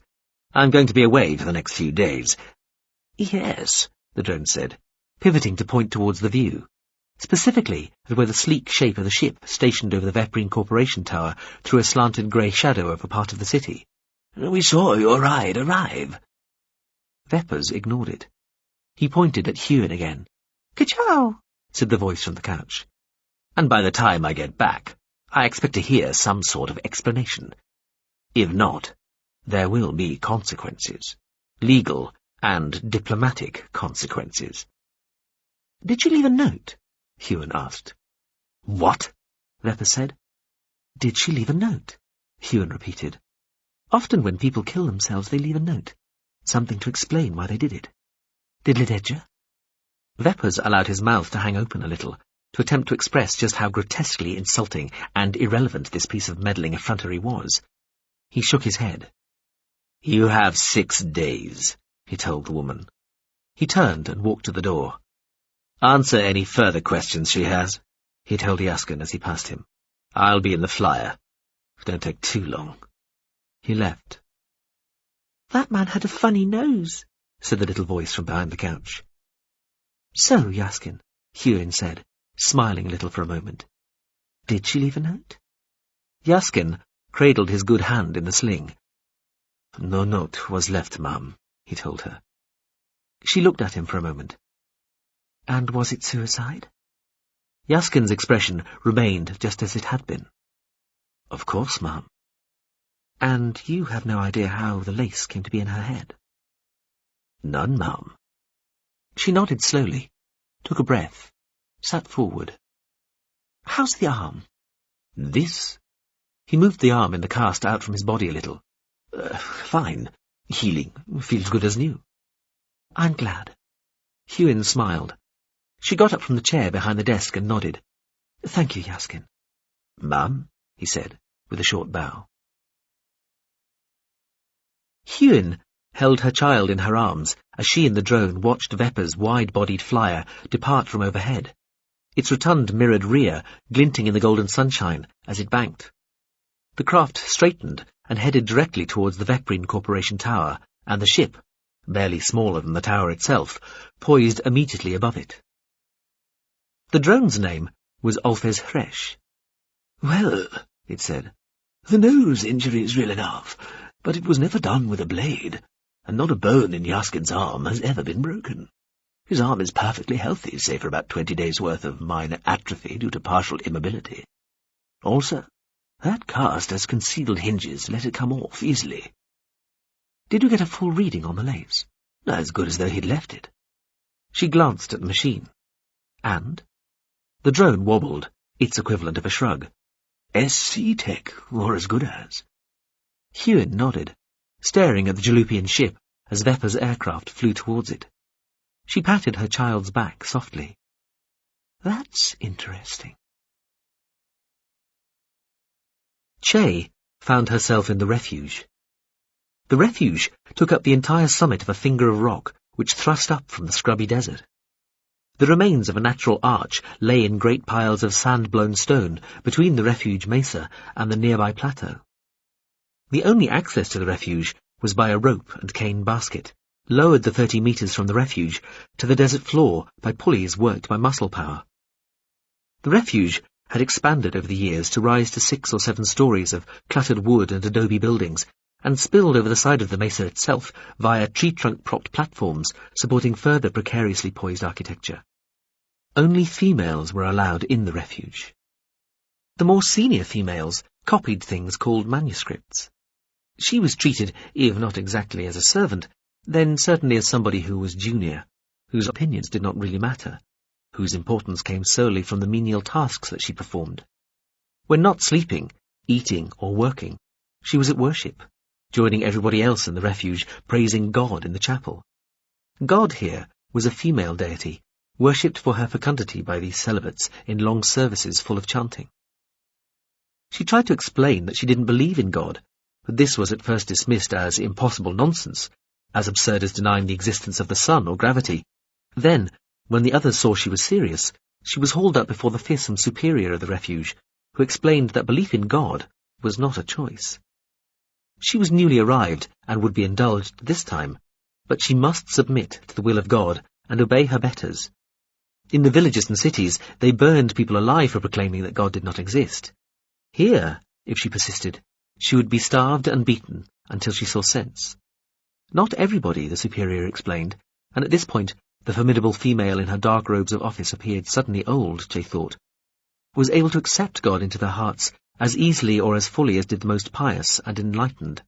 I'm going to be away for the next few days." "Yes," the drone said, pivoting to point towards the view, specifically at where the sleek shape of the ship stationed over the Veprine Corporation Tower threw a slanted grey shadow over part of the city. "We saw your ride arrive." Veppers ignored it. He pointed at Iain again. "Ka-chow," said the voice from the couch. "And by the time I get back, I expect to hear some sort of explanation. If not, there will be consequences. Legal and diplomatic consequences." "Did she leave a note?" Iain asked. "What?" Veppers said. "Did she leave a note?" Iain repeated. "Often when people kill themselves, they leave a note. Something to explain why they did it. Did Lededja?" Veppers allowed his mouth to hang open a little, to attempt to express just how grotesquely insulting and irrelevant this piece of meddling effrontery was. He shook his head. "You have 6 days, he told the woman. He turned and walked to the door. "Answer any further questions she has," he told Jaskin as he passed him. "I'll be in the flyer. Don't take too long." He left. "That man had a funny nose," said the little voice from behind the couch. "So, Jaskin," Iain said, smiling a little for a moment. "Did she leave a note?" Jaskin cradled his good hand in the sling. "No note was left, ma'am," he told her. She looked at him for a moment. "And was it suicide?" Jaskin's expression remained just as it had been. "Of course, ma'am." "And you have no idea how the lace came to be in her head?" "None, ma'am." She nodded slowly, took a breath, sat forward. "How's the arm?" "This?" He moved the arm in the cast out from his body a little. Fine. Healing. Feels good as new." "I'm glad." Iain smiled. She got up from the chair behind the desk and nodded. "Thank you, Jaskin." "Ma'am," he said, with a short bow. Iain held her child in her arms as she and the drone watched Veppers' wide-bodied flyer depart from overhead, its rotund mirrored rear glinting in the golden sunshine as it banked. The craft straightened and headed directly towards the Veprine Corporation Tower, and the ship, barely smaller than the tower itself, poised immediately above it. The drone's name was Alfez Hresh. "Well," it said, "the nose injury is real enough, but it was never done with a blade, and not a bone in Jaskin's arm has ever been broken. His arm is perfectly healthy, save for about 20 days' worth of minor atrophy due to partial immobility. Also, that cast has concealed hinges to let it come off easily." "Did you get a full reading on the lace?" "As good as though he'd left it." She glanced at the machine. "And?" The drone wobbled, its equivalent of a shrug. "SC Tech, or as good as." Iain nodded, staring at the Jalupian ship as Veppers' aircraft flew towards it. She patted her child's back softly. "That's interesting." Che found herself in the refuge. The refuge took up the entire summit of a finger of rock which thrust up from the scrubby desert. The remains of a natural arch lay in great piles of sand-blown stone between the refuge mesa and the nearby plateau. The only access to the refuge was by a rope and cane basket, lowered the 30 meters from the refuge to the desert floor by pulleys worked by muscle power. The refuge had expanded over the years to rise to 6 or 7 stories of cluttered wood and adobe buildings, and spilled over the side of the mesa itself via tree-trunk-propped platforms supporting further precariously poised architecture. Only females were allowed in the refuge. The more senior females copied things called manuscripts. She was treated, if not exactly as a servant, then certainly as somebody who was junior, whose opinions did not really matter, whose importance came solely from the menial tasks that she performed. When not sleeping, eating, or working, she was at worship, joining everybody else in the refuge, praising God in the chapel. God here was a female deity, worshipped for her fecundity by these celibates in long services full of chanting. She tried to explain that she didn't believe in God, but this was at first dismissed as impossible nonsense, as absurd as denying the existence of the sun or gravity. Then, when the others saw she was serious, she was hauled up before the fearsome superior of the refuge, who explained that belief in God was not a choice. She was newly arrived and would be indulged this time, but she must submit to the will of God and obey her betters. In the villages and cities, they burned people alive for proclaiming that God did not exist. Here, if she persisted, she would be starved and beaten until she saw sense. Not everybody, the superior explained, and at this point the formidable female in her dark robes of office appeared suddenly old, Jay thought, was able to accept God into their hearts as easily or as fully as did the most pious and enlightened.